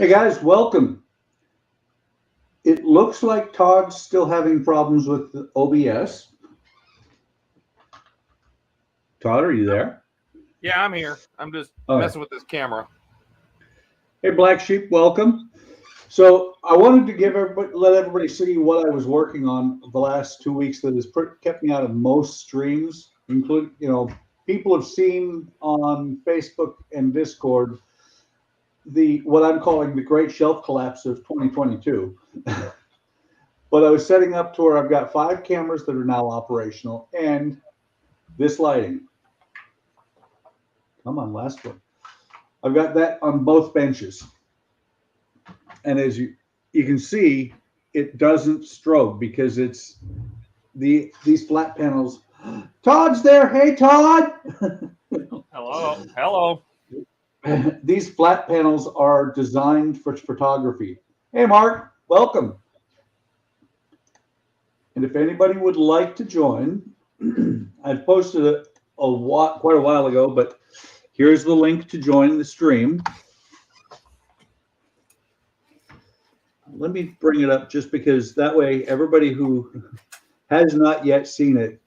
Hey guys, welcome. It looks like Todd's still having problems with the OBS. Todd, are you there? Yeah, I'm here. I'm just messing with this camera. Hey, Black Sheep, welcome. So I wanted to let everybody see what I was working on the last 2 weeks that has kept me out of most streams, including, people have seen on Facebook and Discord what I'm calling the great shelf collapse of 2022. But I was setting up to where I've got 5 cameras that are now operational and this lighting. Come on, last one. I've got that on both benches. And as you can see, it doesn't strobe because it's these flat panels. Todd's there. Hey, Todd. Hello. Hello. These flat panels are designed for photography. Hey, Mark, welcome. And if anybody would like to join, I've posted it quite a while ago, but here's the link to join the stream. Let me bring it up just because that way everybody who has not yet seen it,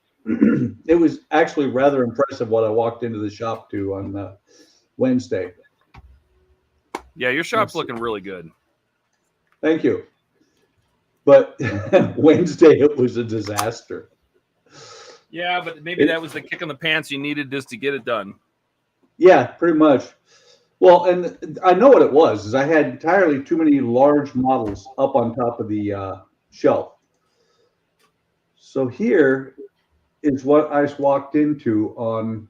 it was actually rather impressive what I walked into the shop to on Wednesday. Yeah, your shop's looking really good. Thank you. But Wednesday, it was a disaster. Yeah, but maybe that was the kick in the pants you needed just to get it done. Yeah, pretty much. Well, and I know what it was, is I had entirely too many large models up on top of the shelf. So here is what I walked into on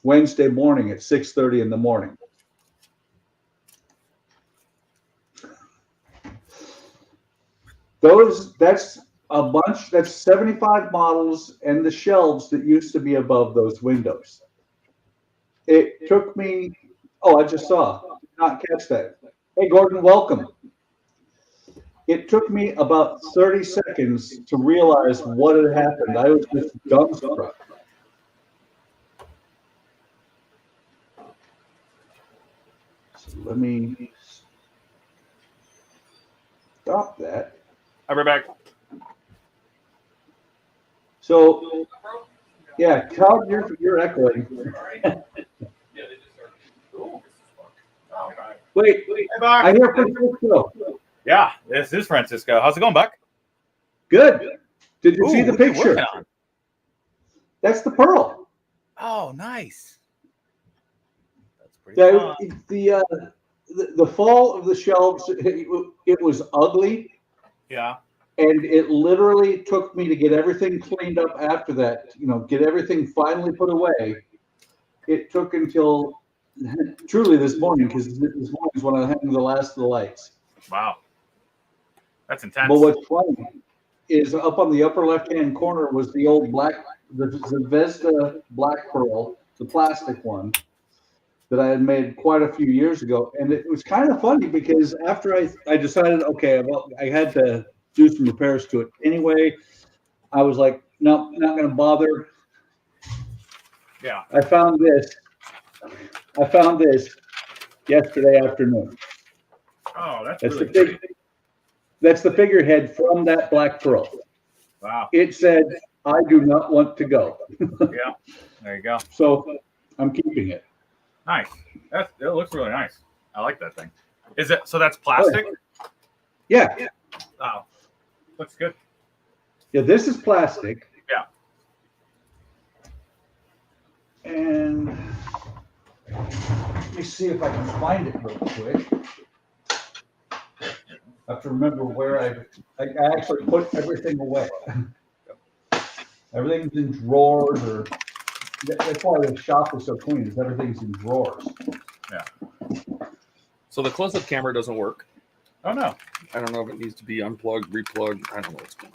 Wednesday morning at 6:30 in the morning. That's a bunch, that's 75 models and the shelves that used to be above those windows. It took me, I just saw, did not catch that. Hey, Gordon, welcome. It took me about 30 seconds to realize what had happened. I was just dumbstruck. So let me stop that. I'll be back. So, yeah, Todd, you're echoing. Wait, Hey, Buck. I hear Francisco. Yeah, this is Francisco. How's it going, Buck? Good. Did you see the picture? That's the Pearl. Oh, nice. That's pretty fun. The fall of the shelves, it was ugly. Yeah. And it literally took me to get everything cleaned up after that, get everything finally put away. It took until truly this morning, because this morning is when I hung the last of the lights. Wow. That's intense. But what's funny is up on the upper left-hand corner was the old the Vesta Black Pearl, the plastic one that I had made quite a few years ago. And it was kind of funny because after I decided, okay, I had to do some repairs to it anyway, I was like, no, not going to bother. Yeah. I found this yesterday afternoon. Oh, that's really good. That's the figurehead from that Black Pearl. Wow. It said, I do not want to go. Yeah. There you go. So I'm keeping it. Nice. It looks really nice. I like that thing. Is it? So that's plastic? Yeah. Oh, looks good. Yeah, this is plastic. Yeah. And let me see if I can find it real quick. I have to remember where I actually put everything away. Everything's in drawers, or that's why the shop is so clean, is everything's in drawers. Yeah. So the close-up camera doesn't work. Oh, no. I don't know if it needs to be unplugged, replugged. I don't know what's going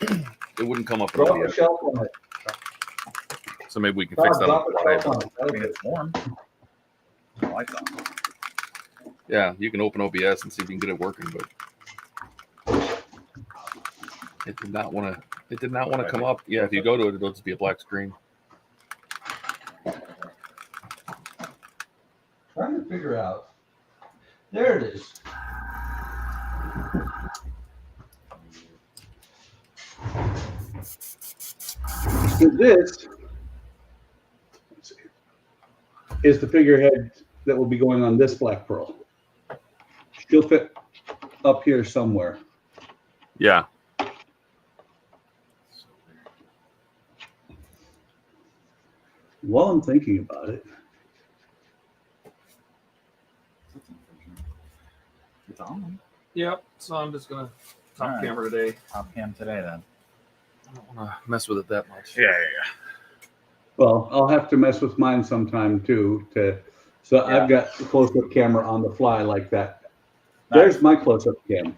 on. It wouldn't come up. Throw the shelf on it. So maybe we can fix that on Friday. I mean, it's warm. I like that. Yeah, you can open OBS and see if you can get it working, but it did not want to. It did not want to come up. Yeah, if you go to it, it'll just be a black screen. Trying to figure out There it is. So this is the figurehead that will be going on this black pearl. She'll fit up here somewhere. Yeah. While I'm thinking about it, It's on. Yep. So I'm just gonna top All right. camera today. Top cam today then. I don't want to mess with it that much. Yeah. well, I'll have to mess with mine sometime too. So Yeah. I've got the close-up camera on the fly like that. Nice. There's my close-up cam.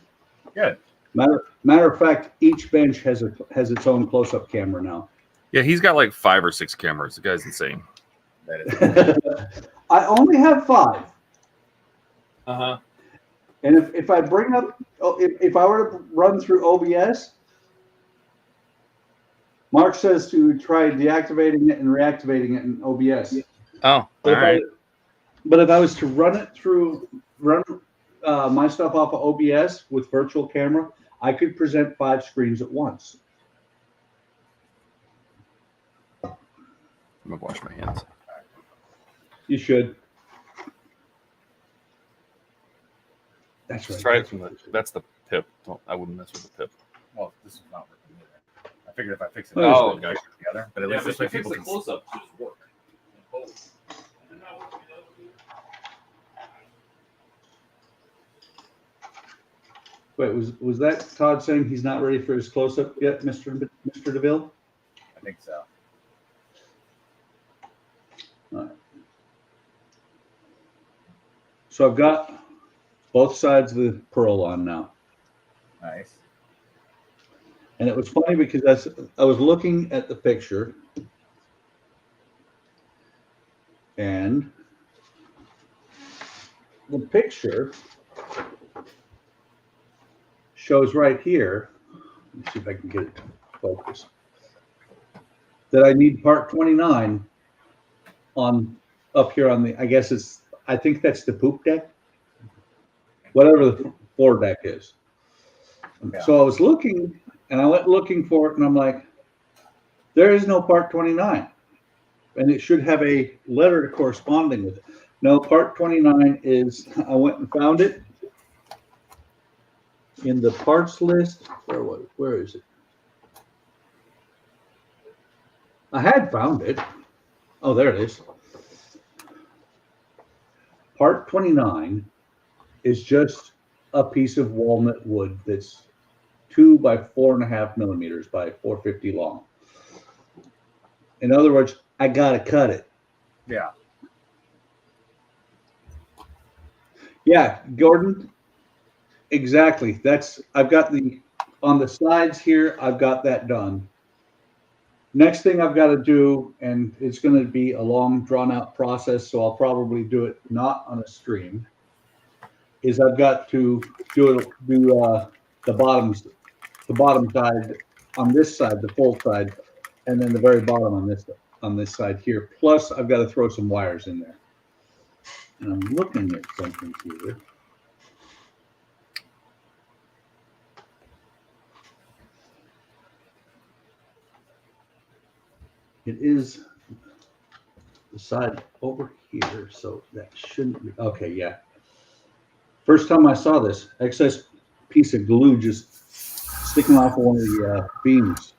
Good. Matter of fact, each bench has its own close-up camera now. Yeah, he's got like 5 or 6 cameras. The guy's insane. That is. I only have 5. Uh-huh. And if I bring up, if I were to run through OBS, Mark says to try deactivating it and reactivating it in OBS. Oh, all right. But if I was to run my stuff off of OBS with virtual camera, I could present 5 screens at once. I'm gonna wash my hands. You should. That's right. Try it from the. That's the pip. I wouldn't mess with the pip. Well, this is not working either. I figured if I fix it, Oh, okay, together. But at least this way people can. close-up, just work. Wait, was that Todd saying he's not ready for his close-up yet, Mr. DeVille? I think so. All right. So I've got both sides of the pearl on now. Nice. And it was funny because I was looking at the picture and the picture shows right here. Let me see if I can get it to focus. That I need part 29 on up here on the, I think that's the poop deck. Whatever the floor deck is. Yeah. So I was looking and I went looking for it and I'm like, there is no part 29. And it should have a letter corresponding with it. No, part 29 is, I went and found it in the parts list. Where is it? I had found it. Oh, there it is. Part 29 is just a piece of walnut wood that's 2 by 4.5 millimeters by 450 long. In other words, I gotta cut it. Yeah. Yeah, Gordon. Exactly. I've got on the sides here, I've got that done. Next thing I've got to do, and it's going to be a long drawn out process, so I'll probably do it not on a stream, is I've got to do the bottom side on this side, the full side, and then the very bottom on this side here. Plus I've got to throw some wires in there. And I'm looking at something here. It is the side over here, so that shouldn't be, okay, yeah. First time I saw this, excess piece of glue just sticking off one of the beams.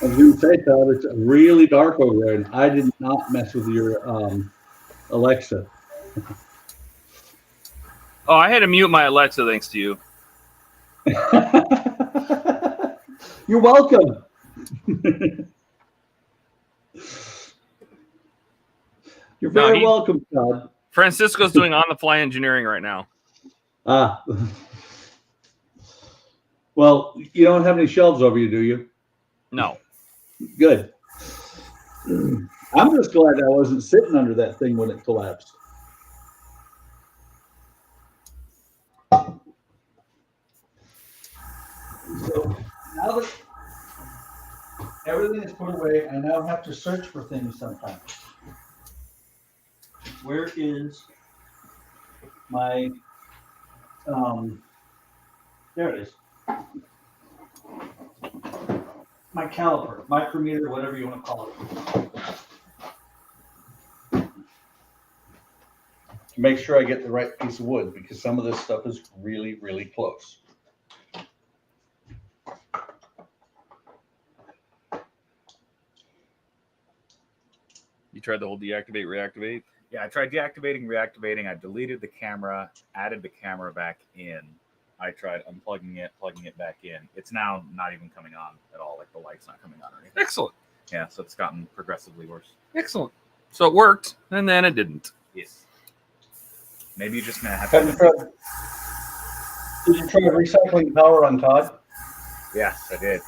I was going to say, Todd, it's really dark over there, and I did not mess with your Alexa. Oh, I had to mute my Alexa thanks to you. You're welcome. You're very welcome, Todd. Francisco's doing on-the-fly engineering right now. Ah. Well, you don't have any shelves over you, do you? No. Good. I'm just glad I wasn't sitting under that thing when it collapsed. So now that everything is put away, I now have to search for things sometimes. Where is my, there it is. My caliper, micrometer, whatever you want to call it. Make sure I get the right piece of wood because some of this stuff is really, really close. You tried the whole deactivate, reactivate? Yeah, I tried deactivating, reactivating. I deleted the camera, added the camera back in. I tried unplugging it, plugging it back in. It's now not even coming on at all. Like the light's not coming on or anything. Excellent. Yeah, so it's gotten progressively worse. Excellent. So it worked, and then it didn't. Yes. Maybe you're just gonna have Did you try recycling power on TODD? Yes, I did.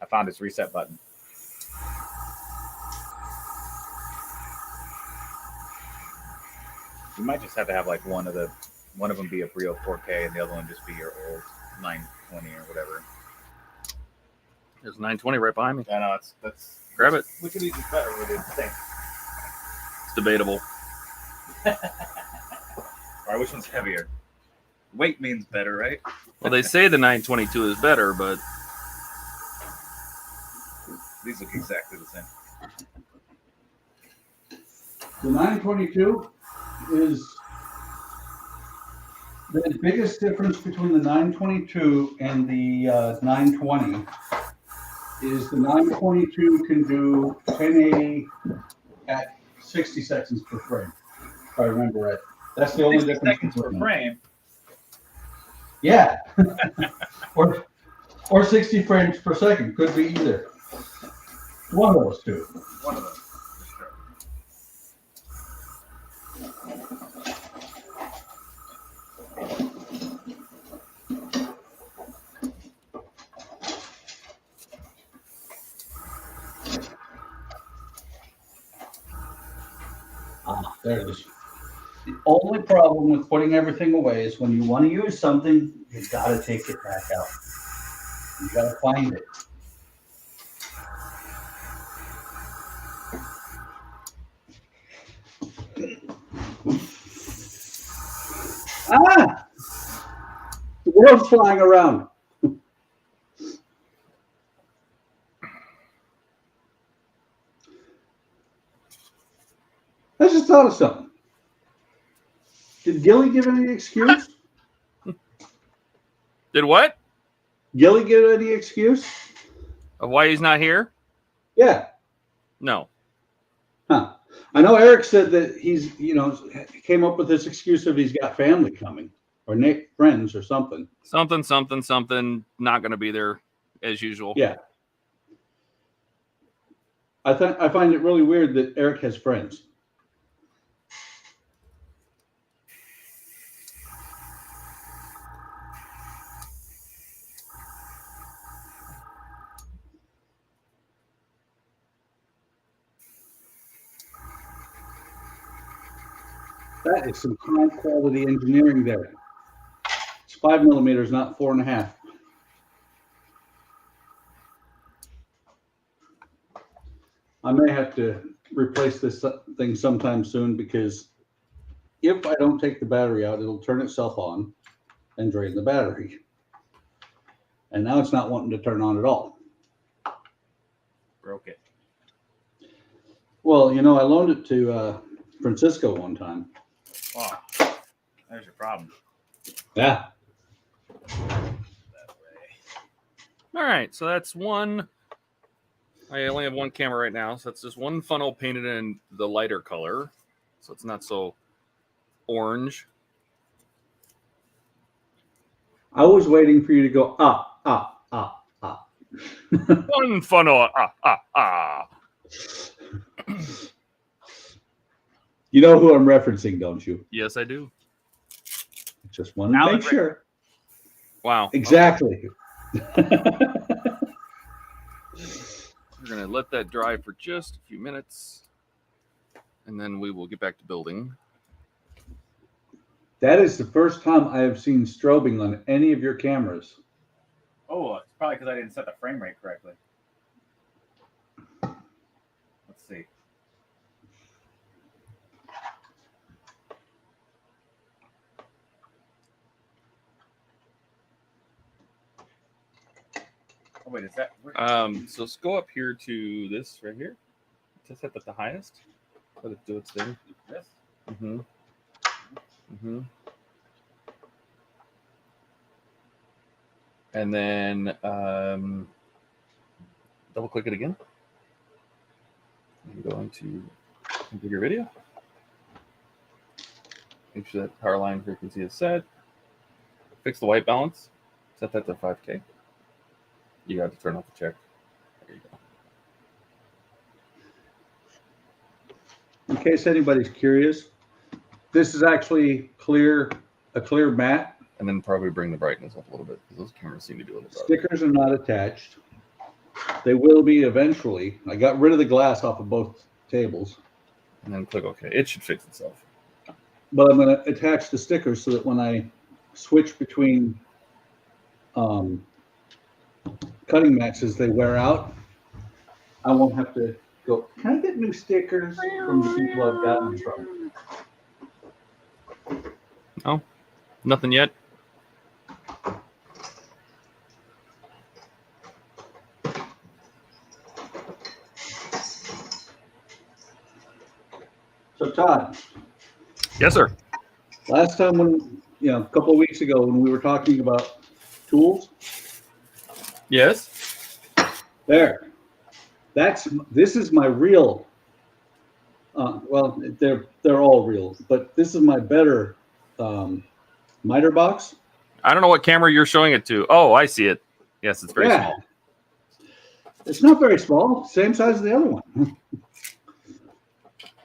I found his reset button. You might just have to have like one of them be a Brio 4K and the other one just be your old 920 or whatever. There's 920 right behind me. I know that's Grab it. we could even better with it. Thing. It's debatable. All right, which one's heavier? Weight means better, right? Well, they say the 922 is better, but These look exactly the same. The 922 is the biggest difference between the 922 and the 920 is the 922 can do 1080 at 60 seconds per frame, if I remember right. That's the only 60 difference. seconds per frame. Yeah. or 60 frames per second. Could be either. One of those two. One of them. For sure. Ah, there it is. The only problem with putting everything away is when you want to use something, you gotta take it back out. You gotta find it. Ah! The world's flying around. I just thought of something. Did Gilly give any excuse? did what? Gilly give any excuse? Of why he's not here? Yeah. No. Huh. I know Eric said that he's, came up with this excuse of he's got family coming or friends or something. Something. Not going to be there as usual. Yeah. I find it really weird that Eric has friends. That is some high quality engineering there. It's 5 millimeters, not 4.5. I may have to replace this thing sometime soon because if I don't take the battery out, it'll turn itself on and drain the battery. And now it's not wanting to turn on at all. Broke it. Well, I loaned it to Francisco one time. Oh, there's your problem. Yeah. All right. So that's one. I only have one camera right now. So that's just one funnel painted in the lighter color. So it's not so orange. I was waiting for you to go, ah. One funnel. You know who I'm referencing, don't you? Yes, I do. Just want to make sure. Wow. Exactly. We're going to let that dry for just a few minutes, and then we will get back to building. That is the first time I have seen strobing on any of your cameras. Oh, it's probably because I didn't set the frame rate correctly. Let's see. Oh, wait, is that... So let's go up here to this right here. Just set that the highest. Let it do its thing. This? Mm-hmm. Mm-hmm. And then double click it again. And go into configure video. Make sure that power line frequency is set. Fix the white balance. Set that to 5K. You got to turn off the check. There you go. In case anybody's curious, this is actually a clear matte. And then probably bring the brightness up a little bit because those cameras seem to be a little dark. Stickers are not attached. They will be eventually. I got rid of the glass off of both tables. And then click OK. It should fix itself. But I'm going to attach the stickers so that when I switch between cutting mats as they wear out, I won't have to go, can I get new stickers from the people I've gotten from? No, nothing yet. So Todd, Yes, sir. last time when, a couple of weeks ago when we were talking about tools, Yes. this is my real, well, they're all real, but this is my better miter box. I don't know what camera you're showing it to. Oh, I see it. Yes, it's very small. It's not very small, same size as the other one.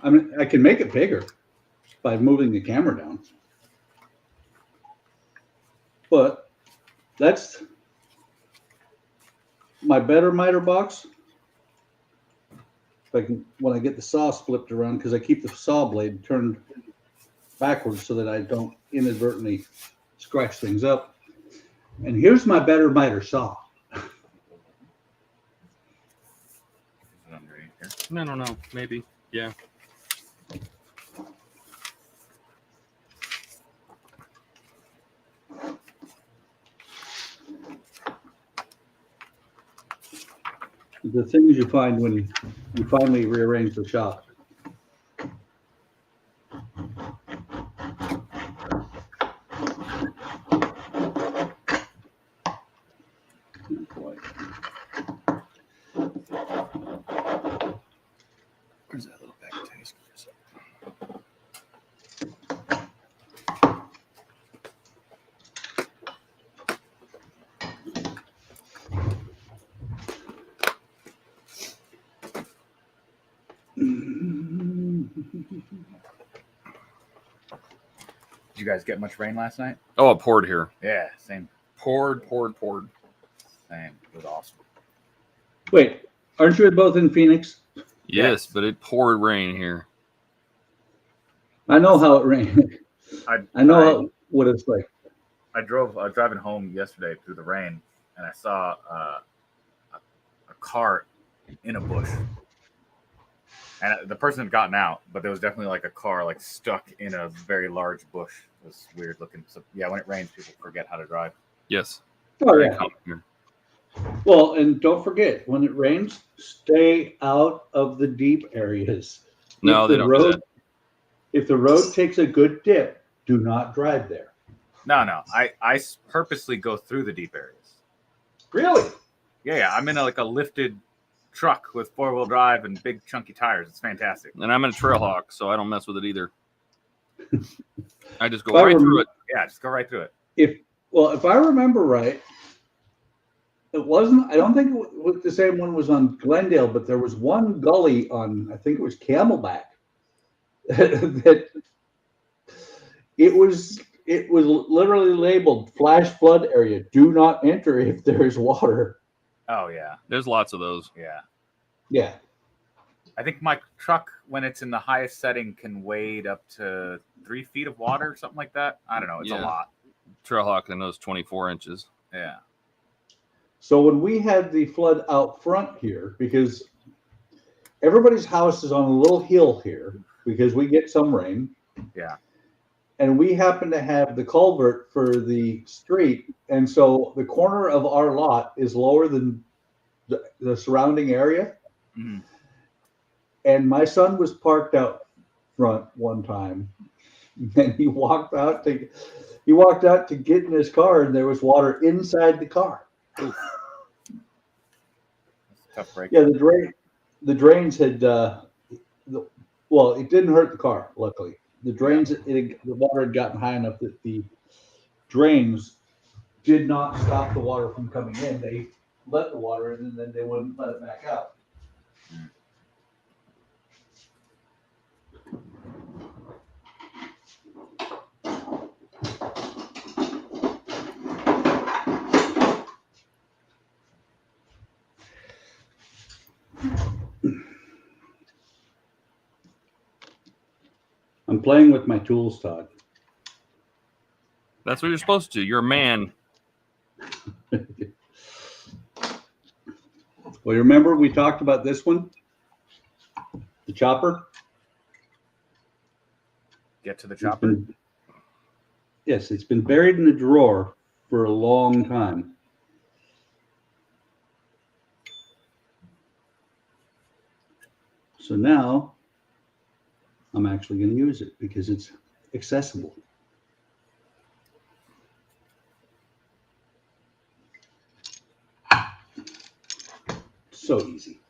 I mean, I can make it bigger by moving the camera down. But that's my better miter box. If I can, when I get the saw flipped around, because I keep the saw blade turned backwards so that I don't inadvertently scratch things up. And here's my better miter saw. No. Maybe. Yeah. The things you find when you finally rearrange the shop. Where's that little bag of tennis screws? Did you guys get much rain last night? Oh, it poured here. Yeah, same. Poured. Same. It was awesome. Wait, aren't you both in Phoenix? Yes, but it poured rain here. I know how it rained. I know what it's like. I was driving home yesterday through the rain, and I saw a car in a bush. And the person had gotten out, but there was definitely like a car like stuck in a very large bush. It was weird looking. So yeah, when it rains, people forget how to drive. Yes. Oh, Very yeah. common here. Well, and don't forget, when it rains, stay out of the deep areas. No, If they the don't do road, that. if the road takes a good dip, do not drive there. No. I purposely go through the deep areas. Really? Yeah. I'm in a lifted truck with 4-wheel drive and big chunky tires. It's fantastic. And I'm in a Trailhawk, so I don't mess with it either. I just go If I right through it. Yeah, just go right through it. If I remember right, it wasn't. I don't think it was the same one was on Glendale, but there was one gully on. I think it was Camelback. that it was literally labeled flash flood area. Do not enter if there is water. Oh yeah, There's lots of those. yeah. Yeah. I think my truck, when it's in the highest setting, can wade up to 3 feet of water, something like that. I don't know. It's a lot. Trailhawk, I know, is 24 inches. Yeah. So when we had the flood out front here, because everybody's house is on a little hill here, because we get some rain. Yeah. And we happen to have the culvert for the street, and so the corner of our lot is lower than the surrounding area. Mm-hmm. And my son was parked out front one time, and he walked out to get in his car, and there was water inside the car. That's a tough break. Yeah, the drains had well, it didn't hurt the car, luckily. The drains, the water had gotten high enough that the drains did not stop the water from coming in. They let the water in, and then they wouldn't let it back out. I'm playing with my tools, Todd. That's what you're supposed to. You're a man. Well, you remember we talked about this one? The chopper? Get to the chopper? Yes, it's been buried in a drawer for a long time. So now I'm actually going to use it because it's accessible. So easy.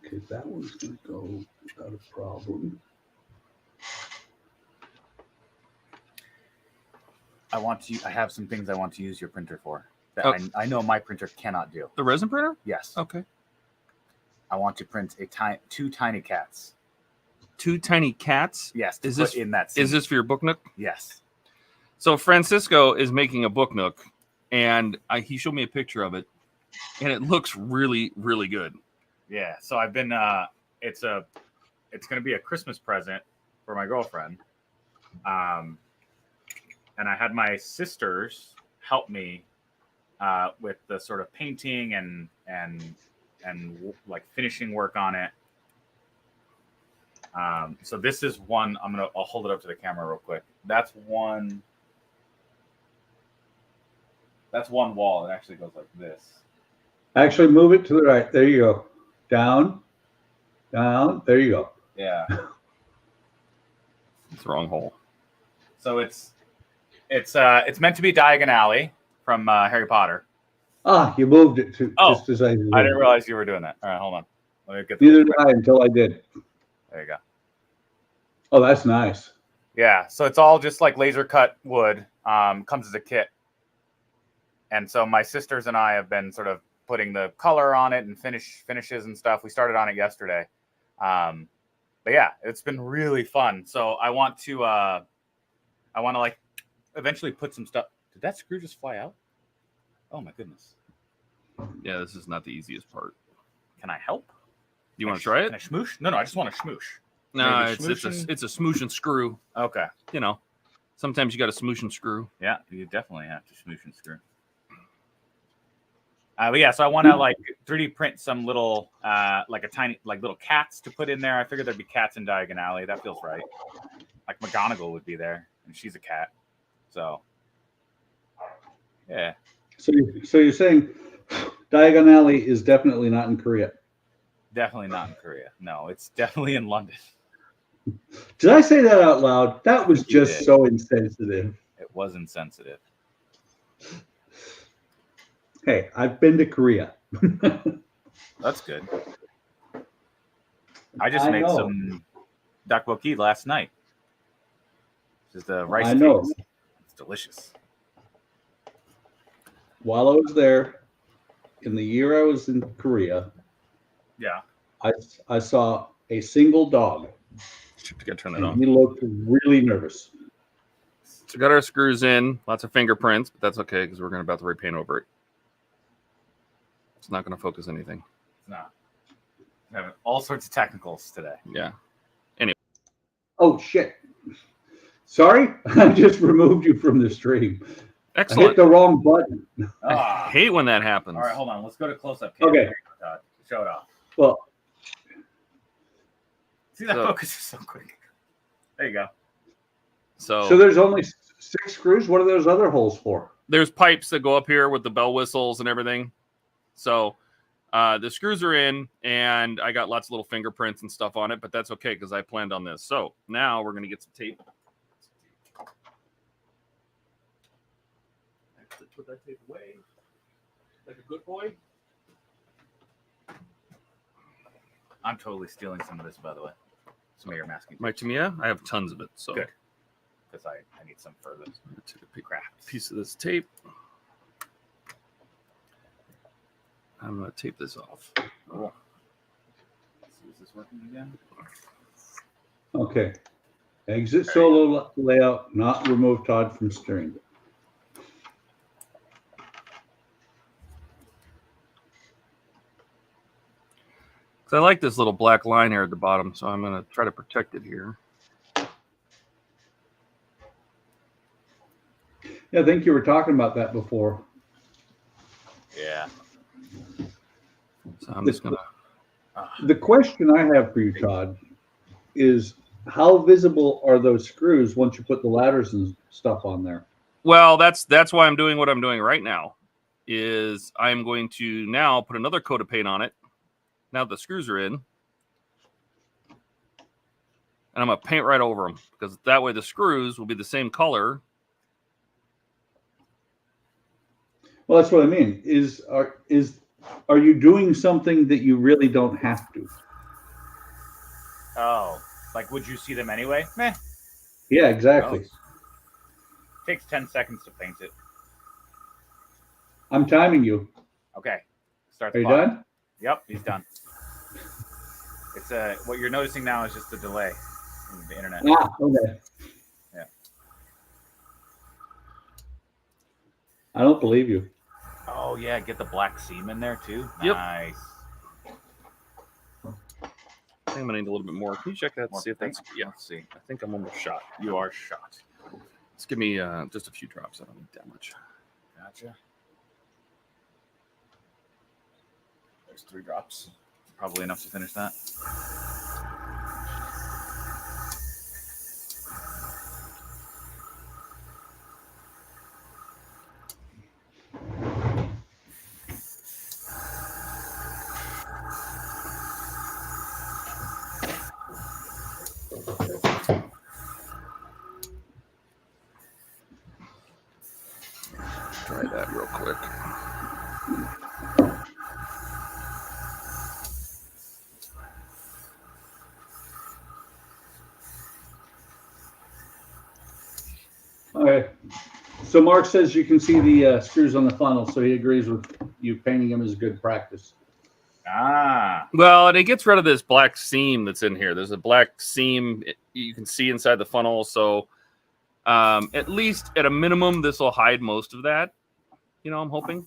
Okay, that one's going to go without a problem. I have some things I want to use your printer for that I know my printer cannot do. The resin printer? Yes. Okay. I want to print two tiny cats. 2 tiny cats? Yes. Is this in that scene. Is this for your book nook? Yes. So Francisco is making a book nook, and he showed me a picture of it, and it looks really, really good. Yeah. So I've been. It's going to be a Christmas present for my girlfriend. And I had my sisters help me with the sort of painting and like finishing work on it. So this is one. I'll hold it up to the camera real quick. That's one wall. It actually goes like this. Actually, move it to the right. There you go. Down, down. There you go. Yeah. It's the wrong hole. So it's meant to be Diagon Alley from Harry Potter. Ah, you moved it to just as I did. I didn't realize you were doing that. All right, hold on. Let me get Neither did I until I did. There you go. Oh, that's nice. Yeah, so it's all just like laser cut wood. Comes as a kit. And so my sisters and I have been sort of putting the color on it and finishes and stuff. We started on it yesterday. But yeah, it's been really fun. So I want to like eventually put some stuff. Did that screw just fly out? Oh my goodness. Yeah, this is not the easiest part. Can I help? You want to try it? Can I schmoosh? No, I just want to schmoosh. No, it's a smoosh and screw. Okay. You know, sometimes you got to smoosh and screw. Yeah, you definitely have to smoosh and screw. But yeah, so I want to like 3D print some little, like a tiny, like little cats to put in there. I figured there'd be cats in Diagon Alley. That feels right. Like McGonagall would be there, and she's a cat. So, yeah. So you're saying Diagon Alley is definitely not in Korea? Definitely not in Korea. No, it's definitely in London. Did I say that out loud? That was just so insensitive. It was insensitive. Hey, I've been to Korea. That's good. I just made some tteokbokki last night. Just the rice cakes. It's delicious. While I was there, in the year I was in Korea, yeah, I saw a single dog. You gotta turn that on. He looked really nervous. So got our screws in, lots of fingerprints, but that's okay because we're going to about to repaint over it. It's not going to focus anything. It's not. We're having all sorts of technicals today. Yeah. Oh shit! Sorry, I just removed you from the stream. I hit Excellent. the wrong button. I hate when that happens. All right, hold on. Let's go to close-up. Okay. Todd. Show it off. Well, See, that So- focus is so quick. There you go. so there's only 6 screws. What are those other holes for? There's pipes that go up here with the bell whistles and everything. So the screws are in, and I got lots of little fingerprints and stuff on it, but that's okay because I planned on this. So now we're going to get some tape. Put that tape away like a good boy. I'm totally stealing some of this, by the way. Some of your masking. My Tamiya, I have tons of it. So Good. Because I need some for this. take a piece of this tape. I'm going to tape this off. Cool. Let's see, is this working again? Okay. Exit solo layout. Not remove Todd from steering. So I like this little black line here at the bottom, so I'm going to try to protect it here. Yeah, I think you were talking about that before. Yeah. So I'm just going to... The question I have for you, Todd, is how visible are those screws once you put the ladders and stuff on there? Well, that's why I'm doing what I'm doing right now, is I'm going to now put another coat of paint on it. Now the screws are in. And I'm going to paint right over them, because that way the screws will be the same color. Well, that's what I mean. Are you doing something that you really don't have to? Oh, like would you see them anyway? Meh. Yeah, exactly. Takes 10 seconds to paint it. I'm timing you. Okay. Start Are the you clock. done? Yep, he's done. It's what you're noticing now is just a delay in the internet. Ah, okay. Yeah. I don't believe you. Oh yeah, get the black seam in there too. Yep. Nice. I think I'm going to need a little bit more. Can you check that to More see if that's... paint? Yeah, Let's see. I think I'm almost shot. You are shot. Just give me just a few drops. I don't need that much. Gotcha. There's 3 drops. Probably enough to finish that. Try that real quick. All right. So Mark says you can see the screws on the funnel, so he agrees with you painting them as good practice. Ah. Well, and it gets rid of this black seam that's in here. There's a black seam you can see inside the funnel. So at least at a minimum, this will hide most of that. You know, I'm hoping.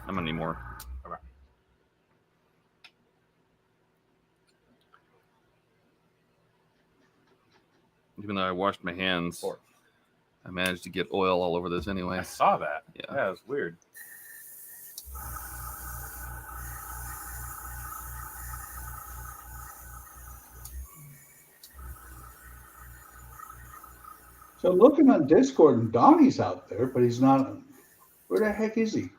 I'm going to need more. Okay. Even though I washed my hands, I managed to get oil all over this anyway. I saw that. Yeah. That was weird. So I'm looking on Discord, and Donnie's out there, but he's not. Where the heck is he?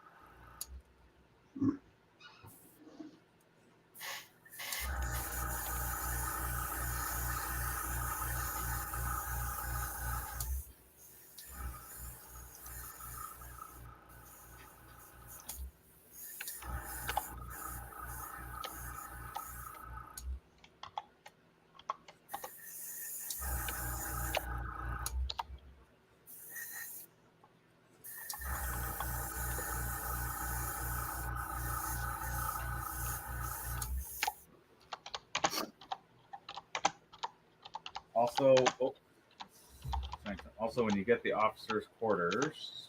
Also, when you get the officers' quarters,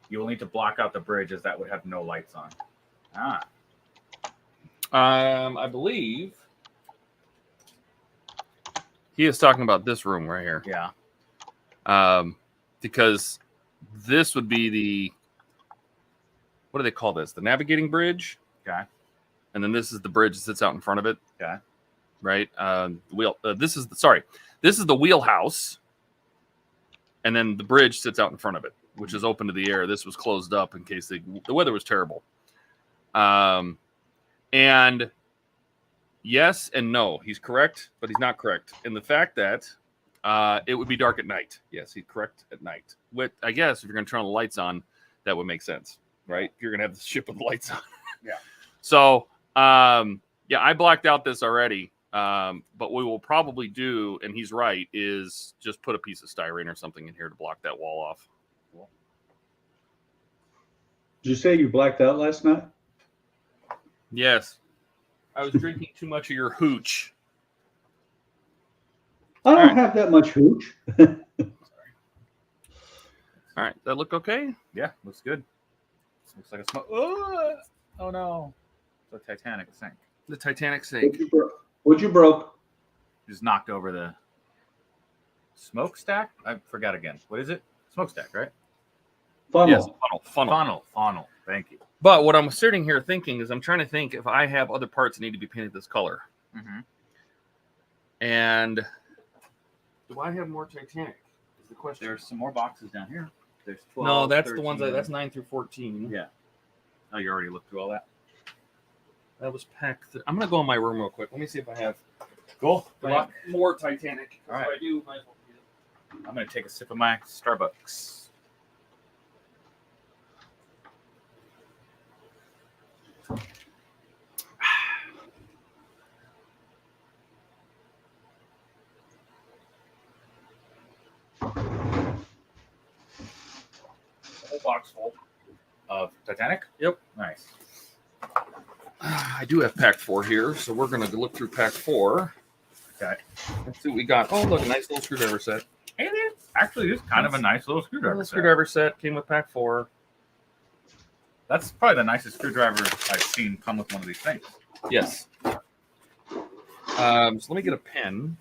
you will need to block out the bridge, as that would have no lights on. I believe he is talking about this room right here. Yeah. Because this would be the, what do they call this? The navigating bridge. Okay. And then this is the bridge that sits out in front of it. Okay. Right. This is the wheelhouse. And then the bridge sits out in front of it, which is open to the air. This was closed up in case the weather was terrible. And yes and no, he's correct, but he's not correct in the fact that it would be dark at night. Yes, he's correct at night. I guess if you're going to turn all the lights on, that would make sense, right? If you're going to have the ship with the lights on. Yeah. So, yeah, I blacked out this already. But what we will probably do, and he's right, is just put a piece of styrene or something in here to block that wall off. Cool. Did you say you blacked out last night? Yes. I was drinking too much of your hooch. I don't All right. have that much hooch. All right. That look okay? Yeah, looks good. Looks like a smoke. Oh no. The Titanic sank. The Titanic sank. What you broke? Just knocked over the smokestack. I forgot again. What is it? Smokestack, right? Funnel. Yes, funnel. Thank you. But what I'm sitting here thinking is I'm trying to think if I have other parts that need to be painted this color. Mm-hmm. And do I have more Titanic? Is the question. There's some more boxes down here. There's 12. No, that's 13, the ones that's 9 through 14. Yeah. Oh, you already looked through all that? That was packed. I'm gonna go in my room real quick. Let me see if I have Cool. Good luck. more Titanic. All right. If I do, might as well get it. I'm going to take a sip of my Starbucks. Whole box full of Titanic? Yep. Nice. I do have pack 4 here, so we're gonna look through pack 4. Okay. Let's see what we got. Oh, look, a nice little screwdriver set. Hey, actually, it's kind of a nice little screwdriver. The screwdriver set came with pack 4. That's probably the nicest screwdriver I've seen come with one of these things. Yes. So let me get a pen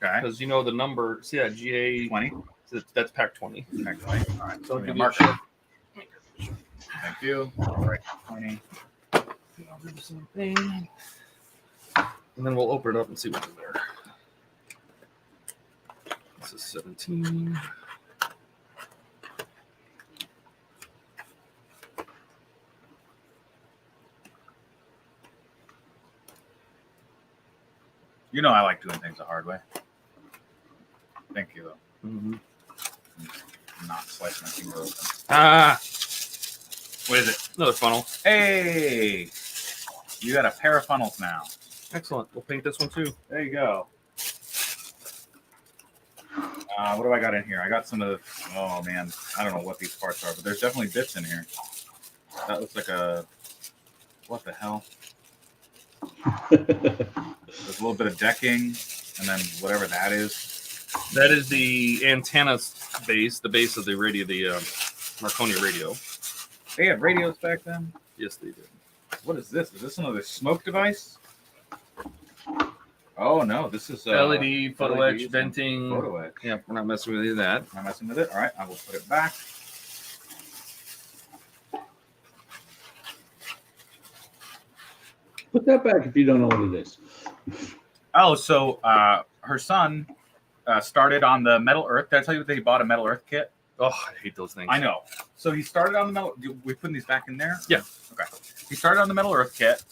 Okay. because you know the number. See that GA 20. That's pack 20. Pack 20. All right. So Give me give a me a marker. Thank you. All right. 20. I'll do the same thing. And then we'll open it up and see what's in there. This is 17. You know I like doing things the hard way. Thank you, though. Mm-hmm. Not slice my finger open. Ah, What is it? another funnel. Hey! You got a pair of funnels now. Excellent. We'll paint this one too. There you go. What do I got in here? I got some of the... Oh, man. I don't know what these parts are, but there's definitely bits in here. That looks like a... What the hell? There's a little bit of decking, and then whatever that is. That is the antenna base, the base of the radio, the Marconi radio. They had radios back then? Yes, they did. What is this? Is this another smoke device? Oh, no. This is... LED, photo LEDs etch, and venting. Photo etch. Yeah, we're not messing with any of that. Am I messing with it? All right, I will put it back. Put that back if you don't know what it is. Oh, so her son started on the Metal Earth. Did I tell you that he bought a Metal Earth kit? Oh, I hate those things. I know. So he started on the Metal... We putting these back in there? Yeah. Okay. He started on the Metal Earth kit,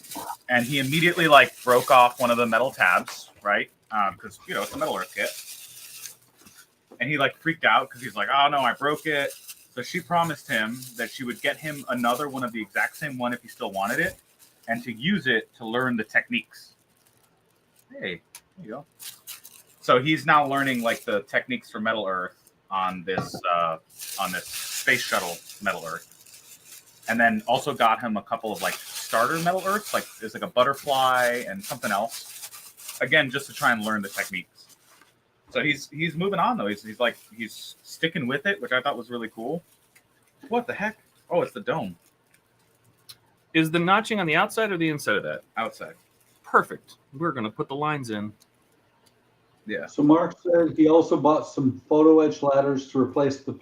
and he immediately, like, broke off one of the metal tabs, right? Because, you know, it's a Metal Earth kit. And he, like, freaked out because he's like, oh, no, I broke it. So she promised him that she would get him another one of the exact same one if he still wanted it, and to use it to learn the techniques. Hey, there you go. So he's now learning, like, the techniques for Metal Earth on this space shuttle Metal Earth. And then also got him a couple of, like, starter Metal Earths, like there's like a butterfly and something else. Again, just to try and learn the techniques. So he's moving on though. He's sticking with it, which I thought was really cool. What the heck? Oh, it's the dome. Is the notching on the outside or the inside of that? Outside. Perfect. We're gonna put the lines in. Yeah. So Mark said he also bought some photo etch ladders to replace the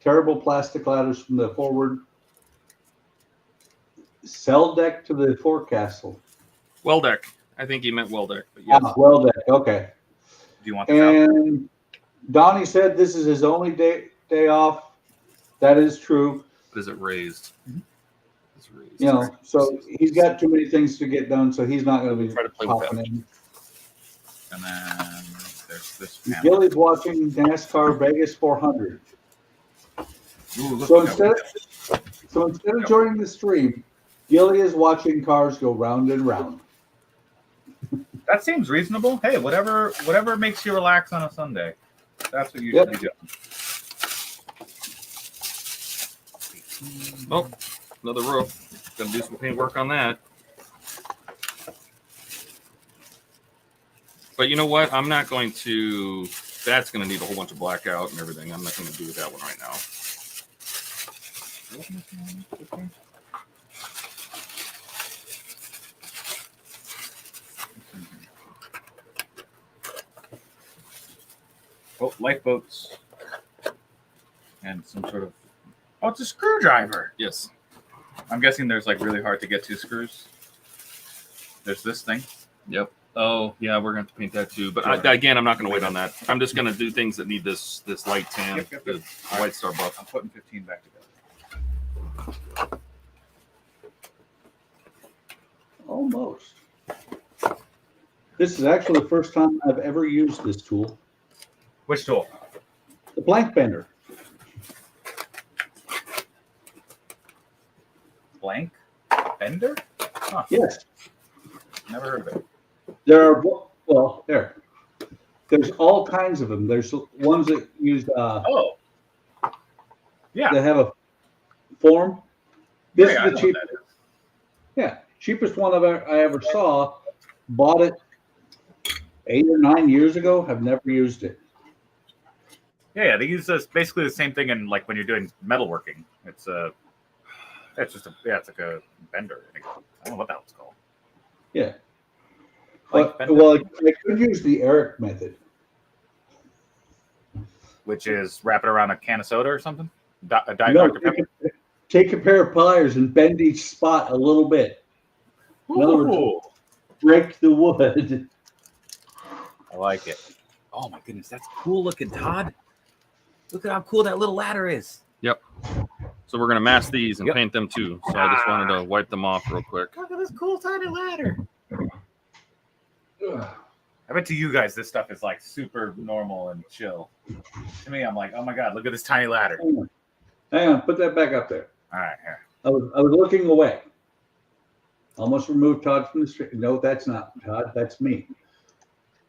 terrible plastic ladders from the forward cell deck to the forecastle. Well deck. I think he meant well deck, but yes. Well deck. Okay. Do you want this out? And Donnie said this is his only day off. That is true. But is it raised? It's raised. You know, so he's got too many things to get done, so he's not going to be Try to play with popping that. in. And then there's this panel. Gilly's watching NASCAR Vegas 400. Ooh, look So at that. instead of joining the stream, Gilly is watching cars go round and round. That seems reasonable. Hey, whatever makes you relax on a Sunday, that's what you should be doing. Oh, another roof. Gonna do some paint work on that. But you know what? I'm not going to. That's going to need a whole bunch of blackout and everything. I'm not going to do that one right now. Oh, lifeboats. And some sort of... Oh, it's a screwdriver. Yes. I'm guessing there's like really hard to get to screws. There's this thing. Yep. Oh, yeah, we're going to have to paint that too. But again, I'm not going to wait on that. I'm just going to do things that need this light tan, Yep. the White Star buff. I'm putting 15 back together. Almost. This is actually the first time I've ever used this tool, Which tool? the blank bender. Blank bender? Huh. Yes, Never heard of it. there are. Well, there's all kinds of them. There's ones that use Oh. Yeah. that have a form. This Yeah, I is know the what cheapest. that is. Yeah, cheapest one I ever saw. Bought it 8 or 9 years ago. Have never used it. Yeah, they use this basically the same thing in like when you're doing metalworking. It's just it's like a bender. I don't know what that was called. Yeah. Blank But, bender? well, I could use the Eric method. Which is wrap it around a can of soda or something? A Diet No, Dr. Pepper? take a pair of pliers and bend each spot a little bit. In other words, Ooh, break the wood. I like it. Oh my goodness, that's cool looking, Todd. Look at how cool that little ladder is. Yep. So we're going to mask these and Yep. paint them too. So I just wanted to wipe them off real quick. Look at this cool tiny ladder. I bet to you guys this stuff is like super normal and chill. To me, I'm like, oh my god, look at this tiny ladder. Hang on, put that back up there. All right, here. I was looking away. Almost removed Todd from the stream. No, that's not Todd. That's me.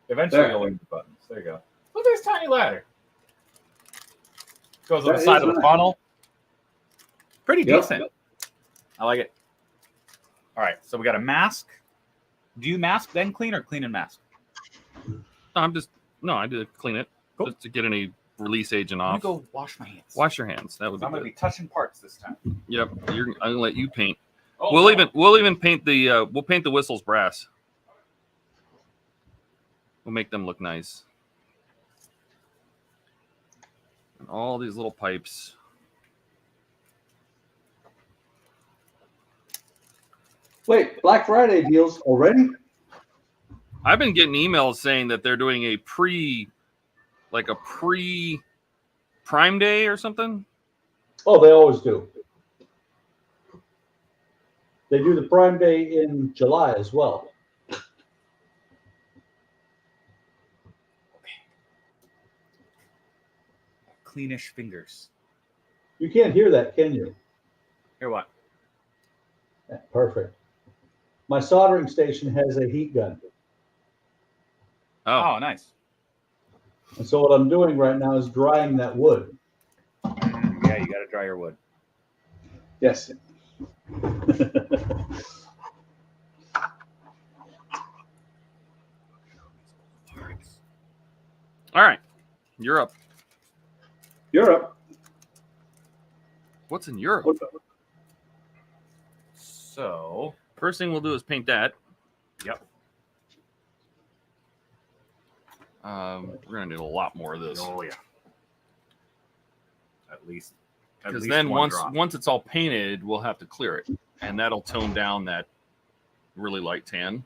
Eventually, There. you'll link the buttons. There you go. Look at this tiny ladder. Goes on That the side is of the nice. funnel. Pretty Yep. decent. I like it. All right, so we got a mask. Do you mask then clean or clean and mask? I did clean it Cool. just to get any release agent I'm off. gonna go wash my hands. Wash your hands. That would be I'm gonna good. be touching parts this time. Yep. I'm gonna let you paint. Oh, we'll no. even paint the we'll paint the whistles brass. We'll make them look nice. And all these little pipes. Wait, Black Friday deals already? I've been getting emails saying that they're doing a pre Prime Day or something. Oh, they always do. They do the Prime Day in July as well. Cleanish fingers. You can't hear that, can you? Hear what? Yeah, perfect. My soldering station has a heat gun. Oh, Oh, nice. And so what I'm doing right now is drying that wood. Yeah, you got to dry your wood. Yes. All right, you're up. Europe. What's in Europe? So, First thing we'll do is paint that. yep. We're gonna need a lot more of this. Oh yeah. At least Because then once drop. it's all painted, we'll have to clear it, and that'll tone down that really light tan.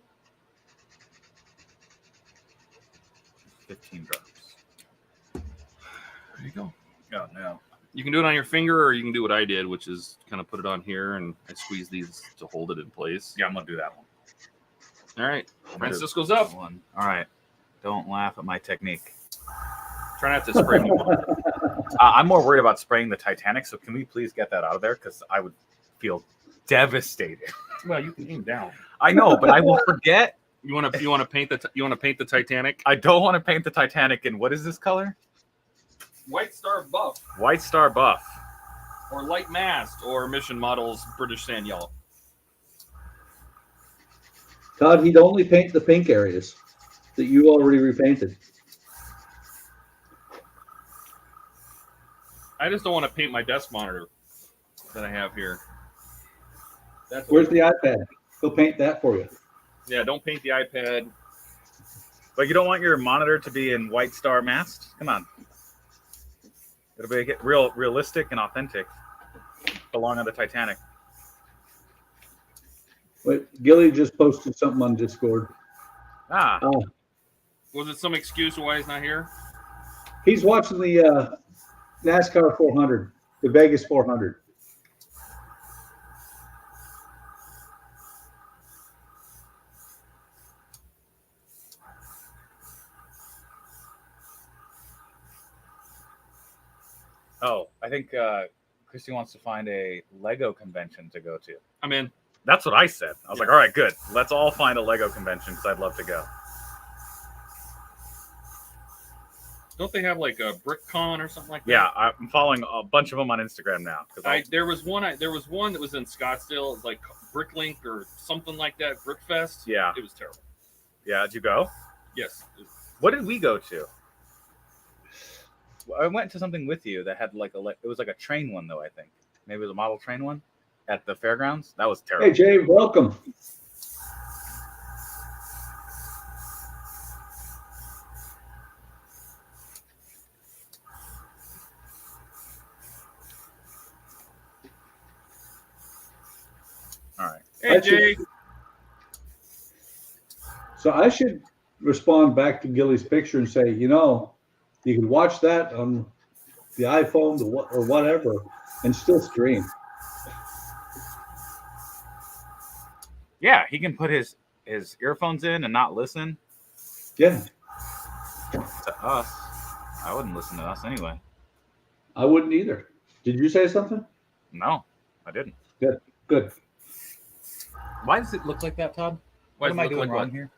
15 drops. There you go. Oh no. You can do it on your finger, or you can do what I did, which is kind of put it on here, and I squeeze these to hold it in place. Yeah, I'm gonna do that one. All right, I'm gonna do Francisco's up. one. All right. Don't laugh at my technique. Try not to spray me. I'm more worried about spraying the Titanic, so can we please get that out of there? Because I would feel devastated. Well, you can aim down. I know, but I will forget. You want to paint the Titanic? I don't want to paint the Titanic in what is this color? White Star Buff, White Star Buff. or Light Mast, or Mission Models British Sand Yellow. Todd, he'd only paint the pink areas that you already repainted. I just don't want to paint my desk monitor that I have here. That's Where's the iPad? He'll paint that for you. Yeah, don't paint the iPad. But you don't want your monitor to be in White Star mast? Come on. It'll make it realistic and authentic. Belong on the Titanic. Wait, Gilly just posted something on Discord. Ah. Was it some excuse why he's not here? He's watching the NASCAR 400, the Vegas 400. Oh, I think Christy wants to find a Lego convention to go to. I'm in. That's what I said. I was like, all right, good. Let's all find a Lego convention because I'd love to go. Don't they have like a BrickCon or something like that? Yeah, I'm following a bunch of them on Instagram now. There was one that was in Scottsdale. It was like Bricklink or something like that. Brickfest. Yeah. It was terrible. Yeah, did you go? Yes. What did we go to? I went to something with you that had like it was like a train one though. I think maybe it was a model train one at the fairgrounds. That was terrible. Hey, Jay, welcome. All right. Hey, Jay. So I should respond back to Gilly's picture and say, you know, you can watch that on the iPhone or whatever and still stream. Yeah, he can put his earphones in and not listen Yeah, to us. I wouldn't listen to us anyway. I wouldn't either. Did you say something? No, I didn't. Good. Why does it look like that, Todd? Why What does am it I look doing like wrong what? here?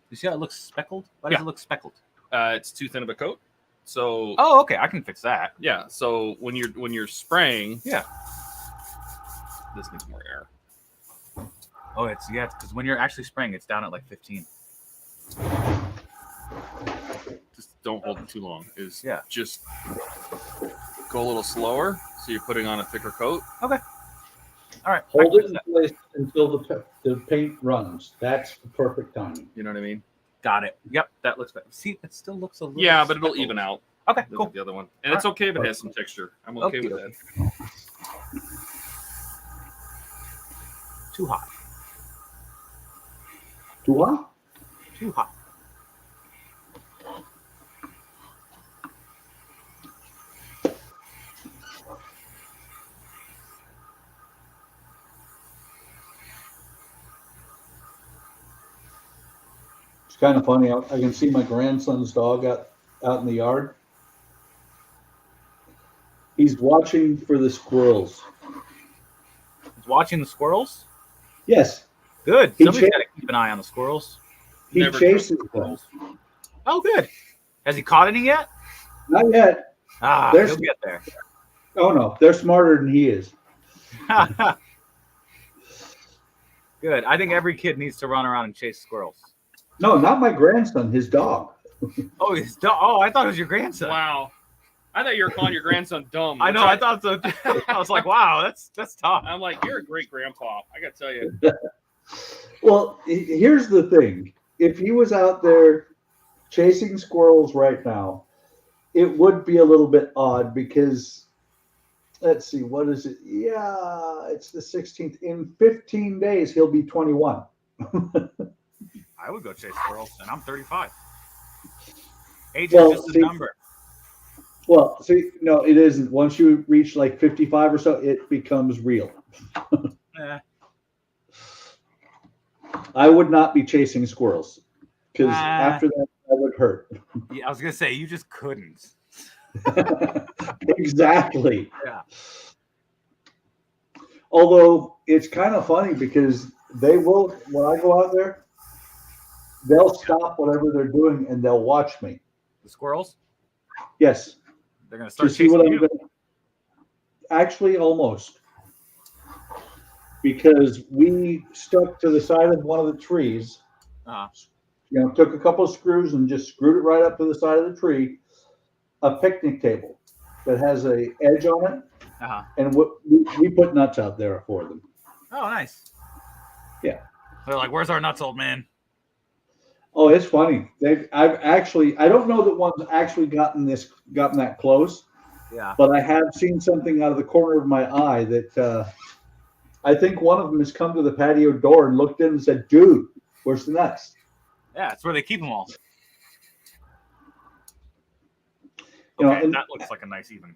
You see how it looks speckled? Why does Yeah. it look speckled? It's too thin of a coat. So Oh, okay. I can fix that. yeah. So when you're spraying, Yeah. this needs more air. Oh, it's because when you're actually spraying, it's down at like 15. Just don't hold it too long. Yeah. Just go a little slower. So you're putting on a thicker coat. Okay. All right. Hold it in place until the paint runs. That's the perfect timing. You know what I mean? Got it. Yep, that looks better. See, it still looks a little. Yeah, but it'll speckled. even out. Okay, Look cool. at the other one, and it's okay if it has some texture. I'm okay with Okay. that. Too hot. Do what? Too hot. It's kind of funny. I can see my grandson's dog out in the yard. He's watching for the squirrels. He's watching the squirrels. Yes, Good. He Somebody's cha- got to keep an eye on the squirrels. he Never chases trust them. Oh, good. Has he caught any yet? Not yet. Ah, There's- he'll get there. Oh no, they're smarter than he is. Good. I think every kid needs to run around and chase squirrels. No, not my grandson. His dog. Oh, I thought it was your grandson. Wow. I thought you were calling your grandson dumb. I know. I thought so. I was like, wow, that's tough. I'm like, you're a great grandpa. I got to tell you. Well, here's the thing. If he was out there chasing squirrels right now, it would be a little bit odd because, let's see, what is it? Yeah, it's the 16th. In 15 days, he'll be 21. I would go chase squirrels, and I'm 35. Age Well, is just a see, number. Well, see, no, it isn't. Once you reach like 55 or so, it becomes real. I would not be chasing squirrels because after that, I would hurt. Yeah, I was gonna say you just couldn't. Exactly. Yeah. Although it's kind of funny because they will, when I go out there, they'll stop whatever they're doing and they'll watch me. The squirrels? Yes. They're gonna start To see chasing what I'm you. doing. Actually, almost. Because we stuck to the side of one of the trees. Took a couple of screws and just screwed it right up to the side of the tree. A picnic table that has a edge on it, and we put nuts out there for them. Oh, nice. Yeah. They're like, "Where's our nuts, old man?" Oh, it's funny. I don't know that one's actually gotten that close. Yeah. But I have seen something out of the corner of my eye that I think one of them has come to the patio door and looked in and said, "Dude, where's the nuts?" Yeah, that's where they keep them all. That looks like a nice even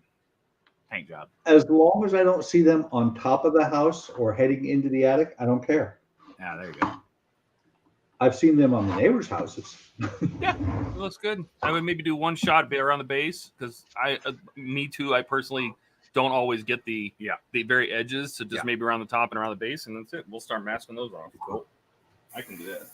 paint job. As long as I don't see them on top of the house or heading into the attic, I don't care. Yeah, there you go. I've seen them on the neighbors' houses. Yeah, it looks good. I would maybe do one shot around the base because me too. I personally don't always get the very edges, so just maybe around the top and around the base, and that's it. We'll start masking those off. Cool. I can do that.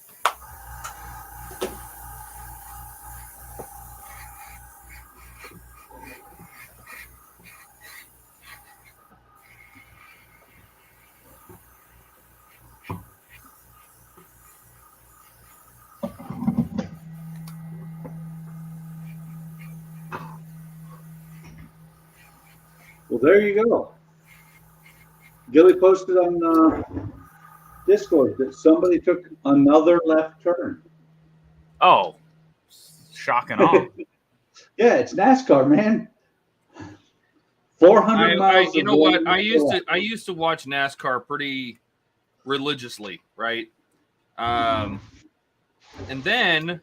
Well, there you go. Gilly posted on Discord that somebody took another left turn. Oh, shock and awe. Yeah, it's NASCAR, man. 400 miles. You know what? I used to watch NASCAR pretty religiously, right? And then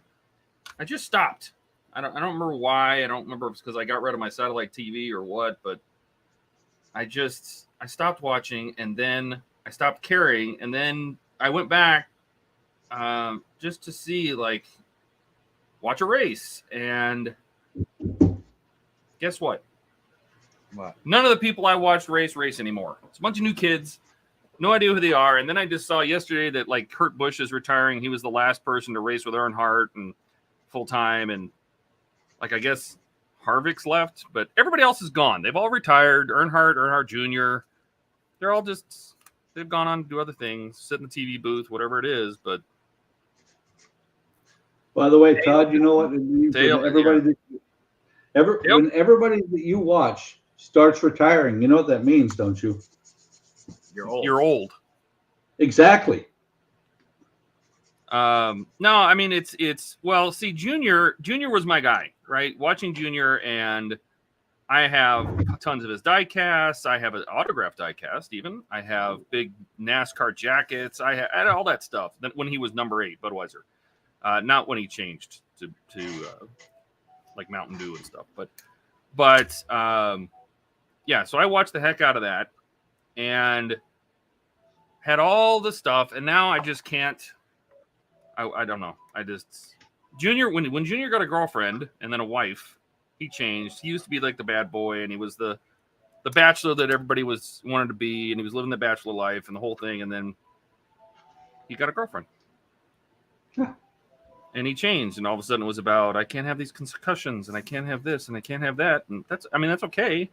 I just stopped. I don't remember why. I don't remember if it's because I got rid of my satellite TV or what, but I stopped watching, and then I stopped caring, and then I went back just to see, watch a race, and guess what? What? None of the people I watched race anymore. It's a bunch of new kids, no idea who they are, and then I just saw yesterday that Kurt Busch is retiring. He was the last person to race with Earnhardt and full time, and I guess Harvick's left, but everybody else is gone. They've all retired. Earnhardt Jr. They're all they've gone on to do other things, sit in the TV booth, whatever it is. But by the way, Todd, you know what? When everybody that you watch starts retiring, you know what that means, don't you? You're old. Exactly. No, I mean well, see, Junior was my guy, right? Watching Junior, and I have tons of his die casts. I have an autographed die cast, even. I have big NASCAR jackets. I had all that stuff when he was number 8, Budweiser. Not when he changed to Mountain Dew and stuff, but yeah. So I watched the heck out of that, and had all the stuff, and now I just can't. I don't know. Junior, when Junior got a girlfriend and then a wife, he changed. He used to be like the bad boy, and he was the bachelor that everybody wanted to be, and he was living the bachelor life and the whole thing, and then he got a girlfriend. Yeah. And he changed, and all of a sudden it was about, I can't have these concussions, and I can't have this, and I can't have that, and that's okay.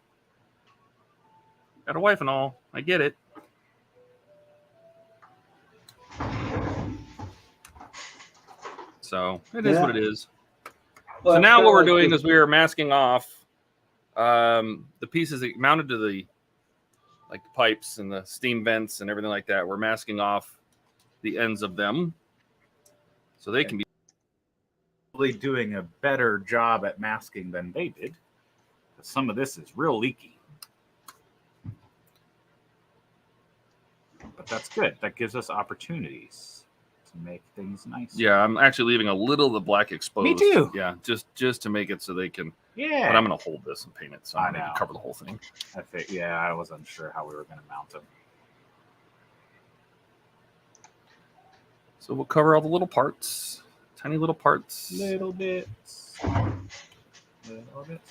Got a wife and all. I get it. So it is what it is. So now what we're doing is we are masking off the pieces that mounted to the like the pipes and the steam vents and everything like that. We're masking off the ends of them so they can be doing a better job at masking than they did. Some of this is real leaky. But that's good. That gives us opportunities to make things nice. Yeah, I'm actually leaving a little of the black exposed. Me too. Yeah, just to make it so they can. Yeah. But I'm going to hold this and paint it, so I'm going to cover the whole thing. Yeah, I wasn't sure how we were going to mount them. So we'll cover all the little parts, tiny little parts. Little bits.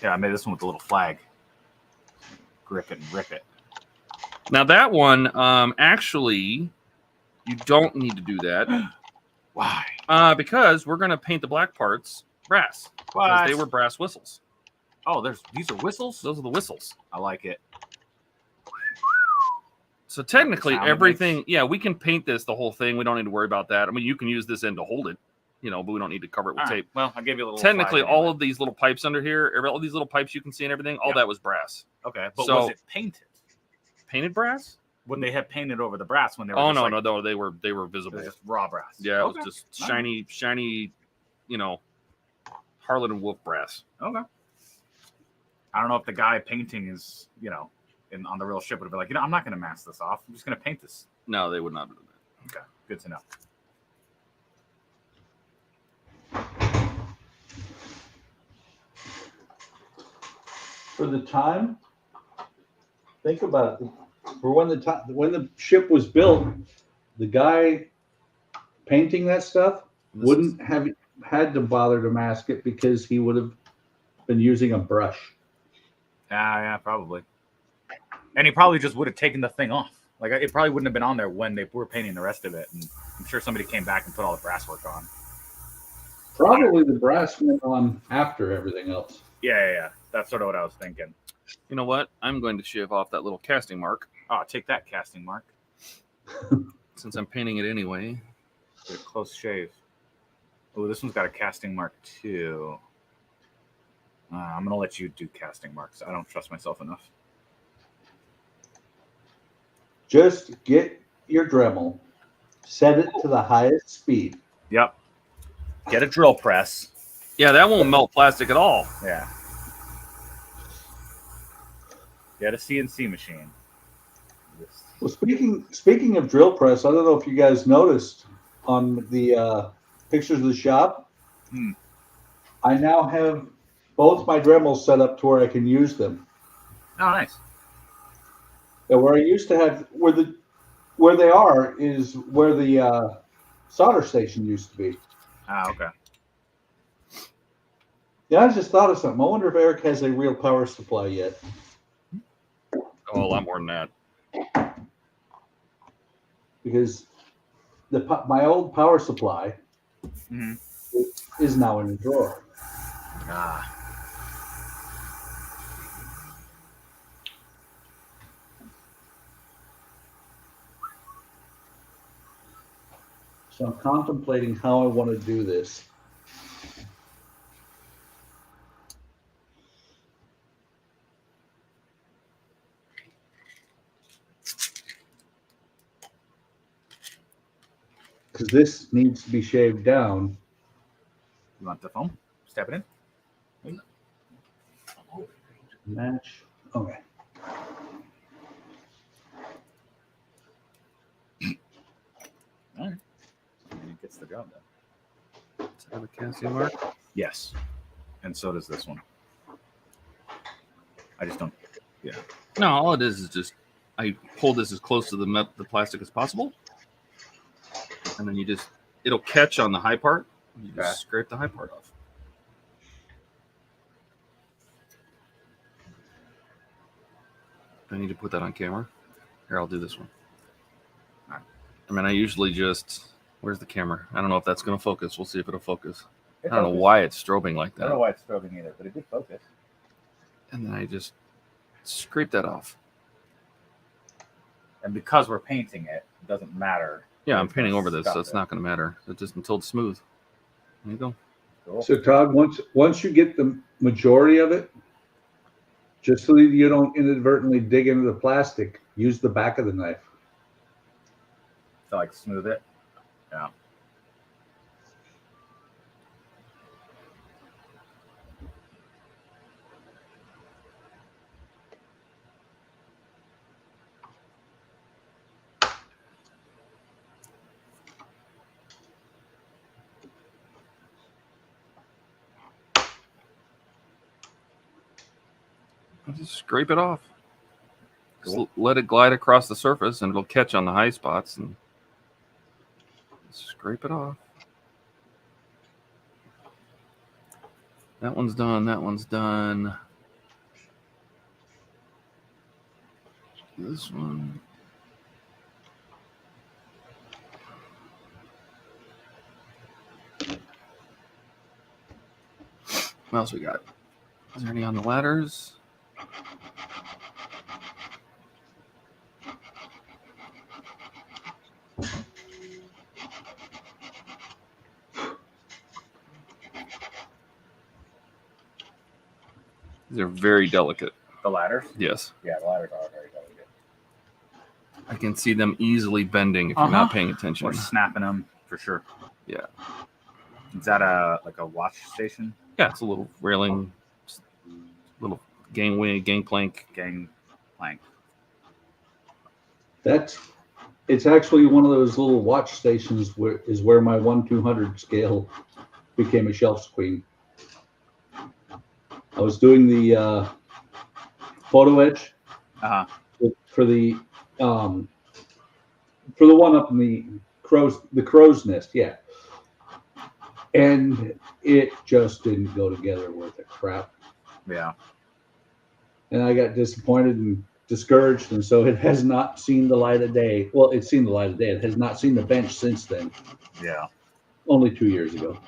Yeah, I made this one with a little flag. Grip it and rip it. Now that one, actually, you don't need to do that. Why? Because we're going to paint the black parts brass. Because they were brass whistles. Oh, these are whistles? Those are the whistles. I like it. So technically everything, yeah, we can paint this, the whole thing. We don't need to worry about that. I mean, you can use this end to hold it, you know, but we don't need to cover it with tape. Well, I gave you a little. Technically, all of these little pipes under here, all these little pipes you can see and everything, all that was brass. Okay, but so, was it painted? Painted brass? Would they have painted over the brass when they were? Oh no, no, they were visible. Just raw brass. Yeah, it was just shiny, you know, Harlan and Wolf brass. Okay. I don't know if the guy painting is, you know, on the real ship would have been like, you know, I'm not going to mask this off. I'm just going to paint this. No, they would not do that. Okay, good to know. For the time, think about it. For when the ship was built, the guy painting that stuff wouldn't have had to bother to mask it because he would have been using a brush. Yeah, probably. And he probably just would have taken the thing off. Like, it probably wouldn't have been on there when they were painting the rest of it. And I'm sure somebody came back and put all the brass work on. Probably the brass went on after everything else. Yeah. That's sort of what I was thinking. You know what? I'm going to shave off that little casting mark. Oh, take that, casting mark. Since I'm painting it anyway. Get a close shave. Oh, this one's got a casting mark too. I'm going to let you do casting marks. I don't trust myself enough. Just get your Dremel, set it to the highest speed. Yep. Get a drill press. Yeah, that won't melt plastic at all. Yeah. Get a CNC machine. Well, speaking of drill press, I don't know if you guys noticed on the pictures of the shop. I now have both my Dremels set up to where I can use them. Oh, nice. Yeah, where I used to have where they are is where the solder station used to be. Ah, okay. Yeah, I just thought of something. I wonder if Eric has a real power supply yet. Oh, a lot more than that. Because my old power supply is now in the drawer. Ah. So I'm contemplating how I want to do this. Because this needs to be shaved down. You want the foam? Step it in. Match. Okay. All right. And it gets the job done. Does it have a casting mark? Yes. And so does this one. I just don't. Yeah. No, all it is just I pull this as close to the plastic as possible. And then it'll catch on the high part. You just scrape the high part off. I need to put that on camera. Here, I'll do this one. All right. I mean, I usually where's the camera? I don't know if that's going to focus. We'll see if it'll focus. I don't know why it's strobing like that. I don't know why it's strobing either, but it did focus. And then I just scrape that off. And because we're painting it, it doesn't matter. Yeah, I'm painting over this, so it's not going to matter. It's just until it's smooth. There you go. Cool. So Todd, once you get the majority of it, just so that you don't inadvertently dig into the plastic, use the back of the knife. To like smooth it. Yeah. Just scrape it off. Cool. Just let it glide across the surface, and it'll catch on the high spots. And scrape it off. That one's done. That one's done. This one. What else we got? Is there any on the ladders? These are very delicate. The ladders? Yes. Yeah, the ladders are very delicate. I can see them easily bending if you're not paying attention. Or snapping them for sure. Yeah. Is that like a watch station? Yeah, it's a little railing, little gangplank. Gangplank. It's actually one of those little watch stations where my 1/200 scale became a shelf queen. I was doing the photo etch for the one up in the crow's nest, yeah. And it just didn't go together worth a crap. Yeah. And I got disappointed and discouraged, and so it has not seen the light of day. Well, it's seen the light of day. It has not seen the bench since then. Yeah. Only 2 years ago.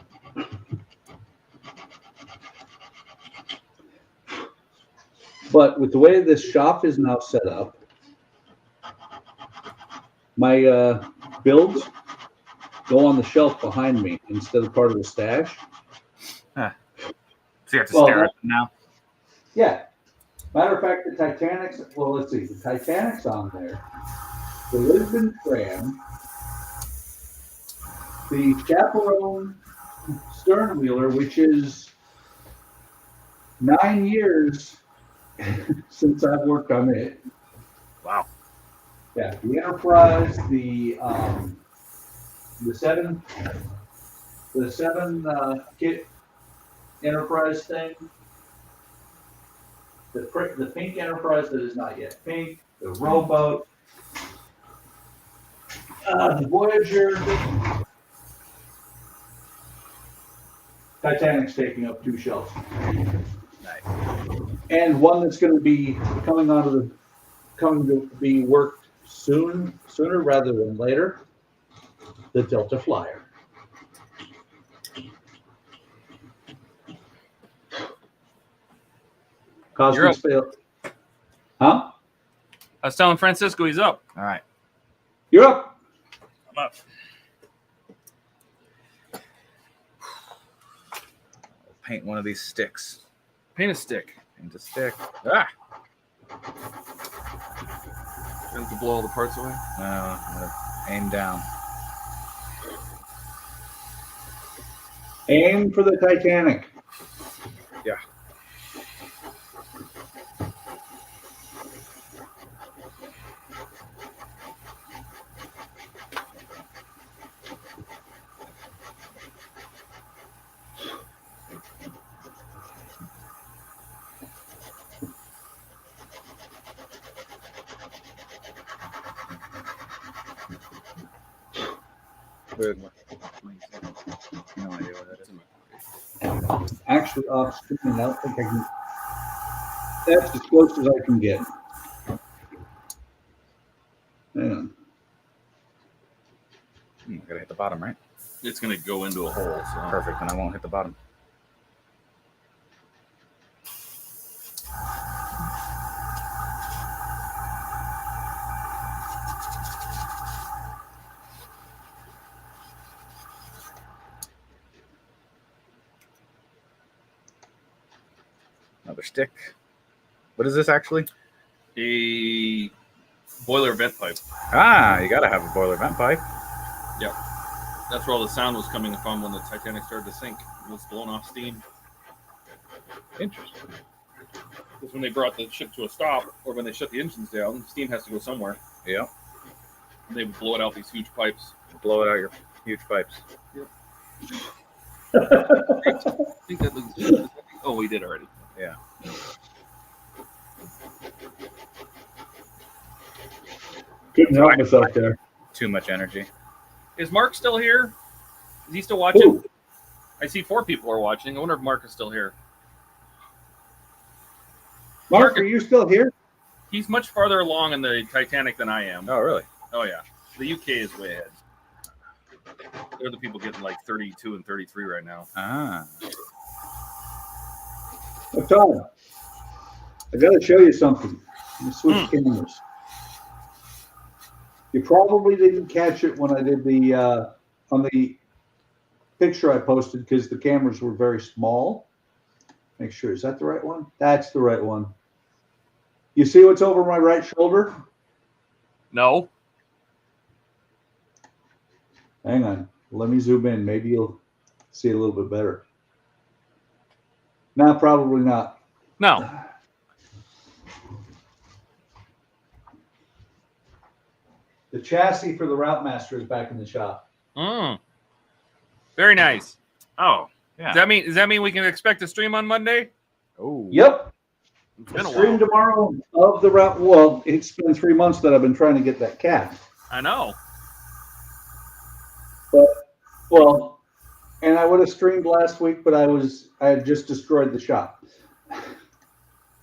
But with the way this shop is now set up, my builds go on the shelf behind me instead of part of the stash. Huh. So you have to stare at them now? Yeah. Matter of fact, the Titanic's, well, let's see, the Titanic's on there, the Lisbon Tram, the Chaperone stern wheeler, which is 9 years since I've worked on it. Wow. Yeah, the Enterprise, the seven kit Enterprise thing, the pink Enterprise that is not yet pink, the rowboat, the Voyager. Titanic's taking up 2 shelves. Nice. And one that's going to be coming to be worked sooner rather than later, the Delta Flyer. Cosmic Spell. Huh? I was telling Francisco he's up. All right. You're up. I'm up. Paint one of these sticks. Paint a stick. Paint a stick. Ah! Trying to blow all the parts away. I'm gonna aim down. Aim for the Titanic. Yeah. Good. No idea what that is. Actually, off screen, I don't think I can. That's as close as I can get. Yeah. I gotta hit the bottom, right? It's going to go into a hole. So. Perfect, and I won't hit the bottom. Another stick. What is this actually? A boiler vent pipe. Ah, you gotta have a boiler vent pipe. Yep. That's where all the sound was coming from when the Titanic started to sink. It was blowing off steam. Interesting. Because when they brought the ship to a stop, or when they shut the engines down, steam has to go somewhere. Yeah. And they would blow it out these huge pipes. Blow it out your huge pipes. Yep. I think that was, oh, we did already. Yeah. Couldn't help myself there. Too much energy. Is Mark still here? Is he still watching? Ooh. I see 4 people are watching. I wonder if Mark is still here. Mark, are you still here? He's much farther along in the Titanic than I am. Oh, really? Oh, yeah. The UK is way ahead. They're the people getting like 32 and 33 right now. Ah. Tom, I got to show you something. Let me switch cameras. You probably didn't catch it when I did the on the picture I posted because the cameras were very small. Make sure, is that the right one? That's the right one. You see what's over my right shoulder? No. Hang on. Let me zoom in. Maybe you'll see it a little bit better. No, probably not. No. The chassis for the Route Master is back in the shop. Very nice. Oh, yeah. Does that mean we can expect a stream on Monday? Oh. Yep. It's been a Stream while. tomorrow of the Route. Well, it's been 3 months that I've been trying to get that cat. I know. But well, and I would have streamed last week, but I had just destroyed the shop.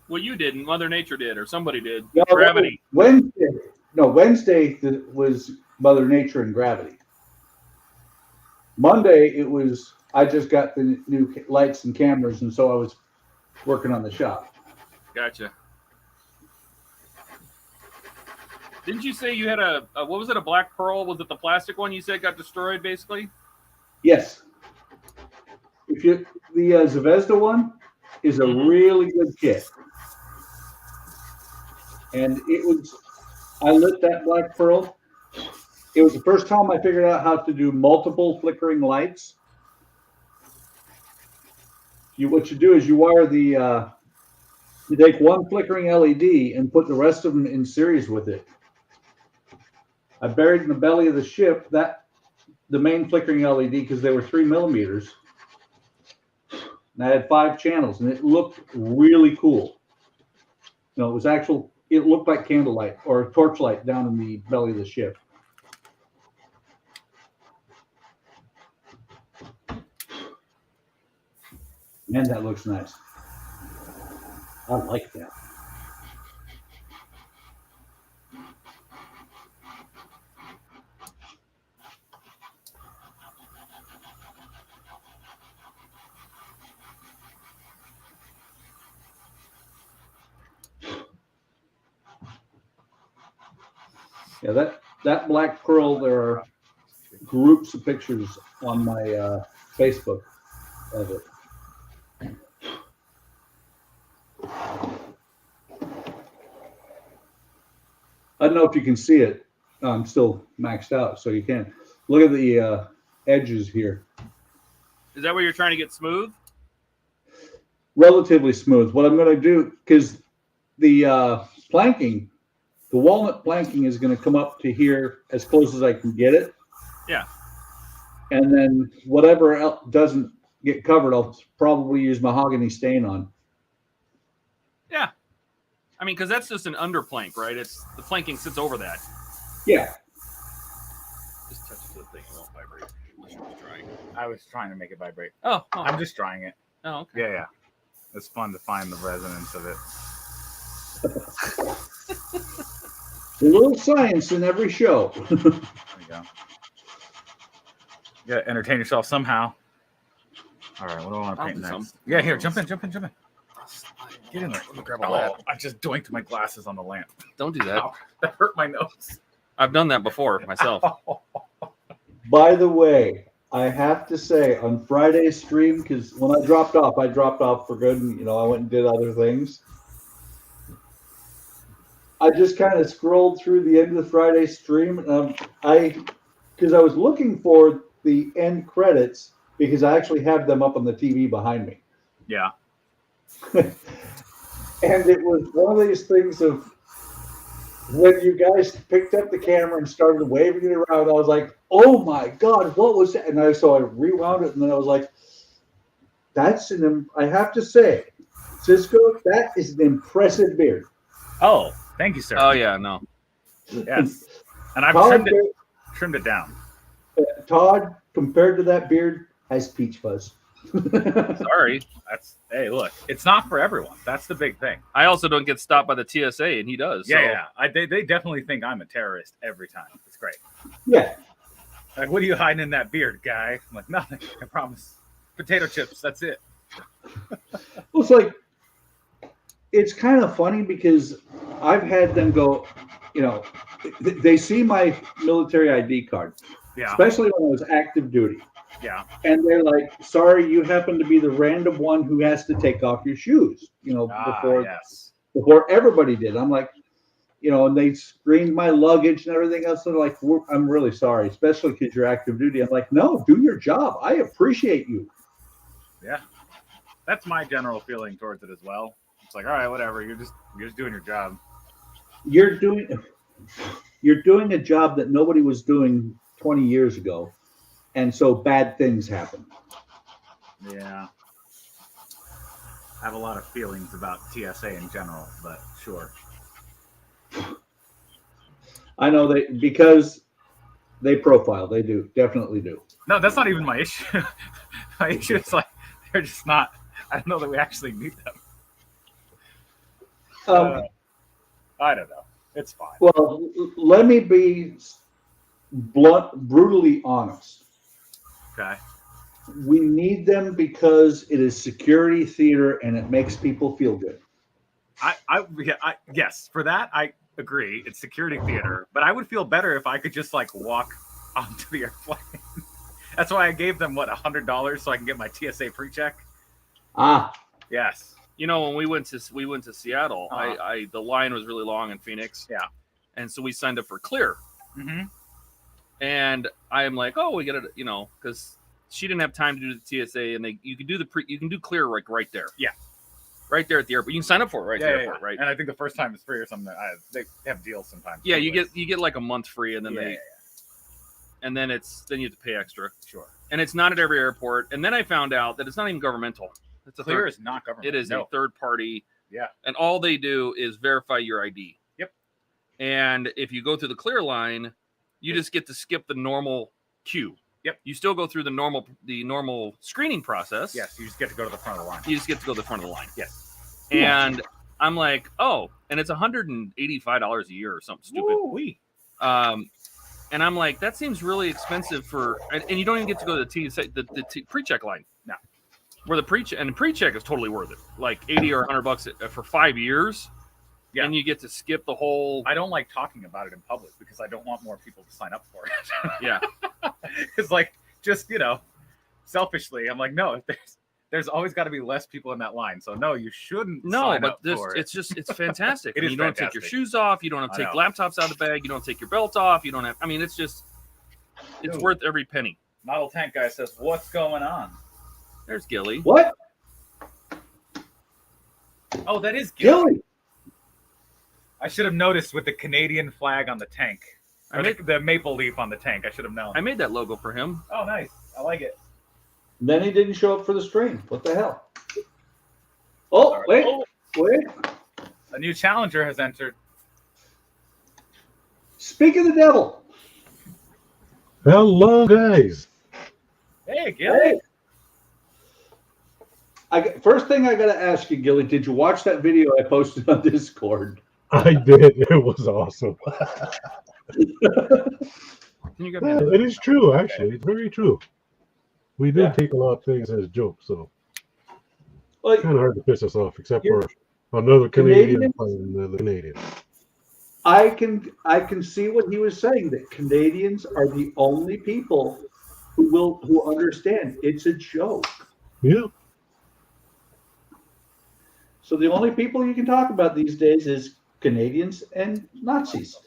Well, you didn't. Mother Nature did, or somebody did. No, Gravity. Wednesday was Mother Nature and Gravity. Monday it was I just got the new lights and cameras, and so I was working on the shop. Gotcha. Didn't you say you had a what was it, a Black Pearl? Was it the plastic one you said got destroyed, basically? Yes. If you the Zvezda one is a really good kit, and I lit that Black Pearl. It was the first time I figured out how to do multiple flickering lights. What you do is you wire you take one flickering LED and put the rest of them in series with it. I buried in the belly of the ship the main flickering LED because they were 3 millimeters. And I had 5 channels, and it looked really cool. You know, it looked like candlelight or torchlight down in the belly of the ship. Man, that looks nice. I like that. Yeah, that Black Pearl, there are groups of pictures on my Facebook of it. I don't know if you can see it. I'm still maxed out, so you can. Look at the edges here. Is that what you're trying to get smooth? Relatively smooth. What I'm going to do, because the planking, the walnut planking is going to come up to here as close as I can get it. Yeah. And then whatever else doesn't get covered, I'll probably use mahogany stain on. Yeah. I mean, because that's just an underplank, right? It's the planking sits over that. Yeah. Just touch the thing; it won't vibrate. Unless you're just drying. I was trying to make it vibrate. Oh, I'm just drying it. Oh, okay. Yeah. It's fun to find the resonance of it. A little science in every show. There you go. You gotta entertain yourself somehow. All right, what do I want to paint next? Yeah, here, jump in. Get in there. Let me grab a lamp. I just doinked my glasses on the lamp. Don't do that. Ow, that hurt my nose. I've done that before myself. By the way, I have to say, on Friday's stream, because when I dropped off for good, and I went and did other things. I just kind of scrolled through the end of the Friday stream, and because I was looking for the end credits because I actually have them up on the TV behind me. Yeah. And it was one of these things of when you guys picked up the camera and started waving it around, I was like, oh my God, what was that? And I rewound it, and then I was like, I have to say, Cisco, that is an impressive beard. Oh, thank you, sir. Oh yeah, no. Yes. And I've trimmed it down. Todd, compared to that beard, has peach fuzz. Sorry. Hey, look, it's not for everyone. That's the big thing. I also don't get stopped by the TSA, and he does. Yeah. They definitely think I'm a terrorist every time. It's great. Yeah. Like, what are you hiding in that beard, guy? I'm like, nothing. I promise. Potato chips. That's it. Well, it's like, it's kind of funny because I've had them go, they see my military ID card, especially when I was active duty. Yeah. And they're like, sorry, you happen to be the random one who has to take off your shoes, before everybody did. I'm like, and they screened my luggage and everything else. They're like, I'm really sorry, especially because you're active duty. I'm like, no, do your job. I appreciate you. Yeah. That's my general feeling towards it as well. It's like, all right, whatever. You're just doing your job. You're doing a job that nobody was doing 20 years ago. And so bad things happen. Yeah. I have a lot of feelings about TSA in general, but sure. I know because they profile. They do. Definitely do. No, that's not even my issue. My issue is like, they're just not, I don't know that we actually need them. I don't know. It's fine. Well, let me be brutally honest. Okay. We need them because it is security theater and it makes people feel good. Yes, for that I agree. It's security theater, but I would feel better if I could just like walk onto the airplane. That's why I gave them $100 so I can get my TSA pre-check. Yes. When we went to Seattle, the line was really long in Phoenix. Yeah. And so we signed up for Clear. Mm-hmm. And I am like, oh, we got it, because she didn't have time to do the TSA, and you can do Clear like right there. Yeah. Right there at the airport. You can sign up for it right there. Yeah. Right. And I think the first time is free or something. They have deals sometimes. Yeah, you get like a month free, and then and then you have to pay extra. Sure. And it's not at every airport. And then I found out that it's not even governmental. Clear is not government. It is a third party. Yeah. And all they do is verify your ID. Yep. And if you go through the Clear line, you just get to skip the normal queue. Yep. You still go through the normal screening process. Yes. You just get to go to the front of the line. You just get to go to the front of the line. Yes. And I'm like, oh, and it's $185 a year or something stupid. Woo-wee. And I'm like, that seems really expensive and you don't even get to go to the pre-check line. No. Where the pre-check is totally worth it. Like $80 or $100 for 5 years. Yeah. And you get to skip the whole. I don't like talking about it in public because I don't want more people to sign up for it. Yeah. It's like, just, selfishly, I'm like, no, there's always got to be less people in that line. So no, you shouldn't. It's fantastic. You don't take your shoes off. You don't have to take laptops out of the bag. You don't take your belt off. You don't have. It's worth every penny. Model Tank Guy says, "What's going on?" There's Gilly. What? Oh, that is Gilly. I should have noticed with the Canadian flag on the tank. The maple leaf on the tank. I should have known. I made that logo for him. Oh, nice. I like it. Then he didn't show up for the stream. What the hell? Oh, wait. A new challenger has entered. Speak of the devil. Hello, guys. Hey, Gilly. Hey. First thing I got to ask you, Gilly, did you watch that video I posted on Discord? I did. It was awesome. It is true, actually. It's very true. We did take a lot of things as jokes, so it's kind of hard to piss us off, except for another Canadian playing the Canadian. I can see what he was saying, that Canadians are the only people who understand it's a joke. Yeah. So the only people you can talk about these days is Canadians and Nazis.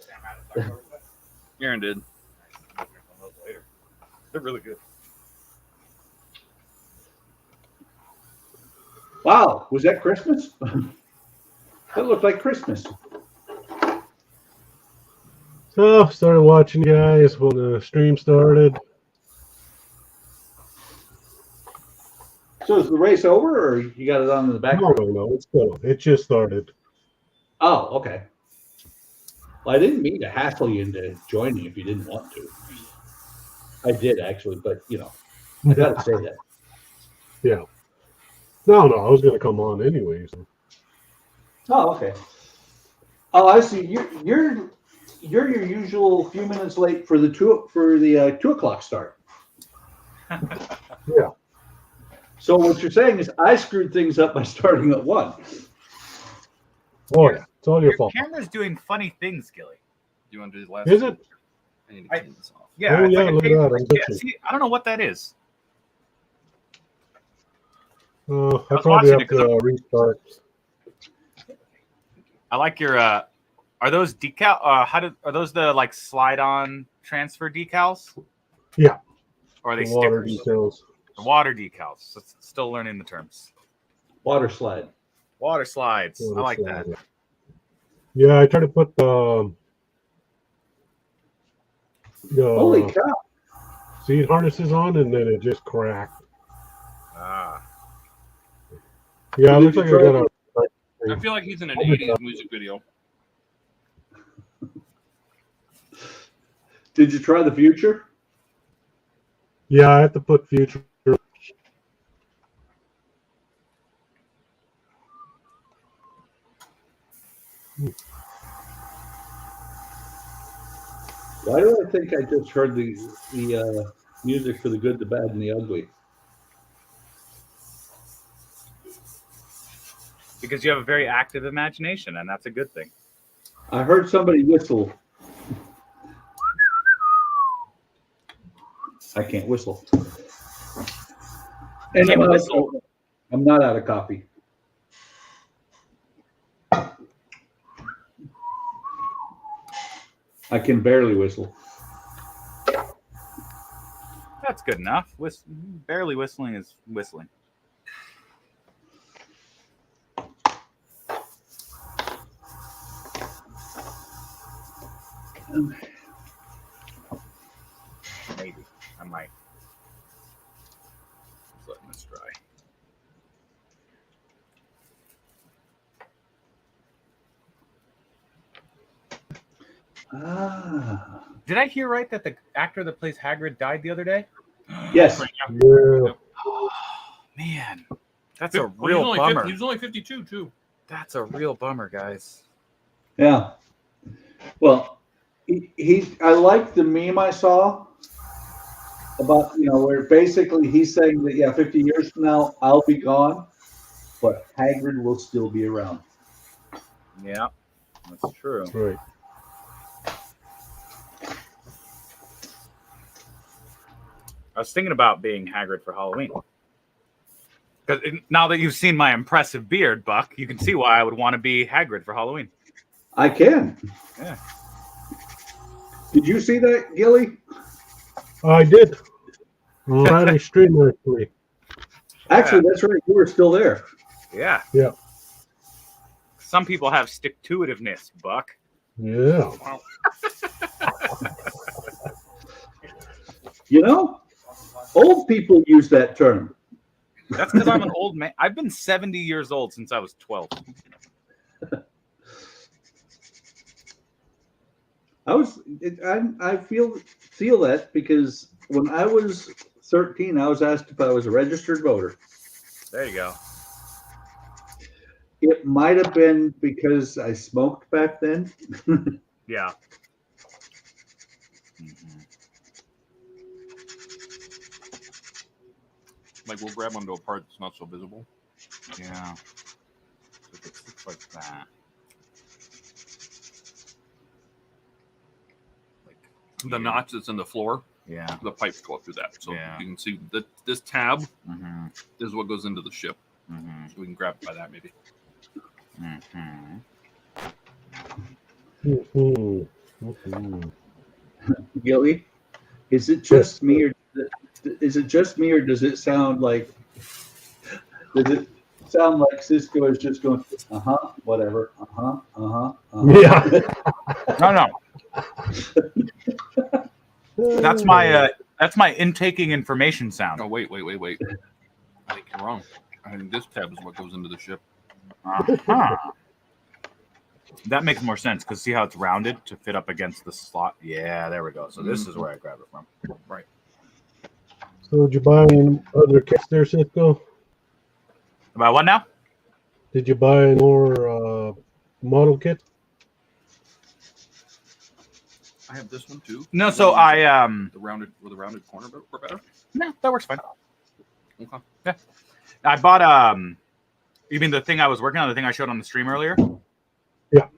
Aaron did. They're really good. Wow, was that Christmas? That looked like Christmas. So started watching you guys when the stream started. So is the race over, or you got it on in the back? No, it's still. It just started. Oh, okay. Well, I didn't mean to hassle you into joining if you didn't want to. I did actually, but you know, I gotta say that. Yeah. No, I was gonna come on anyways. Oh, okay. Oh, I see. You're your usual few minutes late for the 2 o'clock start. Yeah. So what you're saying is I screwed things up by starting at 1. Oh yeah, it's all your Your fault. camera's doing funny things, Gilly. Do you want to do the last? Is it? I need to turn this off. Yeah, Oh, it's yeah, like a look at camera. that, I'm Yeah, touching. see, I don't know what that is. I was probably watching have it 'cause to restart. I like your. Are those decal? Are those the like slide-on transfer decals? Yeah. Or are they The water stickers? details. The water decals. So still learning the terms. Water slide. Water slides. I like Water that. slide. Yeah, I tried to put the Holy cow! seat harnesses on, and then it just cracked. Ah. Yeah, it Did looks you like I try- got a. I feel like he's in an 80s music video. Did you try the future? Yeah, I have to put future. Why do I think I just heard the music for the good, the bad, and the ugly? Because you have a very active imagination, and that's a good thing. I heard somebody whistle. I can't whistle. And Can't I'm, whistle. I'm not out of coffee. I can barely whistle. That's good enough. Barely whistling is whistling. Maybe. I might. Just letting this dry. Ah. Did I hear right that the actor that plays Hagrid died the other day? Yes. Yeah. Man, that's a real bummer. He was only 52 too. That's a real bummer, guys. Yeah. Well, I like the meme I saw about, where basically he's saying that, 50 years from now, I'll be gone, but Hagrid will still be around. Yeah, that's true. That's right. I was thinking about being Hagrid for Halloween. Because now that you've seen my impressive beard, Buck, you can see why I would want to be Hagrid for Halloween. I can. Yeah. Did you see that, Gilly? I did. On Friday stream actually. Actually, that's right. You were still there. Yeah. Yeah. Some people have stick-to-itiveness, Buck. Yeah. Old people use that term. That's because I'm an old man. I've been 70 years old since I was 12. I feel that because when I was 13, I was asked if I was a registered voter. There you go. It might have been because I smoked back then. Yeah. Like we'll grab onto a part that's not so visible. Yeah. So if it looks like that. The notch that's in the floor. Yeah. The pipes go up through that. So Yeah. you can see that this tab Mm-hmm. is what goes into the ship. Mm-hmm. So we can grab it by that maybe. Mm-hmm. Gilly, is it just me, or does it sound like Cisco is just going, whatever, Yeah. No. That's my intaking information sound. Oh, wait. I think you're wrong. I think this tab is what goes into the ship. Uh-huh. That makes more sense because see how it's rounded to fit up against the slot? Yeah, there we go. So this is where I grab it from. Right. So did you buy any other kits there, Cisco? About what now? Did you buy more model kit? I have this one too. No, so I the rounded corner for better. no, that works fine. Okay. Yeah. I bought you mean the thing I was working on, the thing I showed on the stream earlier? Yeah.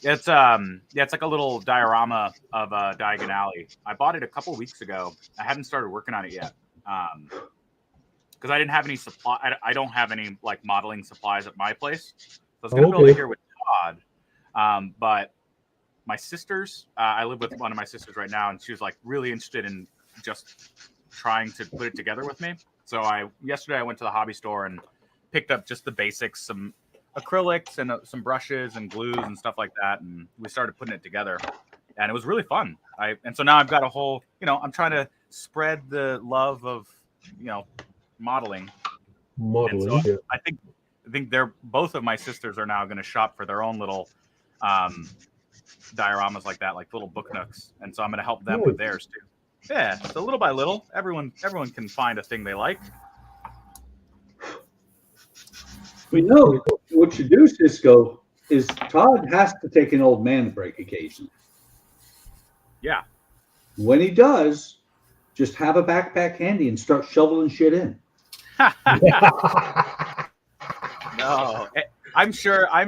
It's it's like a little diorama of Diagon Alley. I bought it a couple weeks ago. I hadn't started working on it yet. Because I didn't have any supply. I don't have any like modeling supplies at my place. So I was gonna build it here with Todd. But my sisters, I live with one of my sisters right now, and she was like really interested in just trying to put it together with me. So yesterday I went to the hobby store and picked up just the basics, some acrylics and some brushes and glues and stuff like that, and we started putting it together, and it was really fun. And so now I've got a whole, I'm trying to spread the love of, modeling. Modeling. So I think they're both of my sisters are now going to shop for their own little dioramas like that, like little book nooks, and so I'm going to help them with theirs too. Yeah, so little by little, everyone can find a thing they like. We know what you do, Cisco, is Todd has to take an old man break occasionally. Yeah. When he does, just have a backpack handy and start shoveling shit in. No, I'm sure I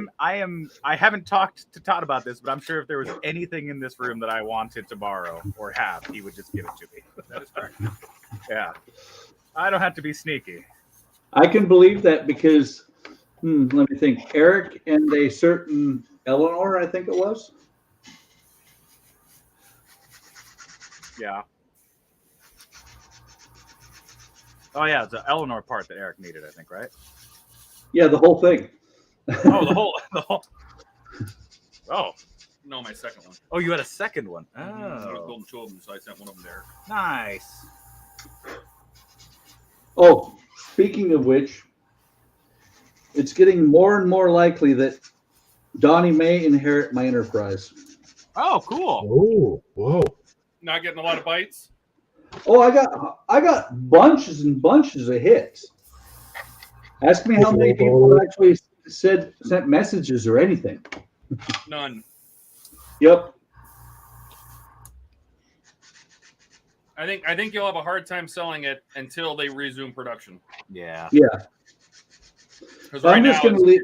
haven't talked to Todd about this, but I'm sure if there was anything in this room that I wanted to borrow or have, he would just give it to me. That is correct. Yeah. I don't have to be sneaky. I can believe that because, let me think, Eric and a certain Eleanor, I think it was. Yeah. Oh, yeah, it's the Eleanor part that Eric needed, I think, right? Yeah, the whole thing. Oh, the whole. Oh. No, my second one. Oh, you had a second one. Oh. I was building two of them, so I sent one of them there. Nice. Oh, speaking of which, it's getting more and more likely that Donnie may inherit my enterprise. Oh, cool. Oh, whoa. Not getting a lot of bites. Oh, I got bunches and bunches of hits. Ask me how many people actually sent messages or anything. None. Yep. I think you'll have a hard time selling it until they resume production. Yeah. Yeah. Because right I'm now, just going to leave.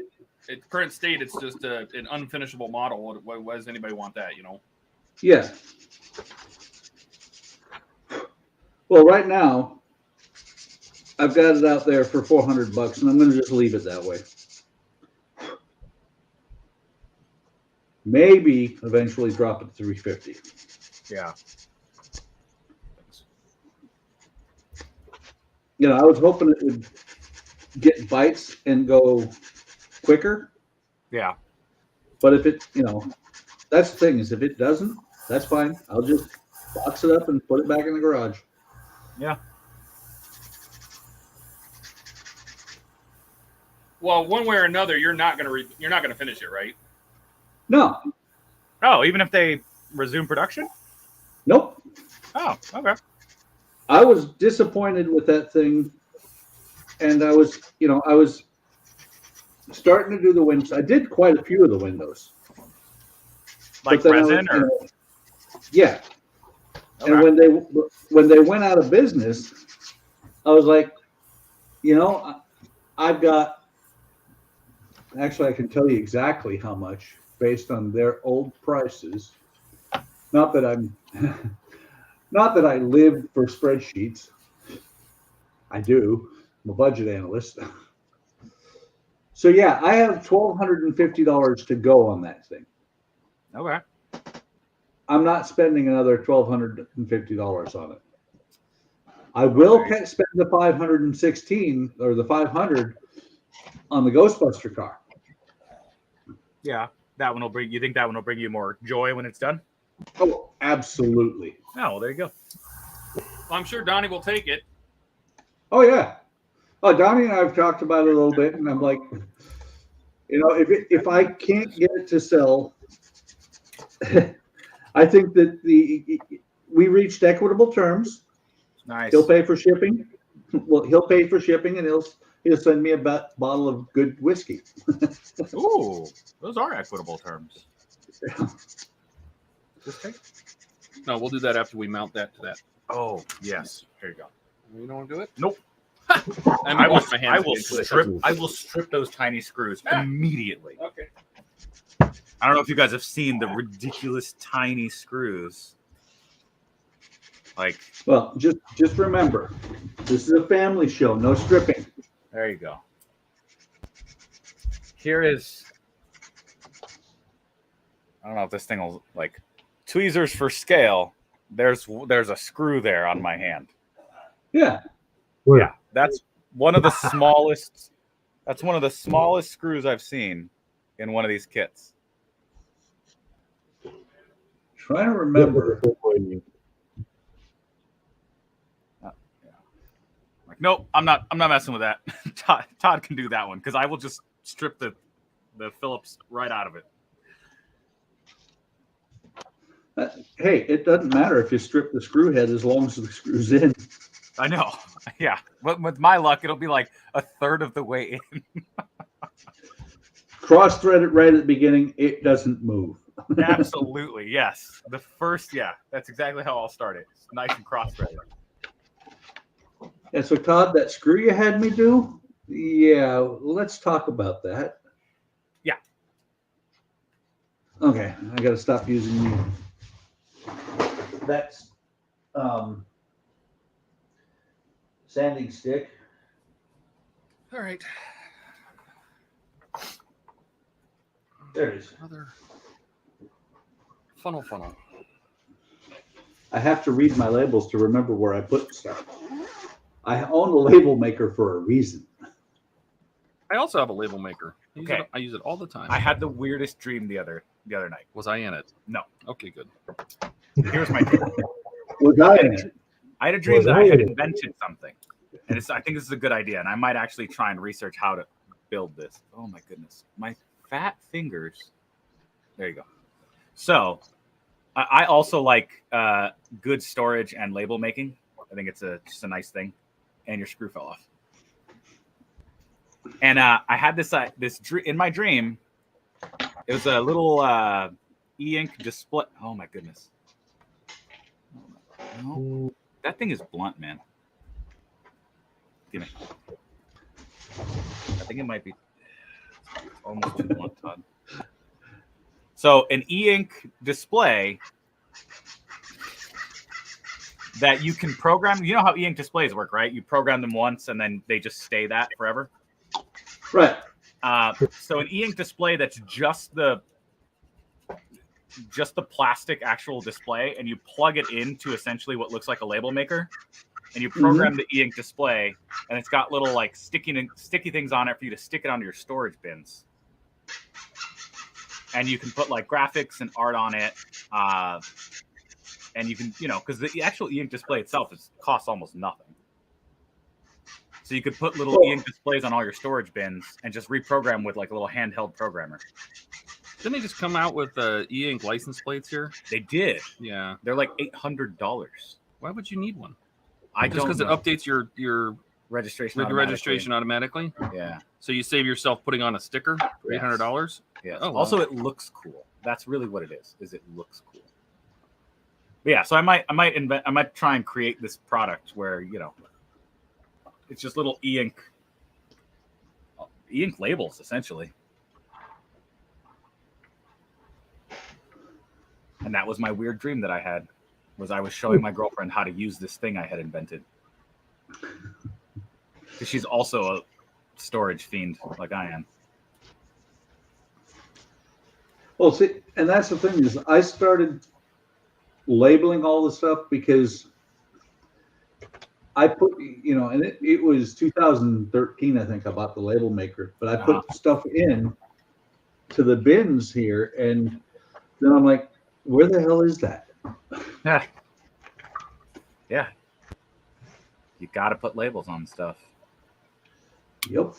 at current state, it's just an unfinishable model. Why does anybody want that? Yeah. Well, right now, I've got it out there for $400, and I'm going to just leave it that way. Maybe eventually drop it to $350. Yeah. I was hoping it would get bites and go quicker. Yeah. But if it, that's the thing is if it doesn't, that's fine. I'll just box it up and put it back in the garage. Yeah. Well, one way or another, you're not gonna finish it, right? No. Oh, even if they resume production? Nope. Oh, okay. I was disappointed with that thing, and I was starting to do the windows. I did quite a few of the windows. Like resin or? Yeah. Okay. And when they went out of business, I was like, I've got. Actually, I can tell you exactly how much based on their old prices. Not that I'm. Not that I live for spreadsheets. I do. I'm a budget analyst. So yeah, I have $1,250 to go on that thing. Okay. I'm not spending another $1,250 on it. I will spend the 516 or the 500 on the Ghostbuster car. Yeah, that one will bring. You think that one will bring you more joy when it's done? Oh, absolutely. Oh, well, there you go. I'm sure Donnie will take it. Oh yeah. Oh, Donnie and I have talked about it a little bit, and I'm like, you know, if I can't get it to sell, I think that we reached equitable terms. Nice. He'll pay for shipping. Well, he'll pay for shipping, and he'll send me a bottle of good whiskey. Ooh, those are equitable terms. No, we'll do that after we mount that to that. Oh yes, here you go. You don't want to do it? Nope. I will strip those tiny screws immediately. Okay. I don't know if you guys have seen the ridiculous tiny screws. Like, well, just remember, this is a family show, no stripping. There you go. Here is, I don't know if this thing will, like, tweezers for scale. There's a screw there on my hand. Yeah. Where? Yeah, that's one of the smallest. That's one of the smallest screws I've seen in one of these kits. Trying to remember. Like, nope, I'm not messing with that. Todd can do that one because I will just strip the Phillips right out of it. Hey, it doesn't matter if you strip the screw head as long as the screw's in. I know. Yeah. But with my luck, it'll be like a third of the way in. Cross thread it right at the beginning. It doesn't move. Absolutely. Yes. The first, yeah, that's exactly how I'll start it. It's nice and cross threaded. And so, Todd, that screw you had me do? Yeah, let's talk about that. Yeah. Okay, I got to stop using that's sanding stick. All right. There it is. Another funnel. I have to read my labels to remember where I put stuff. I own a label maker for a reason. I also have a label maker. Okay. I use it all the time. I had the weirdest dream the other night. Was I in it? No. Okay, good. Here's my dream. Was I in it? I had a dream that I had invented something. And I think this is a good idea. And I might actually try and research how to build this. Oh my goodness. My fat fingers. There you go. So I also like good storage and label making. I think it's just a nice thing. And your screw fell off. And I had this in my dream. It was a little e-ink display. Oh my goodness! No, that thing is blunt, man. Give me. I think it might be almost too blunt, Todd. So an e-ink display that you can program. You know how e-ink displays work, right? You program them once and then they just stay that forever. Right. So an e-ink display that's just the plastic actual display, and you plug it into essentially what looks like a label maker, and you program the e-ink display, and it's got little like sticky things on it for you to stick it onto your storage bins. And you can put like graphics and art on it. And you can, because the actual e-ink display itself costs almost nothing. So you could put little e-ink displays on all your storage bins and just reprogram with like a little handheld programmer. Didn't they just come out with e-ink license plates here? They did. Yeah. They're like $800. Why would you need one? Just because it updates your registration automatically? Yeah. So you save yourself putting on a sticker for $800? Yeah. Oh, wow. Also, it looks cool. That's really what it is it looks cool. But yeah, so I might try and create this product where, it's just little e-ink labels, essentially. And that was my weird dream that I had. was I was showing my girlfriend how to use this thing I had invented. Because she's also a storage fiend like I am. Well, see, and that's the thing is I started labeling all the stuff because I put, you know, and it was 2013, I think I bought the label maker, but I put stuff in to the bins here, and then I'm like, where the hell is that? Yeah. Yeah. You got to put labels on stuff. Yep.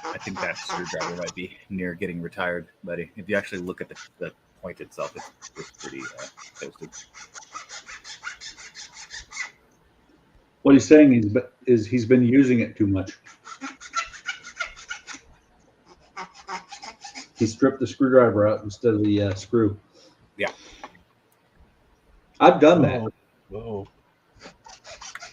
I think that screwdriver might be near getting retired, buddy. If you actually look at the point itself, it's pretty toasted. What he's saying is he's been using it too much. He stripped the screwdriver out instead of the screw. Yeah. I've done that. Oh.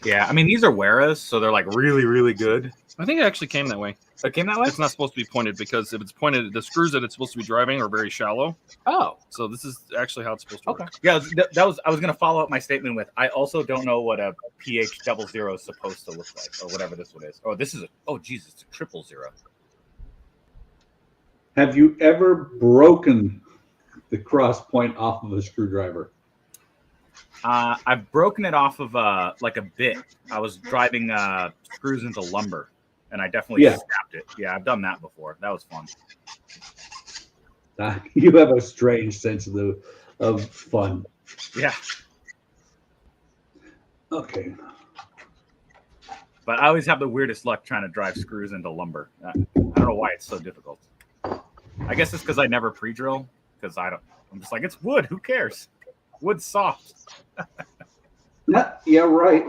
Yeah, I mean, these are Weras, so they're like really, really good. I think it actually came that way. It came that way? It's not supposed to be pointed because if it's pointed, the screws that it's supposed to be driving are very shallow. Oh. So this is actually how it's supposed to work. Yeah, I was going to follow up my statement with, I also don't know what a pH 00 is supposed to look like, or whatever this one is. Oh, this is Jesus, it's a 000. Have you ever broken the cross point off of a screwdriver? I've broken it off of like a bit. I was driving screws into lumber, and I definitely snapped it. Yeah, I've done that before. That was fun. You have a strange sense of fun. Yeah. Okay. But I always have the weirdest luck trying to drive screws into lumber. I don't know why it's so difficult. I guess it's because I never pre-drill. Because I'm just like, it's wood. Who cares? Wood's soft. Yeah, right.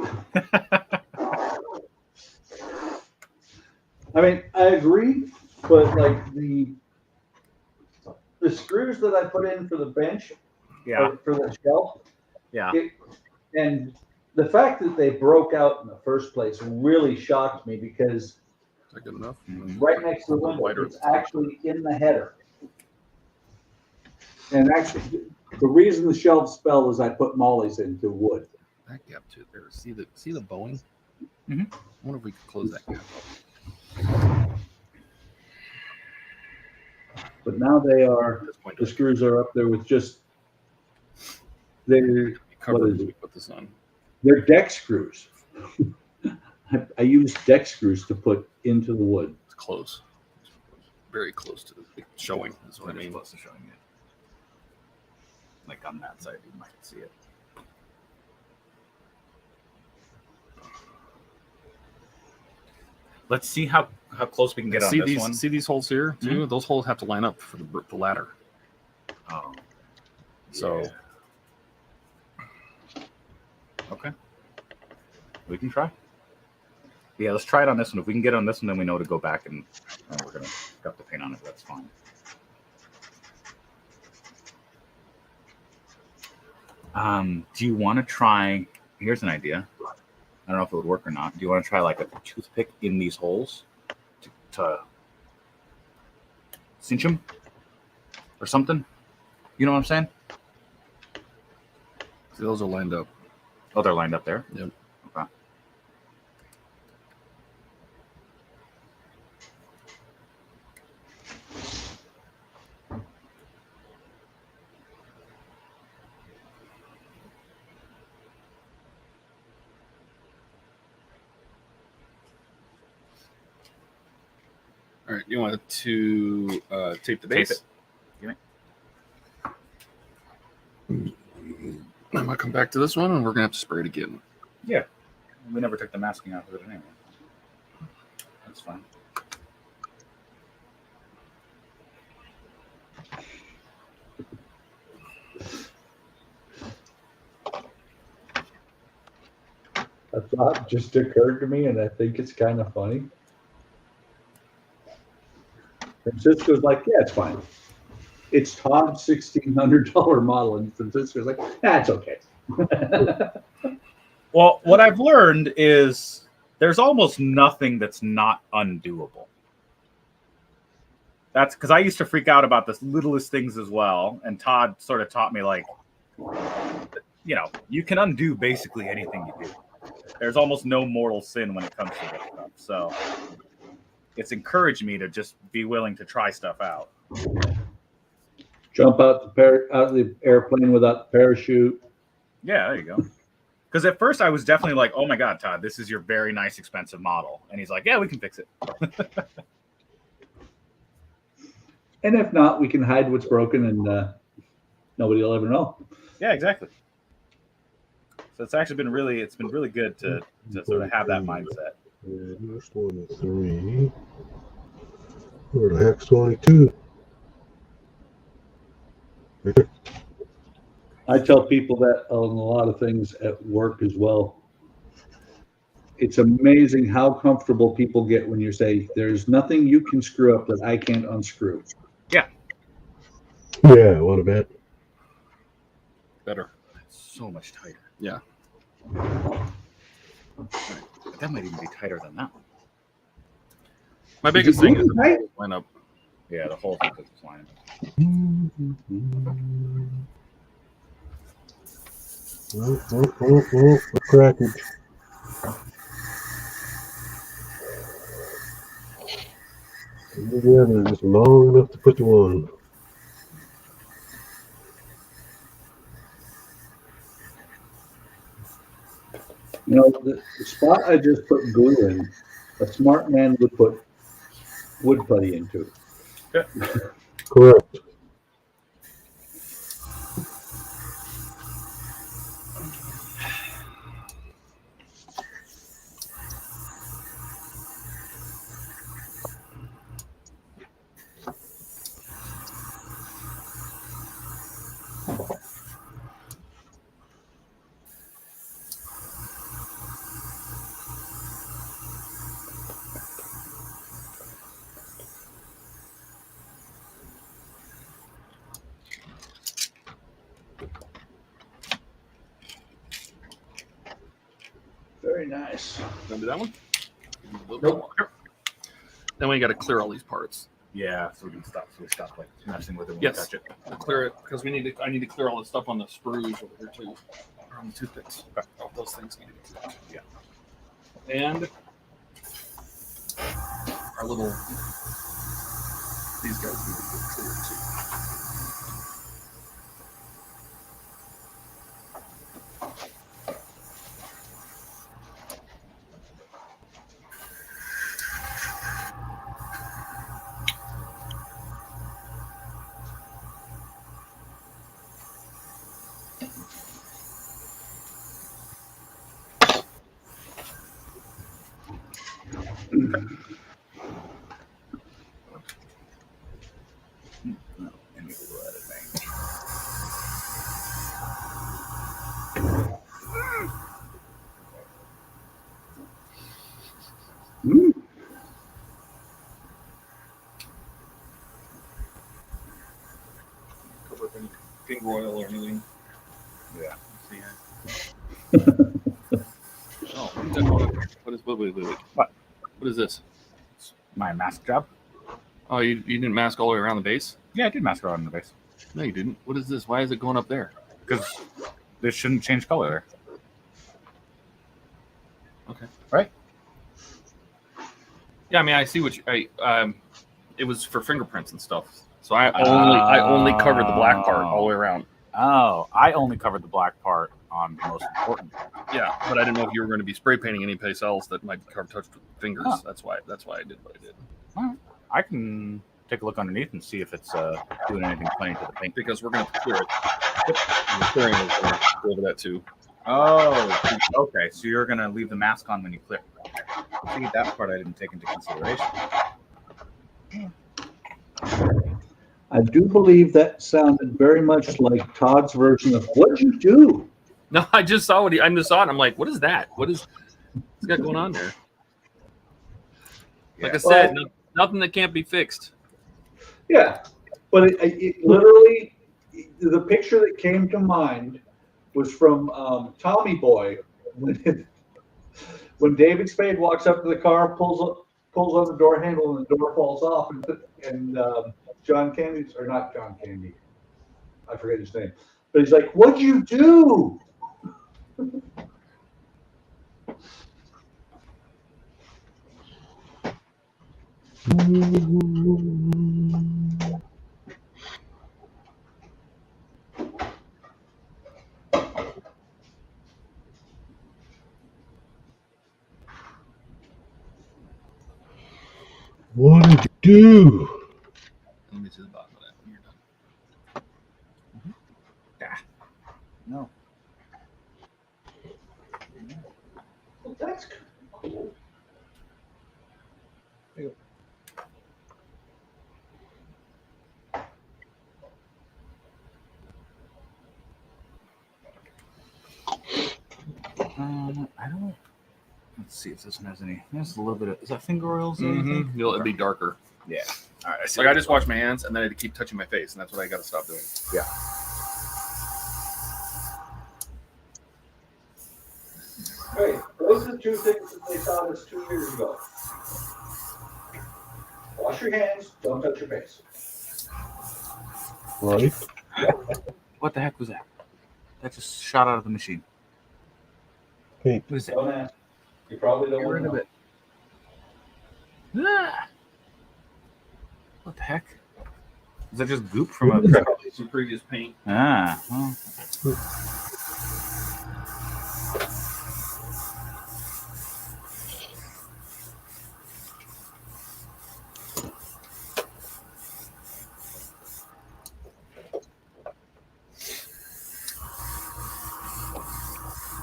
I mean, I agree, but like the screws that I put in for the bench, for the shelf, and the fact that they broke out in the first place really shocked me because Is that good enough? Right next to the window, it's actually in the header. And actually, the reason the shelves fell is I put mollies into wood. That gap too there. See the bowing? Mm-hmm. I wonder if we could close that gap up. But now the screws are up there with just they're Put this on. They're deck screws. I use deck screws to put into the wood. It's close. Very close to the showing is what I mean. Close to showing it. Like on that side, you might see it. Let's see how close we can get on this one. See these holes here too? Mm-hmm. Those holes have to line up for the ladder. Oh. So. Okay. We can try. Yeah, let's try it on this one. If we can get on this one, then we know to go back and we're going to got the paint on it. That's fine. Do you want to try? Here's an idea. I don't know if it would work or not. Do you want to try like a toothpick in these holes to cinch them or something? You know what I'm saying? See, those are lined up. Oh, they're lined up there? Yep. Okay. All right, you want to tape the base? Tape it. I'm gonna come back to this one, and we're gonna have to spray it again. Yeah, we never took the masking out of it anyway. That's fine. A thought just occurred to me, and I think it's kind of funny. Francisco's like, yeah, it's fine. It's Todd's $1,600 model, and Francisco's like, that's okay. Well, what I've learned is there's almost nothing that's not undoable. that's because I used to freak out about the littlest things as well. And Todd sort of taught me, like, you know, you can undo basically anything you do. There's almost no mortal sin when it comes to this stuff. So it's encouraged me to just be willing to try stuff out. Jump out of the airplane without the parachute. Yeah, there you go. Because at first I was definitely like, oh my God, Todd, this is your very nice, expensive model. And he's like, yeah, we can fix it. And if not, we can hide what's broken and nobody will ever know. Yeah, exactly. So it's actually been really, good to sort of have that mindset. There's 23. Where the heck's 22? I tell people that on a lot of things at work as well. It's amazing how comfortable people get when you say, there's nothing you can screw up that I can't unscrew. Yeah. Yeah, what a bet. Better. So much tighter. Yeah. But that might even be tighter than that one. My biggest thing is the line up. Yeah, the whole thing is flying. Oh, a crackage. Together, just long enough to put you on. You know, the spot I just put glue in, a smart man would put wood putty into. Correct. Very nice. Remember that one? Nope. Then we got to clear all these parts. Yeah, so we can stop. So we stop like messing with it when Yes. we touch it. To clear it because I need to clear all the stuff on the sprues over here too, or on the toothpicks. All those things need to be cleared. Yeah. And our little these guys need to get cleared too. Cover with any finger oil or anything. Yeah. Oh, what is wait. What is this? My mask job? Oh, you didn't mask all the way around the base? Yeah, I did mask around the base. No, you didn't. What is this? Why is it going up there? Because this shouldn't change color there. Okay. Right? Yeah, I mean, I see what it was for fingerprints and stuff. So I only covered the black part all the way around. Oh, I only covered the black part on the most important part. Yeah, but I didn't know if you were going to be spray painting any place else that might be touched with fingers. Oh. That's why I did what I did. All right. I can take a look underneath and see if it's doing anything funny to the paint. Because we're going to clear it. Yep. And the clearing is going to go over that too. Oh, okay. So you're going to leave the mask on when you clear. See, that part I didn't take into consideration. I do believe that sounded very much like Todd's version of "What'd you do?" No, I just saw I just saw it. And I'm like, what is that? What's got going on there? Like I said, nothing that can't be fixed. Yeah, but it literally, the picture that came to mind was from Tommy Boy when David Spade walks up to the car, pulls pulls on the door handle and the door falls off, and John Candy's, or not John Candy, I forget his name, but he's like, "What'd you do?" What did you do? Let me see the bottom of that when you're done. No. Well, that's cool. I don't. Let's see if this one has any. There's a little bit of. Is that finger oils? Or Mm-hmm. anything? It'll be darker. Yeah. All right. I see Like I just wash my hands and then I keep touching my face, and that's what I got to stop doing. Yeah. Hey, those are the two things that they taught us 2 years ago. Wash your hands, don't touch your face. Right? What the heck was that? That just shot out of the machine. Paint. What is that? Don't ask. You probably don't Get want rid to of know. it. Ah! What the heck? Is that just goop from a? Probably some previous paint. Ah. Well.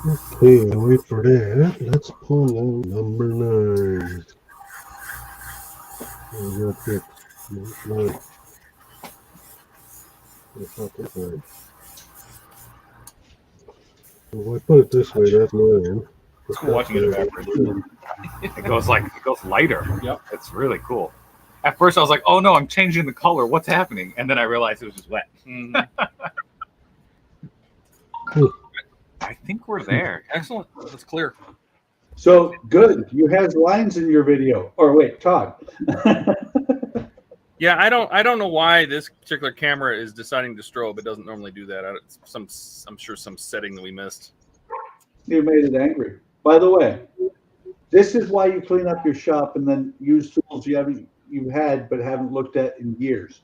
Okay, wait for that. Let's pull out number 9. We got it. No. That's not that 9. Well, if I put it this way, that's 9. It's cool watching it backwards. It goes lighter. Yep. It's really cool. At first, I was like, "Oh no, I'm changing the color. What's happening?" And then I realized it was just wet. Mm-hmm. I think we're there. Excellent. That's clear. So good. You have lines in your video. Or wait, Todd. Yeah, I don't know why this particular camera is deciding to strobe. It doesn't normally do that. I'm sure some setting that we missed. You made it angry. By the way, this is why you clean up your shop and then use tools you had but haven't looked at in years.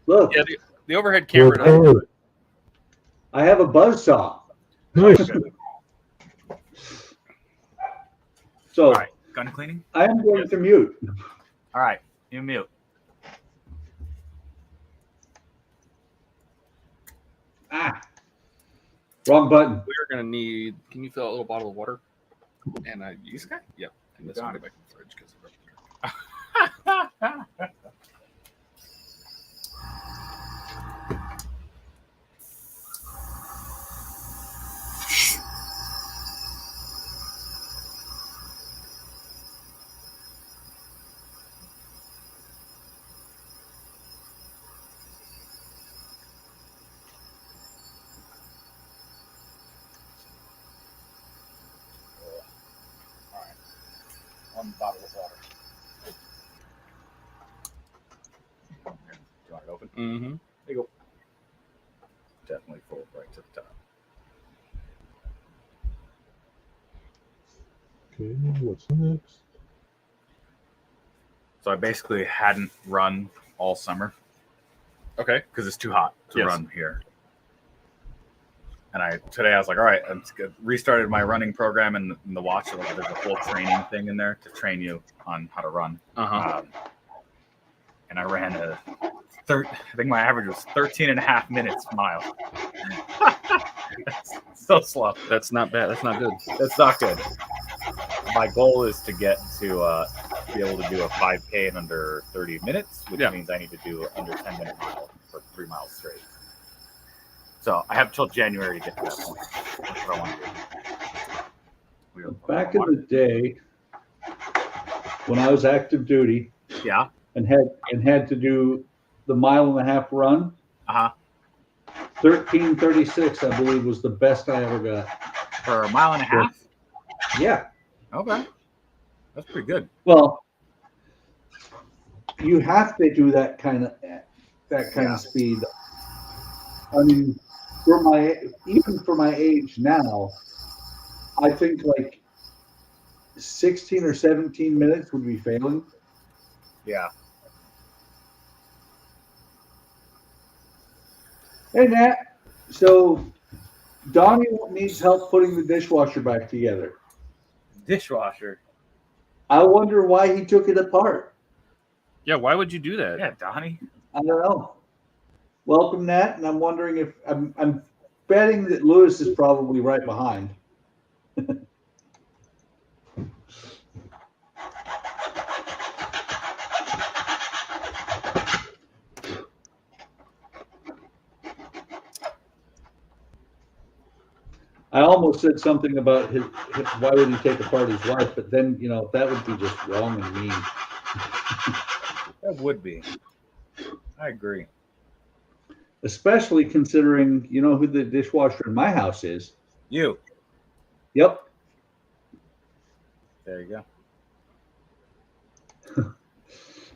Look, Yeah, the overhead camera. Oh, I have a buzzsaw. nice. So All right, gun cleaning. I am going to mute. All right, you mute. Wrong button. We're gonna need. Can you fill out a little bottle of water? And I use that. Yep. And this one go back in the fridge because. One bottle of water. Do you want it open? Mm-hmm. There you go. Definitely full right to the top. Okay, what's next? So I basically hadn't run all summer Okay. because it's too hot to Yes. run here. And today I was like, all right, I'm restarted my running program and the watch. Like, there's a whole training thing in there to train you on how to run. Uh-huh. And I ran I think my average was 13 and a half minutes a mile. So slow. That's not bad. That's not good. That's not good. My goal is to get to be able to do a 5K in under 30 minutes, which means I need to do under 10-minute mile for 3 miles straight. So I have till January to get to that point. That's what I want to do. Back in the day, when I was active duty, Yeah. and had to do the 1.5 mile run, 13:36, I believe, was the best I ever got. For a 1.5 miles? Yeah. Okay. That's pretty good. Well, you have to do that kind of speed. I mean, even for my age now, I think like 16 or 17 minutes would be failing. Yeah. Hey, Nat. So Donnie needs help putting the dishwasher back together. Dishwasher. I wonder why he took it apart. Yeah, why would you do that? Yeah, Donnie. I don't know. Welcome, Nat, and I'm wondering if I'm betting that Lewis is probably right behind. I almost said something about why would he take apart his wife, but then, you know, that would be just wrong and mean. That would be. I agree. Especially considering, you know, who the dishwasher in my house is. You. Yep. There you go.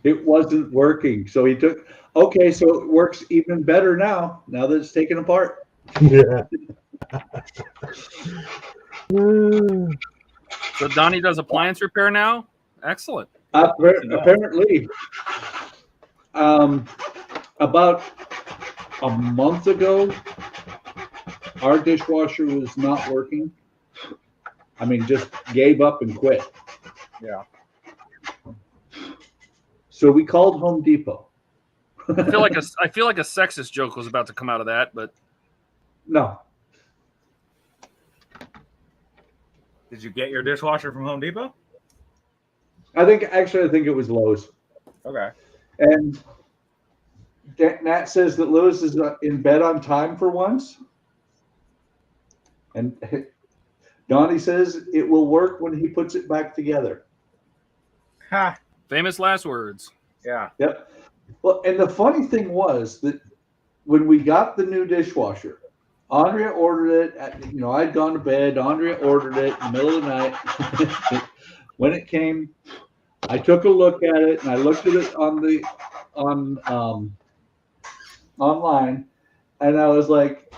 It wasn't working. So he took, okay, so it works even better now that it's taken apart. Yeah. So Donnie does appliance repair now? Excellent. Apparently. About a month ago, our dishwasher was not working. I mean, just gave up and quit. Yeah. So we called Home Depot. I feel like a sexist joke was about to come out of that, but no. Did you get your dishwasher from Home Depot? I think it was Lowe's. Okay. And Nat says that Lewis is in bed on time for once. And Donnie says it will work when he puts it back together. Ha. Famous last words. Yeah. Yep. Well, and the funny thing was that when we got the new dishwasher, Andrea ordered it. You know, I'd gone to bed. Andrea ordered it in the middle of the night. When it came, I took a look at it and I looked at it online, and I was like,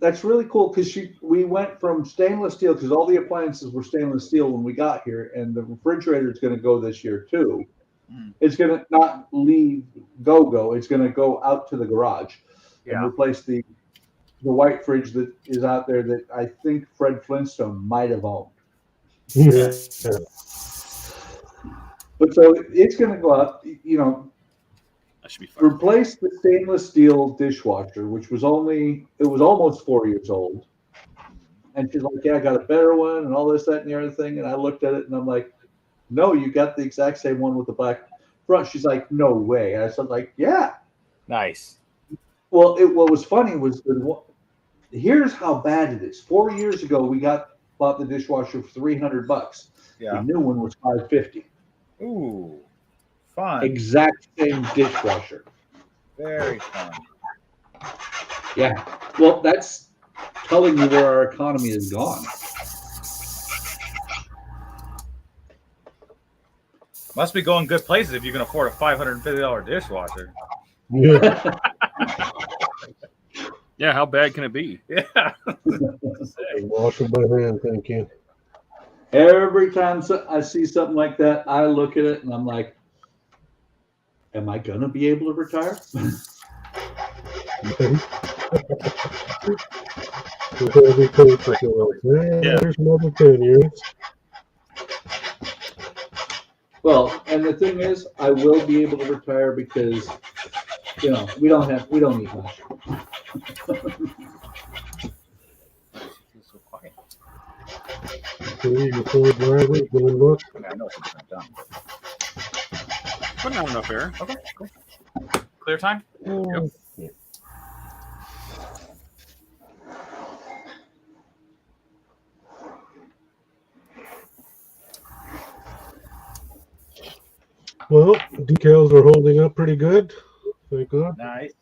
"That's really cool." Because we went from stainless steel, because all the appliances were stainless steel when we got here, and the refrigerator is going to go this year too. It's going to not leave go. It's going to go out to the garage and replace the white fridge that is out there that I think Fred Flintstone might have owned. Yeah. But so it's going to go out, you know, that should be fun. Replace the stainless steel dishwasher, which was almost 4 years old. And she's like, yeah, I got a better one and all this, that, and the other thing. And I looked at it and I'm like, no, you got the exact same one with the black front. She's like, no way. And I said, like, yeah. Nice. Well, what was funny was here's how bad it is. 4 years ago, we bought the dishwasher for $300. Yeah. The new one was $550. Ooh, fun. Exact same dishwasher. Very fun. Yeah. Well, that's telling you where our economy is gone. Must be going good places if you can afford a $550 dishwasher. Yeah. Yeah, how bad can it be? Yeah. Washing my hand, thank you. Every time I see something like that, I look at it and I'm like, am I going to be able to retire? There's another 10 years. Well, and the thing is, I will be able to retire because, you know, we don't need much. So quiet. Your full drivers going look. I mean, I know it's done. But not enough air. Okay, cool. Clear time? Yep. Well, decals are holding up pretty good. Thank God. Nice.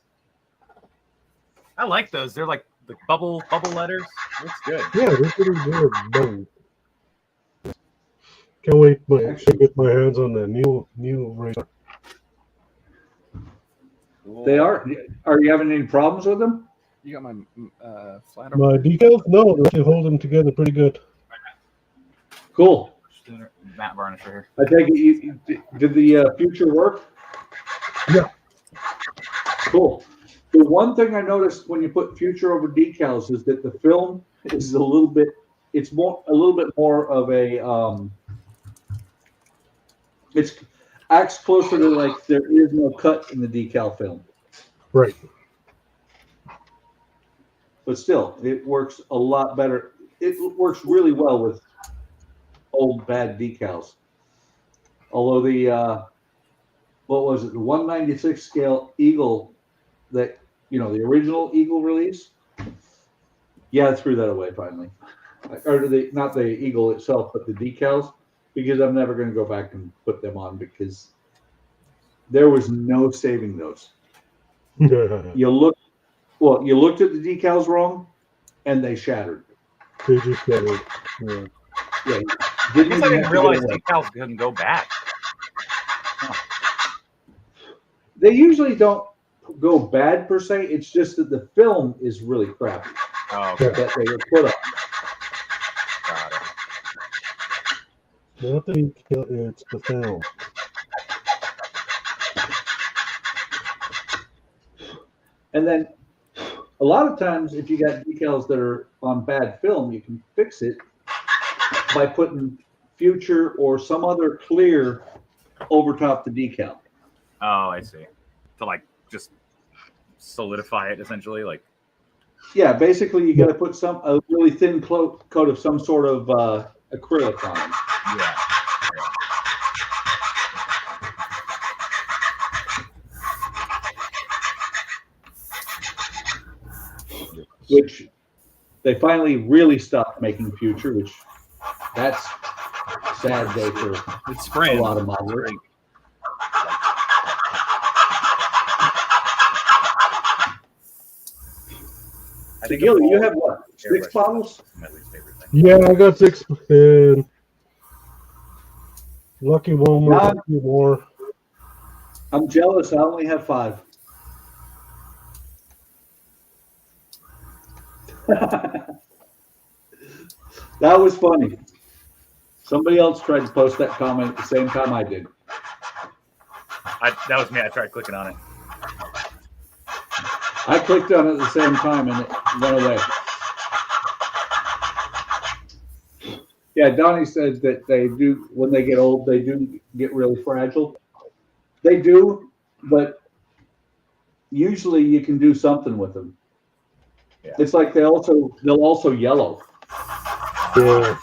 I like those. They're like the bubble letters. Looks good. Yeah, they're pretty good. Boom. Can't wait to get my hands on the new razor. Cool. They are. Are you having any problems with them? You got my flat My decals? No, they're actually holding together pretty good. Cool. Matte varnish here. I take it you did the future work? Yeah. Cool. The one thing I noticed when you put future over decals is that the film is a little bit. It's a little bit more of a. It's acts closer to like there is no cut in the decal film. Right. But still, it works a lot better. It works really well with old bad decals. Although the what was it, the 196 scale Eagle, that the original Eagle release? Yeah, I threw that away finally. Or not the Eagle itself, but the decals, because I'm never going to go back and put them on because there was no saving those. You looked at the decals wrong, and they shattered. They just shattered. Yeah. I guess I didn't realize decals couldn't go bad. They usually don't go bad per se. It's just that the film is really crappy. Oh, okay. That they were put up. Got it. Not the decal, it's the film. And then a lot of times, if you got decals that are on bad film, you can fix it by putting future or some other clear over top the decal. Oh, I see. To like just solidify it essentially, like. Yeah, basically you got to put a really thin coat of some sort of acrylic on them. Yeah. Which they finally really stopped making future, which that's a sad day for It's spraying. a lot of modelers. I So Gilly, you have what? 6 bottles? My least favorite thing. Yeah, I got 6. And lucky one more, Nah. a few more. I'm jealous. I only have 5. That was funny. Somebody else tried to post that comment at the same time I did. That was me. I tried clicking on it. I clicked on it at the same time and it went away. Yeah, Donnie said that they do, when they get old, they do get really fragile. They do, but usually you can do something with them. Yeah. It's like they'll also yellow. Yeah.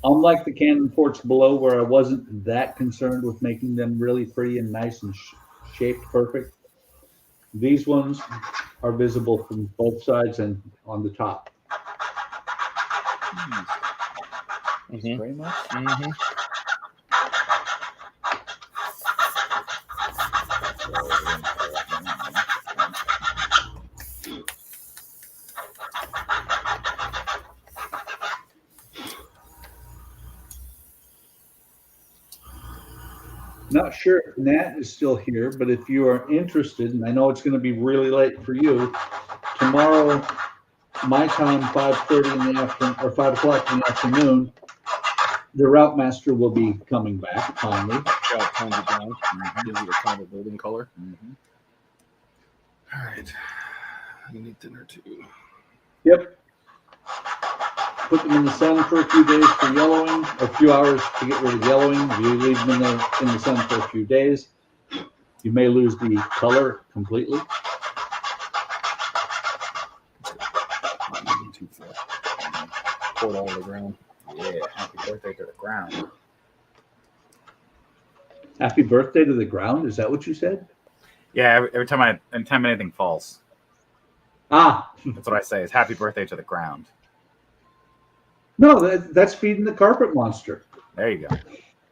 Unlike the Canon ports below, where I wasn't that concerned with making them really pretty and nice and shaped perfect, these ones are visible from both sides and on the top. Very much. Mm-hmm. Not sure if Nat is still here, but if you are interested, and I know it's going to be really late for you, tomorrow, my time, 5:30 in the afternoon or 5 o'clock in the afternoon, the Route Master will be coming back finally. Got tons of brown. Gives you the kind of building color. All right. You need dinner too. Yep. Put them in the sun for a few days for yellowing, a few hours to get rid of yellowing. If you leave them in the sun for a few days, you may lose the color completely. Too far. Pour it all over the ground. Yeah. Happy birthday to the ground. Happy birthday to the ground. Is that what you said? Yeah. Every time anything falls, Ah, that's what I say. Is happy birthday to the ground. no, that's feeding the carpet monster. There you go.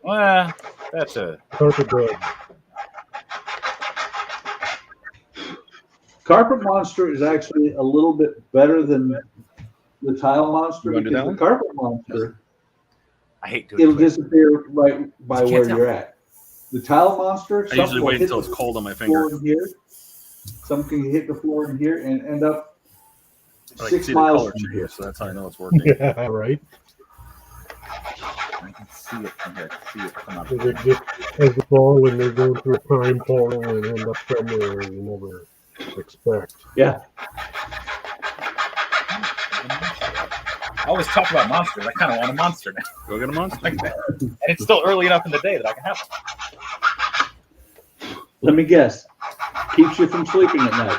Well, that's a Carpet dog. Carpet monster is actually a little bit better than the tile monster, You wanna do because that the one? carpet monster, I hate doing it'll quick. disappear right by You can't where tell. you're at. The tile monster, I usually will wait hit until the it's cold on my floor finger. in here. Some can hit the floor in here and end up I can 6 see the miles color from change, here. so that's how I know it's working. Yeah, right. I can see it from here. I can see it come up. So they just as the ball when they're going through a time portal and end up somewhere you never expect. Yeah. I always talk about monsters. I kind of want a monster now. Go get a monster. And it's still early enough in the day that I can have one. Let me guess. Keeps you from sleeping at night.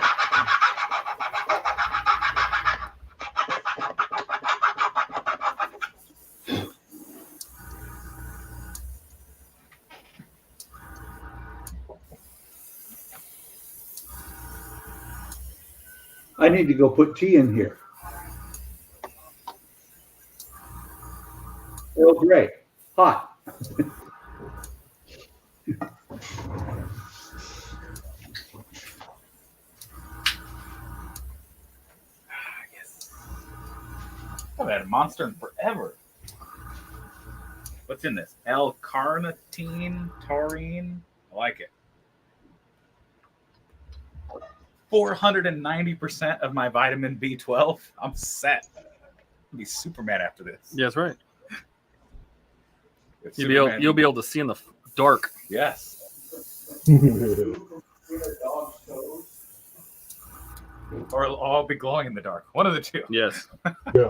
I need to go put tea in here. Oh, great. Hot. Yes. I haven't had a monster in forever. What's in this? L-carnitine, taurine. I like it. 490% of my vitamin B12. I'm set. I'll be Superman after this. Yeah, that's right. It's You'll be able to see in the dark. Yes. Or I'll be glowing in the dark. One of the two. Yes. Yeah.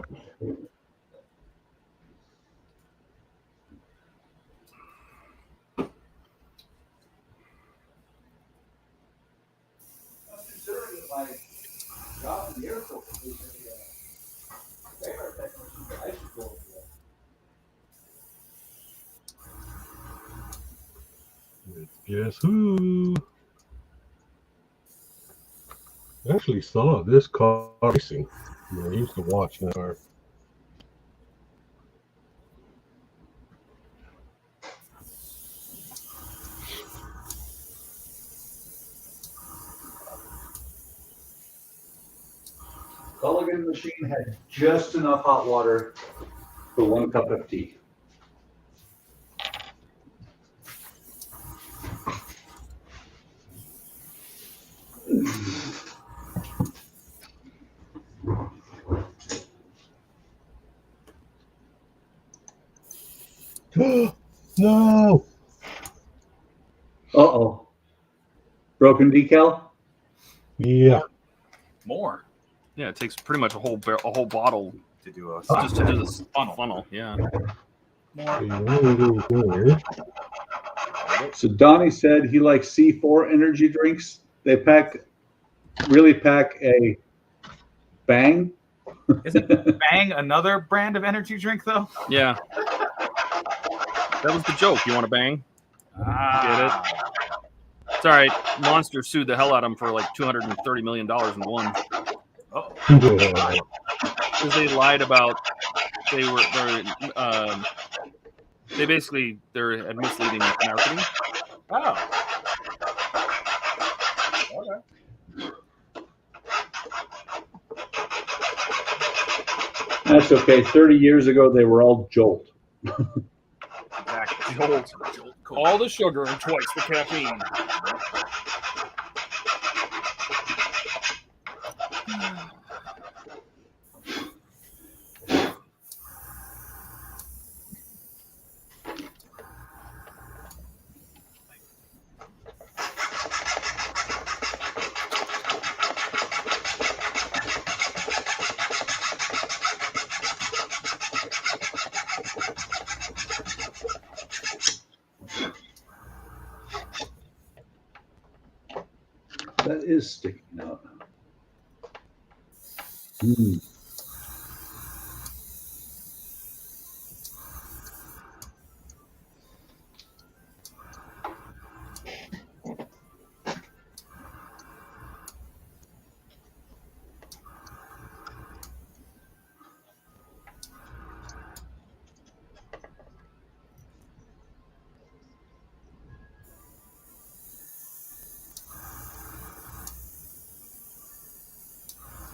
Guess who? I actually saw this car racing. I used to watch that car. Culligan machine had just enough hot water for 1 cup of tea. No! Uh-oh. Broken decal? Yeah. More Yeah, it takes pretty much a whole bottle to do a just to do this funnel. Yeah. So Donnie said he likes C4 energy drinks. They really pack a bang. Isn't Bang another brand of energy drink though? Yeah. That was the joke. You want to bang? Ah. Get it? It's all right. Monster sued the hell out of him for like $230 million and won. Oh. Because they lied about they're misleading marketing. Oh. Okay. That's okay. 30 years ago, they were all Jolt. Exactly. Jolt. All the sugar and twice the caffeine. That is sticking out. Mm.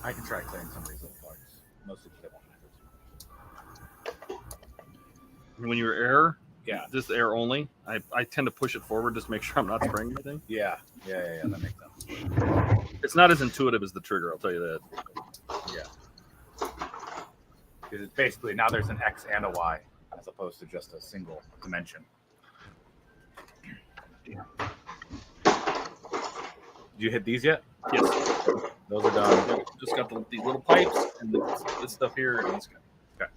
I can try clearing some of these little bugs. mostly because I want methods. When you're air, Yeah. just air only. I tend to push it forward just to make sure I'm not spraying anything. Yeah. That makes sense. It's not as intuitive as the trigger, I'll tell you that. Yeah. Because it's basically now there's an X and a Y as opposed to just a single dimension. Did you hit these yet? Yes. Those are done. Yep, just got these little pipes and this stuff here. And these Okay.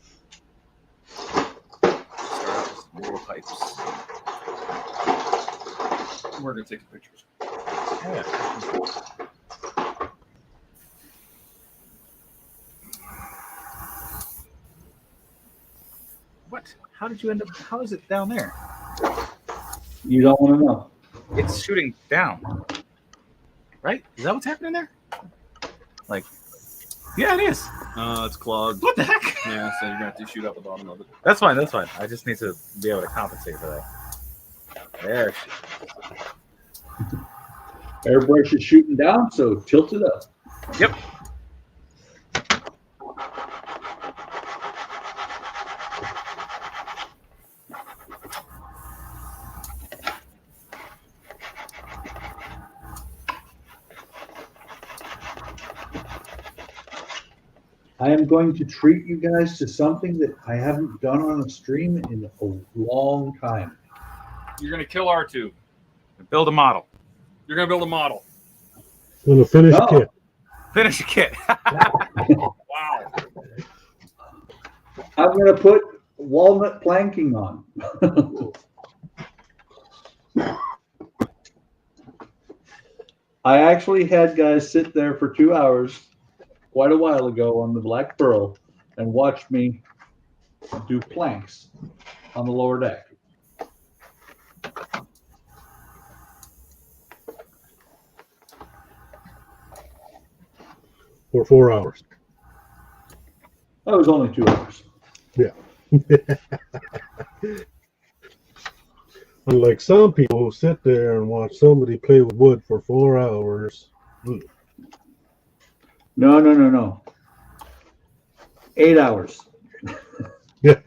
start out with some little pipes. We're going to take pictures. Yeah. What? How did you end up? How is it down there? You don't want to know. It's shooting down. Right? Is that what's happening there? Like, yeah, it is. It's clogged. What the heck? Yeah, so you're going to have to shoot out the bottom of it. That's fine. That's fine. I just need to be able to compensate for that. There. Airbrush is shooting down, so tilt it up. Yep. I am going to treat you guys to something that I haven't done on a stream in a long time. You're going to kill R2. Build a model. You're going to build a model. Gonna finish a kit. Finish a kit. Wow. I'm going to put walnut planking on. I actually had guys sit there for 2 hours quite a while ago on the Black Pearl and watch me do planks on the lower deck. For 4 hours. That was only 2 hours. Yeah. Unlike some people who sit there and watch somebody play with wood for 4 hours. No. 8 hours. Yeah.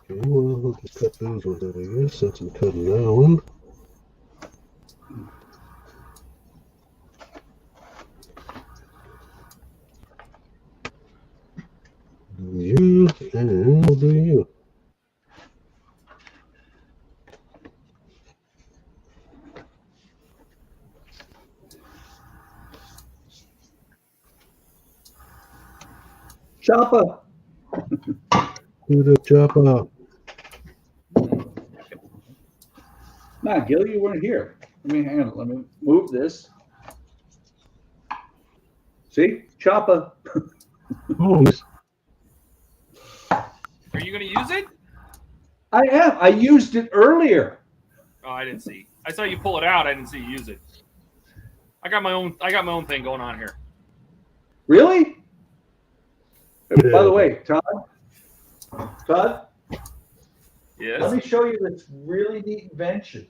Okay, well, we'll just cut those ones out, I guess, since I'm cutting that one. Do you, and we'll do you. Choppa. Do the chop up. Nah, Gilly, you weren't here. Hang on. Let me move this. See? Choppa. Oh, Are you going to use it? I am. I used it earlier. Oh, I didn't see. I saw you pull it out. I didn't see you use it. I got my own thing going on here. Really? By the way, Todd, Yes. let me show you this really neat invention.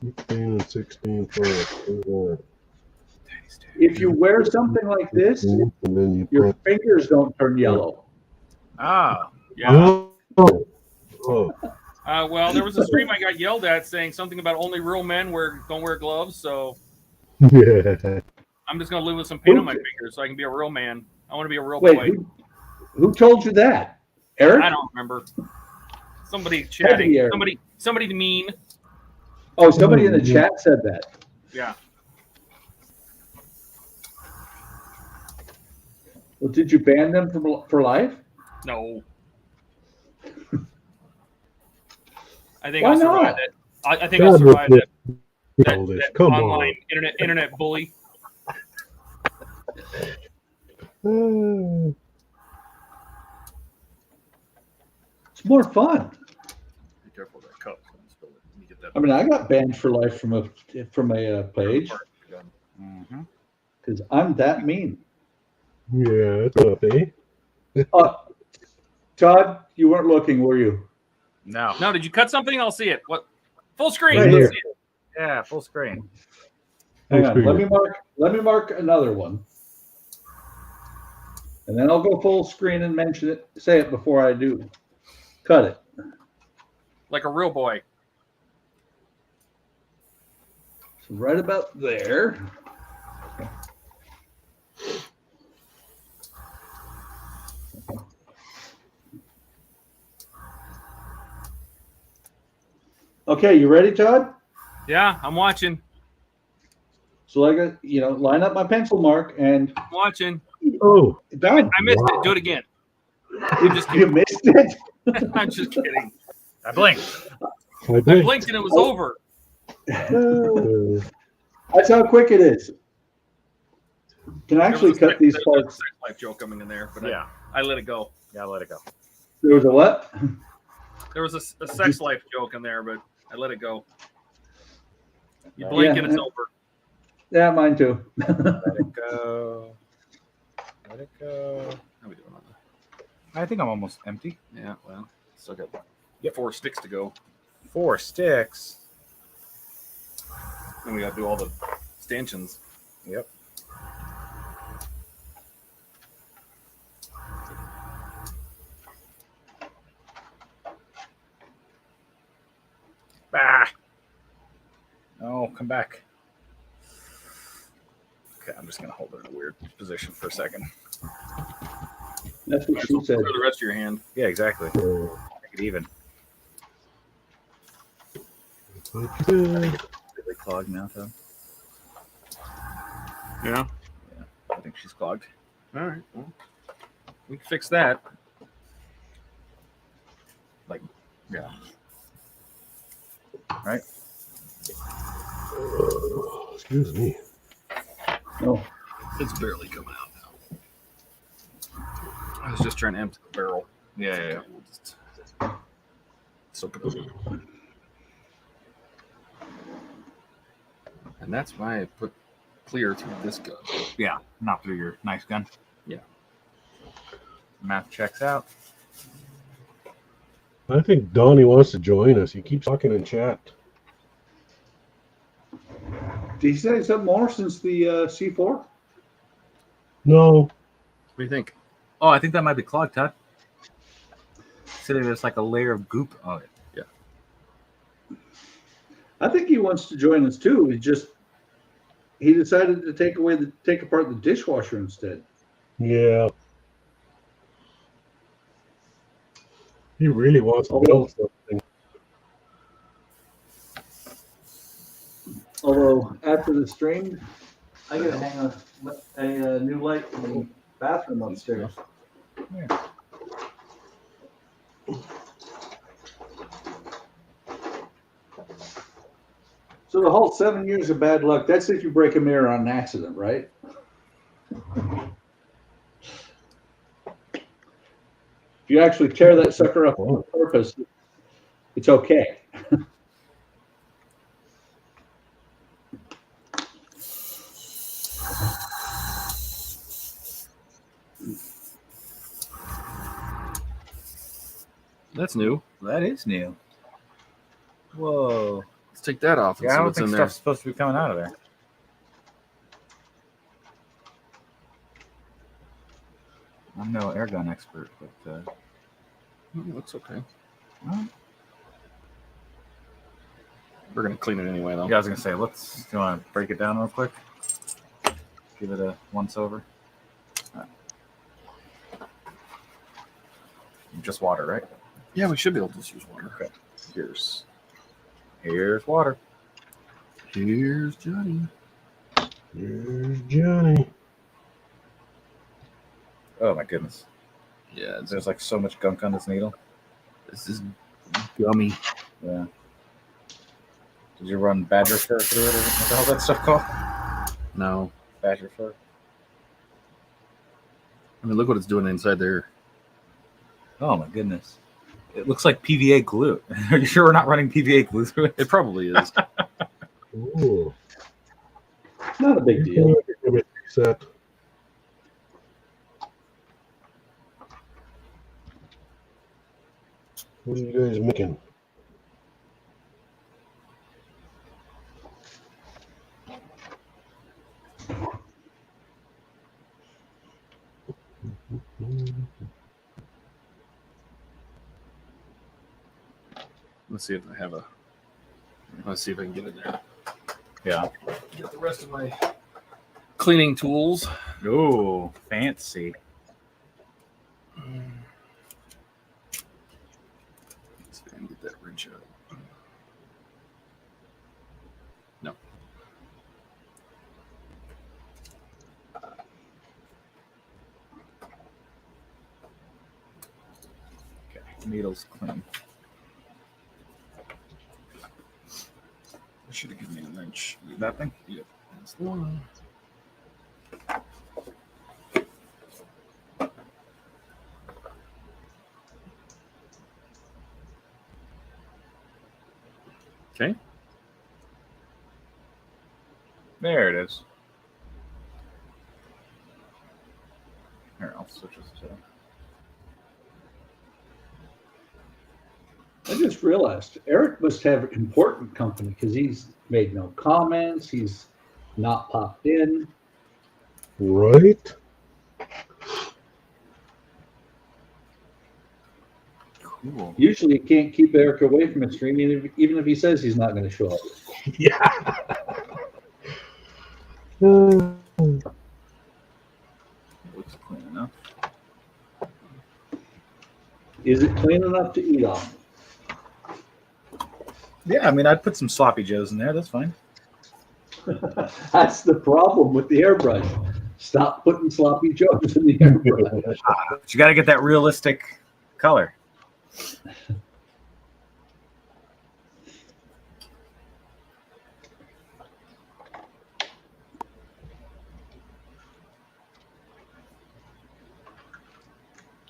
15 and 16 for If you wear something like this, and then you your fingers don't turn yellow. Ah. Yeah. Oh. Well, there was a stream I got yelled at saying something about only real men don't wear gloves. So Yeah. I'm just going to live with some paint on my fingers so I can be a real man. I want to be a real Wait, boy. who told you that? Eric? I don't remember. Somebody chatting. Eric. Somebody mean. Oh, somebody in the chat said that. Yeah. Well, did you ban them for life? No. I think Why I'll survive not? it. I think I'll survive that Come online on. internet bully. It's more fun. Be careful of that cup. Spill it. Let me get that. I mean, I got banned for life from a page because I'm that mean. Yeah, it's up, eh? Todd, you weren't looking, were you? No. No, did you cut something? I'll see it. What? Full screen. Right Let's here. see it. Yeah, full screen. Hang on. Let me mark another one. And then I'll go full screen and mention it, say it before I do. Cut it. Like a real boy. So right about there. Okay, you ready, Todd? Yeah, I'm watching. So line up my pencil mark and I'm watching. Oh, done. I missed it. Do it again. I'm just You kidding. missed it. I'm just kidding. I blinked. I I did. blinked and it was over. That's how quick it is. Can I actually cut these There was a parts? sex life joke coming in there, but Yeah. I let it go. Yeah, let it go. There was a what? There was a sex life joke in there, but I let it go. You blink and it's over. Yeah, mine too. Let it go. Let it go. How we doing on that? I think I'm almost empty. Yeah, well, still got 4 sticks to go. 4 sticks. Then we got to do all the stanchions. Yep. Bah. No, come back. Okay, I'm just gonna hold it in a weird position for a second. That's what she For said. the rest of your hand. Yeah, exactly. Make it even. Really clogged now, though. Yeah. Yeah, I think she's clogged. All right. Well, we can fix that. Like, Yeah. right? Excuse me. No. It's barely coming out now. I was just trying to empty the barrel. Yeah. We'll just soak it up. And that's why I put clear through this gun. Yeah, not through your nice gun. Yeah. Math checks out. I think Donnie wants to join us. He keeps talking in chat. Did he say something more since the C4? No. What do you think? Oh, I think that might be clogged, Todd. Sitting there's like a layer of goop on it. I think he wants to join us too. He decided to take apart the dishwasher instead. Yeah. He really wants to build something. Although after the stream, I gotta hang a new light in the bathroom upstairs. Yeah. So the whole 7 years of bad luck, that's if you break a mirror on an accident, right? If you actually tear that sucker up on purpose, it's okay. That's new. That is new. Whoa. Let's take that off and Yeah, I see don't what's think in there. stuff's supposed to be coming out of there. I'm no air gun expert, but It looks okay. well, We're gonna clean it anyway, though. yeah, I was gonna say, do you want to break it down real quick? Give it a once over. All right. Just water, right? Yeah, we should be able to just use water. Okay. Here's water. Here's Johnny. Here's Johnny. Oh my goodness. Yeah, There's like so much gunk on this needle. this is gummy. Yeah. Did you run badger fur through it, or what the hell's that stuff called? No, Badger fur. I mean, look what it's doing inside there. Oh my goodness. It looks like PVA glue. Are you sure we're not running PVA glue through it? It probably is. Ooh. Not a big deal. Set. What are you guys making? Let's see if I have a. Let's see if I can get it there. Yeah. Get the rest of my cleaning tools. Ooh, fancy. Let's see if I can get that wrench out. No. Okay, needles clean. I should have given me a wrench. That thing? Yep. That's the one. Okay. There it is. Here, I'll switch this to. I just realized Eric must have important company because he's made no comments. He's not popped in. Right? Cool. Usually you can't keep Eric away from a stream, even if he says he's not going to show up. Yeah. Looks clean enough. Is it clean enough to eat on? Yeah, I mean, I'd put some sloppy joes in there. That's fine. That's the problem with the airbrush. Stop putting sloppy joes in the airbrush. But you got to get that realistic color.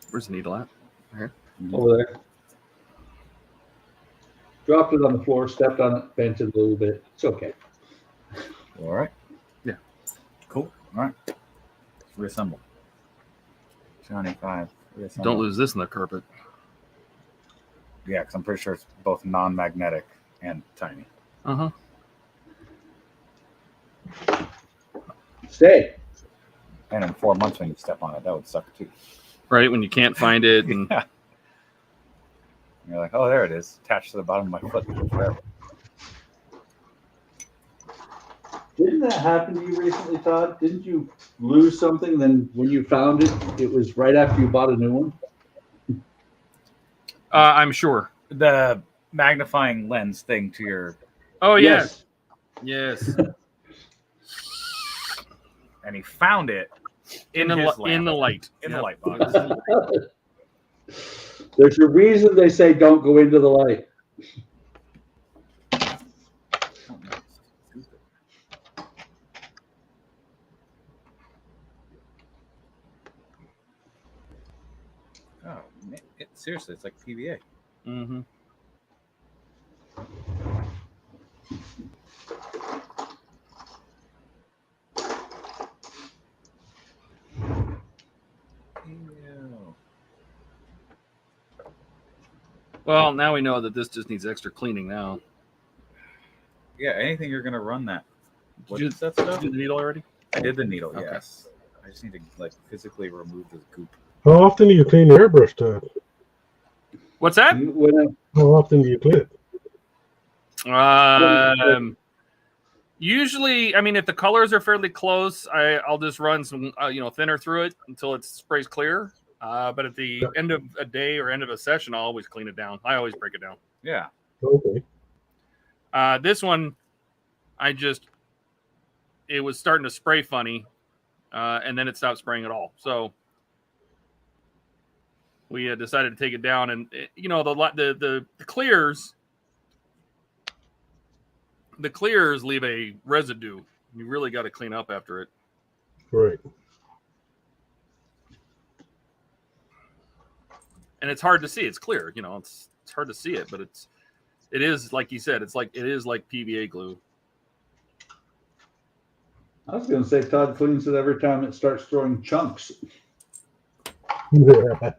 Where's the needle at? Here. Over there. Dropped it on the floor, stepped on it, bent it a little bit. It's okay. All right. Yeah. Cool. All right. Reassemble. 25. Reassemble. Don't lose this in the carpet. Yeah, because I'm pretty sure it's both non-magnetic and tiny. Uh-huh. Stay. And in 4 months when you step on it, that would suck too. Right, when you can't find it. And Yeah. You're like, oh, there it is, attached to the bottom of my foot forever. Didn't that happen to you recently, Todd? Didn't you lose something? Then when you found it, it was right after you bought a new one? I'm sure. The magnifying lens thing to your, Oh, yes. Yes. and he found it in the light. in the Yep. light box. There's a reason they say don't go into the light. Oh, man. Seriously, it's like PVA. Mm-hmm. Ew. Well, now we know that this just needs extra cleaning now. Yeah, anything you're gonna run that. What Did is that you stuff? do the needle already? I did the needle, Okay. yes. I just need to like physically remove the goop. How often do you clean the airbrush, Todd? What's that? How often do you clean it? Usually, I mean, if the colors are fairly close, I'll just run some, thinner through it until it sprays clear. But at the end of a day or end of a session, I'll always clean it down. I always break it down. Yeah. Okay. This one, it was starting to spray funny, and then it stopped spraying at all. So we decided to take it down, and the clears. The clears leave a residue. You really got to clean up after it. Right. And it's hard to see. It's clear, it's hard to see it, but it is like you said. It is like PVA glue. I was going to say Todd cleans it every time it starts throwing chunks. You gotta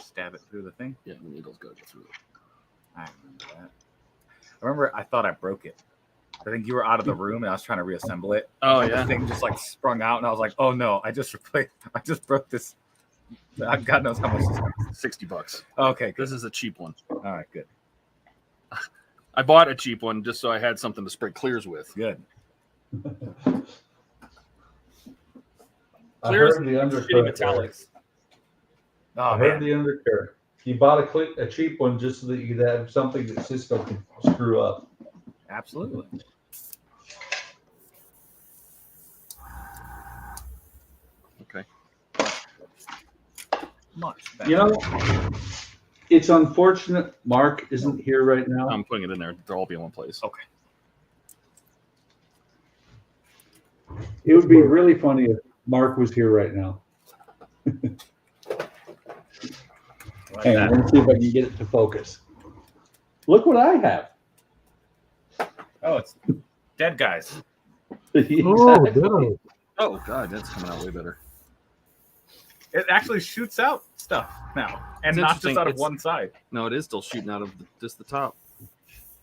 stab it through the thing. Yeah, the needle's got to go through it. I remember that. I thought I broke it. I think you were out of the room, and I was trying to reassemble it. Oh The yeah. thing just like sprung out, and I was like, "Oh no! I just broke this. God knows how much this costs. $60. Okay, good. This is a cheap one. All right, good. I bought a cheap one just so I had something to spray clears with. Good. I Clears heard the shitty undercurrent. metallics. Oh I heard man. the undercurrent. You bought a cheap one just so that you could have something that Cisco can screw up. Absolutely. Okay. Much better. You know, it's unfortunate Mark isn't here right now. I'm putting it in there. They'll all be in one place. Okay. It would be really funny if Mark was here right now. Like Hang on, that. let's see if I can get it to focus. Look what I have. Oh, it's dead guys. Oh, Exactly. no. Oh god, that's coming out way better. It actually shoots out stuff now, and It's not just interesting. out of It's- one side. No, it is still shooting out of just the top.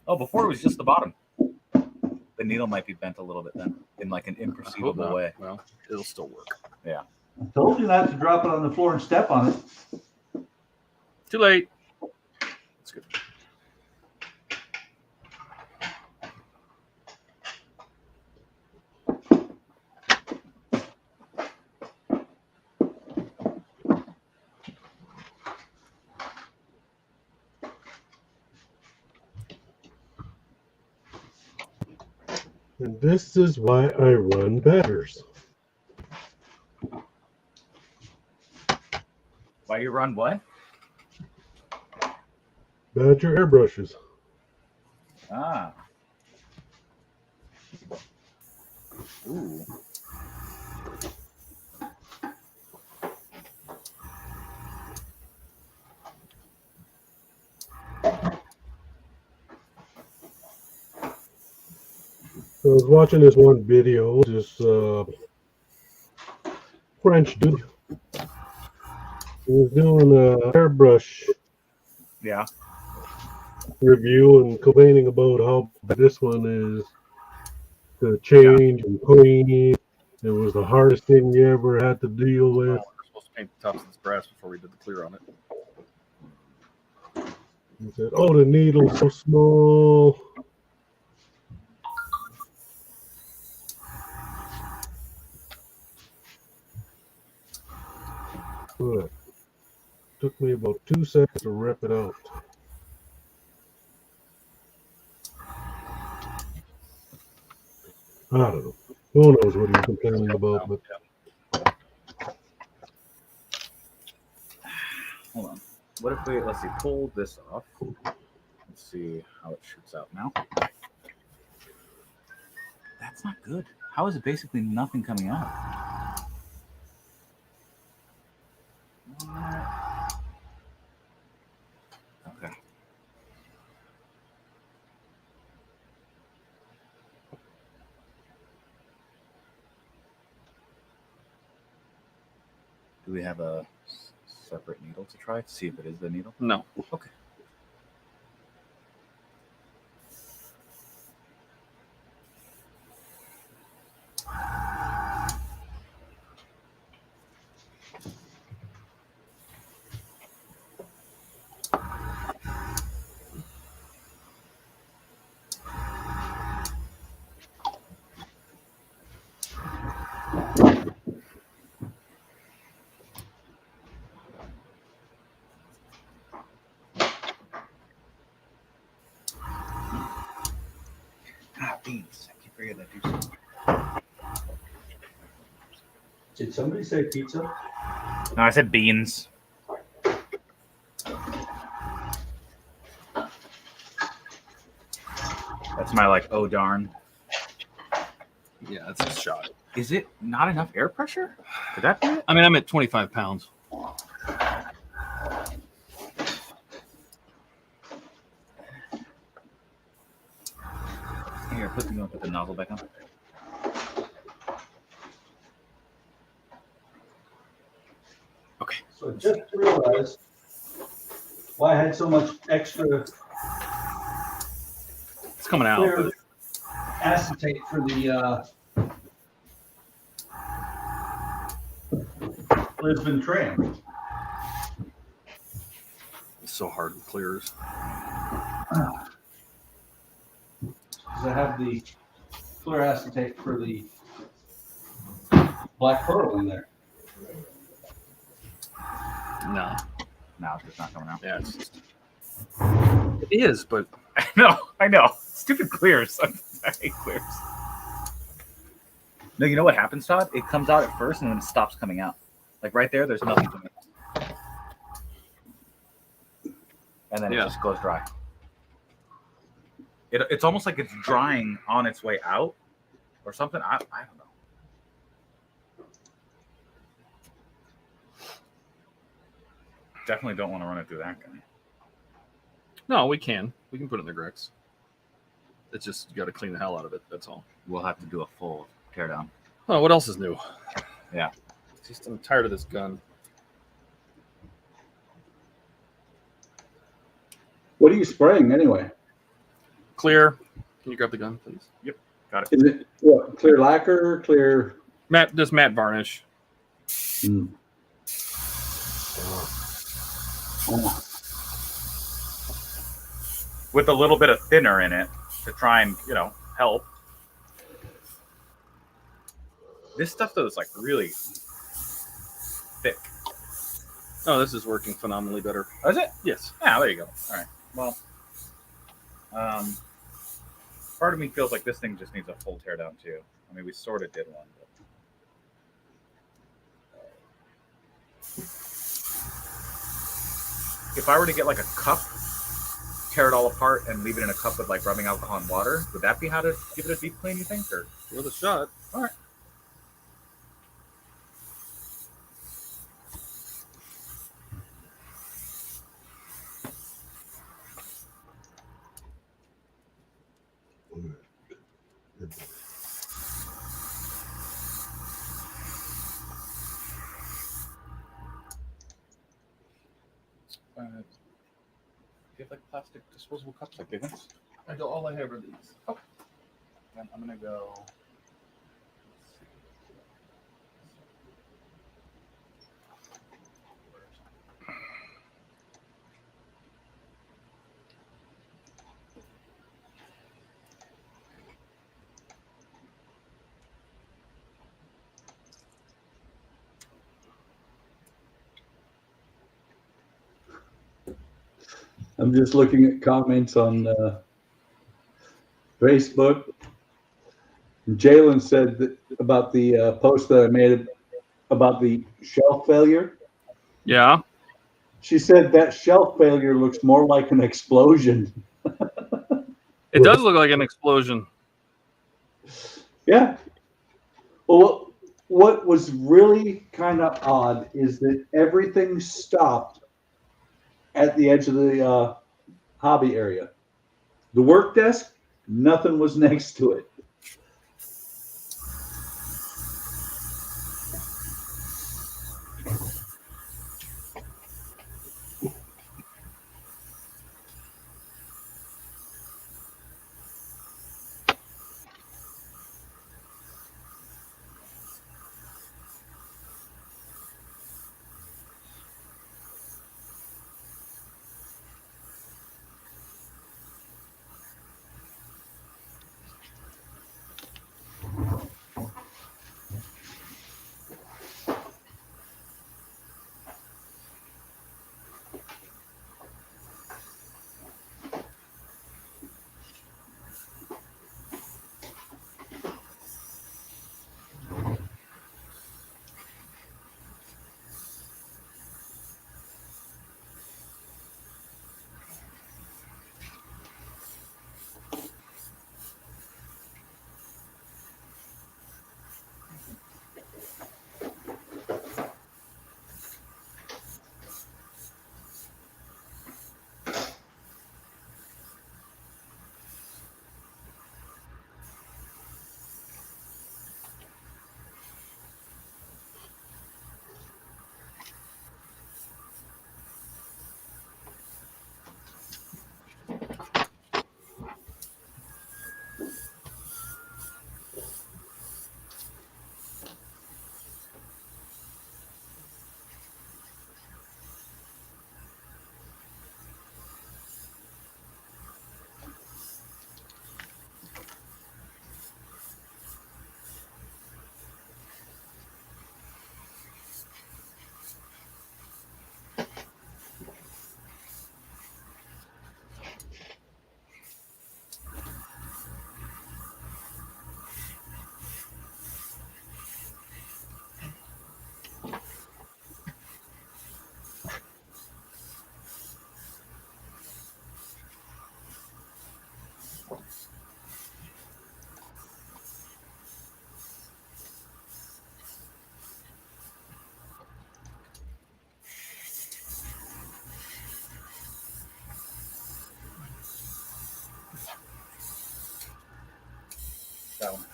Oh, before it was just the bottom. The needle might be bent a little bit then, in like an I hope imperceivable not. way. Well, it'll still work. I told you not to drop it on the floor and step on it. Too late. That's good. And this is why I run batters. Why you run what? Badger airbrushes. Ah. Ooh. I was watching this one video, this French dude. He was doing an airbrush Yeah. review and complaining about how bad this one is to change and clean. It was the hardest thing you ever had to deal with. Well, we're supposed to paint the tops of this brass before we did the clear on it. He said, "Oh, the needle's so small." But took me about 2 seconds to rip it out. I don't know. Who knows what he's complaining about? But Hold on. What if we, let's see, pull this off. Let's see how it shoots out now. That's not good. How is it basically nothing coming out? Okay. Do we have a separate needle to try to see if it is the needle? No. Okay. Ah, beans. I keep forgetting that do something. Did somebody say pizza? No, I said beans. That's my like, oh darn. Yeah, that's a shot. Is it not enough air pressure? Could that be it? I mean, I'm at 25 pounds. Here, put the nozzle back on. Okay. So I just realized why I had so much extra It's coming out. clear acetate for the Lisbon tram. It's so hard with clears. Because I have the clear acetate for the Black Pearl in there. No. No, it's not coming out. Yeah, it's just... It is, but I know. Stupid clears. I hate clears. No, you know what happens, Todd? It comes out at first and then it stops coming out. Like right there, there's nothing coming out. And then it just goes dry. It's almost like it's drying on its way out or something. I don't know. Definitely don't want to run it through that guy. no, we can put it in the Grex. It's just you got to clean the hell out of it. That's all. We'll have to do a full teardown. Oh, what else is new? Yeah. Just I'm tired of this gun. What are you spraying anyway? Clear. Can you grab the gun, please? Yep. Got it. Is it what, clear lacquer, clear Just matte varnish. Oh. With a little bit of thinner in it to try and, help. This stuff, though, is like really thick. Oh, this is working phenomenally better. Oh, is it? Yes. Yeah, there you go. All right. Well, part of me feels like this thing just needs a full teardown, too. I mean, we sort of did one. But... If I were to get like a cup, tear it all apart, and leave it in a cup with like rubbing alcohol and water, would that be how to give it a deep clean, you think? Or With a shot. all right. Do you have like plastic disposable cups, like big ones? All I have are these. Okay. Then I'm gonna go. I'm just looking at comments on Facebook. Jalen said that about the post that I made about the shelf failure. Yeah. She said that shelf failure looks more like an explosion. It does look like an explosion. Yeah. Well, what was really kind of odd is that everything stopped at the edge of the hobby area. The work desk, nothing was next to it.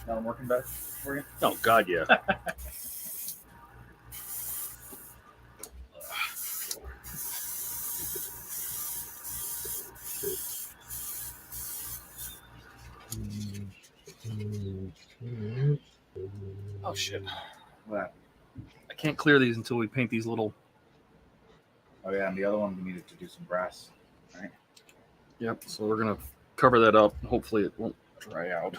Now I'm working better for you? Oh, God, yeah. Oh, shit. What? I can't clear these until we paint these little... Oh, yeah, and the other one we needed to do some brass, right? Yep, so we're going to cover that up. Hopefully it won't dry out.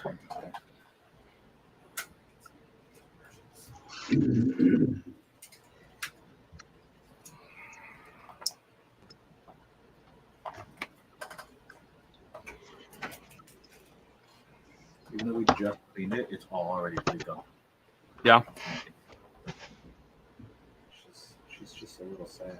Even though we just cleaned it, it's already done. Yeah. She's just a little sad.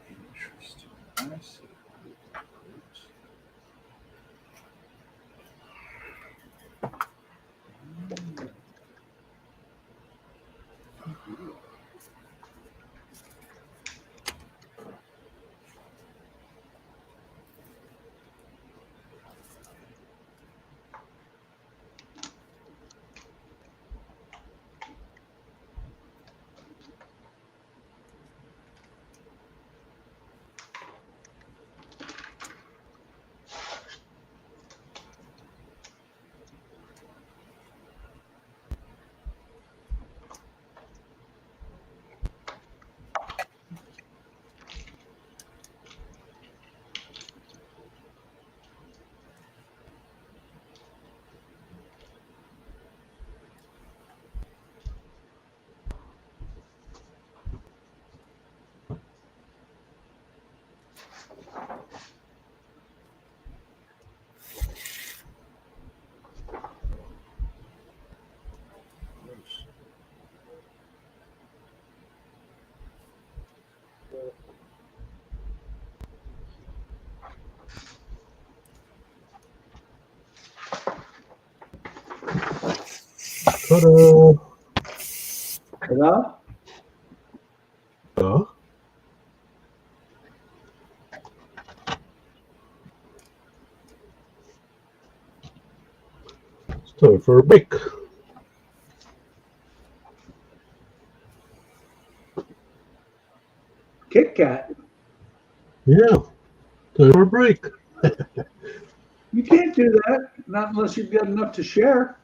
Interesting. I see. Ta-da! Ta-da. Huh? It's time for a break. Kit Kat. Yeah, time for a break. You can't do that, not unless you've got enough to share.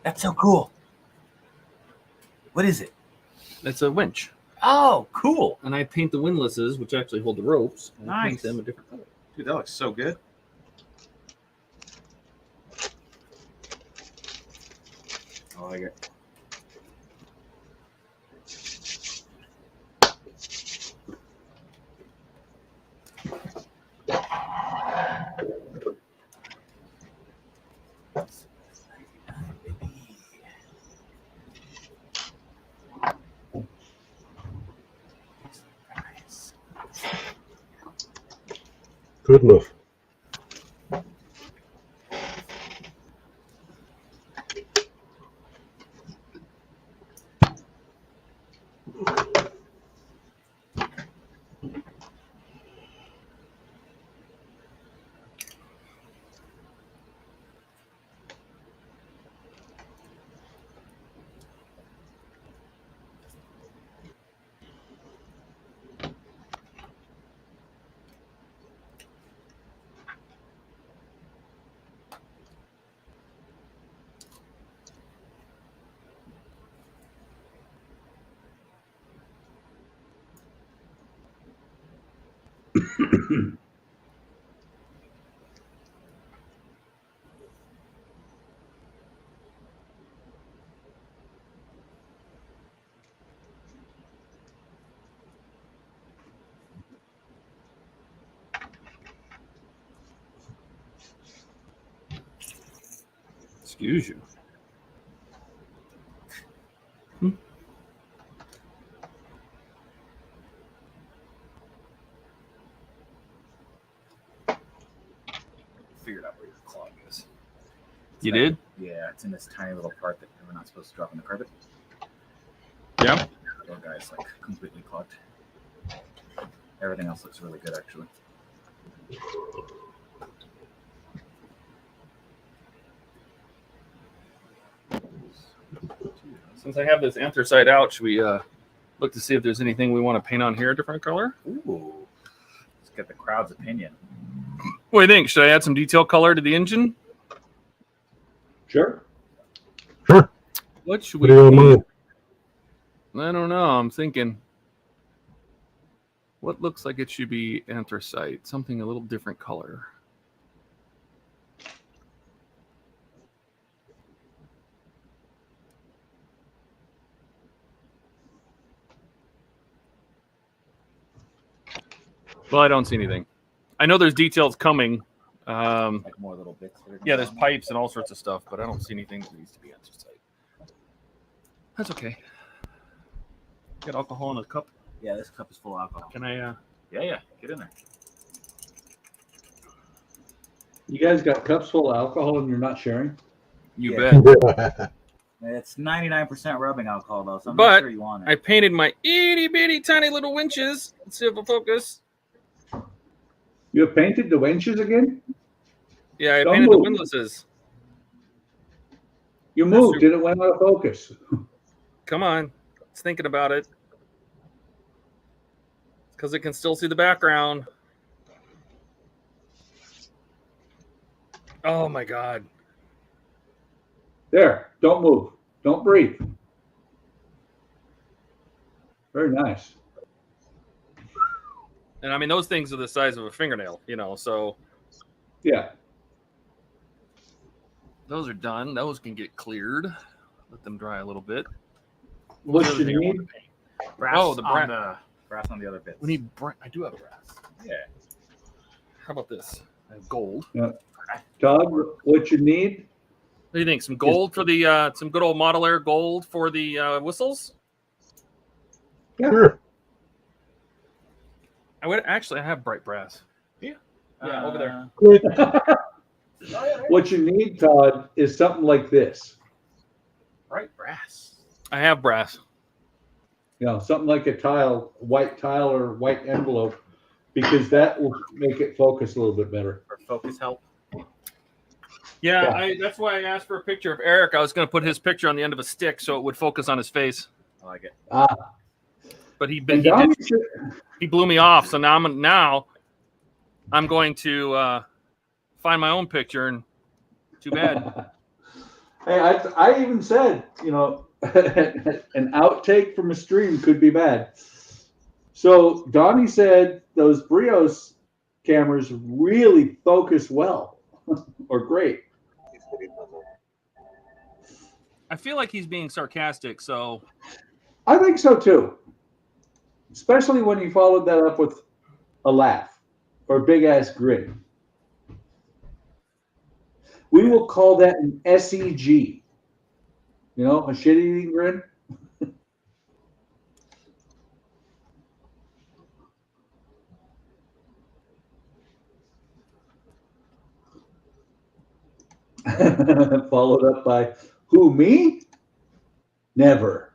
That's so cool. What is it? It's a winch. Oh, cool. And I paint the windlasses, which actually hold the ropes. And I paint Nice. them a different color. Dude, that looks so good. I like it. Good enough. Excuse you. Figured out where your clog is. You did? Yeah, it's in this tiny little part that we're not supposed to drop on the carpet. Yeah. The little guy's like completely clogged. Everything else looks really good, actually. Since I have this anthracite out, should we look to see if there's anything we want to paint on here a different color? Ooh. Let's get the crowd's opinion. What do you think? Should I add some detail color to the engine? Sure. Sure. What should What we do you do? want? I don't know. I'm thinking what looks like it should be anthracite, something a little different color. Well, I don't see anything. I know there's details coming. Like more little bits. Yeah, there's pipes and all sorts of stuff, but I don't see anything that needs to be anthracite. That's okay. Got alcohol in a cup. Yeah, this cup is full of alcohol. Can I? Yeah, get in there. You guys got cups full of alcohol and you're not sharing? You Yeah. bet. It's 99% rubbing alcohol, though, so I'm But not sure you want I it. painted my itty bitty tiny little winches. Let's see if it'll focus. You have painted the winches again? Yeah, I Don't painted the move. windlasses. You That's moved your- and it went out of focus. Come on. It's thinking about it. Because it can still see the background. Oh my God. There, don't move. Don't breathe. Very nice. And I mean, those things are the size of a fingernail, you know, so Yeah. those are done. Those can get cleared. Let them dry a little bit. What What you other thing I need? want to paint? Brass Oh, the on brass on the other bits. We need I do have brass. Yeah. How about this? I have gold. Todd, what you need? What do you think? Some gold for the some good old Model Air gold for the whistles? Sure. I have bright brass. Yeah, over there. Good. What you need, Todd, is something like this. Bright brass. I have brass. You know, something like a tile, white tile or white envelope, because that will make it focus a little bit better. For focus help. Yeah, that's why I asked for a picture of Eric. I was going to put his picture on the end of a stick so it would focus on his face. I like it. But he And Donnie blew me off. So now I'm going to find my own picture, and too bad. Hey, I even said, you know, an outtake from a stream could be bad. So Donnie said those Brios cameras really focus well or great. I feel like he's being sarcastic, so I think so too. Especially when he followed that up with a laugh or a big ass grin. We will call that an SEG. You know, a shit-eating grin. Followed up by, who, me? Never.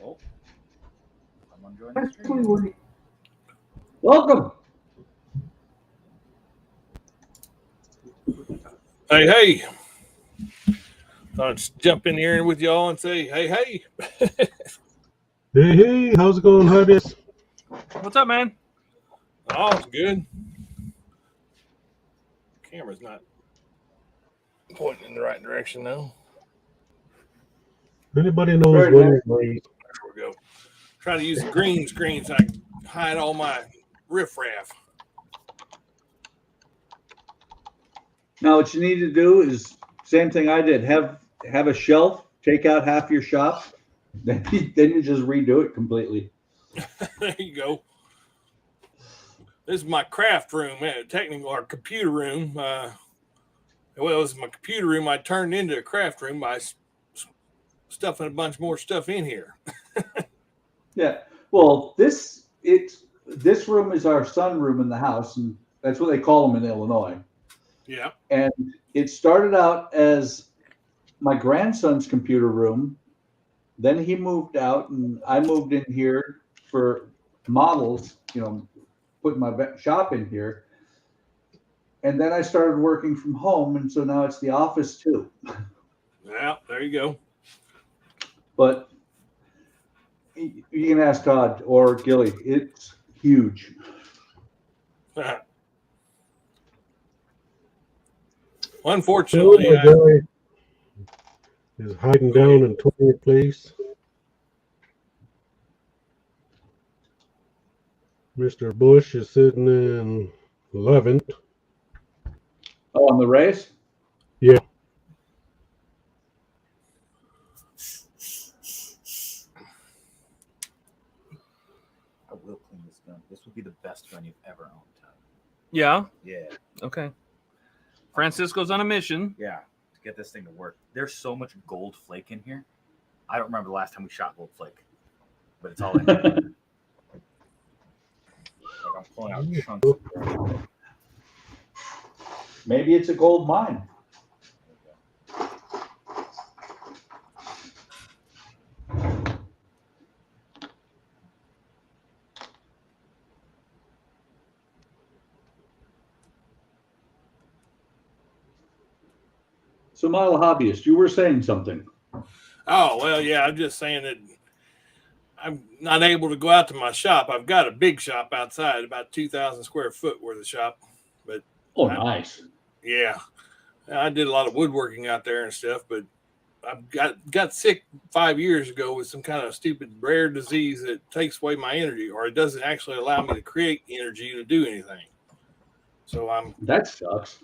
Oh. Someone joined the stream. Welcome. Hey. Thought I'd just jump in here with y'all and say, hey. Hey, how's it going, Hobbies? what's up, man? Oh, it's good. Camera's not pointing in the right direction now. Anybody knows Very when nice. it There we go. Trying to use the green screen so I can hide all my riffraff. Now, what you need to do is same thing I did. Have a shelf. Take out half your shop. Then you just redo it completely. There you go. This is my craft room, technically our computer room. Well, it was my computer room. I turned into a craft room by stuffing a bunch more stuff in here. Yeah. Well, this room is our sun room in the house, and that's what they call them in Illinois. Yeah. And it started out as my grandson's computer room. Then he moved out, and I moved in here for models, putting my shop in here. And then I started working from home, and so now it's the office too. Yeah, there you go. But you can ask Todd or Gilly. It's huge. Unfortunately, is hiding down in 20th place. Mr. Bush is sitting in 11th. Oh, on the race? Yeah. I will clean this gun. This will be the best gun you've ever owned, Todd. Yeah. Yeah. Okay. Francisco's on a mission. Yeah. To get this thing to work. There's so much gold flake in here. I don't remember the last time we shot gold flake, but it's all in here. Like I'm pulling out chunks of it. Maybe it's a gold mine. So, Model Hobbyist, you were saying something. Oh, well, yeah, I'm just saying that I'm not able to go out to my shop. I've got a big shop outside, about 2,000 square foot worth of shop. But nice. Yeah, I did a lot of woodworking out there and stuff, but I got sick 5 years ago with some kind of stupid rare disease that takes away my energy, or it doesn't actually allow me to create energy to do anything. So that sucks.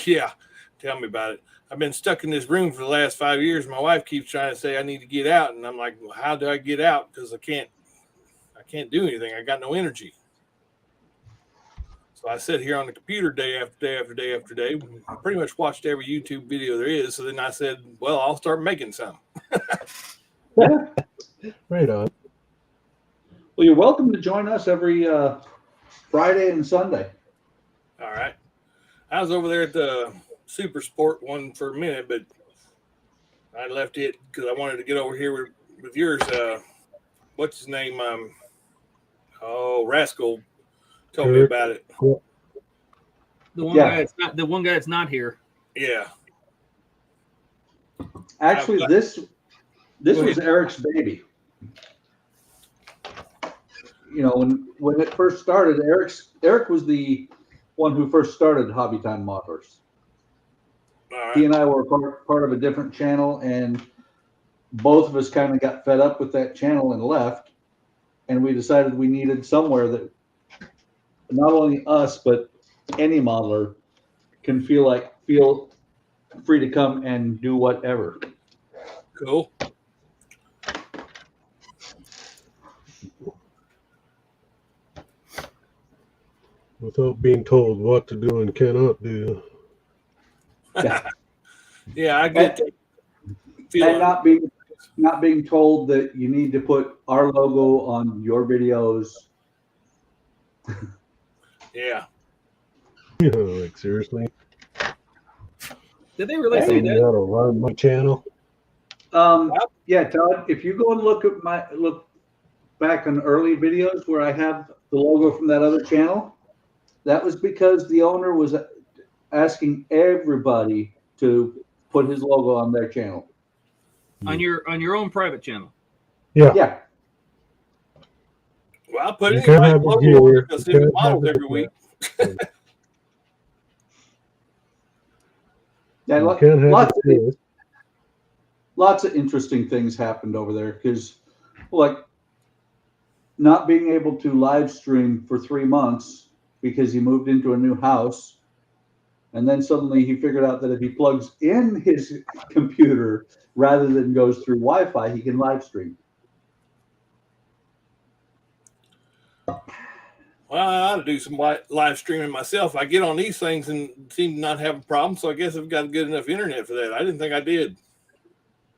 Yeah, tell me about it. I've been stuck in this room for the last 5 years. My wife keeps trying to say I need to get out, and I'm like, well, how do I get out? Because I can't do anything. I got no energy. So I sit here on the computer day after day after day after day. I pretty much watched every YouTube video there is. So then I said, well, I'll start making some. Right on. Well, you're welcome to join us every Friday and Sunday. All right. I was over there at the Super Sport one for a minute, but I left it because I wanted to get over here with yours. What's his name? Rascal told me about it. The one guy that's not not here. Yeah. Actually, this was Eric's baby. When it first started, Eric was the one who first started Hobby Time Modders. He and I were part of a different channel, and both of us kind of got fed up with that channel and left. And we decided we needed somewhere that not only us, but any modeler can feel free to come and do whatever. Cool. Without being told what to do and cannot do. Yeah, I get it. And not being told that you need to put our logo on your videos. Yeah. Like seriously. Did they really say that? That'll run my channel. Yeah, Todd. If you go and look back on early videos where I have the logo from that other channel, that was because the owner was asking everybody to put his logo on their channel. On your own private channel. Yeah. Yeah. Well, I'll put it in my logo because it's models every week. Yeah, lots of interesting things happened over there because, like, not being able to live stream for 3 months because he moved into a new house, And then suddenly he figured out that if he plugs in his computer rather than goes through Wi-Fi, he can live stream. Well, I ought to do some live streaming myself. I get on these things and seem to not have a problem, so I guess I've got good enough internet for that. I didn't think I did.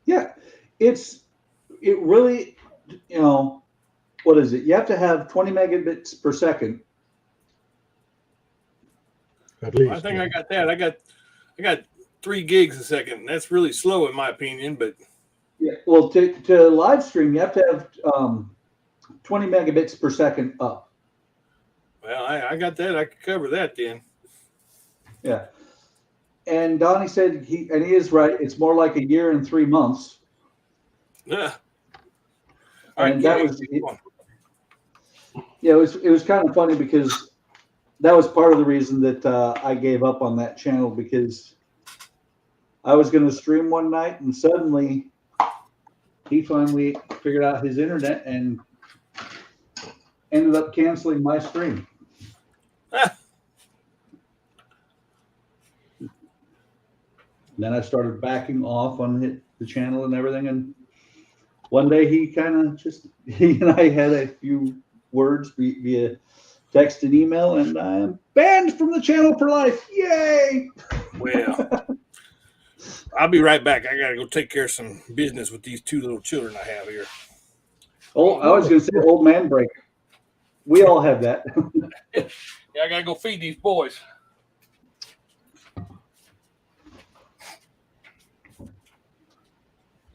Yeah, it really, you know, what is it? You have to have 20 megabits per second. At least. I think I got that. I got 3 gigs a second. That's really slow in my opinion, but Yeah, well, to live stream, you have to have 20 megabits per second up. well, I got that. I could cover that then. Yeah. And Donnie said he is right. It's more like a year and 3 months. Yeah. And that was, yeah, it was kind of funny because that was part of the reason that I gave up on that channel, because I was going to stream one night and suddenly he finally figured out his internet and ended up canceling my stream. Then I started backing off on the channel and everything. And one day he and I had a few words via text and email, and I am banned from the channel for life. Yay! Well, I'll be right back. I got to go take care of some business with these 2 little children I have here. Oh, I was going to say old man break. We all have that. Yeah, I got to go feed these boys.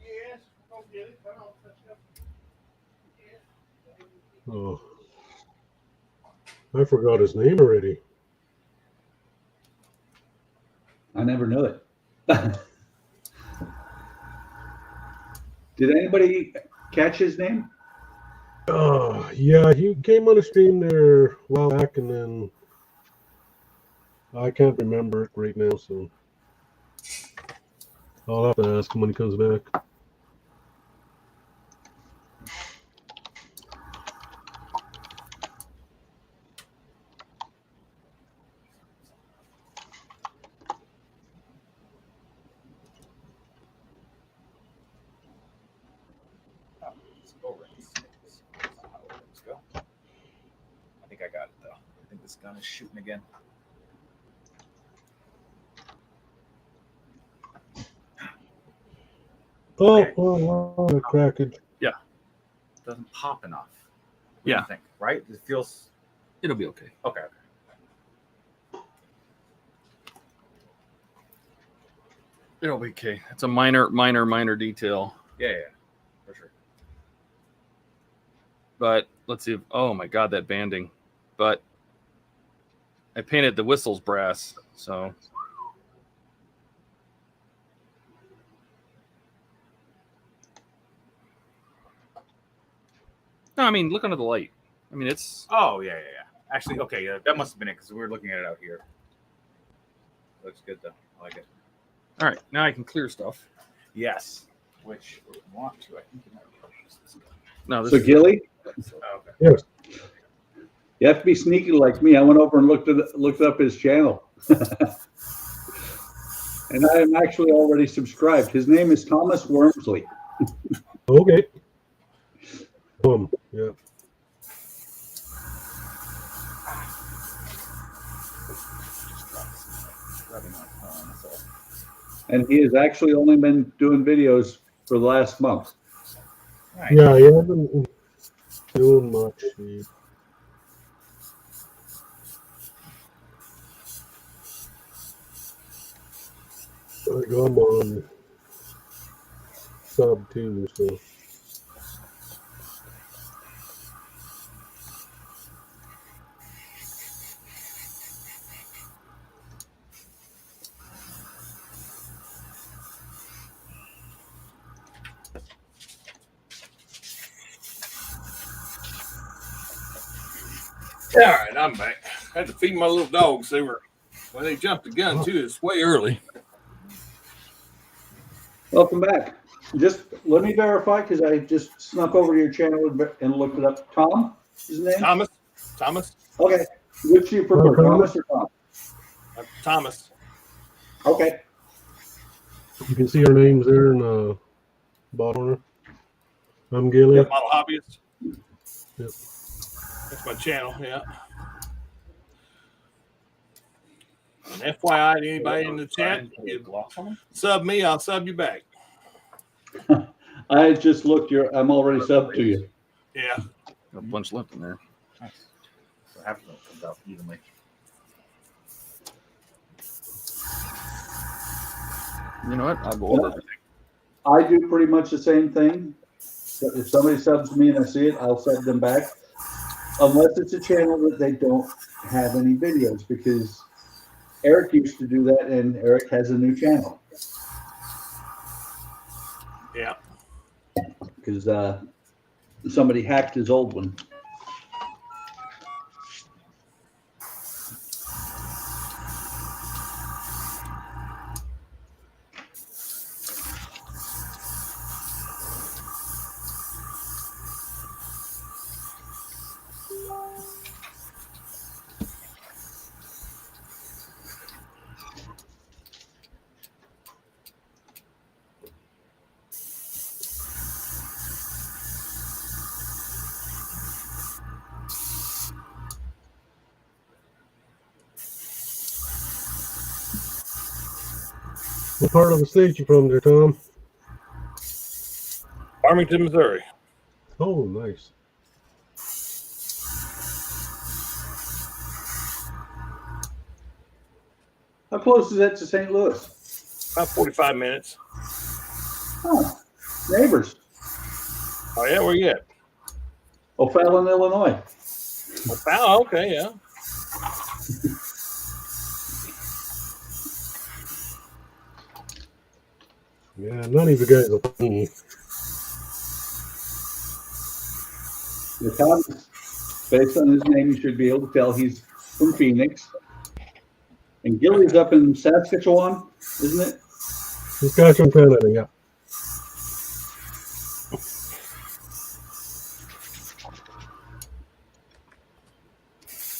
Yes, go get it. Come on, let's go. Oh, I forgot his name already. I never knew it. Did anybody catch his name? Yeah, he came on a stream there a while back, and then I can't remember it right now, so I'll have to ask him when he comes back. I think I got it though. I think this gun is shooting again. Oh, crackage. Yeah. Doesn't pop enough. What Yeah. do you think, right? It feels It'll be okay. okay. It'll be okay. It's a minor detail. Yeah, for sure. But let's see. Oh my God, that banding. But I painted the whistles brass, so. No, I mean, look under the light. I mean, it's. Oh, yeah. Actually, okay, yeah, that must have been it because we were looking at it out here. Looks good though. I like it. All right, now I can clear stuff. Yes. Which we want to. I think you might purchase this gun. No, this So is Gilly, Okay. Yes. you have to be sneaky like me. I went over and looked up his channel. And I am actually already subscribed. His name is Thomas Wormsley. Okay. Yeah. And he has actually only been doing videos for the last month. Nice. Yeah, he hasn't been doing much. I got him on sub too, so. All right, I'm back. I had to feed my little dogs. They jumped the gun too. It's way early. Welcome back. Just let me verify because I just snuck over to your channel and looked it up. Tom, his name? Thomas. Okay. Which do you prefer, Thomas or Tom? Thomas. Okay. You can see our names there in the bottom. I'm Gilly. Yep, Model Hobbyist. Yep. That's my channel, yeah. And FYI to anybody in the chat, sub me, I'll sub you back. I just looked I'm already subbed to you. Yeah. Got a bunch left in there. Nice. So half of them comes out evenly. You know what? I'll go over everything. I do pretty much the same thing. So if somebody subs me and I see it, I'll sub them back. Unless it's a channel that they don't have any videos, because Eric used to do that, and Eric has a new channel. Yeah. Because somebody hacked his old one. What part of the state you from there, Tom? Farmington, Missouri. Oh, nice. How close is that to St. Louis? About 45 minutes. Oh, neighbors. Oh, yeah, where you at? O'Fallon, Illinois. Oh, okay, yeah. Yeah, none of you guys are funny. Based on his name, you should be able to tell he's from Phoenix. And Gilly's up in Saskatchewan, isn't it? Saskatchewan, Canada, yeah.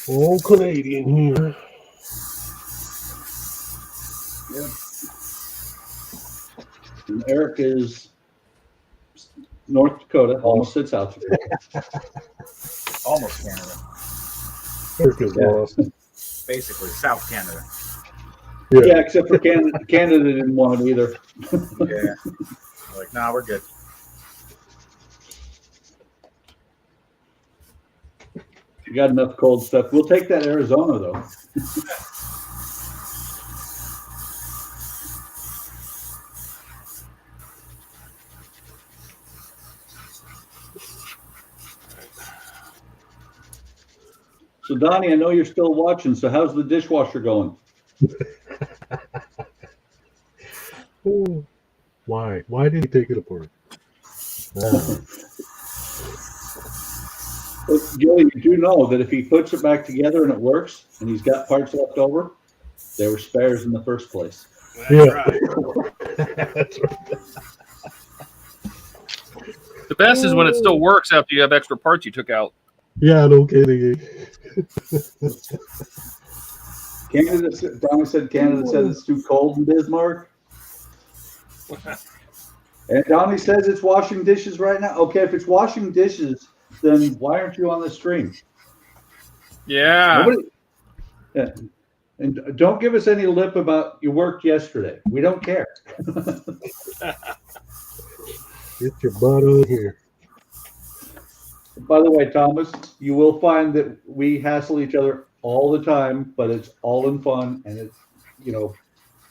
Old Canadian here. Yep. And Eric is North Dakota, almost said South Dakota. Almost Canada. Eric is lost. Basically, South Canada. Yeah, except for Canada. Canada didn't want it either. Yeah. Like, nah, we're good. You got enough cold stuff. We'll take that Arizona, though. So, Donnie, I know you're still watching. So, how's the dishwasher going? Oh, why? Why did he take it apart? Gilly, you do know that if he puts it back together and it works, and he's got parts left over, they were spares in the first place. That's Yeah. right. That's right. The best is when it still works after you have extra parts you took out. Yeah, no kidding. Donnie said Canada says it's too cold in Bismarck. And Donnie says it's washing dishes right now. Okay, if it's washing dishes, then why aren't you on the stream? Yeah. Yeah. And don't give us any lip about you worked yesterday. We don't care. Get your butt on here. By the way, Thomas, you will find that we hassle each other all the time, but it's all in fun, and it's, you know,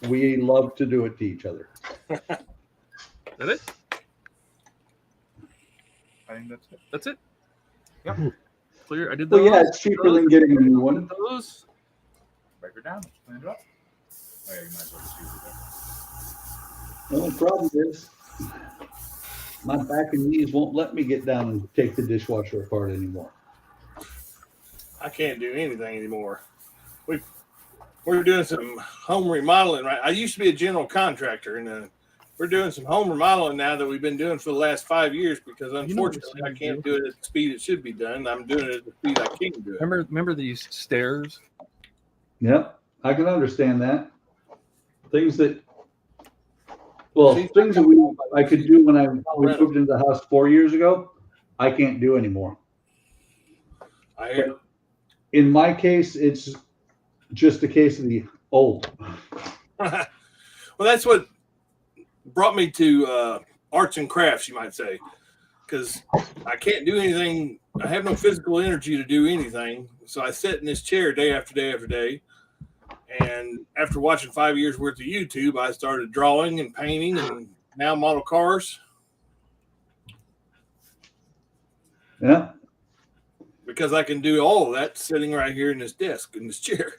we love to do it to each other. Is that it? I think that's it. That's it? Yep. Clear. I did those. Well, yeah, it's cheaper than getting a new one. Those. Break it down. Let's clean it up. Oh, yeah, you might as well just use it there. The only problem is my back and knees won't let me get down and take the dishwasher apart anymore. I can't do anything anymore. We're doing some home remodeling, right? I used to be a general contractor, and we're doing some home remodeling now that we've been doing for the last 5 years because unfortunately I can't do it at the speed it should be done. I'm doing it at the speed I can do it. Remember these stairs? Yep, I can understand that. things that I could do when we moved into the house 4 years ago, I can't do anymore. In my case, it's just a case of the old. Well, that's what brought me to arts and crafts, you might say, because I can't do anything. I have no physical energy to do anything. So I sit in this chair day after day after day. And after watching 5 years worth of YouTube, I started drawing and painting and now model cars. Yeah. Because I can do all of that sitting right here in this desk, in this chair.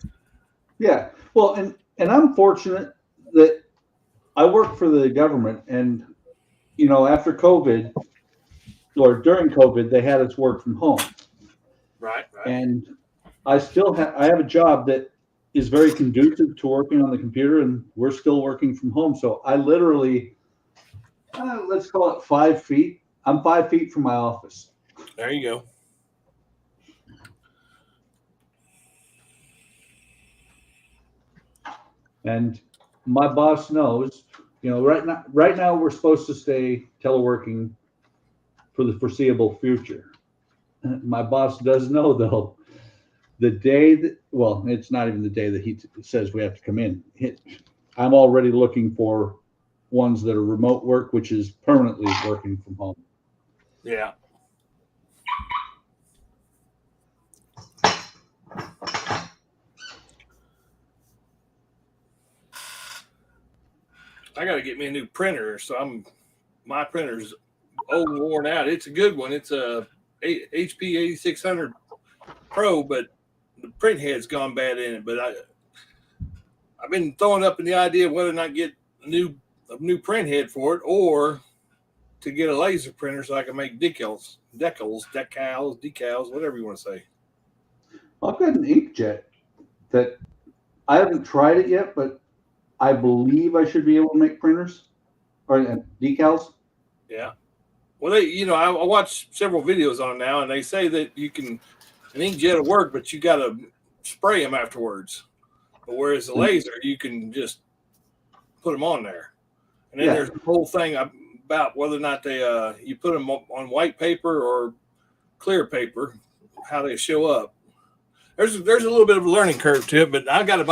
Yeah. Well, and I'm fortunate that I work for the government, and, you know, after COVID or during COVID, they had us work from home. Right. And I still I have a job that is very conducive to working on the computer, and we're still working from home. So I literally, let's call it 5 feet. I'm 5 feet from my office. There you go. And my boss knows, you know, right now we're supposed to stay teleworking for the foreseeable future. My boss does know, though, the day that, well, it's not even the day that he says we have to come in. I'm already looking for ones that are remote work, which is permanently working from home. Yeah. I got to get me a new printer. So my printer's old and worn out. It's a good one. It's a HP 8600 Pro, but the print head's gone bad in it. But I've been throwing up in the idea of whether or not get a new print head for it, or to get a laser printer so I can make decals, whatever you want to say. I've got an inkjet that I haven't tried it yet, but I believe I should be able to make printers or decals. Yeah. Well, I watch several videos on it now, and they say that you can, an inkjet will work, but you got to spray them afterwards. But whereas the laser, you can just put them on there. And then there's the whole thing about whether or not you put them on white paper or clear paper, how they show up. There's a little bit of a learning curve to it, but I got to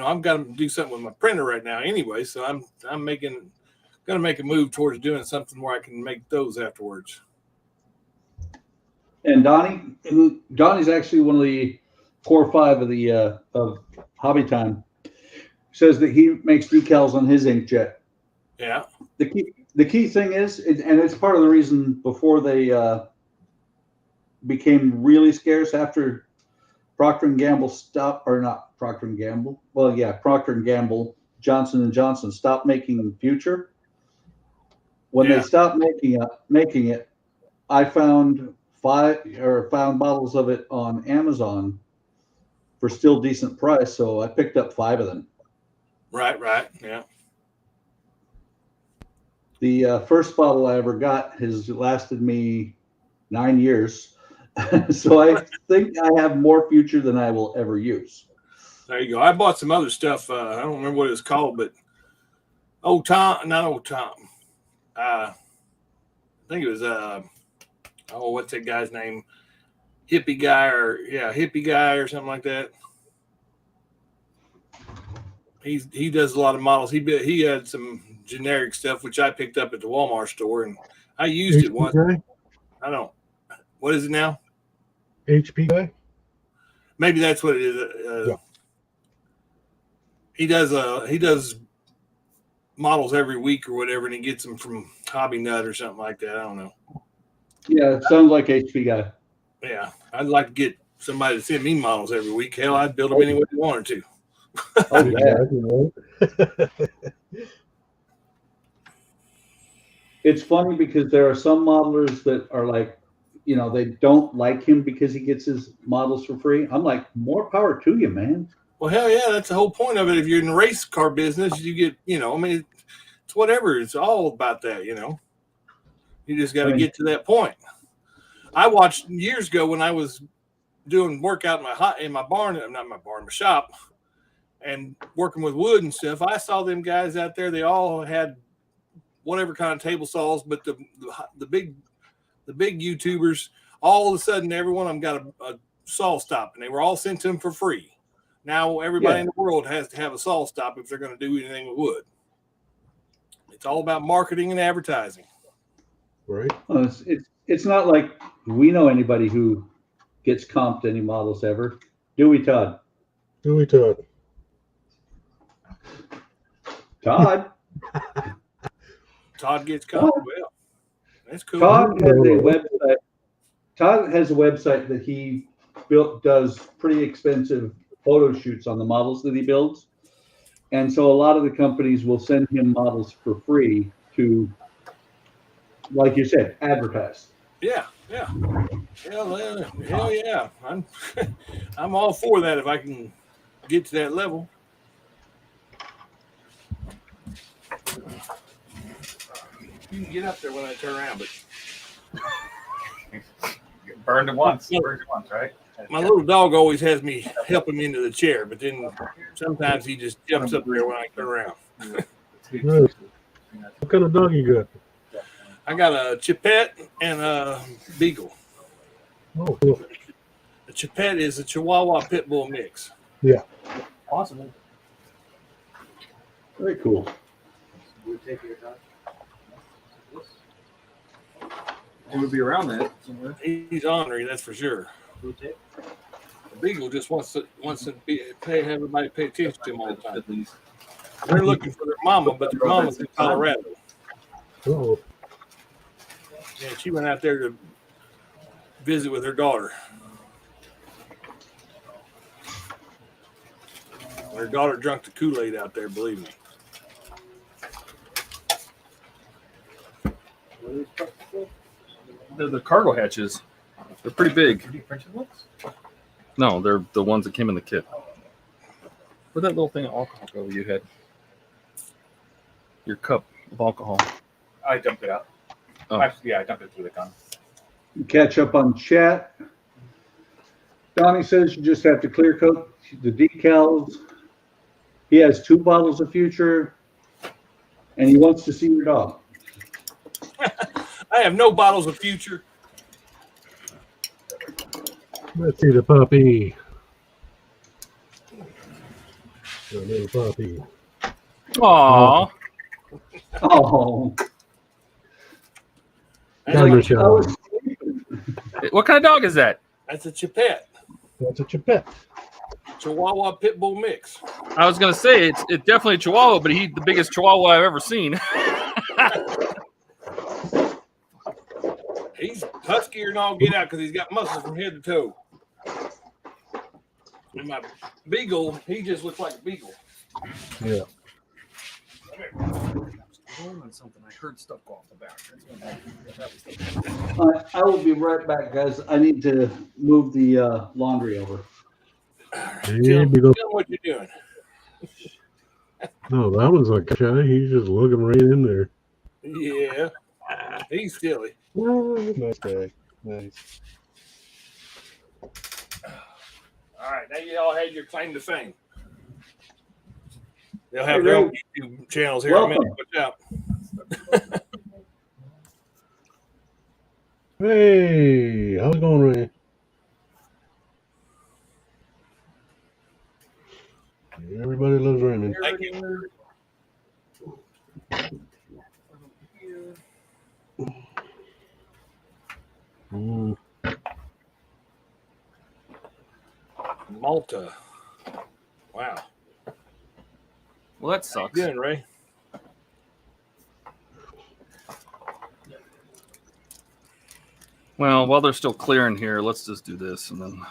I've got to do something with my printer right now anyway. So I'm going to make a move towards doing something where I can make those afterwards. And Donnie's actually one of the core 5 of the of Hobby Time. Says that he makes decals on his inkjet. Yeah. The key thing is, and it's part of the reason before they became really scarce after Procter & Gamble stopped, or not Procter & Gamble. Well, yeah, Procter & Gamble, Johnson & Johnson stopped making Future. When they stopped making it, I found bottles of it on Amazon for still decent price. So I picked up 5 of them. Right. Yeah. The first bottle I ever got has lasted me 9 years. So I think I have more Future than I will ever use. There you go. I bought some other stuff. I don't remember what it was called, but not Old Tom. I think it was what's that guy's name? Hippie guy or something like that. He does a lot of models. He had some generic stuff which I picked up at the Walmart store, and I used it once. I don't. What is it now? HP guy? Maybe that's what it is. Yeah. He does models every week or whatever, and he gets them from Hobby Nut or something like that. I don't know. Yeah, it sounds like HP guy. Yeah, I'd like to get somebody to send me models every week. Hell, I'd build them any way they wanted to. Oh, yeah. It's funny because there are some modelers that are like, they don't like him because he gets his models for free. I'm like, more power to you, man. Well, hell yeah, that's the whole point of it. If you're in the race car business, you get, it's whatever. It's all about that, You just got to get to that point. I watched years ago when I was doing work out in my barn, not my barn, my shop, and working with wood and stuff, I saw them guys out there. They all had whatever kind of table saws, but the big YouTubers, all of a sudden, every one of them got a saw stop, and they were all sent to them for free. Now everybody in the world has to have a saw stop if they're going to do anything with wood. It's all about marketing and advertising. Right. Well, it's not like we know anybody who gets comped any models ever. Do we, Todd? Do we, Todd? Todd? Todd gets comped. Well, that's cool. Todd has a website. Todd has a website that he does pretty expensive photo shoots on the models that he builds. And so a lot of the companies will send him models for free to, like you said, advertise. Yeah. Hell yeah. I'm all for that if I can get to that level. You can get up there when I turn around, but Burned it once, right? my little dog always has me help him into the chair, but then sometimes he just jumps up there when I turn around. Nice. What kind of dog you got? I got a Chipette and a Beagle. Oh, cool. The Chipette is a Chihuahua Pit Bull mix. Yeah. Possible. Very cool. It would be around that somewhere. He's ornery, that's for sure. The Beagle just wants to have everybody pay attention to him all the time. They're looking for their mama, but their mama's in Colorado. Oh. Yeah, she went out there to visit with her daughter. Her daughter drank the Kool-Aid out there, believe me. They're the cargo hatches. They're pretty big. No, they're the ones that came in the kit. Where'd that little thing of alcohol go you had? Your cup of alcohol. I dumped it out. Oh. Actually, yeah, I dumped it through the gun. Catch up on chat. Donnie says you just have to clear coat the decals. He has 2 bottles of Future, and he wants to see your dog. I have no bottles of Future. Let's see the puppy. The little puppy. Aww. Oh. What kind of dog is that? That's a Chipette. That's a Chipette. Chihuahua Pit Bull mix. I was gonna say it's definitely a Chihuahua, but he's the biggest Chihuahua I've ever seen. He's huskier than all get out because he's got muscles from head to toe. And my Beagle, he just looks like a Beagle. Yeah. Something. I heard stuff go off the back. I will be right back, guys. I need to move the laundry over. There Tell you me go. what you're doing. No, that one's like shy. He's just looking right in there. Yeah. He's silly. Oh, nice guy. Nice. All right, now you all had your claim to fame. They'll have their own YouTube channels here in a minute. Watch out. Hey, how's it going, Ray? Everybody loves Raymond. Thank you. Mm. Malta. Wow. Well, that sucks. Good, Ray. Well, while they're still clearing here, let's just do this and then.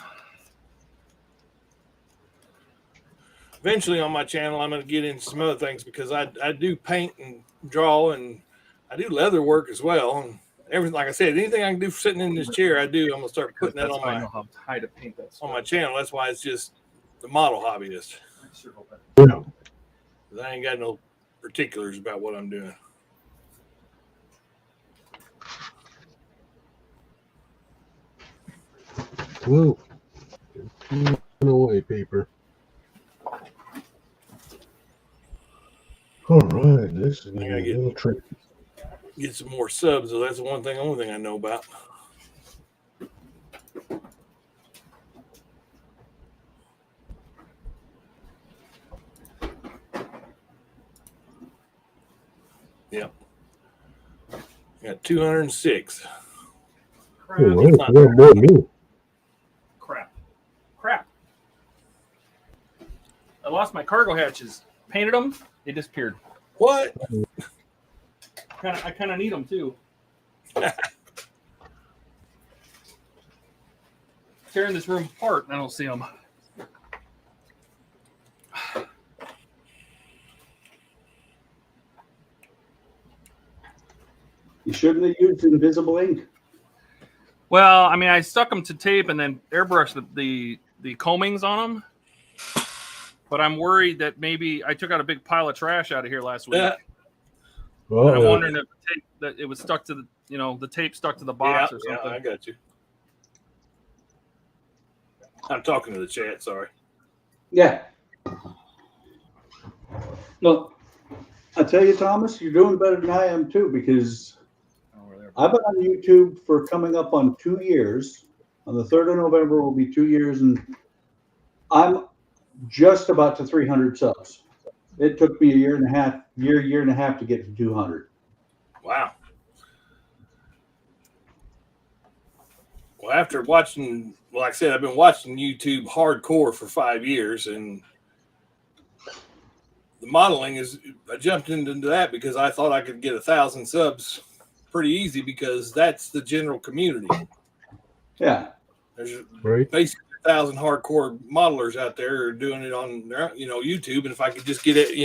Eventually on my channel, I'm going to get into some other things because I do paint and draw and I do leather work as well. And everything, like I said, anything I can do for sitting in this chair, I do. I'm going to start putting that on I know how high to paint that my channel. That's why it's just the model hobbyist. Yeah. I ain't got no particulars about what I'm doing. Whoa. Away paper. All right, this is I a gotta get- little tricky. Get some more subs, so that's the only thing I know about. Yep. Got 206. Crap. Oh, wow, you got more than me. Crap. I lost my cargo hatches. Painted them. They disappeared. What? I kind of need them too. Tearing this room apart, and I don't see them. You shouldn't have used invisible ink. Well, I mean, I stuck them to tape and then airbrushed the combings on them. But I'm worried that maybe I took out a big pile of trash out of here last week. Yeah. Oh, And I'm wondering if the tape, that it was stuck to the, the tape stuck to the box or Yeah, something. I got you. I'm talking to the chat. Sorry. Yeah. Look, I tell you, Thomas, you're doing better than I am too, because I've been on YouTube for coming up on 2 years. On the 3rd of November will be 2 years, and I'm just about to 300 subs. It took me a year and a half to get to 200. Wow. Well, after watching, like I said, I've been watching YouTube hardcore for 5 years, and the modeling I jumped into that because I thought I could get 1,000 subs pretty easy, because that's the general community. Yeah. There's right. basically 1,000 hardcore modelers out there doing it on their, YouTube. And if I could just get it,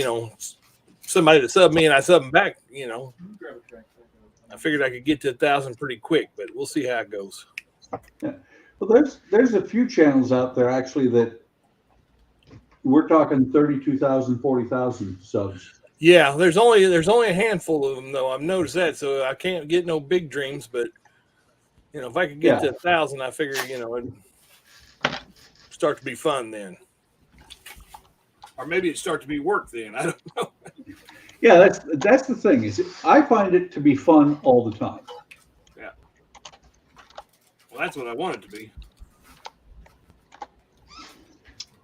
somebody to sub me and I sub them back, I figured I could get to 1,000 pretty quick, but we'll see how it goes. Yeah. Well, there's a few channels out there actually that we're talking 32,000, 40,000 subs. Yeah, there's only a handful of them though. I've noticed that, so I can't get no big dreams. But if I could get to 1,000, I figure it'd start to be fun then, or maybe it'd start to be work then. I don't know. Yeah, that's the thing, is I find it to be fun all the time. Yeah. Well, that's what I want it to be.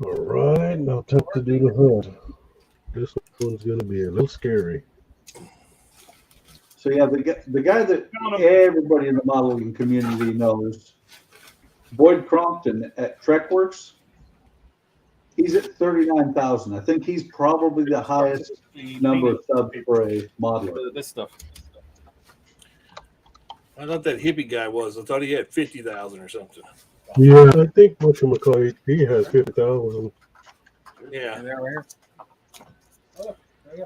All right, now time to do the hood. This one's going to be a little scary. So yeah, the guy that everybody in the modeling community knows, Boyd Crompton at TrekWorks, he's at 39,000. I think he's probably the highest number of subs for a modeler. This stuff. I thought that hippie guy was. I thought he had 50,000 or something. Yeah, I think whatchamacallit, he has 50,000. Yeah.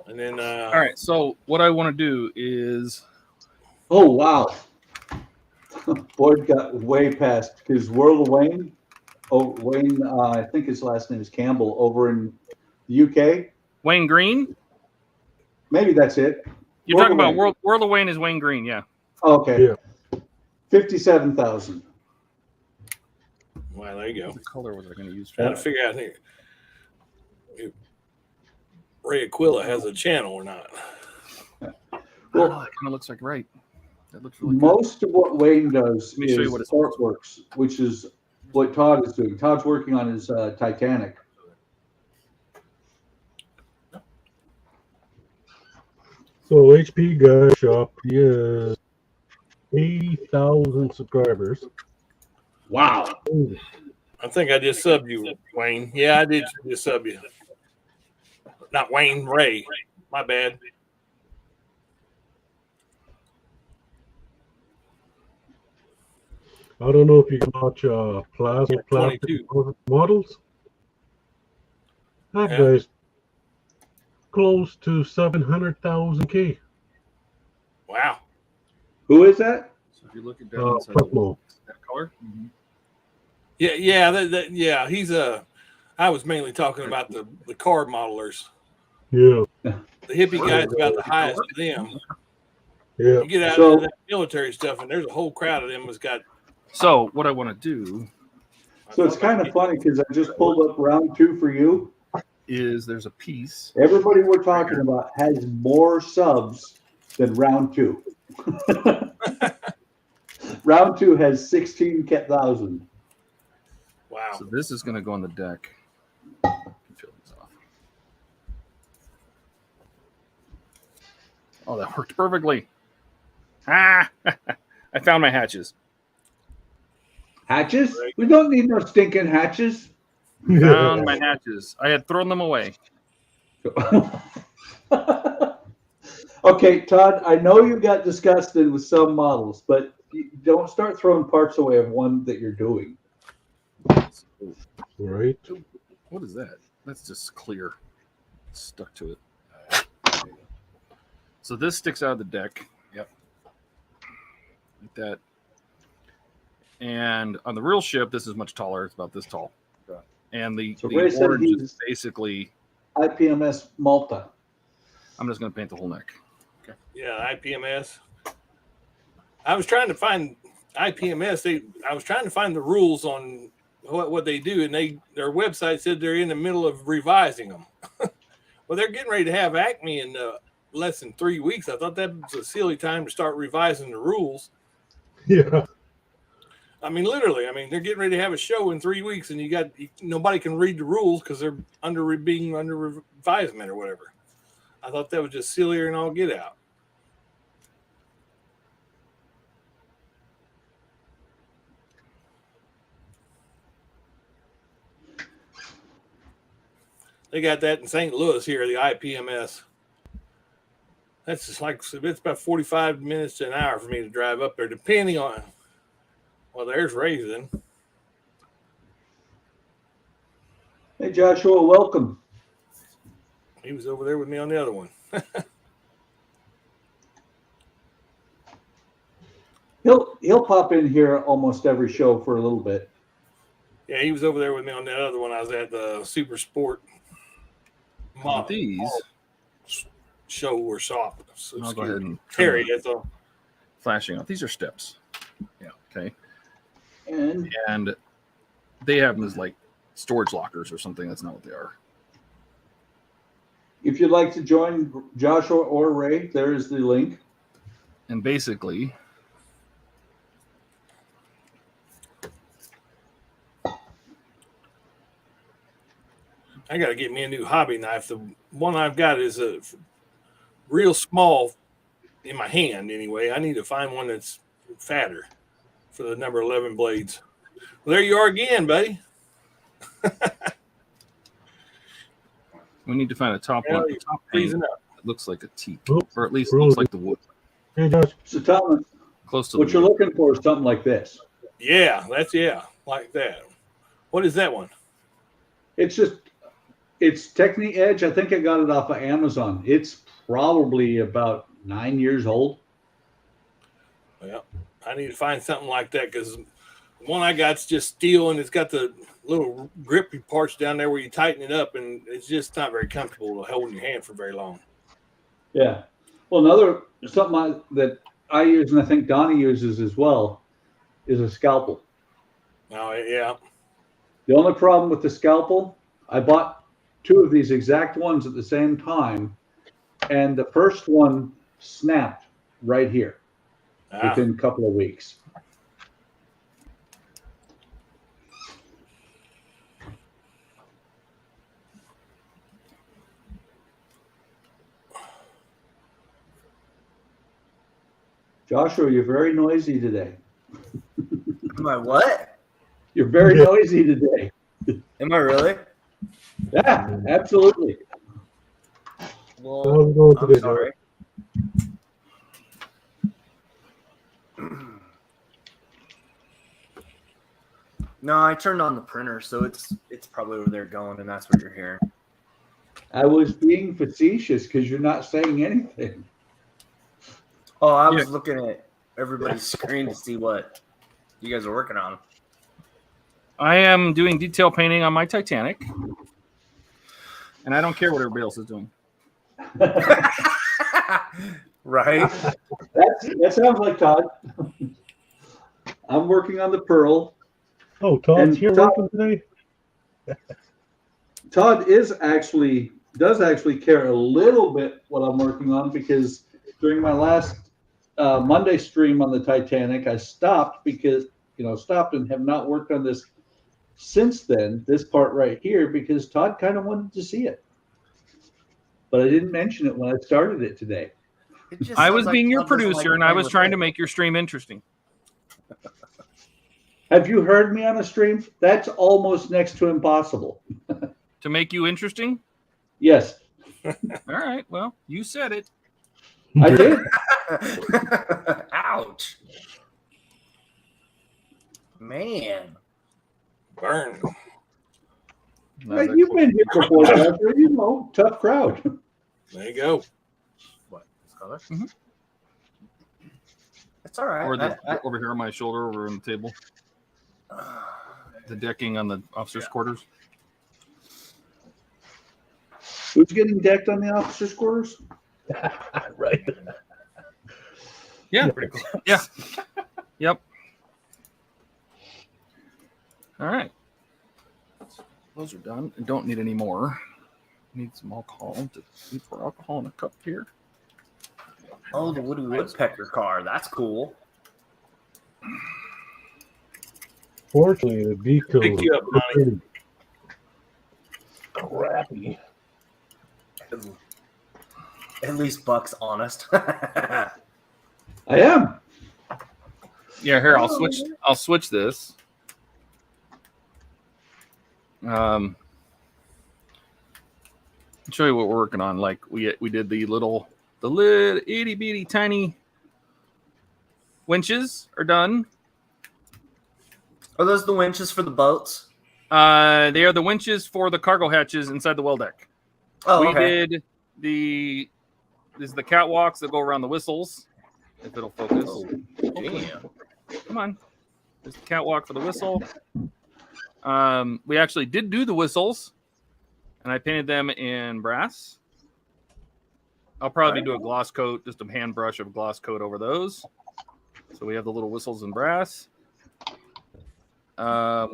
And then All right, so what I want to do is, Oh wow, Boyd got way past, because World of Wayne. Oh, Wayne, I think his last name is Campbell, over in the UK. Wayne Green. Maybe that's it. You're talking about World of Wayne is Wayne Green, yeah. Okay. Yeah. 57,000. Wow, there you go. What color was I going to use? Trying to figure out here if Ray Aquila has a channel or not. Well, Well, that kind of looks like right. That looks really good. most of what Wayne does Let me show is you what it's artworks, which is what Todd is doing. Todd's working on his Titanic. So HP Guy Shop, he has 80,000 subscribers. Wow. I think I just subbed you, Wayne. Yeah, I did just sub you. Not Wayne, Ray. My bad. I don't know if you can watch plasma 22. models. That guy's close to 700,000 Wow. Who is that? So if you look at down inside Purple. that color, Yeah. He's I was mainly talking about the car modelers. Yeah. The hippie guy's about the highest of them. Yeah. You get out So- of that military stuff, and there's a whole crowd of them that's got. so what I want to do, So it's kind of funny because I just pulled up round 2 for you, is there's a piece. Everybody we're talking about has more subs than round 2. Round 2 has 16,000. Wow. So this is going to go on the deck. Oh, that worked perfectly. Ah, I found my hatches. Hatches? We don't need no stinking hatches. Found my hatches. I had thrown them away. Okay, Todd, I know you got disgusted with some models, but don't start throwing parts away of one that you're doing. Right. What is that? That's just clear. Stuck to it. So this sticks out of the deck. Yep. Like that. And on the real ship, this is much taller. It's about this tall. And the orange is basically IPMS Malta. I'm just going to paint the whole neck. Okay. Yeah, IPMS. I was trying to find IPMS. I was trying to find the rules on what they do, and their website said they're in the middle of revising them. Well, they're getting ready to have Acme in less than 3 weeks. I thought that was a silly time to start revising the rules. Yeah. I mean, literally. I mean, they're getting ready to have a show in 3 weeks, and nobody can read the rules because they're being under revisement or whatever. I thought that was just sillier than all get out. They got that in St. Louis here, the IPMS. That's just like, it's about 45 minutes to an hour for me to drive up there, depending on, well, there's Raisin. Hey, Joshua, welcome. He was over there with me on the other one. He'll pop in here almost every show for a little bit. Yeah, he was over there with me on that other one. I was at the Super Sport These show or shop. So I'll go ahead and Terry, that's all. Flashing off. These are steps. Yeah. Okay. And they have them as like storage lockers or something. That's not what they are. if you'd like to join Joshua or Ray, there is the link. And basically, I got to get me a new hobby knife. The one I've got is a real small in my hand anyway. I need to find one that's fatter for the number 11 blades. Well, there you are again, buddy. we need to find a top one. Top Freezing up. that looks like a teak, Oh, or at least really? looks like the wood. Hey, Josh. So Thomas, Close to what the you're wood. looking for is something like this. Yeah, like that. What is that one? It's Technique Edge. I think I got it off of Amazon. It's probably about 9 years old. Well, I need to find something like that because the one I got's just steel and it's got the little grippy parts down there where you tighten it up, and it's just not very comfortable to hold in your hand for very long. Yeah. Well, something that I use and I think Donnie uses as well is a scalpel. Oh, yeah. The only problem with the scalpel, I bought 2 of these exact ones at the same time, and the first one snapped right here within a couple of weeks. Joshua, you're very noisy today. Am I what? You're very noisy today. Am I really? Yeah, absolutely. Well, I'm sorry. No, I turned on the printer, so it's probably where they're going, and that's what you're hearing. I was being facetious because you're not saying anything. Oh, I was looking at everybody's screen to see what you guys are working on. I am doing detail painting on my Titanic, and I don't care what everybody else is doing. Right? That sounds like Todd. I'm working on the Pearl. Oh, Todd's And here Todd- working today? Todd does actually care a little bit what I'm working on, because during my last Monday stream on the Titanic, I stopped and have not worked on this since then, this part right here, because Todd kind of wanted to see it. But I didn't mention it when I started it today. I was being your producer, and I was trying to make your stream interesting. Have you heard me on a stream? That's almost next to impossible. To make you interesting? Yes. All right. Well, you said it. I did. Ouch. Man. Burn. Right, you've been here before, Doctor. You know, tough crowd. There you go. What? This color? Mm-hmm. It's all right. Over here on my shoulder, over on the table. The decking on the officers' quarters. Who's getting decked on the officers' quarters? Right. Yeah. Yeah. Yep. All right. Those are done. I don't need any more. Need some alcohol. Need more alcohol in a cup here. Oh, the Woody Woodpecker car. That's cool. Fortunately, the decal Pick you up, is Donnie. pretty crappy. At least Buck's honest. I am. Yeah, here I'll switch this. I'll show you what we're working on. Like we did the little itty bitty tiny winches are done. Are those the winches for the boats? They are the winches for the cargo hatches inside the well deck. Oh, we okay. did this is the catwalks that go around the whistles. If it'll focus. Oh, damn. Come on. There's the catwalk for the whistle. We actually did do the whistles, and I painted them in brass. I'll probably do a gloss coat, just a hand brush of gloss coat over those. So we have the little whistles in brass.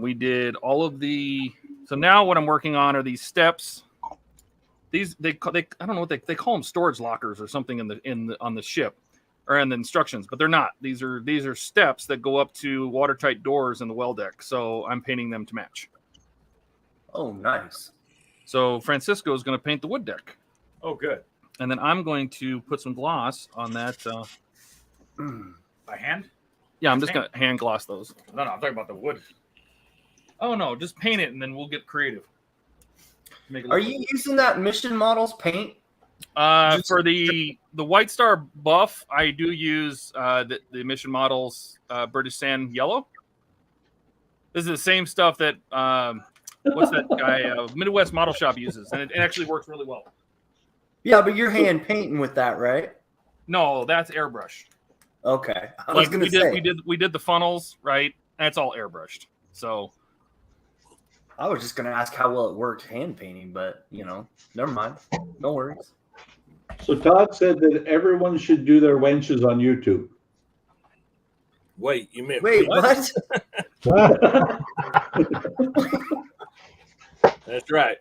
We did all of the. So now what I'm working on are these steps. These they I don't know what they call them, storage lockers or something on the ship or in the instructions, but they're not. These are steps that go up to watertight doors in the well deck. So I'm painting them to match. Oh, nice. So Francisco is going to paint the wood deck. Oh, good. And then I'm going to put some gloss on that. By hand? Yeah, I'm just going to hand gloss those. No, I'm talking about the wood. Oh, no, just paint it and then we'll get creative. Are you using that Mission Models paint? For the White Star buff, I do use the Mission Models British Sand Yellow. This is the same stuff that what's that guy Midwest Model Shop uses, and it actually works really well. Yeah, but you're hand painting with that, right? No, that's airbrush. Okay, I was gonna say we did the funnels, right? That's all airbrushed. So I was just gonna ask how well it worked hand painting, but never mind. No worries. So Todd said that everyone should do their wenches on YouTube. Wait, you meant Wait, what? That's right.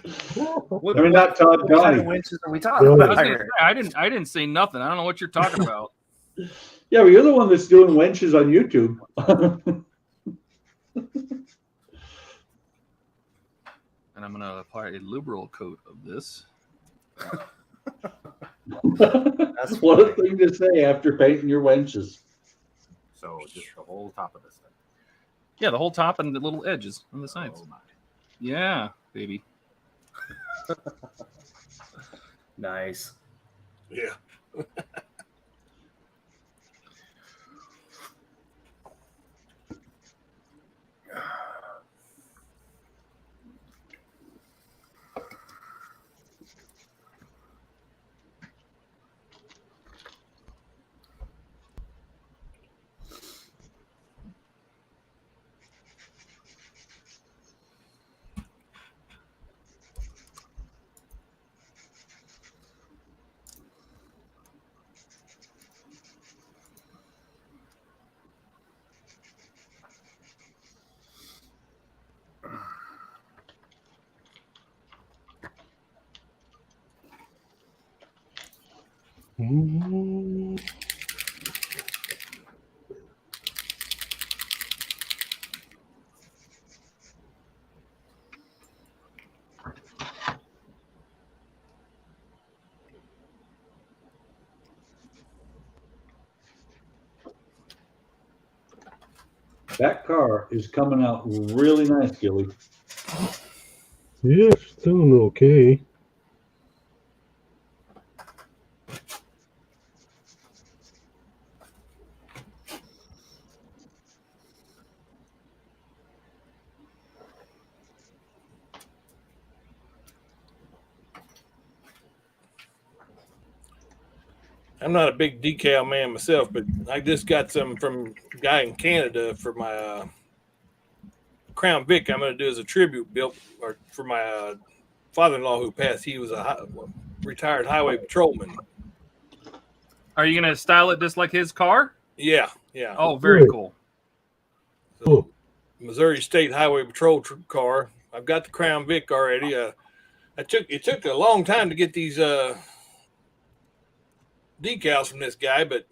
I mean, not Todd, What kind Donnie. of winches are we talking about here? I didn't say nothing. I don't know what you're talking about. Yeah, but you're the one that's doing wenches on YouTube. And I'm going to apply a liberal coat of this. That's what a thing to say after painting your wenches. So just the whole top of this thing. Yeah, the whole top and the little edges on the sides. Oh, my. Yeah, baby. Nice. Yeah. Mm. That car is coming out really nice, Gilly. Yeah, it's doing okay. I'm not a big decal man myself, but I just got some from a guy in Canada for my Crown Vic. I'm going to do as a tribute built or for my father-in-law who passed. He was a retired highway patrolman. Are you going to style it just like his car? Yeah, yeah. Oh, very cool. So, Missouri State Highway Patrol car. I've got the Crown Vic already. It took a long time to get these decals from this guy, but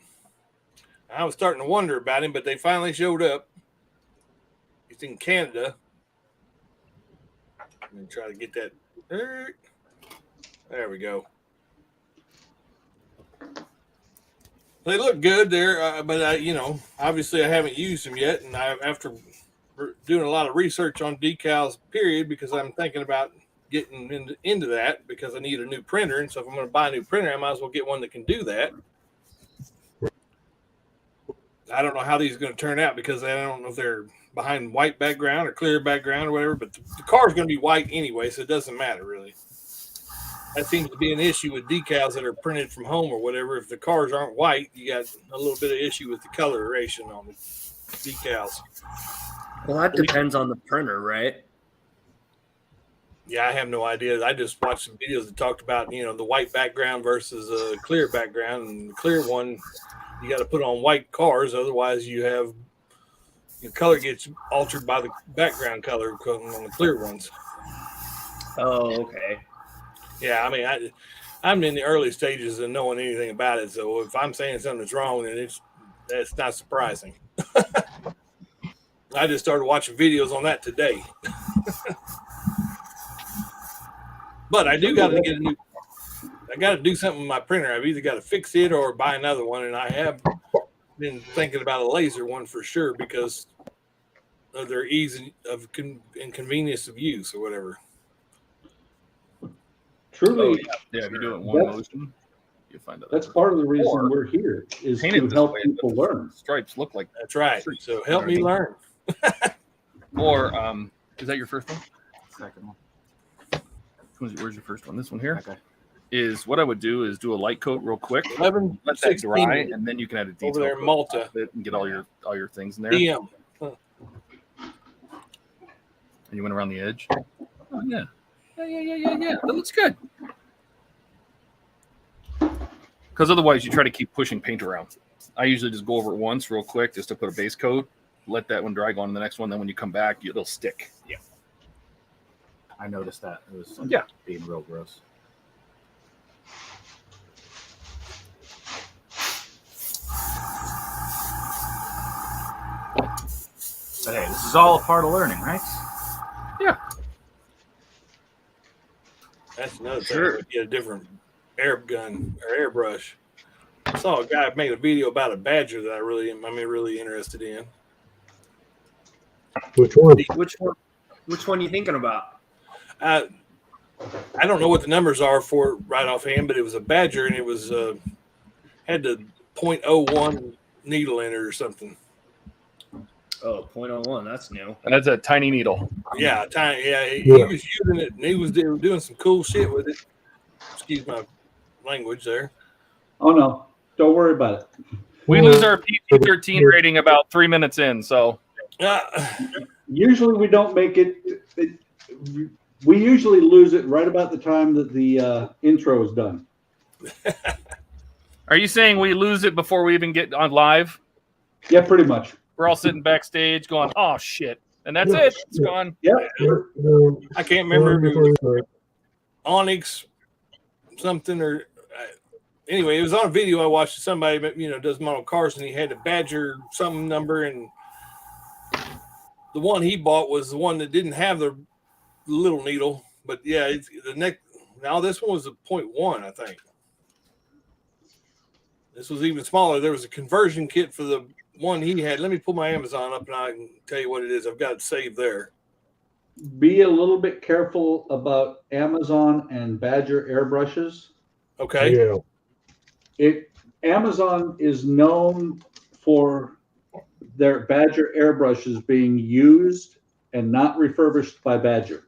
I was starting to wonder about him, but they finally showed up. He's in Canada. I'm going to try to get that. There we go. They look good there, but obviously I haven't used them yet, and after doing a lot of research on decals, period, because I'm thinking about getting into that because I need a new printer, and so if I'm going to buy a new printer, I might as well get one that can do that. I don't know how these are going to turn out because I don't know if they're behind white background or clear background or whatever, but the car is going to be white anyway, so it doesn't matter really. That seems to be an issue with decals that are printed from home or whatever. If the cars aren't white, you got a little bit of issue with the coloration on the decals. Well, that depends on the printer, right? Yeah, I have no idea. I just watched some videos that talked about, the white background versus a clear background. And the clear one, you got to put on white cars. Otherwise, your color gets altered by the background color on the clear ones. Oh, okay. Yeah, I mean, I'm in the early stages of knowing anything about it. So if I'm saying something's wrong, then that's not surprising. I just started watching videos on that today. But I do got to get I got to do something with my printer. I've either got to fix it or buy another one. And I have been thinking about a laser one for sure because of their ease of and convenience of use or whatever. Truly, yeah, if you do it in one motion, you find out. That's part of the reason we're here is to help people learn. Stripes look like that's right. So help me learn. Or is that your first one? Second one. Where's your first one? This one here. Okay. Is what I would do is do a light coat real quick. 11, let that dry, and then you can add a detail over there in Malta and get all your things in there. DM. And you went around the edge. Oh yeah. Yeah. That looks good. Because otherwise, you try to keep pushing paint around. I usually just go over it once real quick just to put a base coat. Let that one dry, go on to the next one. Then when you come back, it'll stick. Yeah. I noticed that. It was being real gross. But hey, this is all a part of learning, right? Yeah. That's another thing. We get a different air gun or airbrush. I saw a guy make a video about a Badger that I'm really interested in. Which one? Which one are you thinking about? I don't know what the numbers are for it right offhand, but it was a Badger and it was had the .01 needle in it or something. Oh, .01, that's new. And that's a tiny needle. Yeah, tiny. Yeah, he was using it and he was doing some cool shit with it. Excuse my language there. Oh no, don't worry about it. We lose our PG-13 rating about 3 minutes in, so. Usually we don't make it. We usually lose it right about the time that the intro is done. Are you saying we lose it before we even get on live? Yeah, pretty much. We're all sitting backstage going, oh, shit. And that's it. It's gone. Yeah. I can't remember if it was Onyx something or anyway, it was on a video I watched. Somebody, does model cars, and he had a Badger something number, and the one he bought was the one that didn't have the little needle. But yeah, it's the neck. Now this one was a 0.1, I think. This was even smaller. There was a conversion kit for the one he had. Let me pull my Amazon up, and I can tell you what it is. I've got it saved there. Be a little bit careful about Amazon and Badger airbrushes. Okay. Yeah. Amazon is known for their Badger airbrushes being used and not refurbished by Badger.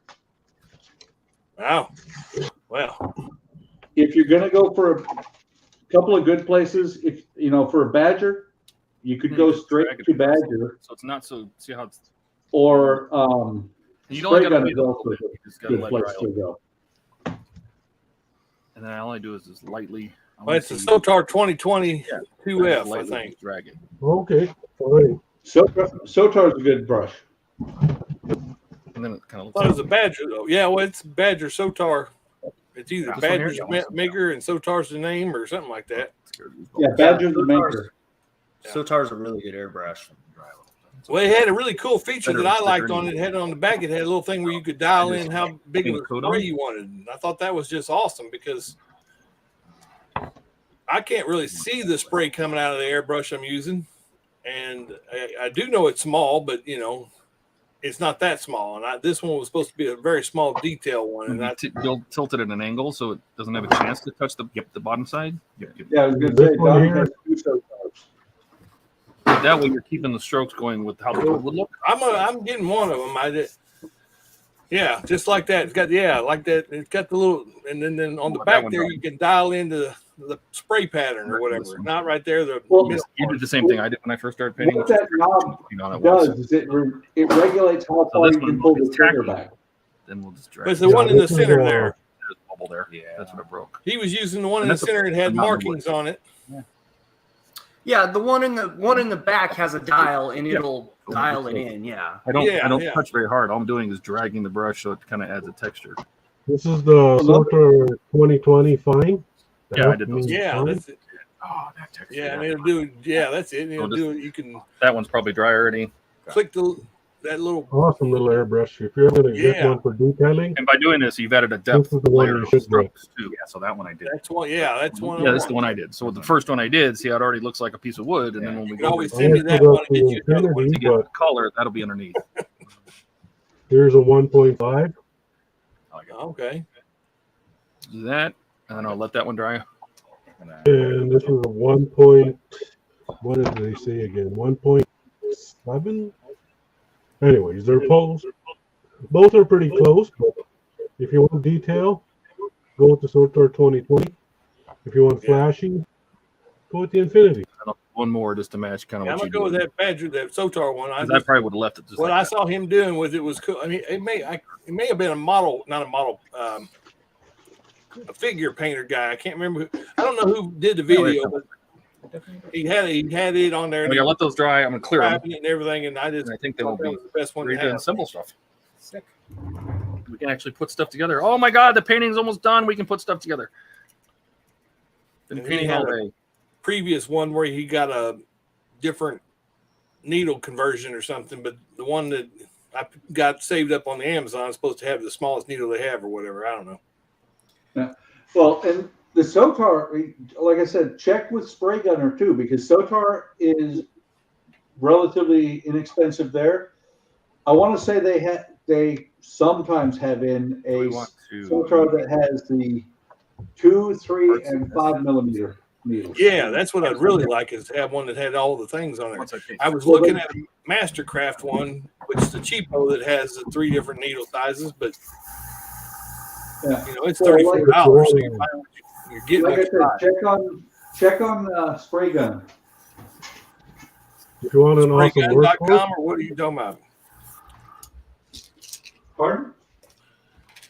Wow. Well, if you're going to go for a couple of good places, if for a Badger, you could go straight to Badger. So it's not so. See how it's. Or you don't spray gun got is also a good place to go. And then all I do is just lightly. Well, it's a Sotar 2020 2F, I think. Drag it. Okay. Fine. Sotar's a good brush. And then it kind of looks thought it was a Badger, though. Yeah, well, it's Badger Sotar. It's either Badger's maker and Sotar's the name or something like that. Yeah, Badger's the maker. Sotar's a really good airbrush. Well, it had a really cool feature that I liked on it. It had on the back, it had a little thing where you could dial in how big of a spray you wanted. And I thought that was just awesome because I can't really see the spray coming out of the airbrush I'm using. And I do know it's small, but, it's not that small. And this one was supposed to be a very small detail one. And you'll tilt it at an angle so it doesn't have a chance to touch the bottom side. Yeah, I was going to say, Donnie has 2 Sotars. That way you're keeping the strokes going with how the wood would look. I'm getting one of them. Yeah, just like that. It's got like that. It's got the little, and then on the back there you can dial into the spray pattern or whatever. Not right there. You did the same thing I did when I first started painting. What that knob does is it regulates how far you can pull the trigger back. Then we'll just drag. There's the one in the center there. There's a bubble there. Yeah, that's what it broke. He was using the one in the center and had markings on it. Yeah, the one in the back has a dial and it'll dial it in. Yeah. I don't touch very hard. All I'm doing is dragging the brush so it kind of adds a texture. This is the Sotar 2020 fine. Yeah, I did those. Yeah, that's it. Oh, that texture. Yeah, and it'll do. Yeah, that's it. It'll do it. You can. That one's probably dry already. Click that little awesome little airbrush. If you're going to get one for detailing, and by doing this, you've added a depth layer of strokes too. Yeah, so that one I did. That's one. Yeah, that's one. Yeah, that's the one I did. So the first one I did, see how it already looks like a piece of wood, and then when we go, always send me that one and get you another one to get the color. That'll be underneath. Here's a 1.5. Okay. Do that, and then I'll let that one dry. And this is a 1. What did they say again? 1.7. Anyways, they're close. Both are pretty close, but if you want detail, go with the Sotar 2020. If you want flashy, go with the Infinity. One more just to match kind of. I'm gonna go with that Badger, that Sotar one. I probably would have left it. Just what I saw him doing with it was cool. I mean, it may have been a model, not a model, a figure painter guy. I can't remember. I don't know who did the video, but he had it on there. I gotta let those dry. I'm gonna clear them and everything, and I think they will be the best one to have. Simple stuff. Sick. We can actually put stuff together. Oh my God, the painting's almost done. We can put stuff together. Been painting all day. Previous one where he got a different needle conversion or something, but the one that I got saved up on the Amazon is supposed to have the smallest needle they have or whatever. I don't know. Yeah. Well, and the Sotar, like I said, check with Spray Gunner too, because Sotar is relatively inexpensive there. I want to say they sometimes have in a Sotar that has the 2, 3, and 5 millimeter needles. Yeah, that's what I'd really like, is have one that had all the things on there. I was looking at a Mastercraft one, which is the cheapo that has the 3 different needle sizes, but it's $34. So you're getting like I said, check on Spray Gun. If you want an awesome SprayGun.com, or what are you talking about? Pardon?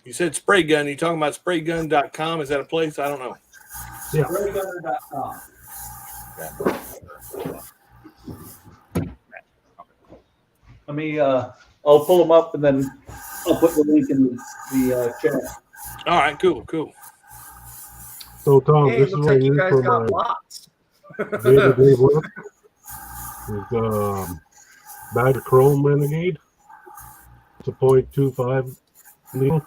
You said Spray Gun. Are you talking about SprayGun.com? Is that a place? I don't know. Yeah. SprayGunner.com. Let me, I'll pull them up and then I'll put the link in the chat. All right, cool. So So Tom, Hey, this it is looks what I like you use guys for got my lots. day-to-day work. Is bag of chrome renegade. It's a 0.25 needle.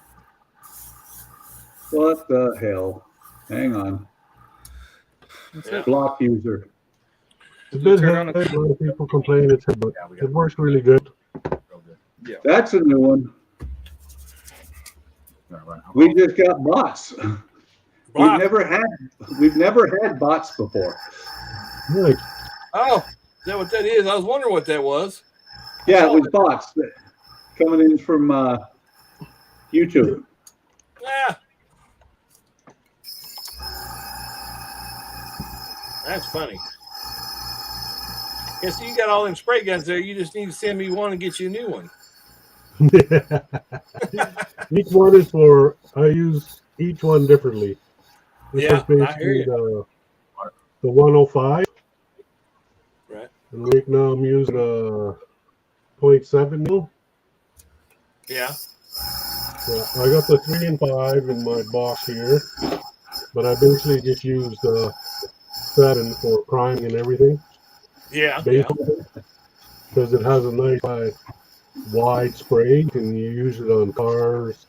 What the hell? Hang on. Yeah. Block user. It's a bit Turn on heavy. A lot of people complain it's heavy, but it works really good. That's a new one. Right. We just got bots. Block. We've never had bots before. Right. Oh, is that what that is? I was wondering what that was. Yeah, it was bots coming in from YouTube. Yeah. That's funny. Yeah, so you got all them spray guns there. You just need to send me one and get you a new one. Each one is for, I use each one differently. This Yeah, is I hear basically the 105. Right. And right now I'm using a 0.7 mil. Yeah. Yeah, I got the 3 and 5 in my box here, but I basically just used 7 for priming and everything. Yeah. Because it has a nice wide spray. You can use it on cars,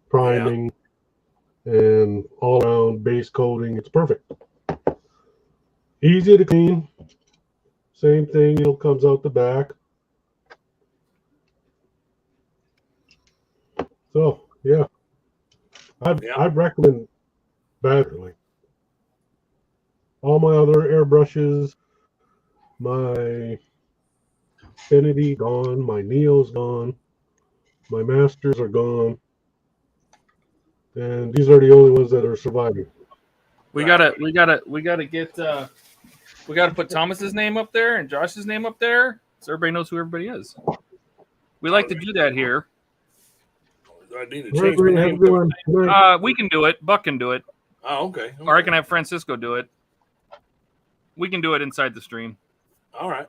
priming, and all around base coating. It's perfect. Easy to clean. Same thing, it comes out the back. So yeah, I'd recommend badly. All my other airbrushes, my Infinity gone, my Neo's gone, my Masters are gone, and these are the only ones that are surviving. We gotta put Thomas's name up there and Josh's name up there so everybody knows who everybody is. We like to do that here. Do I need to change my name? We can do it. Buck can do it. Oh, okay. Or I can have Francisco do it. We can do it inside the stream. All right.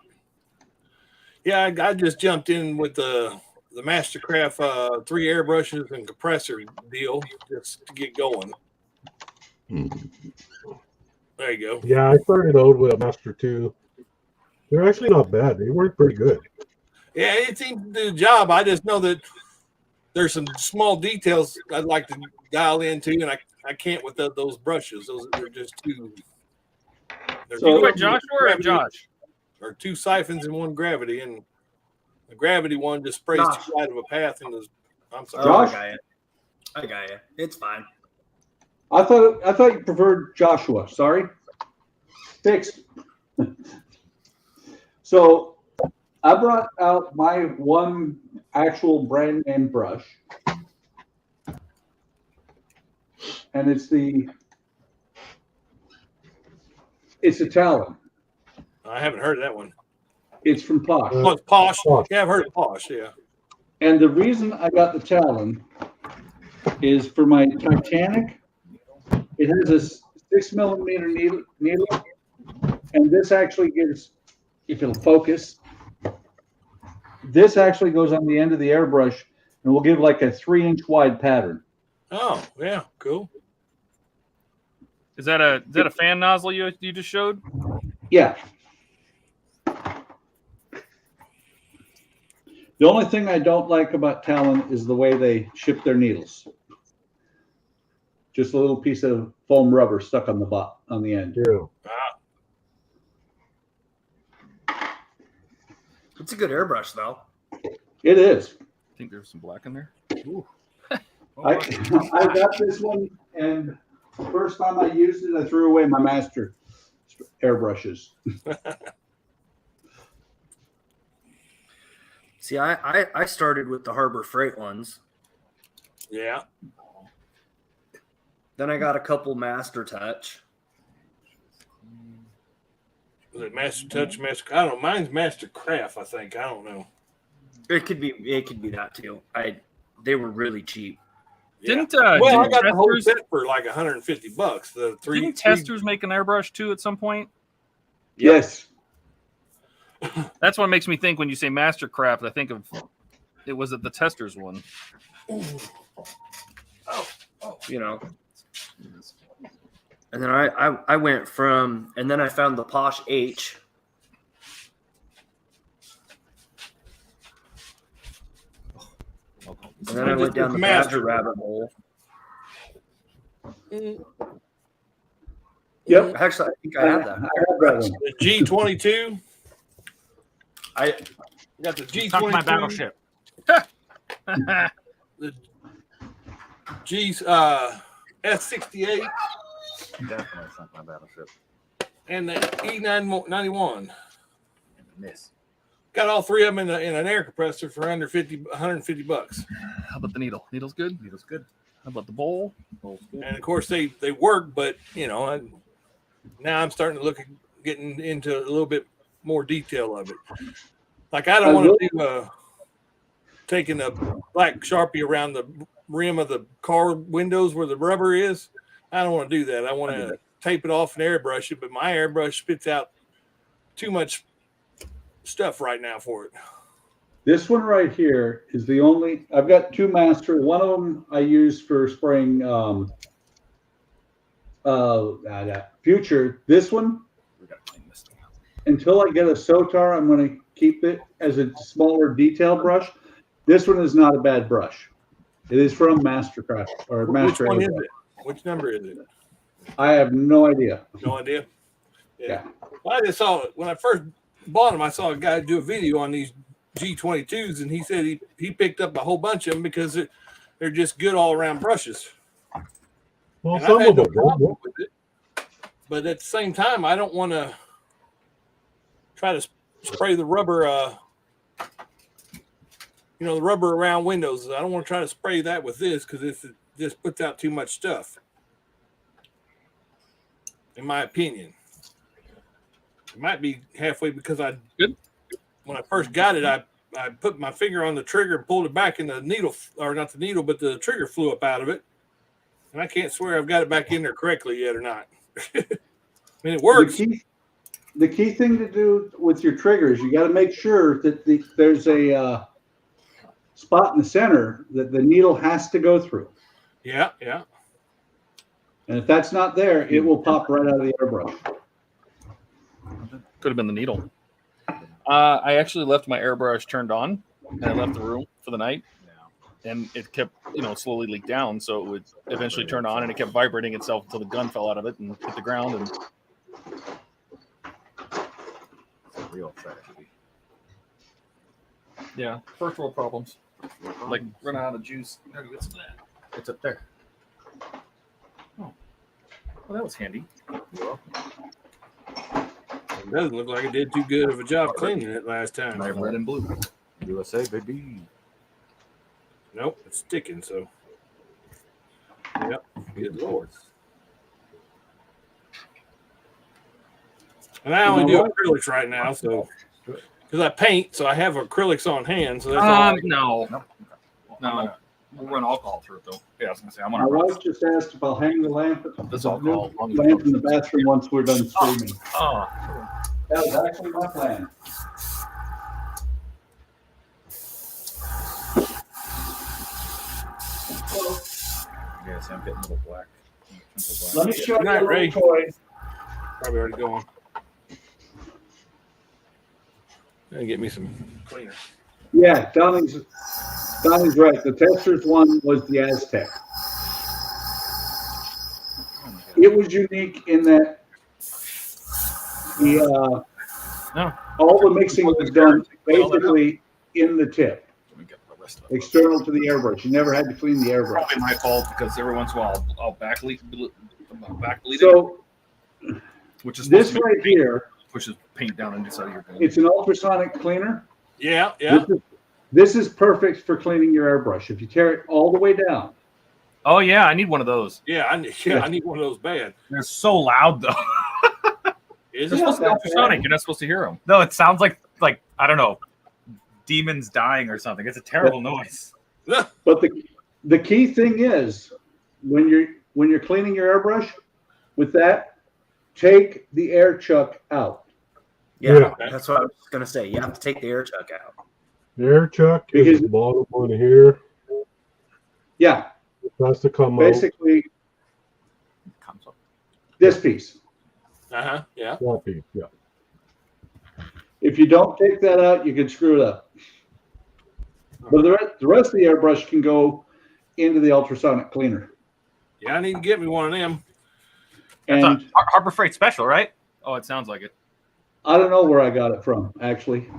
Yeah, I just jumped in with the Mastercraft 3 airbrushes and compressor deal just to get going. There you go. Yeah, I started out with a Master 2. They're actually not bad. They work pretty good. Yeah, it seems to do the job. I just know that there's some small details I'd like to dial into, and I can't with those brushes. Those are just too. So by Joshua or Josh? Or 2 siphons and 1 gravity, and the gravity one just sprays too wide of a path. And I'm sorry, Josh? I got you. It's fine. I thought you preferred Joshua. Sorry. Fixed. So I brought out my one actual brand name brush, and it's a Talon. I haven't heard of that one. It's from Posh. Oh, it's Posh. Yeah, I've heard of Posh. Yeah. And the reason I got the Talon is for my Titanic. It has a 6mm needle, and this actually gives, if it'll focus, this actually goes on the end of the airbrush and will give like a 3-inch wide pattern. Oh, yeah, cool. Is that a fan nozzle you just showed? Yeah. The only thing I don't like about Talon is the way they ship their needles. Just a little piece of foam rubber stuck on the end. Yeah. It's a good airbrush, though. It is. I think there's some black in there. I got this one, and the first time I used it, I threw away my master airbrushes. See, I started with the Harbor Freight ones. Yeah. Then I got a couple Master Touch. Was it Master Touch, Master? I don't know. Mine's Master Craft, I think. I don't know. It could be that too. They were really cheap. Yeah. Didn't I got the whole Testers, set for like $150. The three. didn't Testers make an airbrush too at some point? Yes. That's what makes me think when you say Mastercraft, I think of it was the Testers one. You know. And then I went from, and then I found the Posh H. And then I went down the Badger rabbit hole. Yep. Actually, I think I have that. The G22. I got the G22. Talk my battleship. The G S68. Definitely sunk my battleship. And the E91. Miss. Got all three of them in an air compressor for under $150. How about the needle? Needle's good. Needle's good. How about the bowl? Bowl's good. And of course they work, but you know, now I'm starting to look at getting into a little bit more detail of it. Like I don't want to do taking a black Sharpie around the rim of the car windows where the rubber is. I don't want to do that. I want to tape it off and airbrush it, but my airbrush spits out too much stuff right now for it. This one right here is the only. I've got two master. One of them I use for spraying Future. This one, until I get a Sotar, I'm going to keep it as a smaller detail brush. This one is not a bad brush. It is from Mastercraft or Master. Which one is it? Which number is it? I have no idea. No idea. Yeah. Well, I just saw it when I first bought them. I saw a guy do a video on these G22s, and he said he picked up a whole bunch of them because they're just good all around brushes. Well, and some I had of no them. problem with it, but at the same time, I don't want to try to spray the rubber. The rubber around windows. I don't want to try to spray that with this because it just puts out too much stuff. In my opinion, it might be halfway because when I first got it, I put my finger on the trigger and pulled it back, and the needle, or not the needle, but the trigger flew up out of it. And I can't swear I've got it back in there correctly yet or not. I mean, it works. The key thing to do with your trigger is you got to make sure that there's a spot in the center that the needle has to go through. Yeah. And if that's not there, it will pop right out of the airbrush. Could have been the needle. I actually left my airbrush turned on, and I left the room for the night, and it kept, slowly leaked down, so it would eventually turn on, and it kept vibrating itself until the gun fell out of it and hit the ground. And Real tragedy. yeah, first world problems. Like running out of juice. Gotta get some of that. It's up there. Oh, well, that was handy. You're welcome. It doesn't look like it did too good of a job cleaning it last time. Red and blue. USA, baby. Nope, it's sticking. So, yep. Good Lord. And I only do acrylics right now, so because I paint, so I have acrylics on hand. So that's No. We'll run alcohol through it though. Yeah, I was gonna say I'm My gonna. wife just asked if I'll hang the lamp. This alcohol. Lamp in the bathroom once we're done streaming. Oh. That was actually my plan. Yeah, see, I'm getting a little black. Let me show you Night, a Ray. little toy. probably already going. Gotta get me some cleaner. Yeah, Donnie's right. The Tester's one was the Aztec. It was unique in that all the mixing was done basically in the tip, external to the airbrush. You never had to clean the airbrush. Probably my fault because every once in a while I'll back bleed So it, which is this right here, pushes paint down inside your paint. it's an ultrasonic cleaner. Yeah, yeah. This is perfect for cleaning your airbrush. If you tear it all the way down. Oh yeah, I need one of those. Yeah, I need one of those bad. They're so loud though. Is They're it? supposed to be ultrasonic. You're not supposed to hear them. No, it sounds like I don't know, demons dying or something. It's a terrible noise. But the key thing is when you're cleaning your airbrush with that, take the air chuck out. Yeah, that's what I was gonna say. You have to take the air chuck out. The air chuck is the bottom one here. Yeah. It has to come basically, Comes up. This piece. Yeah. That piece, yeah. If you don't take that out, you can screw it up. But the rest of the airbrush can go into the ultrasonic cleaner. Yeah, I need to get me one of them. That's And a Harbor Freight special, right? Oh, it sounds like it. I don't know where I got it from, actually.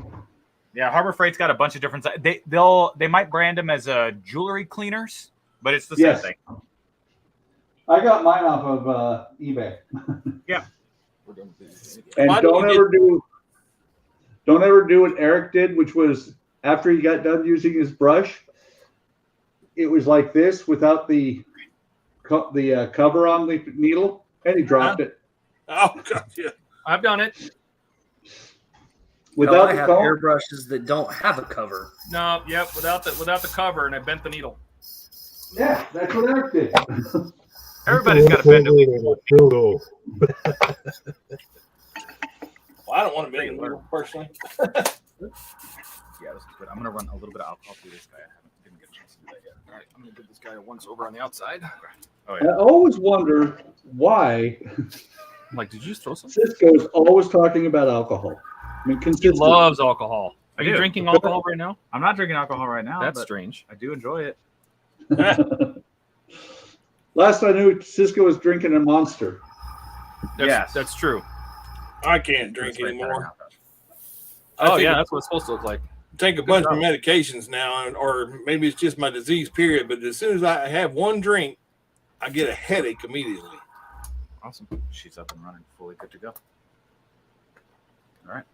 Yeah, Harbor Freight's got a bunch of different. They might brand them as jewelry cleaners, but it's the same thing. I got mine off of eBay. Yeah. And don't ever do what Eric did, which was after he got done using his brush, it was like this without the cover on the needle, and he dropped it. Oh God, yeah. I've done it. Without I the have comb? airbrushes that don't have a cover. No, yep, without the cover, and I bent the needle. Yeah, that's what Eric did. Everybody's got to bend a needle. Well, Well, I don't want to bend a needle personally. Yeah, that's good. I'm gonna run a little bit of alcohol through this guy. Didn't get a chance to do that yet. All right, I'm gonna give this guy a once over on the outside. Oh I yeah. always wonder why I'm like, did you just throw some? Cisco's always talking about alcohol. I mean, He consistently. loves alcohol. Are I you do. drinking alcohol right now? I'm not drinking alcohol right now. That's but strange. I do enjoy it. Last I knew, Cisco was drinking a Monster. Yes. That's true. I can't drink That's right there anymore. Oh I yeah, take- that's what it's supposed to look like. Take a bunch of medications now, or maybe it's just my disease period. But as soon as I have one drink, I get a headache immediately. Awesome. She's up and running, fully good to go. All right.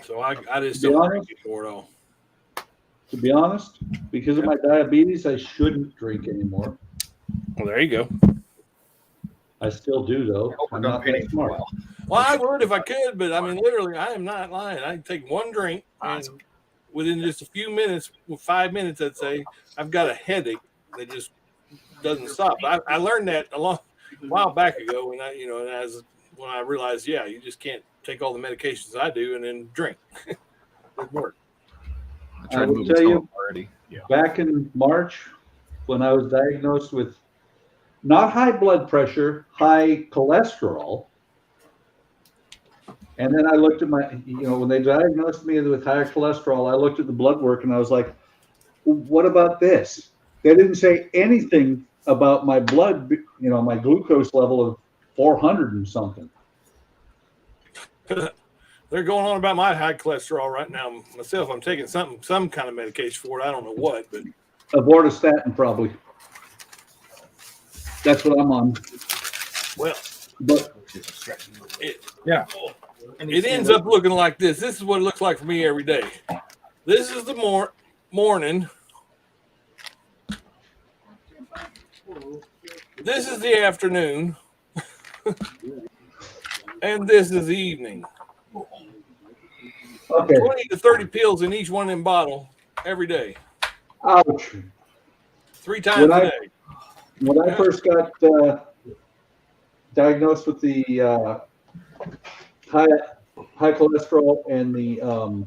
So I just To be don't honest- drink anymore at all. To be honest, because of my diabetes, I shouldn't drink anymore. Well, there you go. I still do, though. hope we're I'm done not painting that for a smart. while. Well, I would if I could, but I mean, literally, I am not lying. I take one drink, and within just a few minutes, 5 minutes, I'd say, I've got a headache that just doesn't stop. I learned that a while back ago when when I realized, yeah, you just can't take all the medications I do and then drink. It doesn't work. I will tell you, already. Yeah. back in March, when I was diagnosed with not high blood pressure, high cholesterol, and then I looked at when they diagnosed me with higher cholesterol, I looked at the blood work and I was like, what about this? They didn't say anything about my blood, my glucose level of 400 and something. They're going on about my high cholesterol right now. Myself, I'm taking some kind of medication for it. I don't know what, but Avortistatin, probably. That's what I'm on. well, But it ends up looking like this. This is what it looks like for me every day. This is the morning. This is the afternoon. And this is the evening. okay, 20 to 30 pills in each one of them bottle every day. ouch. 3 times a day. When I first got diagnosed with the high cholesterol and the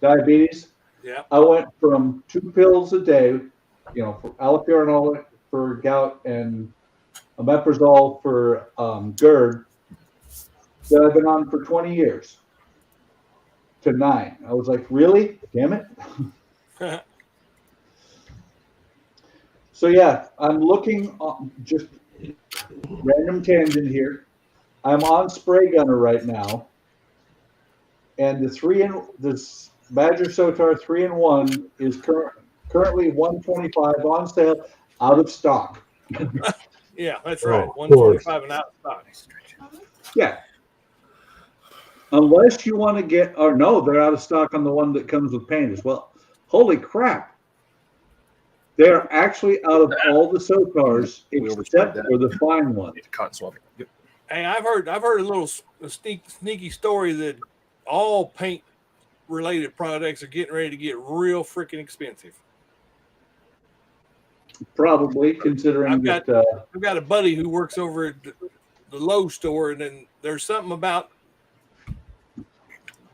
diabetes, Yeah. I went from 2 pills a day, for allopurinol for gout and omeprazole for GERD, that I've been on for 20 years, to 9. I was like, really? Damn it. So yeah, I'm looking on just random tangent here. I'm on Spray Gunner right now, and this Badger Sotar 3-in-1 is currently $125 on sale, out of stock. Yeah, that's right. Oh, of course. 125 and out of stock. Yeah. Unless you want to they're out of stock on the one that comes with paint as well. Holy crap. They're actually out of all the Sotars except for the fine one. Cotton swab. Yep. Hey, I've heard a little sneaky story that all paint related products are getting ready to get real freaking expensive. Probably, considering I've got that a buddy who works over at the Lowe's store, and then there's something about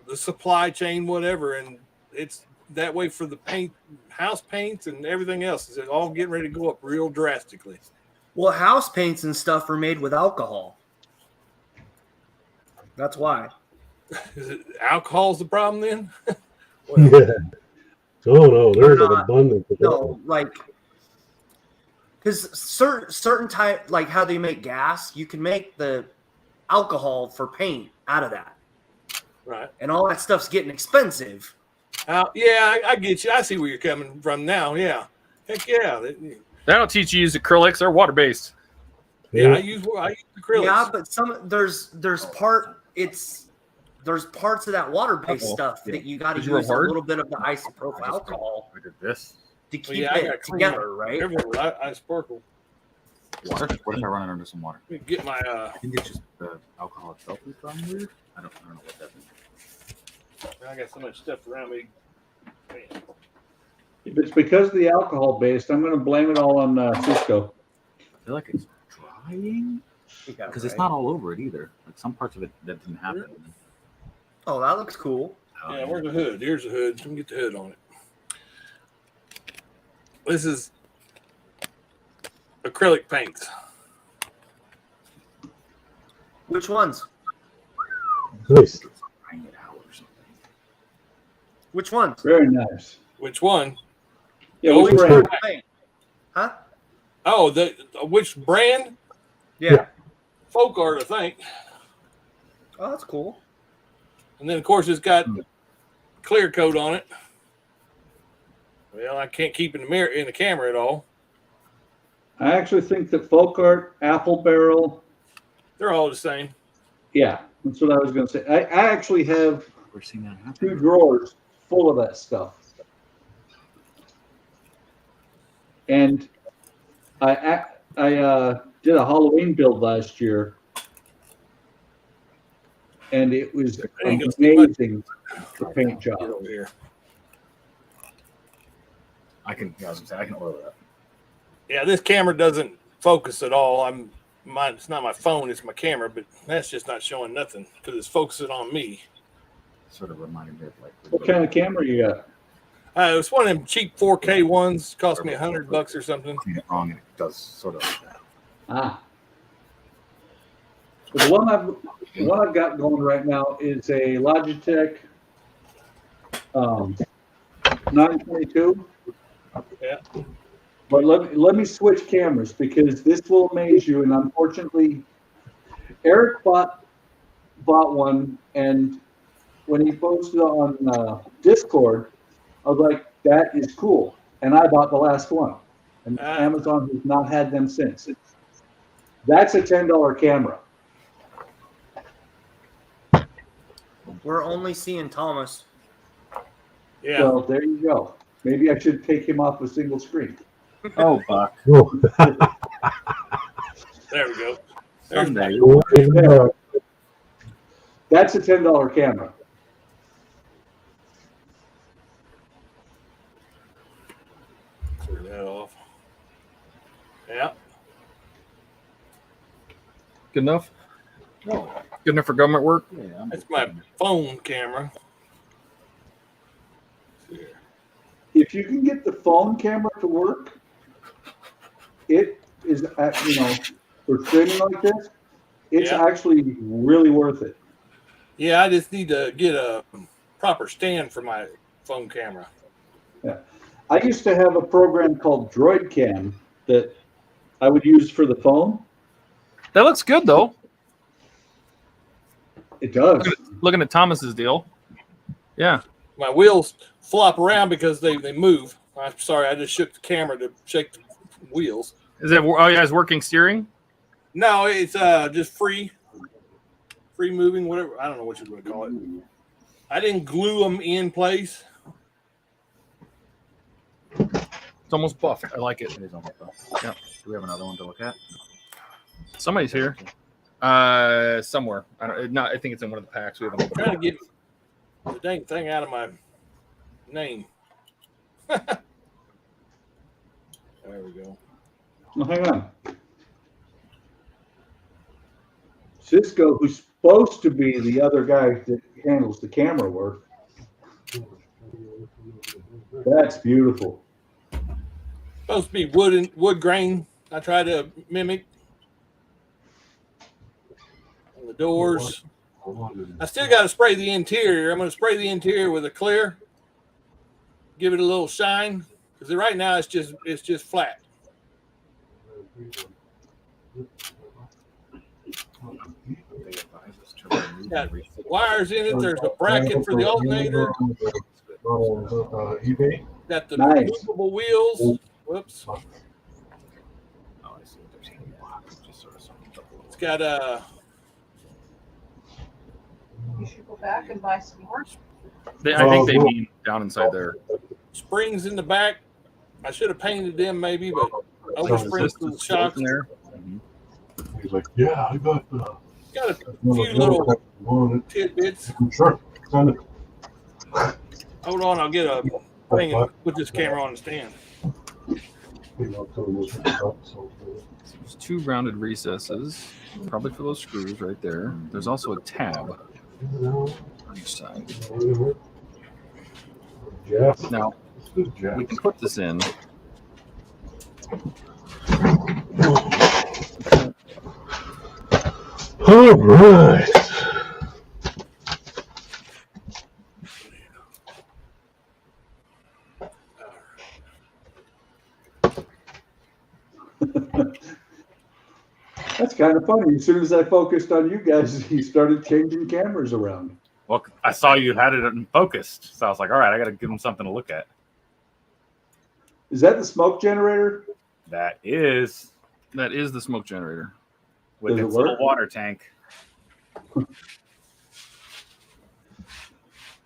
the supply chain, whatever, and it's that way for the paint, house paints, and everything else. Is all getting ready to go up real drastically. Well, house paints and stuff are made with alcohol. That's why. Is it alcohol's the problem then? Yeah. Oh no, there's an not- abundance of No, like, because certain type, like how they make gas, you can make the alcohol for paint out of that, Right. and all that stuff's getting expensive. Yeah, I get you. I see where you're coming from now. Yeah. Heck yeah. That'll teach you to use acrylics. They're water based. Yeah, Yeah. I use acrylics. Yeah, but there's parts of that water-based Uh-oh. stuff that you got to Did you roll use a hard? little bit of the isopropyl alcohol We did this. to Well, keep yeah, I got it clean together, right? Everywhere I sparkle. Water. What if I run it under some water? Let me get my I think it's just the alcohol itself is probably weird. I don't know what that means. I got so much stuff around me. Man. If it's because of the alcohol based, I'm going to blame it all on Cisco. I feel like it's drying because it's not all over it either. Like some parts of it that didn't happen. Oh, that looks cool. Yeah, where's the hood? Here's the hood. Let me get the hood on it. This is acrylic paints. Which ones? Nice. Drying it out or something. Which ones? Very nice. Which one? Yeah, Oh, which which brand? Paint. Huh? Oh, which brand? Yeah. Folk art, I think. Oh, that's cool. And then, of course, it's got clear coat on it. Well, I can't keep in the camera at all. I actually think that Folk Art, Apple Barrel, They're all the same. yeah, that's what I was going to say. I actually have We're seeing that happen. 2 drawers full of that stuff. And I did a Halloween build last year, and it was amazing, the paint job. Get over here. I can order that. Yeah, this camera doesn't focus at all. It's not my phone, it's my camera, but that's just not showing nothing because it's focusing on me. Sort of reminded me of like. What kind of camera you got? It was one of them cheap 4K ones. Cost me $100 or something. Clean it wrong and it does sort of like that. Ah. The one I've got going right now is a Logitech 922. Yeah. But let me switch cameras because this will amaze you. And unfortunately, Eric bought one, and when he posted on Discord, I was like, "That is cool." And I bought the last one, and Amazon has not had them since. That's a $10 camera. We're only seeing Thomas. Yeah. So there you go. Maybe I should take him off a single screen. Oh, Buck. Oh. There we go. There's Someday. Yeah. That's a $10 camera. Turn that off. Yeah. Good enough? Good enough for government work? Yeah, That's my phone camera. If you can get the phone camera to work, it is, for streaming like this, it's Yeah. actually really worth it. Yeah, I just need to get a proper stand for my phone camera. Yeah. I used to have a program called Droid Cam that I would use for the phone. That looks good, though. It does. Looking at Thomas's deal. Yeah. My wheels flop around because they move. I'm sorry, I just shook the camera to shake the wheels. Is that, oh, yeah, it's working steering? No, it's just free moving, whatever. I don't know what you're going to call it. I didn't glue them in place. It's almost buffed. I like it. It is almost done. Yeah. Do we have another one to look at? Somebody's here. Somewhere. I think it's in one of the packs. We haven't I'm trying to get the dang thing out of my name. There we go. Well, hang on. Cisco, who's supposed to be the other guy that handles the camera work. That's beautiful. Supposed to be wood grain I try to mimic on the doors. I still got to spray the interior. I'm going to spray the interior with a clear, give it a little shine, because right now it's just flat. Got wires in it. There's a bracket for the alternator. Got the movable wheels. Whoops. It's got a. You should go back and buy some more. I think they mean down inside there. Springs in the back. I should have painted them maybe, but over springs to the shocks in there. He's like, yeah, I got a few little tidbits. Sure. Hold on, I'll get a thing and put this camera on the stand. There's 2 rounded recesses, probably for those screws right there. There's also a tab on each side. Now, we can put this in. All right. That's kind of funny. As soon as I focused on you guys, he started changing cameras around. Well, I saw you had it focused, so I was like, all right, I got to give him something to look at. Is that the smoke generator? That is the smoke generator. With its little water tank.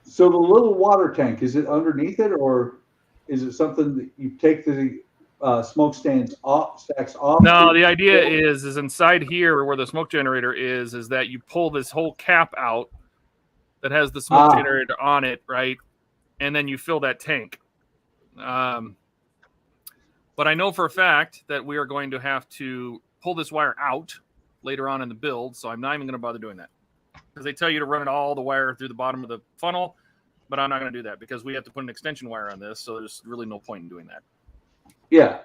So the little water tank, is it underneath it, or is it something that you take the smoke stacks off? No, the idea is inside here where the smoke generator is that you pull this whole cap out that has the smoke generator on it, right? And then you fill that tank. But I know for a fact that we are going to have to pull this wire out later on in the build, so I'm not even going to bother doing that. Because they tell you to run it all the wire through the bottom of the funnel, but I'm not going to do that because we have to put an extension wire on this, so there's really no point in doing that. Yeah.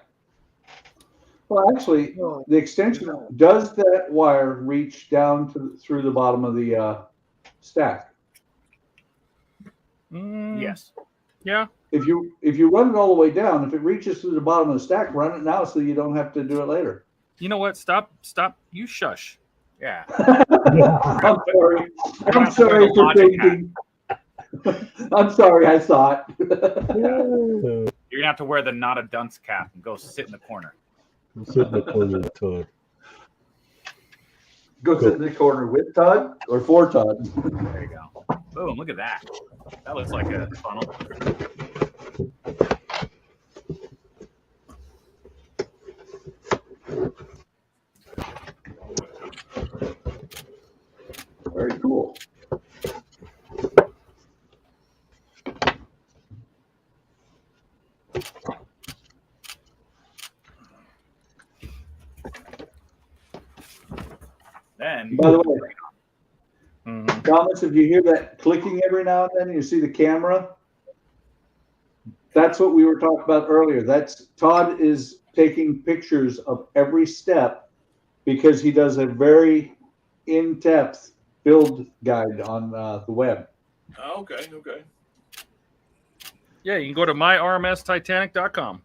Well, actually, the extension, does that wire reach down through the bottom of the stack? Yes. Yeah. If you run it all the way down, if it reaches to the bottom of the stack, run it now so you don't have to do it later. You know what? Stop. You shush. Yeah. I'm sorry. I'm sorry for thinking. I'm sorry, I saw it. You're gonna have to wear the not a dunce cap and go sit in the corner. Sit in the corner with Todd. Go sit in the corner with Todd or for Todd. There you go. Boom! Look at that. That looks like a funnel. Very cool. Then, by the way, Thomas, if you hear that clicking every now and then, you see the camera. That's what we were talking about earlier. That's Todd is taking pictures of every step because he does a very in-depth build guide on the web. Oh, okay. Yeah, you can go to myrmstitanic.com.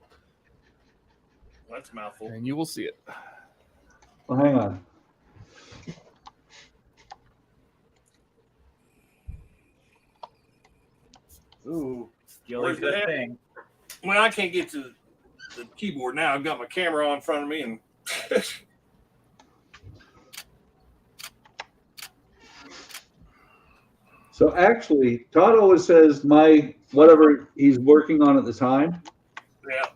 That's a mouthful. And you will see it. Well, hang on. ooh, Gilly's good thing. Well, I can't get to the keyboard now. I've got my camera on in front of me, and so actually, Todd always says my whatever he's working on at the time. yeah.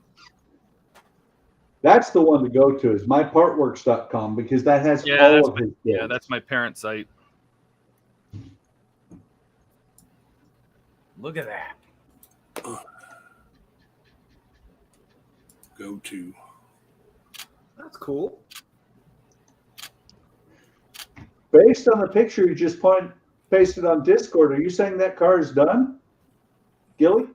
That's the one to go to is mypartworks.com because that has all of his builds. Yeah, that's my parent site. Look at that. Go to. That's cool. Based on the picture you just pasted on Discord, are you saying that car is done, Gilly?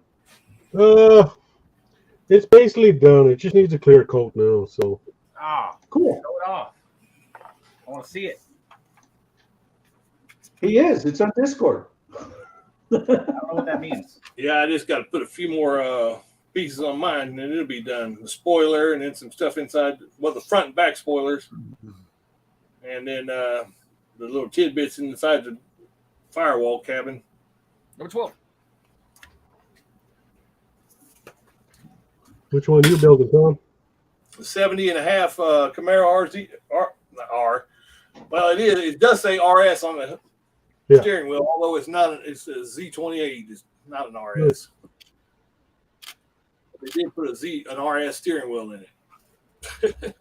It's basically done. It just needs a clear coat now. So Ah, Cool. show it off. I want to see it. He is. It's on Discord. I don't know what that means. Yeah, I just got to put a few more pieces on mine, and then it'll be done. The spoiler, and then some stuff inside. Well, the front and back spoilers, and then the little tidbits inside the firewall cabin. Number 12. Which one you building, Tom? The 70.5 Camaro RZ not R. Well, it is. It does say RS on the steering wheel, although it's not. It's a Z28. It's not an RS. They did put an RS steering wheel in it.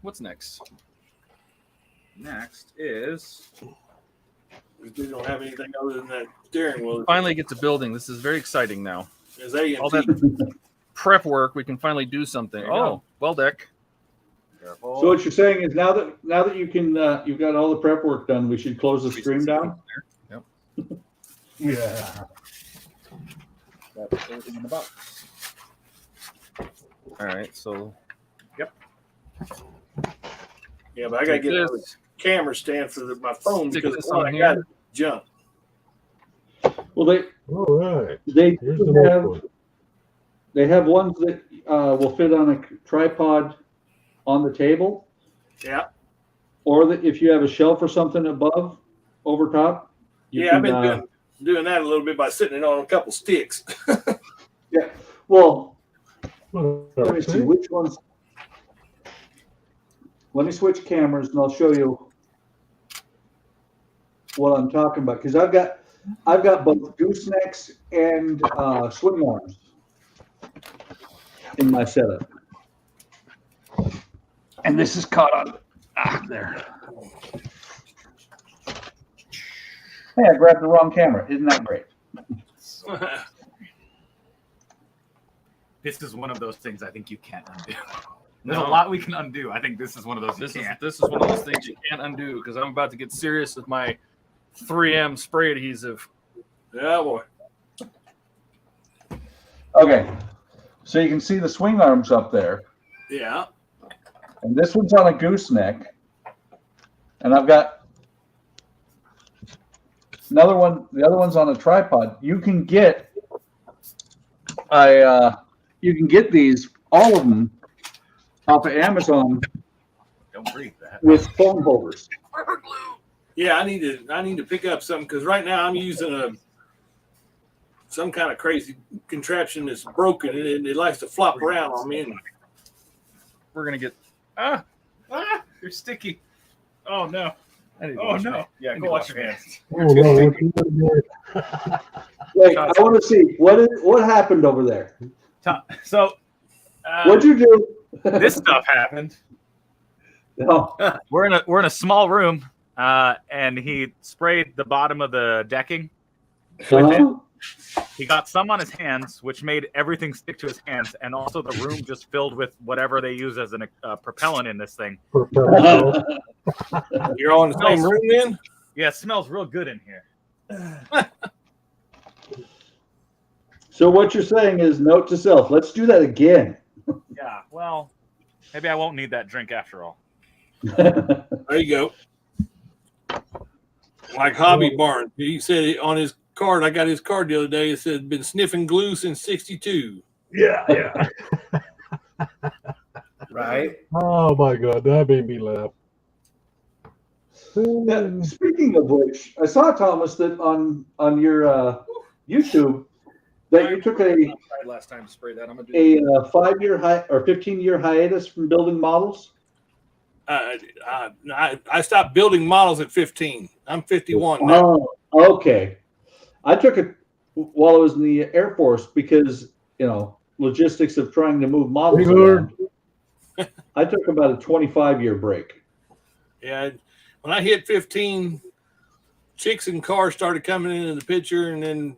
What's next? Next is They don't have anything other than that steering wheel. Finally get to building. This is very exciting now. There's A All and that T. prep work, we can finally do something. There you Oh, go. well, deck. careful. So what you're saying is now that you can you've got all the prep work done, we should close the stream down. Yep. Yeah. That's everything in the box. All right. So Yeah, but I gotta get a this. camera stand for my phone Stick because this the one on I got here. junk. Well, All right. they Here's the next have one. they have ones that will fit on a tripod on the table, Yeah, or that if you have a shelf or something above, over top. You yeah, I've can, been doing that a little bit by sitting it on a couple sticks. Yeah. Well, Well, let me see which ones. Let me switch cameras and I'll show you what I'm talking about, because I've got both goosenecks and swing arms in my setup. And this is caught on there. Hey, I grabbed the wrong camera. Isn't that great? This is one of those things I think you can't undo. There's No. a lot we can undo. I think this is one of those. this you is can't. this is one of those things you can't undo because I'm about to get serious with my 3M spray adhesive. Yeah, boy. Okay. So you can see the swing arms up there. Yeah. And this one's on a gooseneck. And I've got another one. The other one's on a tripod. You can get these, all of them, off of Amazon Don't breathe that. with phone holders. Yeah, I need to pick up something because right now I'm using some kind of crazy contraption that's broken and it likes to flop around on me. And We're gonna get. You're sticky. Oh no. I need to Oh wash no. my- Yeah, I need go to wash your hands. Oh, no, what you doing there? Wait, I want to see what happened over there. So What'd you do? this stuff happened. No. We're in a small room, and he sprayed the bottom of the decking. Huh? He got some on his hands, which made everything stick to his hands, and also the room just filled with whatever they use as an propellant in this thing. you're all in the same room then? Yeah, it smells real good in here. So what you're saying is, note to self, let's do that again. Yeah, well, maybe I won't need that drink after all. There you go. Like Hobby Barn. He said on his card, I got his card the other day, it said been sniffing glue since 62. Yeah. Right? Oh my God, that made me laugh. Now, speaking of which, I saw, Thomas, that on your YouTube that you took I tried last time to spray that. I'm gonna do a 5-year or 15-year hiatus from building models. I stopped building models at 15. I'm 51 now. Oh, okay. I took it while I was in the Air Force because, logistics of trying to move models around. I took about a 25-year break. Yeah, when I hit 15, chicks and cars started coming into the picture, and then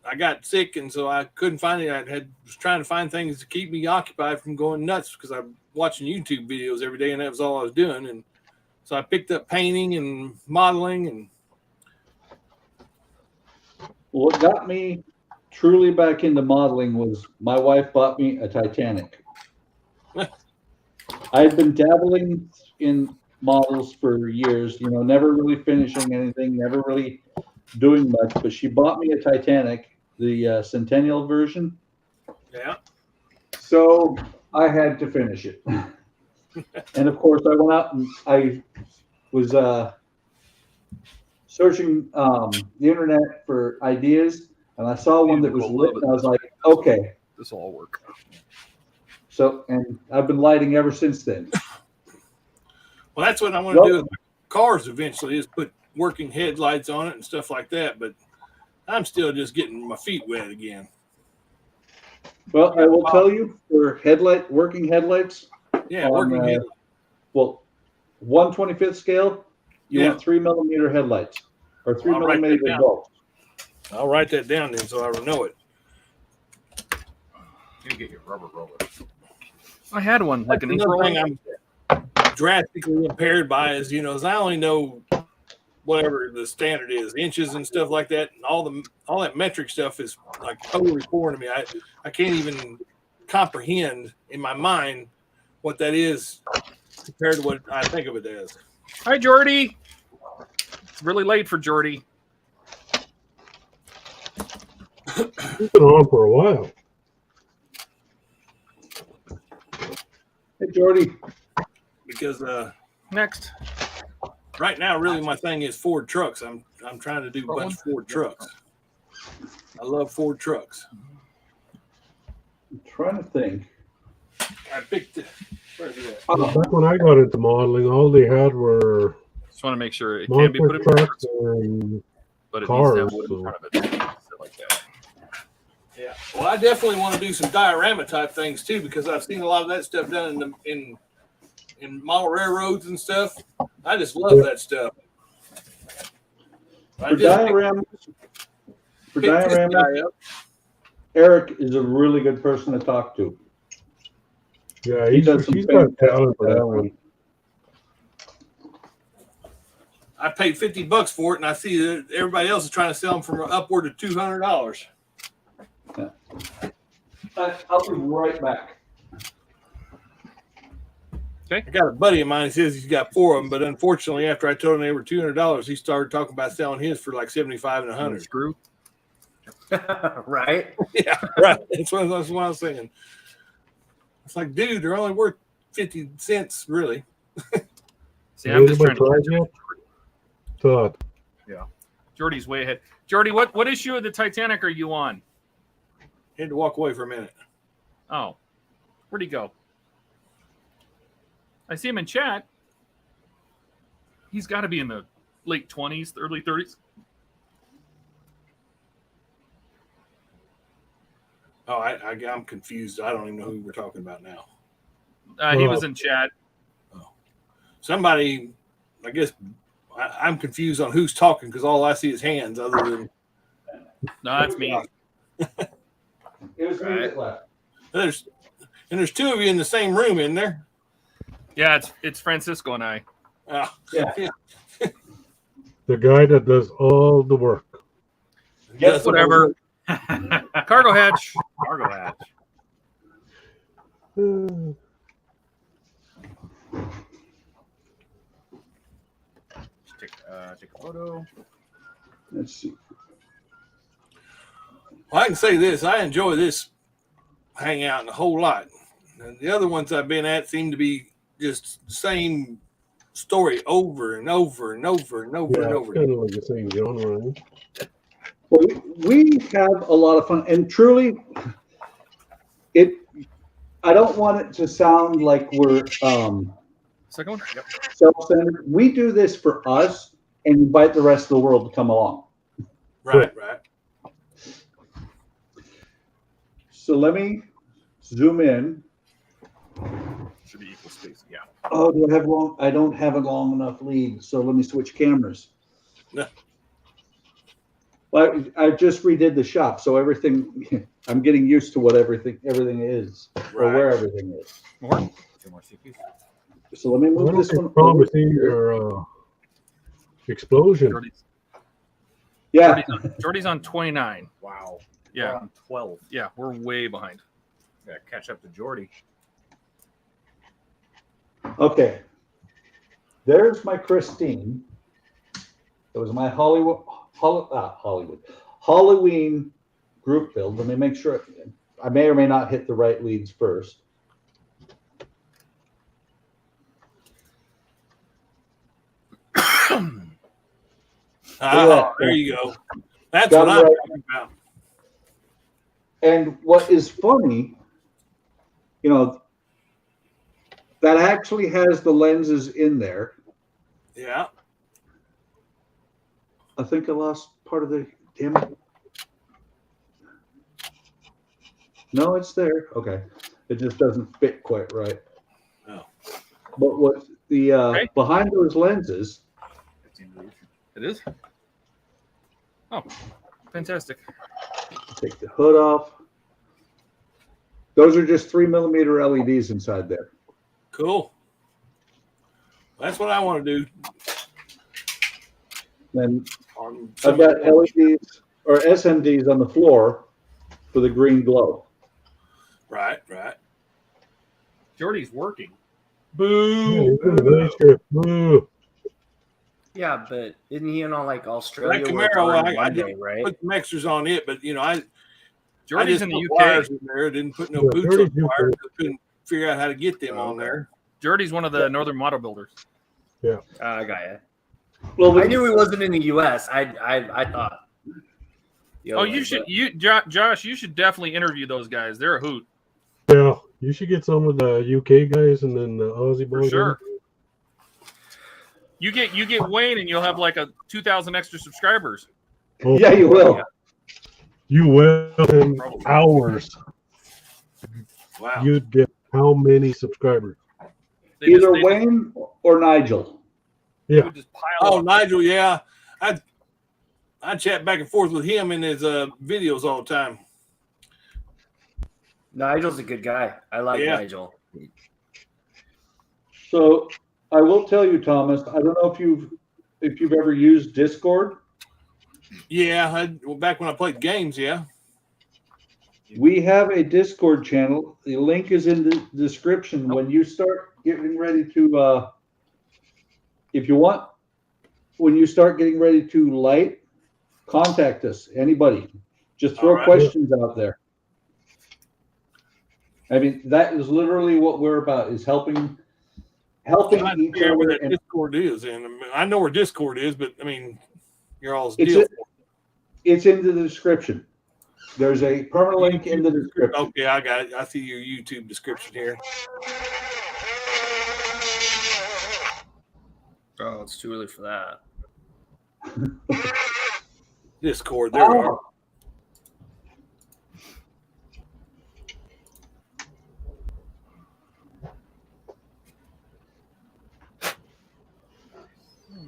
I got sick, and so I couldn't find it. Was trying to find things to keep me occupied from going nuts because I'm watching YouTube videos every day, and that was all I was doing. And so I picked up painting and modeling, and What got me truly back into modeling was my wife bought me a Titanic. I've been dabbling in models for years, you know, never really finishing anything, never really doing much, but she bought me a Titanic, the Centennial version. Yeah. So I had to finish it. And of course, I went out and I was searching the internet for ideas, and I saw one that was lit, and I was like, okay. This will all work. So, and I've been lighting ever since then. Well, that's what I want to do with my cars eventually, is put working headlights on it and stuff like that. But I'm still just getting my feet wet again. Well, I will tell you, for working headlights. Yeah, working headlights. Well, 1/25th scale, you want 3 millimeter headlights or 3 millimeter bulbs. I'll write that down then, so I know it. You get your rubber roller. I had one, like an another thing I'm drastically impaired by is, you know, is I only know whatever the standard is, inches and stuff like that, and all that metric stuff is like totally foreign to me. I can't even comprehend in my mind what that is compared to what I think of it as. Hi, Jordy. It's really late for Jordy. It's been on for a while. Hey, Jordy. Because next, right now, really, my thing is Ford trucks. I'm trying to do a bunch of Ford trucks. I love Ford trucks. I'm trying to think. I picked it. Where's it at? Back when I got into modeling, all they had were just want to make sure it can be put in trucks and but it cars. needs to have wood in front of it. Stuff like that. Yeah. Well, I definitely want to do some diorama type things too, because I've seen a lot of that stuff done in model railroads and stuff. I just love that stuff. For dioramas, Eric is a really good person to talk to. Yeah, he's got talent for that one. I paid $50 for it, and I see that everybody else is trying to sell them for upward of $200. Yeah. I'll be right back. Okay. I got a buddy of mine who says he's got 4 of them, but unfortunately, after I told him they were $200, he started talking about selling his for like $75 and $100. Screw. Right? Yeah, right. That's what I was saying. It's like, dude, they're only worth 50 cents, really. See, I'm just trying to. TODD. Yeah. Jordy's way ahead. Jordy, what issue of the Titanic are you on? Had to walk away for a minute. Oh, where'd he go? I see him in chat. He's got to be in the late 20s, early 30s. Oh, I'm confused. I don't even know who we're talking about now. He was in chat. Oh. Somebody, I guess, I'm confused on who's talking because all I see is hands other than. No, that's me. It was me that left. There's 2 of you in the same room, isn't there? Yeah, it's Francisco and I. Yeah. The guy that does all the work. Yes, whatever. Cargo hatch. Cargo hatch. Take a photo. Let's see. Well, I can say this. I enjoy this hangout a whole lot. And the other ones I've been at seem to be just the same story over and over and over and over and over. Kind of like the same genre. Right? Well, we have a lot of fun, and truly, I don't want it to sound like we're Second one? Yep. self-centered. We do this for us and invite the rest of the world to come along. Right. So let me zoom in. Should be equal space. Yeah. Oh, I don't have a long enough lead, so let me switch cameras. No. Well, I just redid the shop, so everything. I'm getting used to what everything is, or where everything is. More? 2 more CPs. So let me move this one. Promising your explosion. Yeah. Jordy's on 29. Wow. Yeah. We're on 12. Yeah, we're way behind. Yeah, catch up to Jordy. Okay. There's my Christine. It was my Halloween group build. Let me make sure. I may or may not hit the right leads first. There you go. That's what I'm talking about. And what is funny, you know, that actually has the lenses in there. Yeah. I think I lost part of the, damn it. No, it's there. Okay. It just doesn't fit quite right. Oh. But what the behind those lenses. It is? Oh, fantastic. Take the hood off. Those are just 3mm LEDs inside there. Cool. That's what I want to do. Then I've got LEDs or SMDs on the floor for the green glow. Right, right. Jordy's working. Boo! Boo! Yeah, but isn't he in on like Australia? That where it's Camaro, already I Monday, didn't right? put the mixers on it, but you know, I Jordy's just in the put UK. wires in there. Didn't put no boots on the wires. I couldn't figure out how to get them on there. Jordy's one of the Northern Model Builders. Yeah. I got you. Well, I knew he wasn't in the U.S. I thought. Oh, you should Josh, you should definitely interview those guys. They're a hoot. Yeah, you should get some of the UK guys and then the Aussie boys. For sure. You get Wayne and you'll have like a 2,000 extra subscribers. Oh, yeah, you will. You will in hours. Wow. You'd get how many subscribers? Either Wayne or Nigel. Yeah. Oh, Nigel, yeah. I chat back and forth with him in his videos all the time. Nigel's a good guy. I like Nigel. So I will tell you, Thomas. I don't know if you've ever used Discord. Yeah, back when I played games. Yeah. We have a Discord channel. The link is in the description. When you start getting ready to, if you want, when you start getting ready to light, contact us. Anybody, just throw questions out there. I mean, that is literally what we're about: is helping each other. Where that Discord is, and I know where Discord is, but I mean, you're all deal. It's in the description. There's a permanent link in the description. Okay, I got it. I see your YouTube description here. Oh, it's too early for that. Discord, there we are.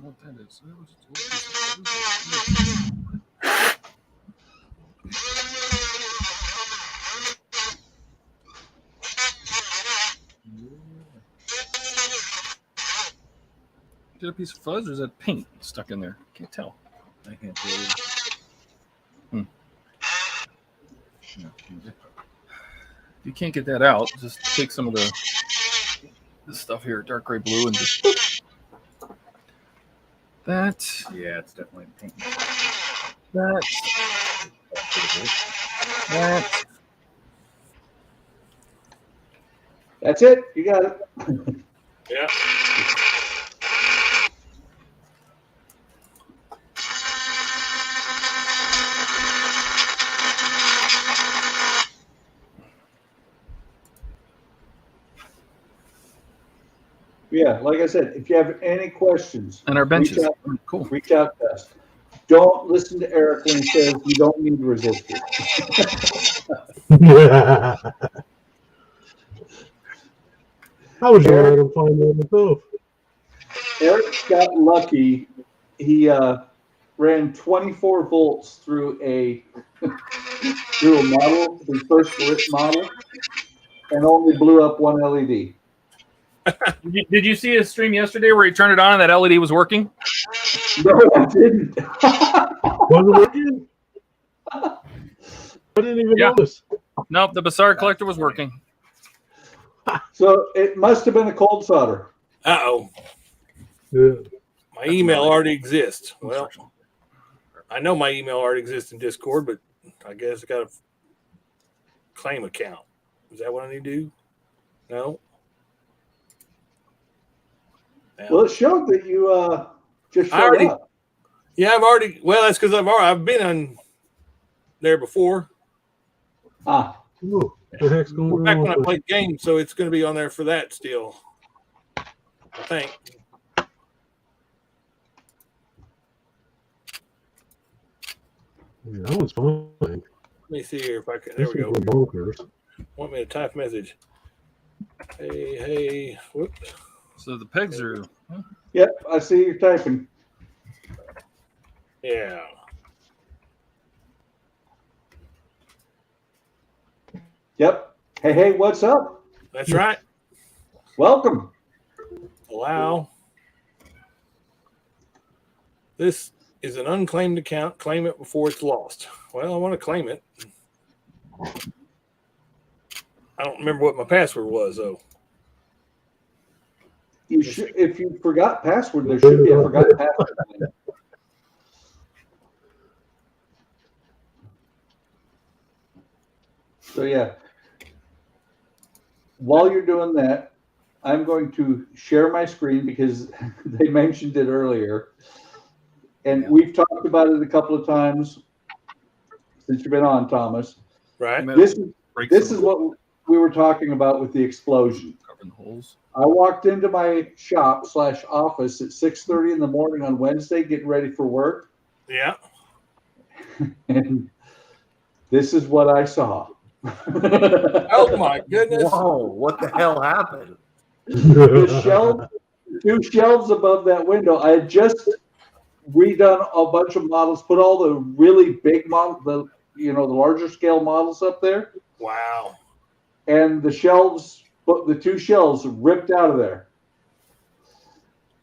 What that is. Is it a piece of fuzz or is that paint stuck in there? Can't tell. I can't tell you. If you can't get that out, just take some of this stuff here, dark gray blue, and just that. Yeah, it's definitely pink. That. That's it. You got it. Yeah. Yeah, like I said, if you have any questions, and our benches, reach out to us. Don't listen to Eric when he says you don't need resistors. How would you let him find that himself? Eric got lucky. He ran 24 volts through a model, his first model, and only blew up one LED. Did you see his stream yesterday where he turned it on and that LED was working? No, I didn't. Was it working? I didn't even notice. Nope, the Bazaar collector was working. So it must have been a cold solder. Uh-oh. Yeah. My email already exists. Well, I know my email already exists in Discord, but I guess I got a claim account. Is that what I need to do? No. Well, it showed that you just showed up. Yeah, I've already. Well, that's because I've been on there before. Ah. Ooh, the heck's going on? Back when I played games, so it's going to be on there for that still. I think. Yeah, that was fine. Let me see here if I can. There we go. Bonkers. Want me to type a message? Hey, whoops. So the pegs are. Huh? Yep, I see you're typing. Yeah. Yep. Hey, what's up? That's right. Welcome. Allow. This is an unclaimed account. Claim it before it's lost. Well, I want to claim it. I don't remember what my password was, though. You should, if you forgot password, there should be a forgotten password. So yeah, while you're doing that, I'm going to share my screen because they mentioned it earlier. And we've talked about it a couple of times since you've been on, Thomas. Right. This is what we were talking about with the explosion. Covering the holes. I walked into my shop/office at 6:30 in the morning on Wednesday, getting ready for work. Yeah. And this is what I saw. Oh my goodness. Whoa, what the hell happened? The shelf, 2 shelves above that window. I had just redone a bunch of models, put all the really big models, the larger scale models up there. Wow. And the shelves, the 2 shelves ripped out of there.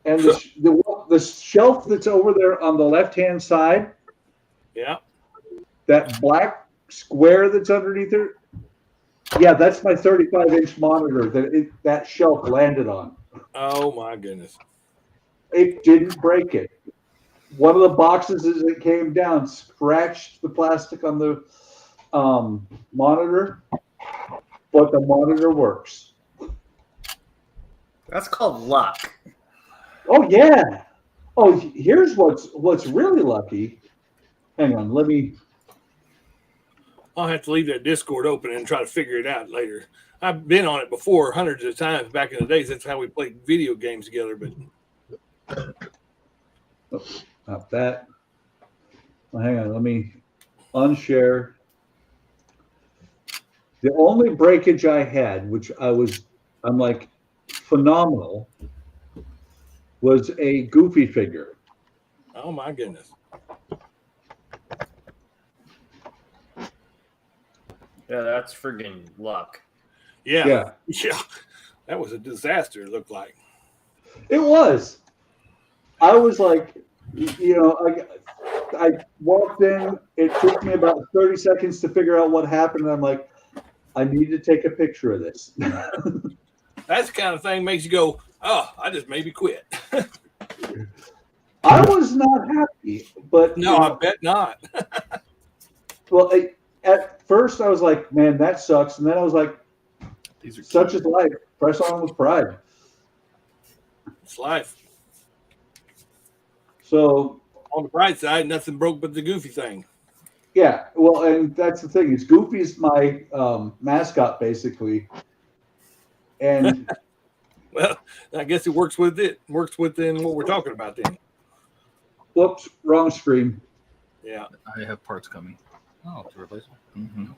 And the shelf that's over there on the left-hand side, yeah, that black square that's underneath it, yeah, that's my 35-inch monitor that shelf landed on. Oh my goodness. It didn't break it. One of the boxes as it came down scratched the plastic on the monitor, but the monitor works. That's called luck. Oh yeah. Oh, here's what's really lucky. Hang on, let me. I'll have to leave that Discord open and try to figure it out later. I've been on it before hundreds of times back in the days. That's how we played video games together. But Not that. Well, hang on, let me unshare. The only breakage I had, which I'm like phenomenal, was a Goofy figure. oh my goodness. Yeah, that's friggin' luck. Yeah. Yeah. That was a disaster, it looked like. It was. I was like, I walked in. It took me about 30 seconds to figure out what happened. And I'm like, I need to take a picture of this. That's the kind of thing makes you go, oh, I just maybe quit. I was not happy, but No, I bet not. well, at first I was like, man, that sucks. And then I was like, These are such is life. Press on with pride. It's life. So On the bright side, nothing broke but the Goofy thing. yeah, well, and that's the thing is Goofy's my mascot basically, and Well, I guess it works with it. Works within what we're talking about then. whoops, wrong screen. Yeah. I have parts coming. Oh, to replace them? Mm-hmm.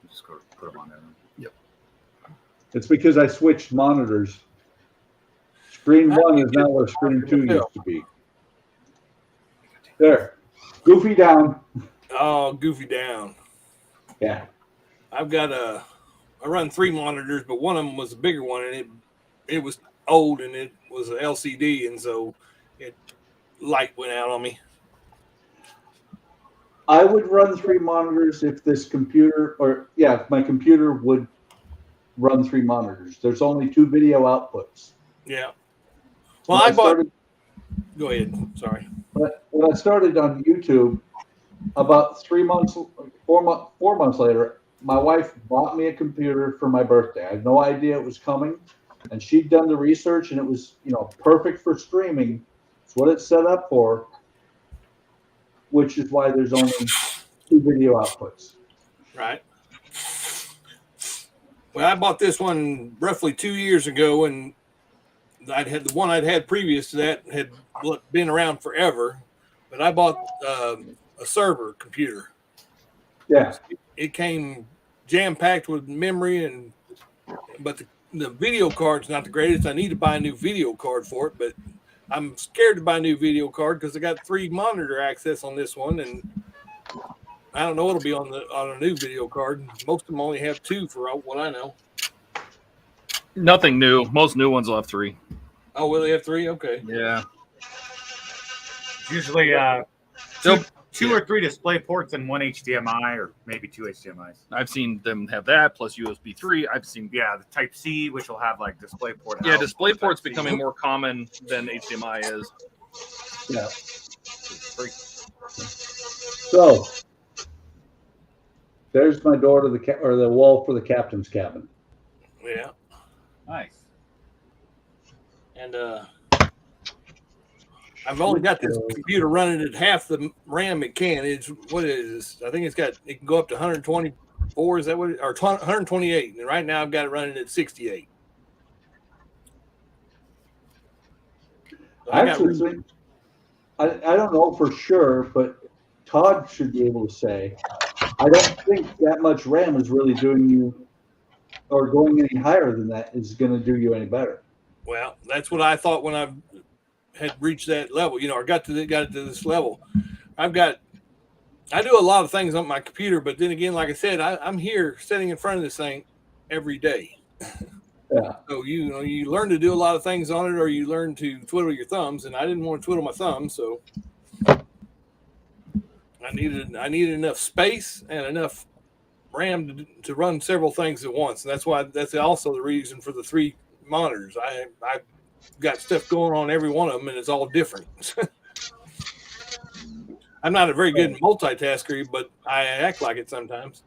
Just go put them on there. Yep. It's because I switched monitors. Screen 1 is now where screen 2 used to be. There, Goofy down. Oh, Goofy down. Yeah. I've got I run 3 monitors, but one of them was a bigger one, and it was old, and it was an LCD, and so light went out on me. I would run 3 monitors if this computer, if my computer would run 3 monitors. There's only 2 video outputs. Yeah. Well, I bought. Go ahead. Sorry. When I started on YouTube, about 4 months later, my wife bought me a computer for my birthday. I had no idea it was coming, and she'd done the research, and it was, perfect for streaming. It's what it's set up for, which is why there's only 2 video outputs. Right. Well, I bought this one roughly 2 years ago, and I'd had the one I'd had previous to that had been around forever, but I bought a server computer. Yeah. It came jam-packed with memory, but the video card's not the greatest. I need to buy a new video card for it, but I'm scared to buy a new video card because I got 3 monitor access on this one, and I don't know what'll be on a new video card. Most of them only have 2 for what I know. Nothing new. Most new ones will have 3. Oh, will they have 3? Okay. Yeah. Usually two or 3 display ports and 1 HDMI or maybe 2 HDMIs. I've seen them have that plus USB 3. I've seen the Type C, which will have like display port. Yeah, display port's becoming more common than HDMI is. Yeah. So there's my door to the wall for the captain's cabin. Yeah. Nice. And I've only got this computer running at half the RAM it can. It's what is this? I think it can go up to 124. Is that what? Or 128? And right now I've got it running at 68. So I don't know for sure, but Todd should be able to say. I don't think that much RAM is really doing you, or going any higher than that is going to do you any better. Well, that's what I thought when I had reached that level. I got it to this level. I do a lot of things on my computer, but then again, like I said, I'm here sitting in front of this thing every day. Yeah. So you learn to do a lot of things on it, or you learn to twiddle your thumbs, and I didn't want to twiddle my thumbs, so I needed enough space and enough RAM to run several things at once, and that's also the reason for the 3 monitors. I've got stuff going on every one of them, and it's all different. I'm not a very good multitasker, but I act like it sometimes.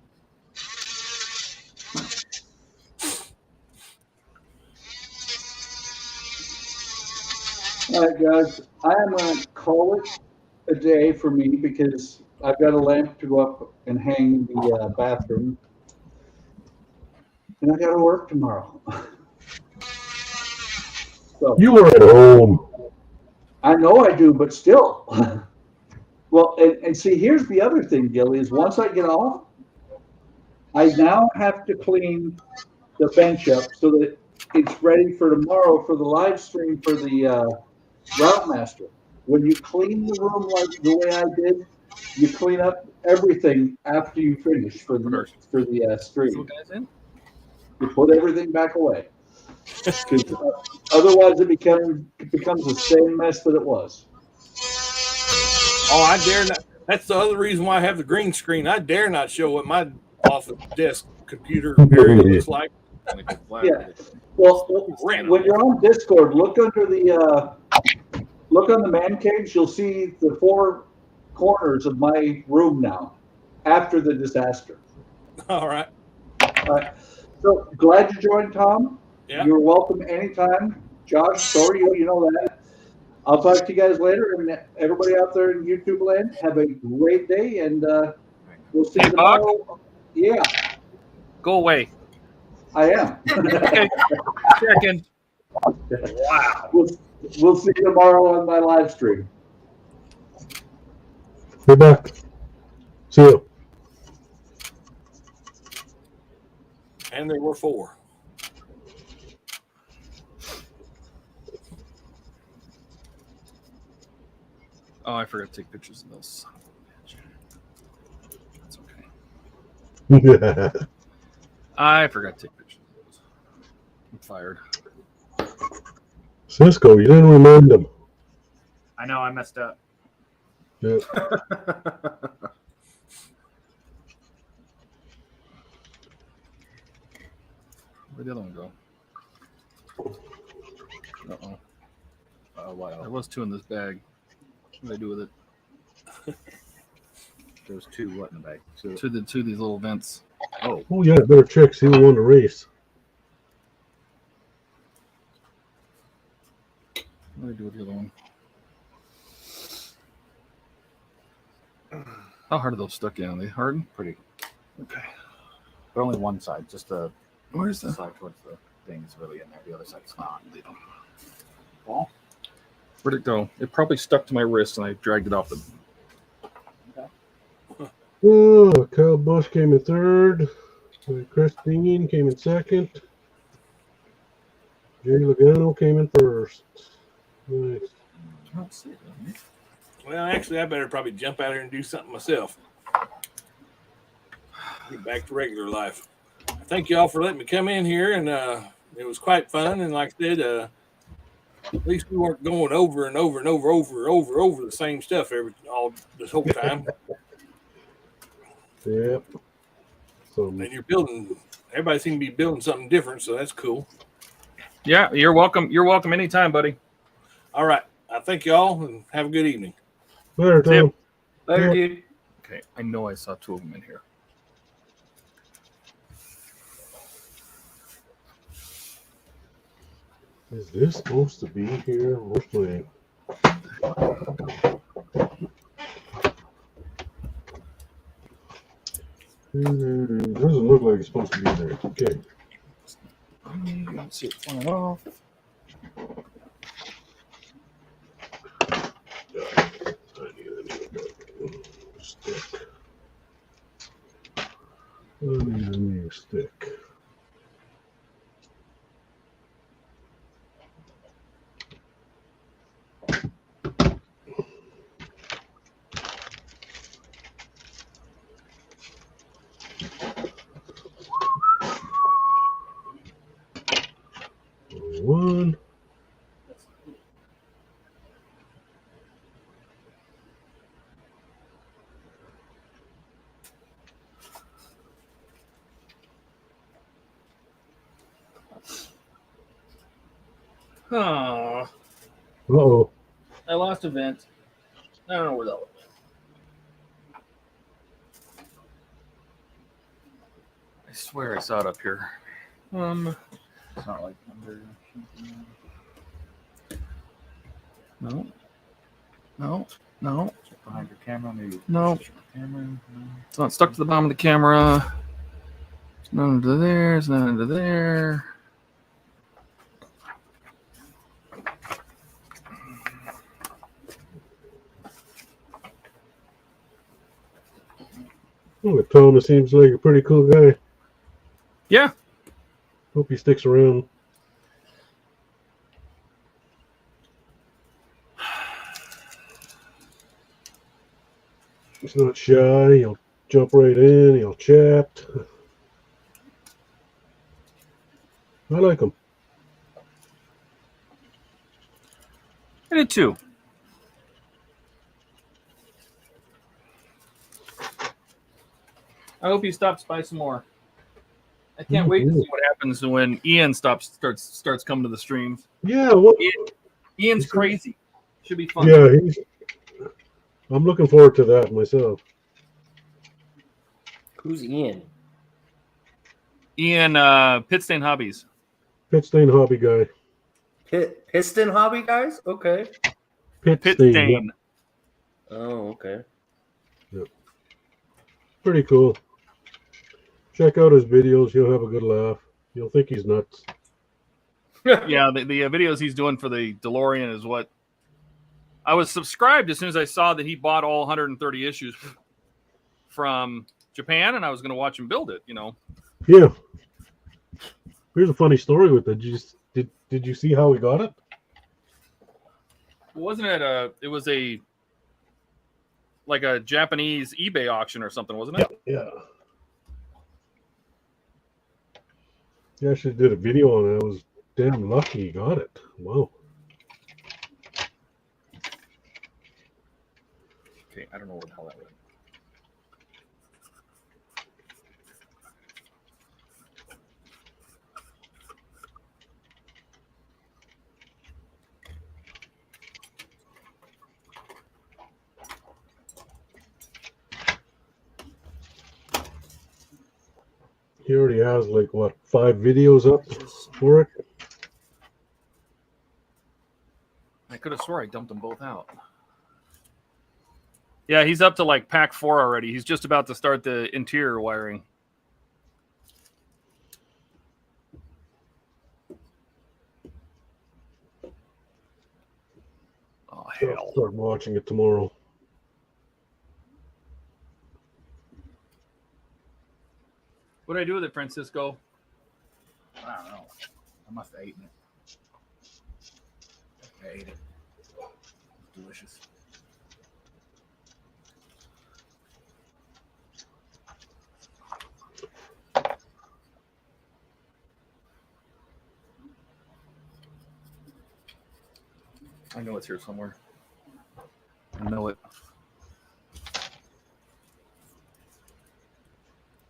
All right, guys, I am going to call it a day for me because I've got a lamp to go up and hang in the bathroom, and I got to work tomorrow. So, you are at home. I know I do, but still. Well, and see, here's the other thing, Gilly, is once I get off, I now have to clean the bench up so that it's ready for tomorrow for the live stream for the Route Master. When you clean the room like the way I did, you clean up everything after you finish for the stream. You put everything back away. Because otherwise it becomes the same mess that it was. Oh, I dare not. That's the other reason why I have the green screen. I dare not show what my office desk computer area looks like. Yeah. Well, when you're on Discord, look on the man caves. You'll see the 4 corners of my room now after the disaster. All right. All right. So glad you joined, Tom. Yeah. You're welcome anytime. Josh, sorry, you know that. I'll talk to you guys later. And everybody out there in YouTube land, have a great day. And we'll see you tomorrow. Buck? Yeah. Go away. I am. Okay. Checking. Wow. We'll see you tomorrow on my live stream. Be back. See you. And there were 4. Oh, I forgot to take pictures of those. That's okay. I forgot to take pictures of those. I'm fired. Cisco, you didn't remind them. I know I messed up. Yeah. Where'd the other one go? Uh-oh. What? There was 2 in this bag. What do I do with it? There was 2 what in the bag? So, 2 of these little vents. oh, yeah, better check. See who won the race. What do I do with the other one? How hard are those stuck in? Are they hard? pretty. Okay. But only one side. Just the Where's the side towards the thing is really in there. The other side's not. ball? Where'd it go? It probably stuck to my wrist and I dragged it off the. Oh, Kyle Busch came in third. Christine came in second. Jay Logano came in first. Nice. I don't see it. Well, actually, I better probably jump out here and do something myself. Get back to regular life. Thank you all for letting me come in here, and it was quite fun. And like I said, at least we weren't going over and over and over the same stuff all this whole time. Yep. So And you're building. Everybody seems to be building something different, so that's cool. Yeah, you're welcome. You're welcome anytime, buddy. All right. I thank you all, and have a good evening. later, Tom. Later, Yeah. dude. Okay, I know I saw 2 of them in here. Is this supposed to be here? Mostly. Doesn't look like it's supposed to be there. Okay. Let's see it flying off. Stick. I need a new stick. One. Oh, Uh-oh. I lost a vent. I don't know where that was. I swear I saw it up here. It's not like under. No. Check behind your camera. Maybe. No. Camera. No. It's not stuck to the bottom of the camera. It's not under there. It's not under there. Oh, Thomas seems like a pretty cool guy. Yeah. Hope he sticks around. He's not shy. He'll jump right in. He'll chat. I like him. I did too. I hope he stops by some more. I can't wait to see what happens when Ian starts coming to the streams. Yeah, what? Ian's crazy. Should be fun. Yeah, I'm looking forward to that myself. Who's Ian? Ian, PITSTAIN Hobbies. PITSTAIN hobby guy. Piston hobby guys? Okay. PITSTAIN. Oh, okay. Yep. Pretty cool. Check out his videos. You'll have a good laugh. You'll think he's nuts. Yeah, the videos he's doing for the DeLorean is what I was subscribed as soon as I saw that he bought all 130 issues from Japan, and I was going to watch him build it. You know. Yeah. Here's a funny story with it. Did you see how he got it? Wasn't it it was like a Japanese eBay auction or something, wasn't it? Yeah. He actually did a video on it. I was damn lucky he got it. Wow. Okay, I don't know where the hell that went. He already has like what, 5 videos up for it? I could have swore I dumped them both out. Yeah, he's up to like pack 4 already. He's just about to start the interior wiring. Oh, hell. I'll start watching it tomorrow. What did I do with it, Francisco? I don't know. I must have eaten it. I ate it. Delicious. I know it's here somewhere. I know it.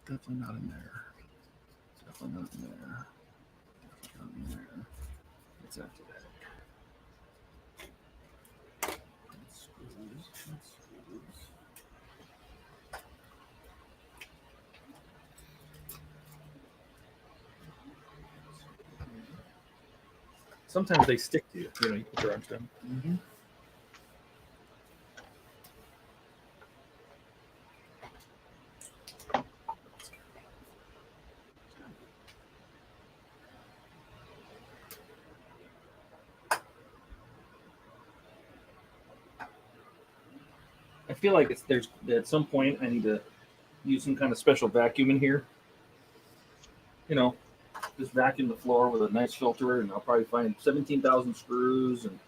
Definitely not in there. Definitely not in there. Definitely not in there. What's after that? Sometimes they stick to you. You know, you put your arms down. Mm-hmm. I feel like there's at some point I need to use some kind of special vacuum in here. You know, just vacuum the floor with a nice filter, and I'll probably find 17,000 screws and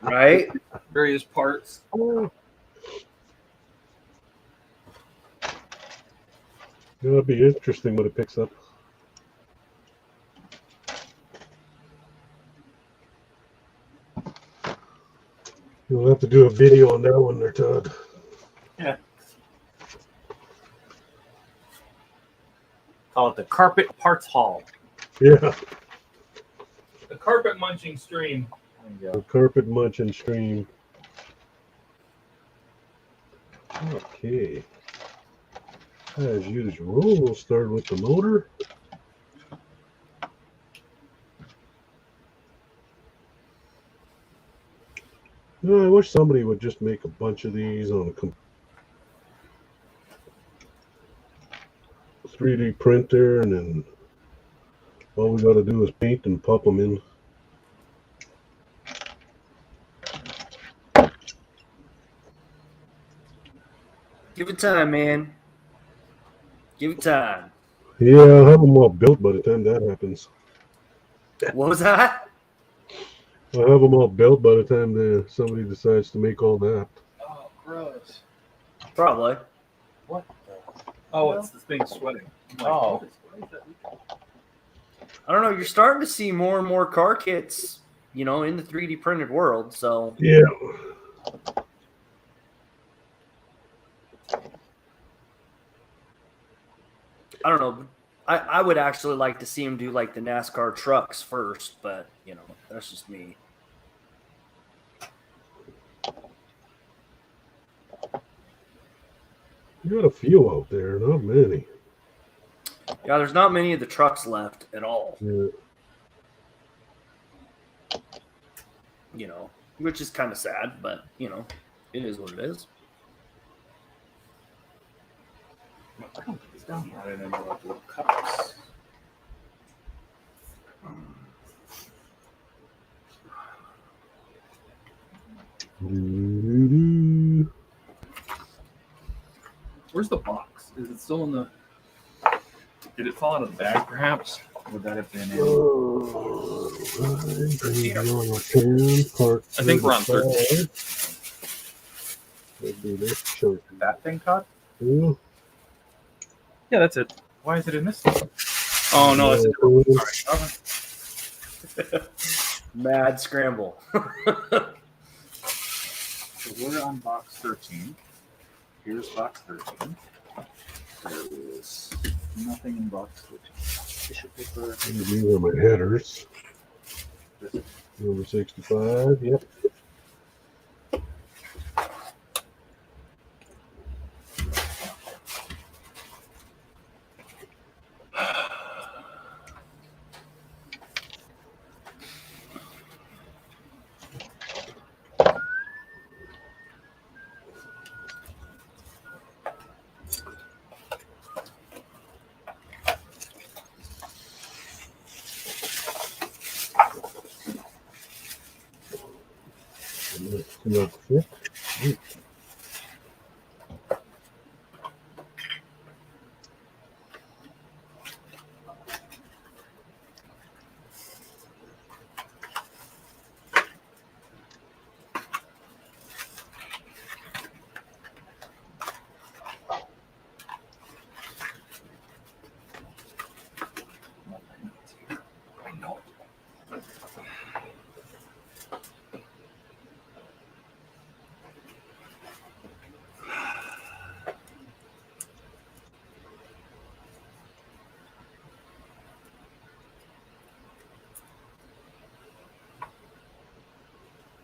Right? various parts. It'll be interesting when it picks up. You'll have to do a video on that one there, Todd. Yeah. Call it the Carpet Parts Haul. Yeah, The carpet munching stream. There you the go. carpet munching stream. Okay. As usual, we'll start with the motor. You know, I wish somebody would just make a bunch of these on a 3D printer, and then all we got to do is paint and pop them in. Give it time, man. Give it time. Yeah, I'll have them all built by the time that happens. What was that? I'll have them all built by the time somebody decides to make all that. Oh, gross. Probably. What? Oh, it's this thing sweating. Oh. I don't know. You're starting to see more and more car kits, you know, in the 3D printed world. So Yeah. I don't know. I would actually like to see him do like the NASCAR trucks first, but you know, that's just me. You got a few out there, not many. Yeah, there's not many of the trucks left at all. Yeah. You know, which is kind of sad, but you know, it is what it is. It's down here. I didn't know what little cups. Doo-doo-doo. Where's the box? Is it still in the... Did it fall out of the bag, perhaps? Would that have been in... I think we're on 13. That'd be this chunk. That thing, Todd? Yeah. Yeah, that's it. Why is it in this thing? Oh, no, that's it. Mad scramble. So we're on box 13. Here's box 13. There is nothing in box 13. Tissue paper. These are my headers. Number 65, yep. Look, yeah.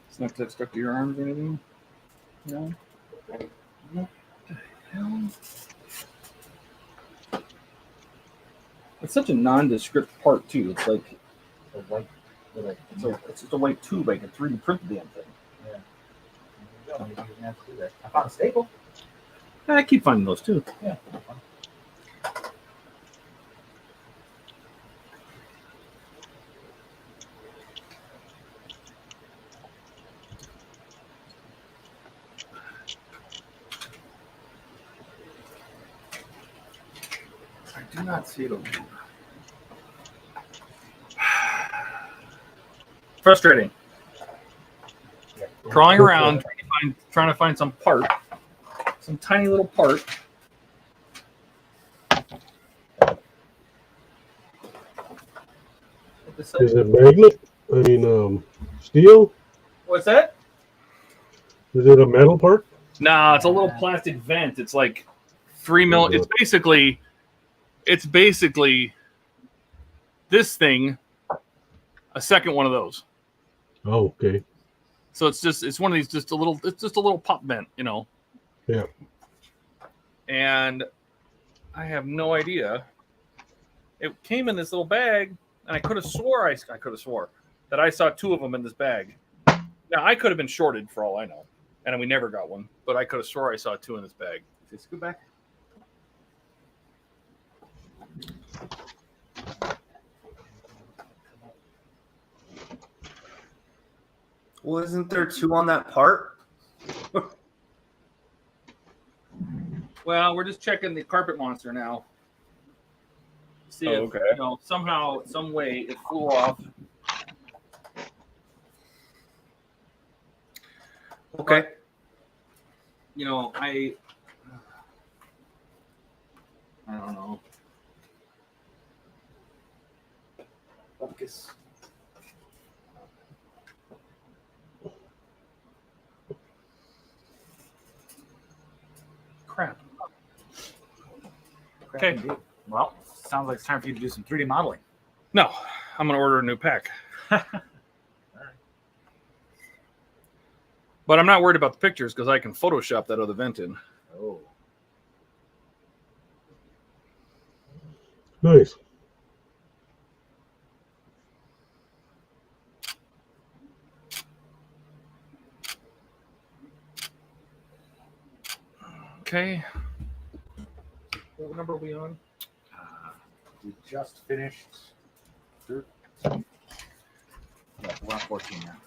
It's not that stuck to your arms or anything? No? What the hell? It's such a nondescript part, too. It's like a white, it's just a white tube. I can 3D print the damn thing. Yeah. I found a staple. I keep finding those, too. Yeah. I do not see it over here. Frustrating. Crawling around, trying to find some part, some tiny little part. Is it magnet? I mean, steel? What's that? Is it a metal part? No, it's a little plastic vent. It's like 3 mil. It's basically this thing, a second one of those. Oh, okay. So it's one of these, it's just a little pop vent, you know. Yeah. And I have no idea. It came in this little bag, and I could have swore that I saw 2 of them in this bag. Now I could have been shorted for all I know, and we never got one. But I could have swore I saw 2 in this bag. Just go back. Well, isn't there 2 on that part? Well, we're just checking the carpet monster now. See if, you know, somehow, some way it flew off. Okay. But, you know, I don't know. Focus. Crap. Okay. Well, sounds like it's time for you to do some 3D modeling. No, I'm going to order a new pack. But I'm not worried about the pictures because I can Photoshop that other vent in. Oh. Nice. Okay. What number are we on? We just finished 13. Yeah, we're on 14 now.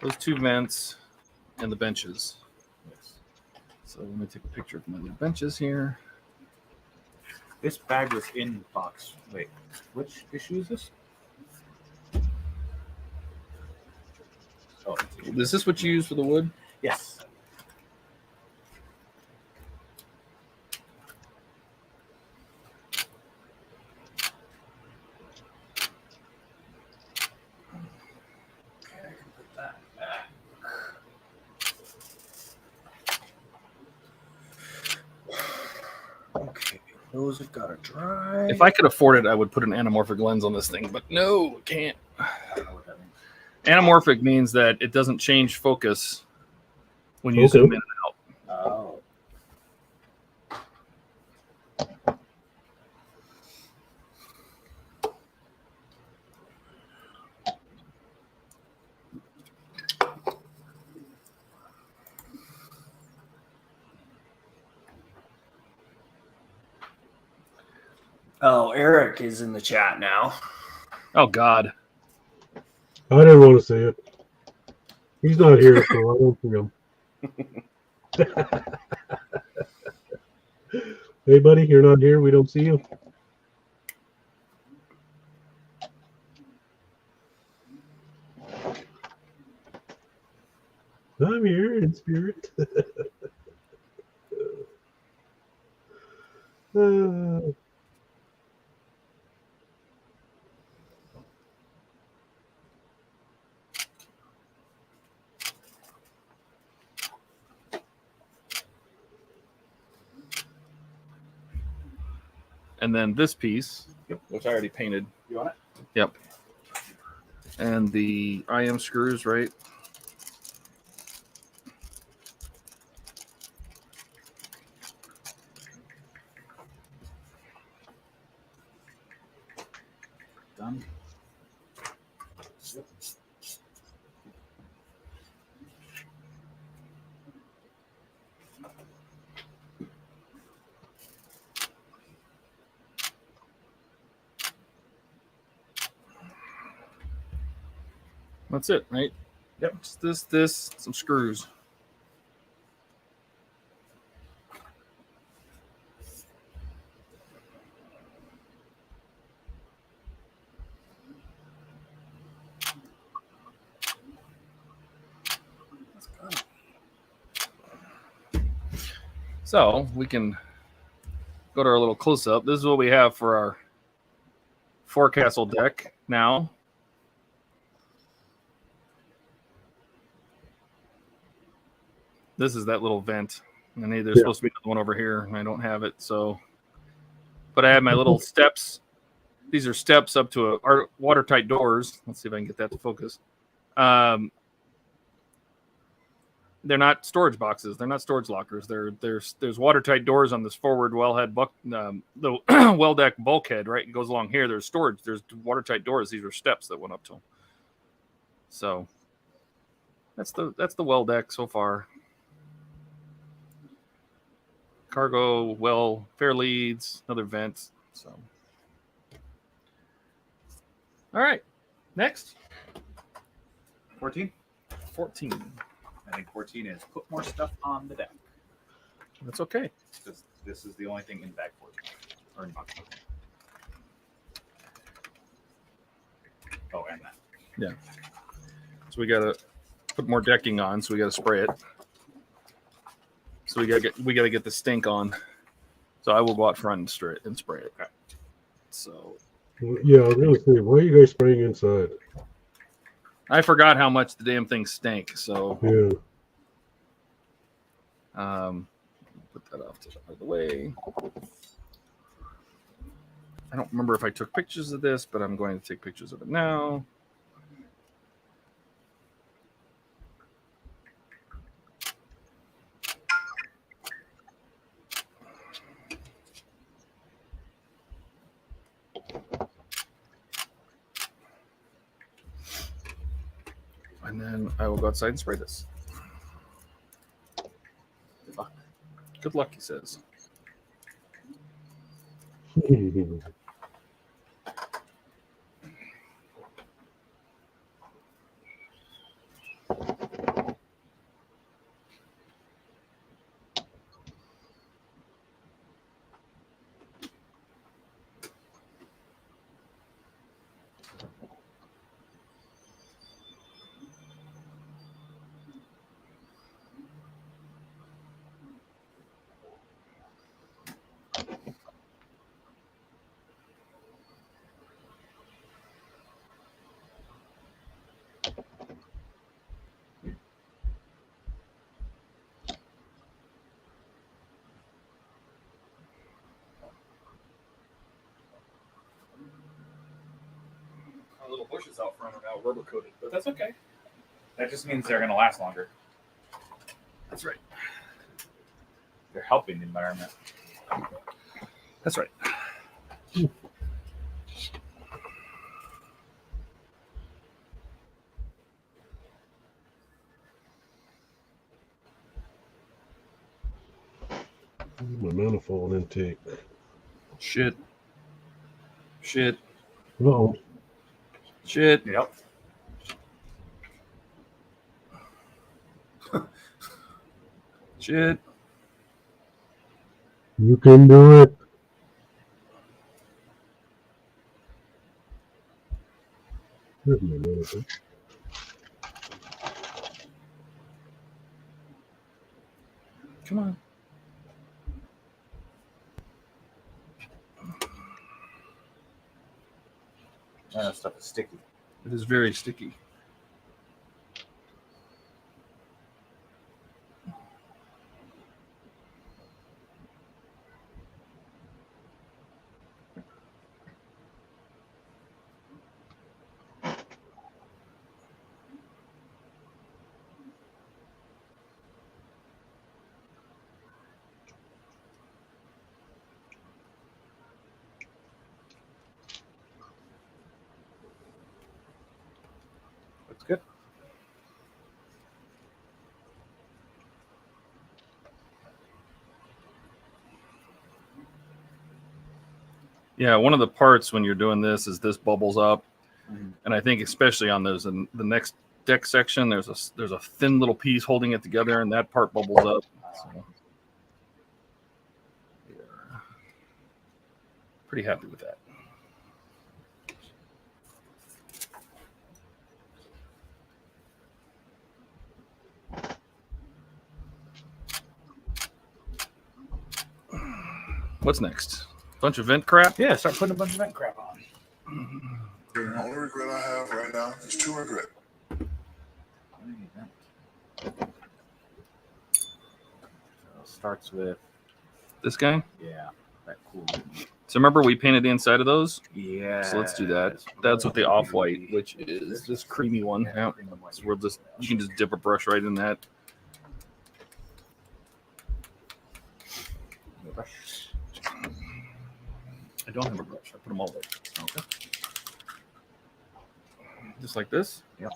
Those 2 vents and the benches. Yes. So let me take a picture of my little benches here. This bag was in the box. Wait, which issue is this? Oh, Is this what you use for the wood? yes. Okay, those have got to dry. If I could afford it, I would put an anamorphic lens on this thing, but no, I can't. Anamorphic means that it doesn't change focus when you zoom in and out. Oh. Oh, Eric is in the chat now. Oh, God. I didn't want to say it. He's not here, so I don't see him. Hey, buddy, you're not here. We don't see you. I'm here in spirit. And then this piece, which I already painted. You want it? Yep. And the IM screws, right? Done. That's it, right? Yep. It's this, some screws. So we can go to our little close-up. This is what we have for our forecastle deck now. This is that little vent. And there's supposed to be another one over here, and I don't have it. So, but I have my little steps. These are steps up to our watertight doors. Let's see if I can get that to focus. They're not storage boxes. They're not storage lockers. There's watertight doors on this forward wellhead the well deck bulkhead. Right, it goes along here. There's storage. There's watertight doors. These are steps that went up to them. So that's the well deck so far. Cargo well, fair leads, another vent. So, all right, next 14. 14. I think 14 is put more stuff on the deck. That's okay. This is the only thing in bag 14 or in box 14. Oh, and that. Yeah. So we gotta put more decking on. So we gotta spray it. So we gotta get the stink on. So I will go out front and spray it. Okay. So yeah, I was gonna say, why are you guys spraying inside? I forgot how much the damn thing stank. So yeah. Put that off to the other way. I don't remember if I took pictures of this, but I'm going to take pictures of it now. And then I will go outside and spray this. Good luck. Good luck, he says. Little bushes out front are now rubber coated, but that's okay. That just means they're going to last longer. That's right. They're helping the environment. That's right. My manifold intake. Shit. Shit. No. Shit. Yep. Shit. You can do it. There's my manager. Come on. That stuff is sticky. It is very sticky. That's good. Yeah, one of the parts when you're doing this is this bubbles up, and I think especially on those in the next deck section, there's a thin little piece holding it together, and that part bubbles up. So, yeah. Pretty happy with that. What's next? Bunch of vent crap? Yeah, start putting a bunch of vent crap on. The only regret I have right now is true regret. Starts with This guy? yeah, that cool. So remember we painted the inside of those? Yeah. So let's do that. That's with the off-white, which is this creamy one. Yeah. So we'll just, you can just dip a brush right in that. I don't have a brush. I put them all there. Okay. Just like this? Yeah.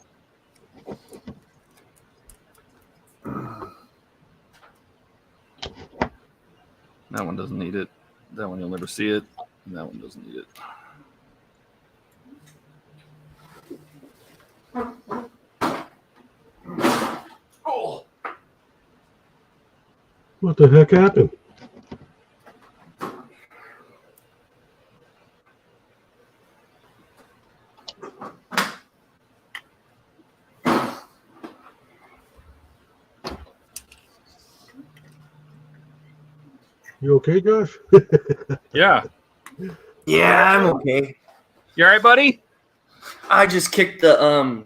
That one doesn't need it. That one you'll never see it. And that one doesn't need it. Oh. What the heck happened? You okay, Josh? Yeah. Yeah, I'm okay. You all right, buddy? I just kicked the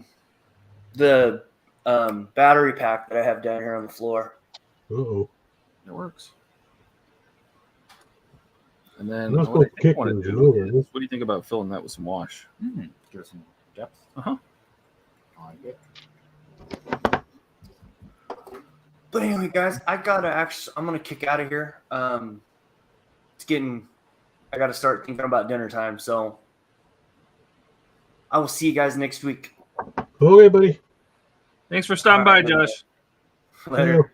battery pack that I have down here on the floor. Uh-oh. It works. And then Let's what go I kick want to those do over. is, what do you think about filling that with some wash? Give it some depth. Uh-huh. I like it. But anyway, guys, I'm gonna kick out of here. It's getting, I gotta start thinking about dinner time. So I will see you guys next week. Okay, buddy. Thanks for stopping by, Josh. Later.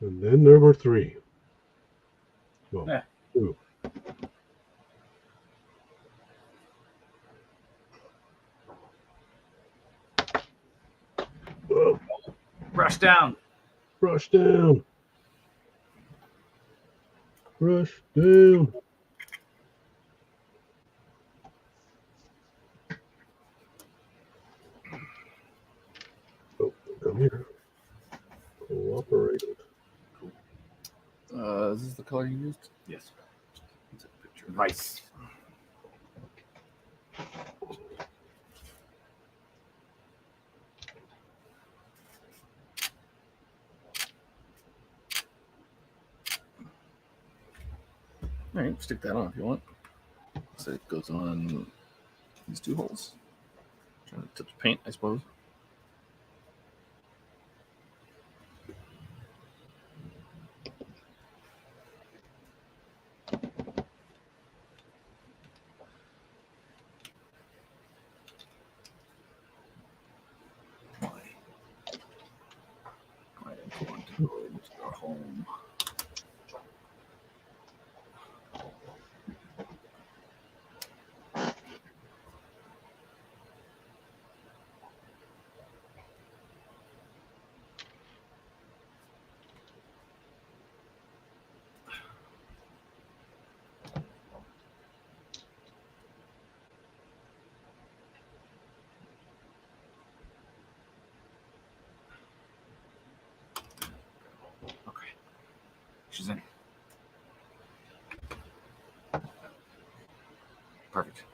And then there were three. Well, Yeah. two. Oh, Brush down. brush down. Brush down. Oh, come here. Cooperate. Is this the color you used? Yes. Let's take a picture. Nice. All right, stick that on if you want. So it goes on these two holes. Trying to touch paint, I suppose. Boom. Okay. She's in. Perfect.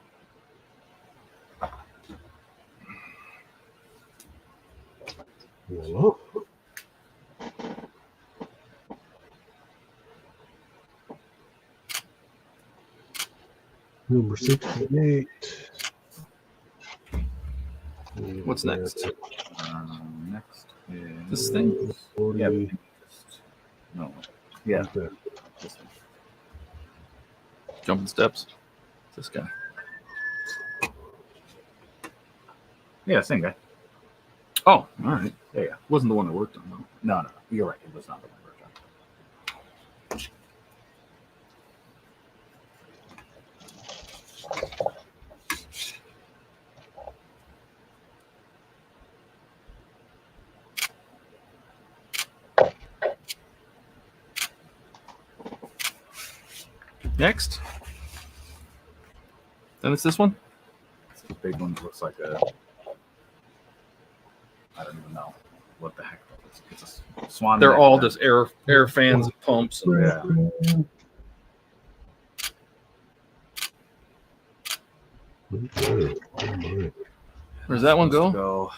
Voila. Number 68. What's next? Next is This thing? 40. Yeah. No. Yeah. Okay. This one. Jumping steps. This guy. Yeah, same guy. Oh, all right. There you go. Wasn't the one I worked on, though. No, you're right. It was not the one version. Next. Then it's this one. The big one looks like a. I don't even know what the heck that is. It's a swan. They're neck all that- just air fans and pumps. And Yeah. Where's that one Supposed to go?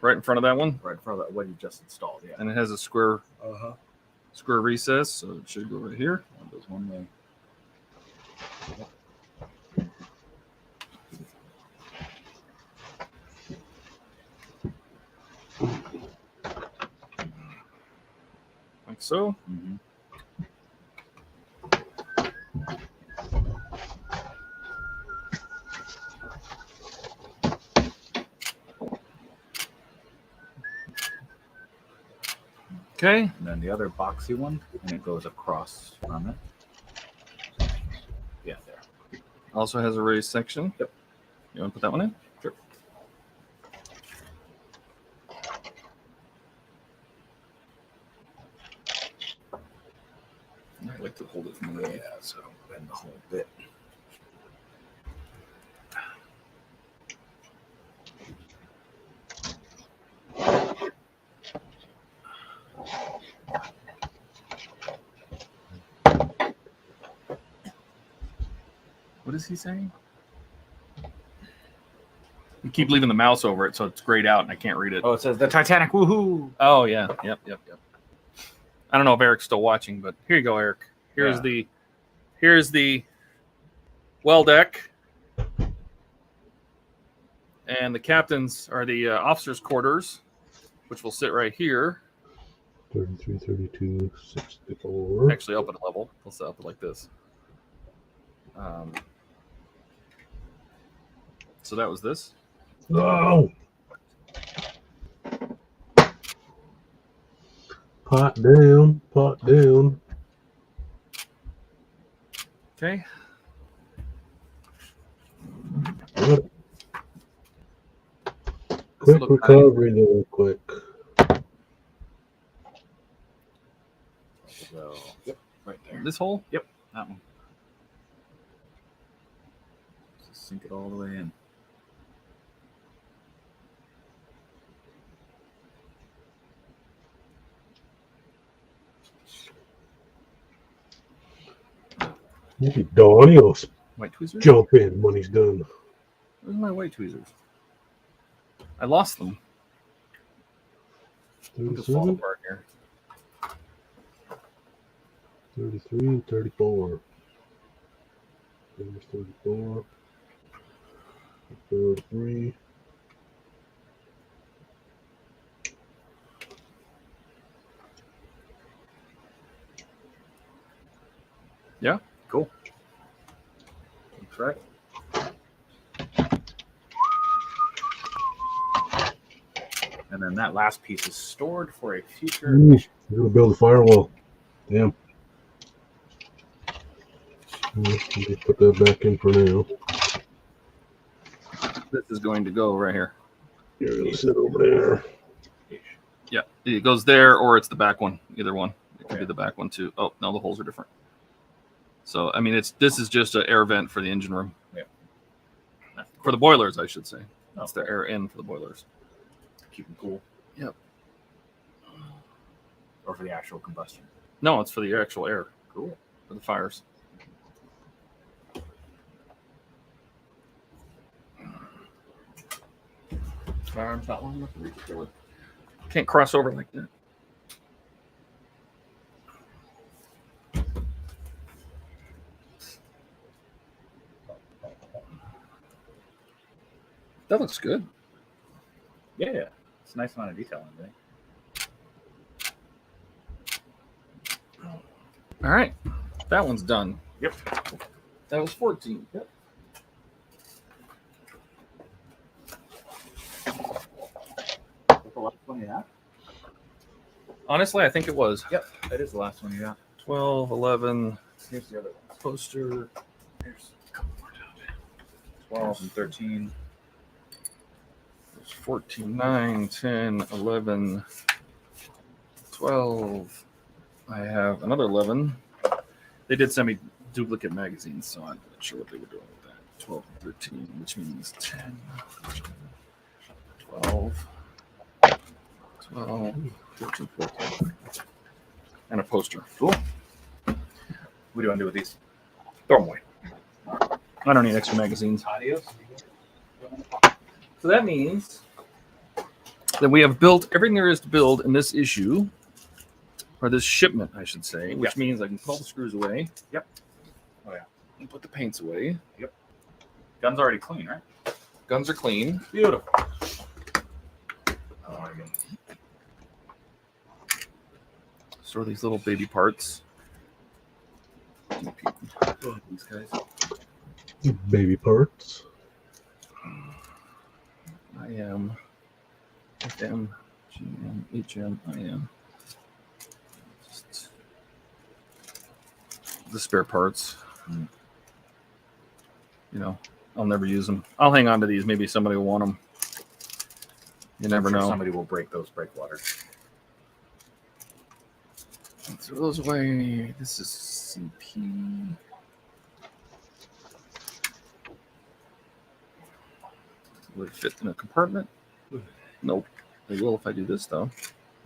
Right in front of that one. Right in front of that what you just installed. Yeah. And it has a square Uh-huh. square recess, so it should go right here. One goes one way. Like so. Mm-hmm. Okay. And then the other boxy one, and it goes across from it. Yeah, there. Also has a raised section. Yep. You want to put that one in? Sure. I like to hold it from the Yeah, so bend the whole bit. What is he saying? You keep leaving the mouse over it, so it's grayed out and I can't read it. Oh, it says the Titanic. Woohoo! Oh yeah, yep. I don't know if Eric's still watching, but here you go, Eric. Here's the well deck, and the captains are the officers' quarters, which will sit right here. 33, 32, 64. Actually, up at a level. We'll set up it like this. So that was this. Oh! Pot down, pot down. Okay. What? This Quick look recovery, little quick. So, yep, right there. This hole? Yep, that one. Just sink it all the way in. Maybe Donnie will White tweezers? jump in when he's done. Where's my white tweezers? I lost them. I'm just falling 37, apart here. 33, and 34. There's 34. 33. Yeah. Cool. That's right. And then that last piece is stored for a future. I'm gonna build a firewall. Damn. Let me put that back in for now. This is going to go right here. You're gonna sit over there. Yeah, it goes there, or it's the back one. Either one. It could be the back one too. Oh no, the holes are different. So I mean, this is just an air vent for the engine room. Yeah. For the boilers, I should say. That's the air in for the boilers. Keep them cool. Yep. Or for the actual combustion. No, it's for the actual air. Cool. For the fires. Firearm's not long enough to reach it. Can't cross over like that. That looks good. Yeah. It's a nice amount of detail on it. All right. That one's done. Yep. That was 14. Yep. The last one you got? Honestly, I think it was. Yep. That is the last one you got. 12, 11. Here's the other one. Poster. There's a couple more down there. 12 and 13. 14, 9, 10, 11, 12. I have another 11. They did send me duplicate magazines, so I'm not sure what they were doing with that. 12 and 13, which means 10, 12, 12, 13, 14. And a poster. Cool. What do you want to do with these? Throw them away. I don't need extra magazines. Adios. So that means that we have built everything there is to build in this issue, or this shipment, I should say, which means I can pull the screws away. Yep. Oh, yeah. And put the paints away. Yep. Gun's already clean, right? Guns are clean. Beautiful. Oh, my God. Store these little baby parts. These guys. Baby parts. I am FM, GM, HM, I am. Just the spare parts. You know, I'll never use them. I'll hang on to these. Maybe somebody will want them. You never know. Somebody will break those breakwaters. Throw those away. This is CP. Would it fit in a compartment? Nope. They will if I do this, though.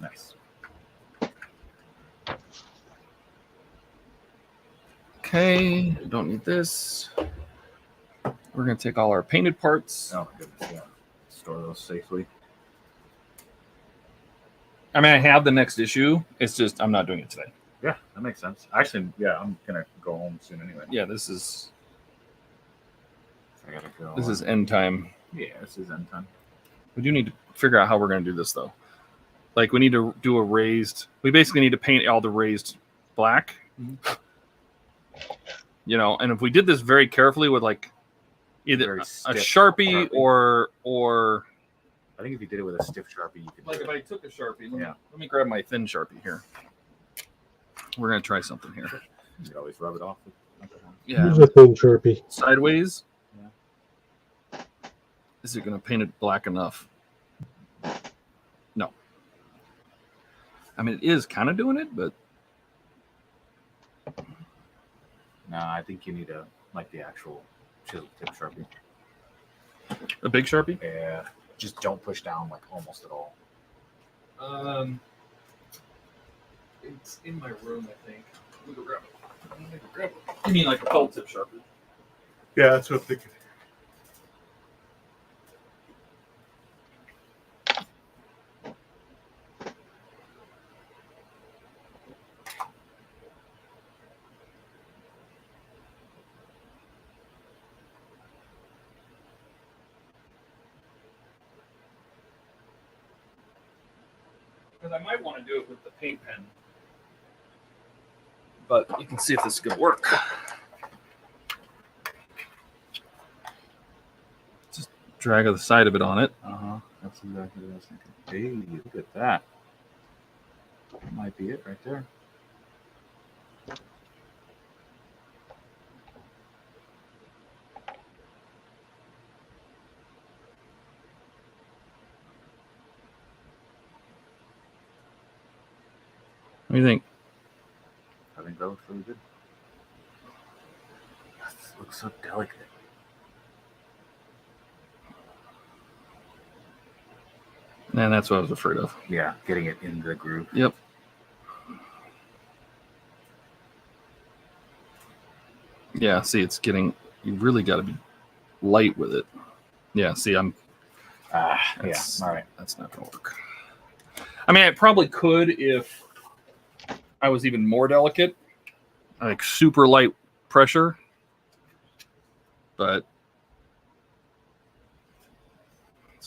Nice. Okay. Don't need this. We're going to take all our painted parts. Oh, goodness. Yeah. Store those safely. I mean, I have the next issue. It's just I'm not doing it today. Yeah, that makes sense. Actually, yeah, I'm going to go home soon anyway. Yeah, this is I gotta go. this is end time. Yeah, this is end time. We do need to figure out how we're going to do this, though. Like, we need to do a raised. We basically need to paint all the raised black. You know, and if we did this very carefully with like either a Sharpie or I think if you did it with a stiff Sharpie, you could. like if I took a Sharpie. Yeah. Let me grab my thin Sharpie here. We're gonna try something here. You could always rub it off. Yeah. Use a thin Sharpie. Sideways. Yeah. Is it gonna paint it black enough? No. I mean, it is kind of doing it, but No, I think you need like the actual chisel tip Sharpie. a big Sharpie. Yeah. Just don't push down like almost at all. It's in my room, I think. Let me go grab it. You mean like a felt tip Sharpie? Yeah, that's what I'm thinking. Because I might want to do it with the paint pen. But you can see if this is going to work. Just drag the side of it on it. And That's exactly what I was thinking. Hey, look at that. That might be it right there. What do you think? I think that looks really good. This looks so delicate. And that's what I was afraid of. Yeah, getting it in the groove. Yep. Yeah, see, it's getting, you really got to be light with it. Yeah, see, I'm. Yeah, all right. That's not going to work. I mean, I probably could if I was even more delicate, like super light pressure, but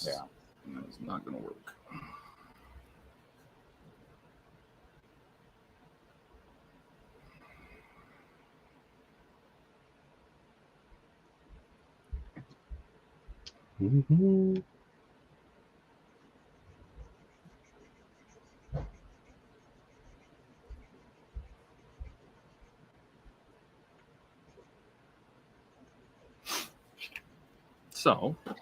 yeah, it's not going to work. Mm-hmm. So let's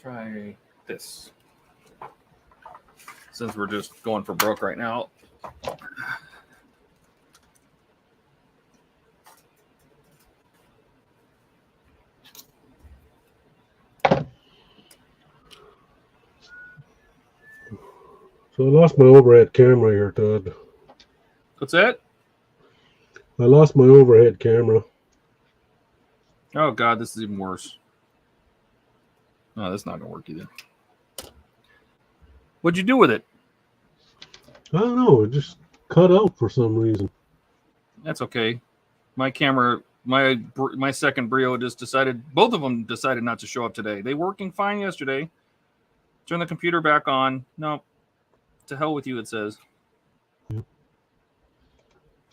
try this. Since we're just going for broke right now. So I lost my overhead camera here, Todd. What's that? I lost my overhead camera. Oh God, this is even worse. No, that's not gonna work either. What'd you do with it? I don't know. It just cut out for some reason. That's okay. My camera, my second Brio just decided, both of them decided not to show up today. They were working fine yesterday. Turn the computer back on. No, to hell with you, it says. Yeah.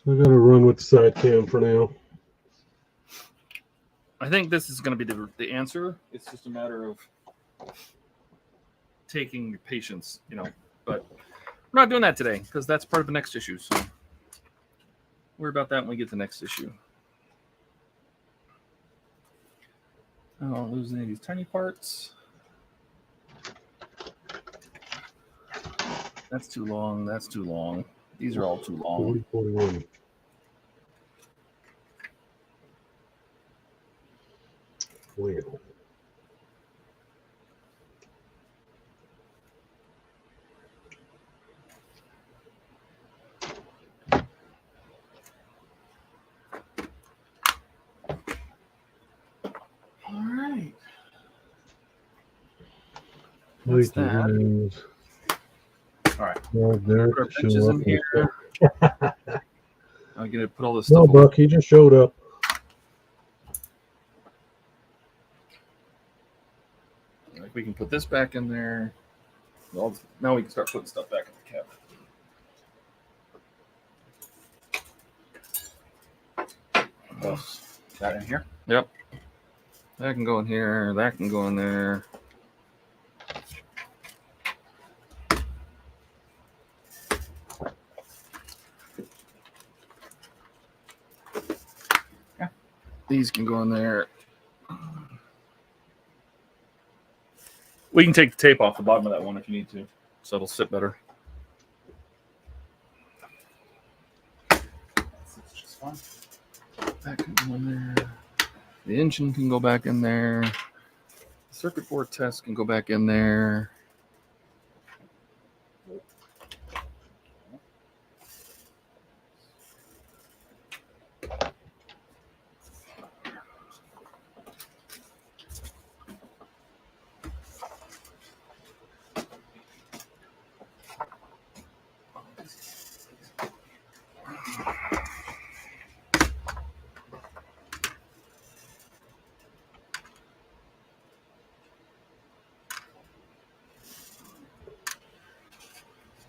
So I gotta run with the side cam for now. I think this is going to be the answer. It's just a matter of taking your patience, you know. But we're not doing that today because that's part of the next issue. So worry about that when we get to the next issue. I don't lose any of these tiny parts. That's too long. That's too long. These are all too long. 41. Weird. All right. That's that. All right. Well, there Put our benches in here. I'm gonna put all this No, stuff. Buck, he just showed up. Like we can put this back in there. Well, now we can start putting stuff back in the cabinet. Oh, that in here? Yep. That can go in here. That can go in there. Yeah. These can go in there. We can take the tape off the bottom of that one if you need to, so it'll sit better. It's just fun. That can go in there. The engine can go back in there. The circuit board test can go back in there.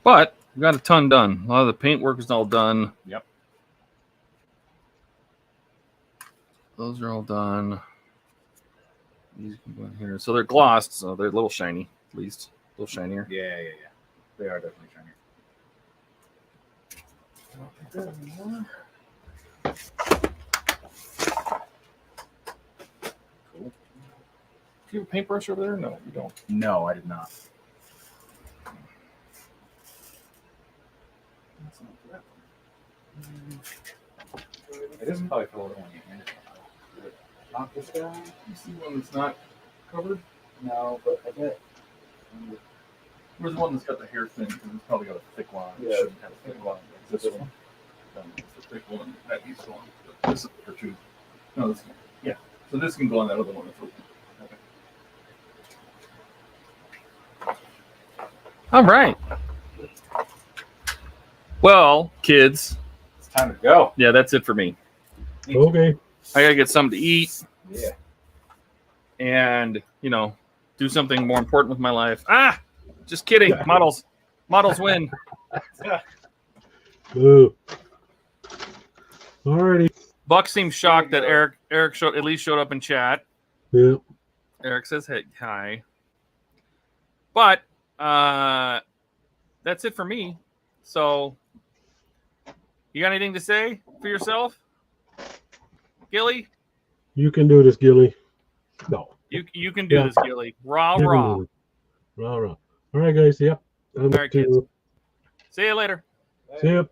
But we got a ton done. A lot of the paint work is all done. Yep. Those are all done. These can go in here. So they're glossed, so they're a little shiny, at least a little shinier. Yeah. They are definitely shinier. Cool. Do you have a paintbrush over there? No, you don't. No, I did not. It isn't probably for the one you handed. Not this guy. You see one that's not covered? No, but I bet. Where's the one that's got the hair thin? Because it's probably got a thick line. Yeah. It shouldn't have a thick line. It's this one. It's the thick one. That needs to go on. But this is for two. No, this one. Yeah. So this can go on that other one. Okay. All right. Well, kids. It's time to go. Yeah, that's it for me. Okay. I gotta get something to eat. Yeah. And, you know, do something more important with my life. Ah! Just kidding. Models win. Boo. Alrighty. Buck seems shocked that Eric at least showed up in chat. Yeah. Eric says, hey, hi. But that's it for me. So you got anything to say for yourself? Gilly? You can do this, Gilly. No. You can do this, Gilly. Rah. Rah. All right, guys. Yep. All right, kids. See you later. See ya.